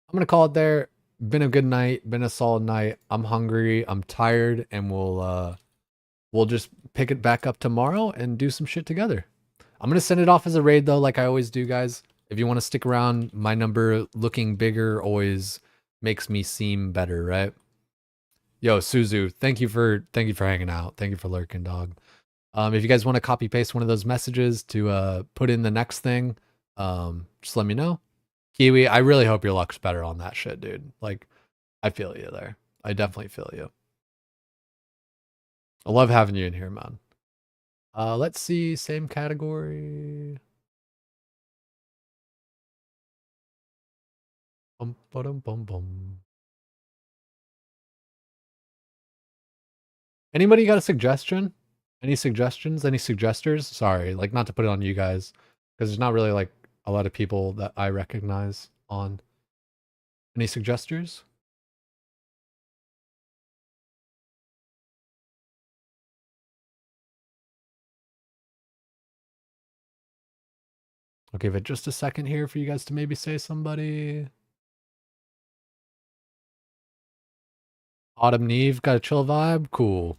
I'm gonna call it there. Been a good night, been a solid night. I'm hungry, I'm tired, and we'll just pick it back up tomorrow and do some shit together. I'm gonna send it off as a raid though, like I always do, guys. If you want to stick around, my number looking bigger always makes me seem better, right? Yo, Suzu, thank you for hanging out. Thank you for lurking, dog. If you guys want to copy paste one of those messages to put in the next thing, just let me know. Kiwi, I really hope your luck's better on that shit, dude. Like, I feel you there. I definitely feel you. I love having you in here, man. Let's see, same category. Bum, ba-dum, bum, bum. Anybody got a suggestion? Any suggestions? Any suggesters? Sorry, like not to put it on you guys, because there's not really like a lot of people that I recognize on. Any suggesters? I'll give it just a second here for you guys to maybe say somebody. Autumn Neve, got a chill vibe? Cool.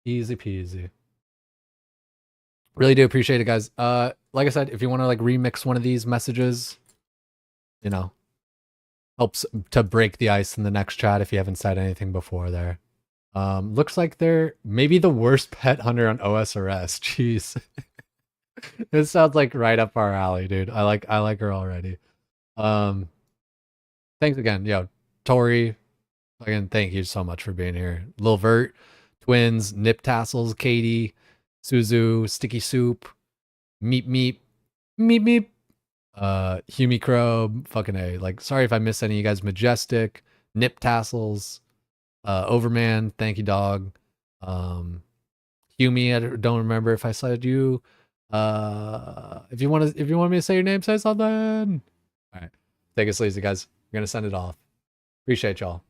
Easy peasy. Really do appreciate it, guys. Like I said, if you want to like remix one of these messages, you know, helps to break the ice in the next chat if you haven't said anything before there. Looks like they're maybe the worst pet hunter on OSRS. Jeez. This sounds like right up our alley, dude. I like her already. Thanks again. Yo, Tori, again, thank you so much for being here. Lil Vert, Twins, Nip Tassels, Katie, Suzu, Sticky Soup, Meep Meep, Meep Meep, Humi Crow, fucking A. Like, sorry if I miss any of you guys. Majestic, Nip Tassels, Overman, thank you, dog. Humi, I don't remember if I said you. If you want me to say your name, say something. All right, take it sleazy, guys. I'm gonna send it off. Appreciate y'all.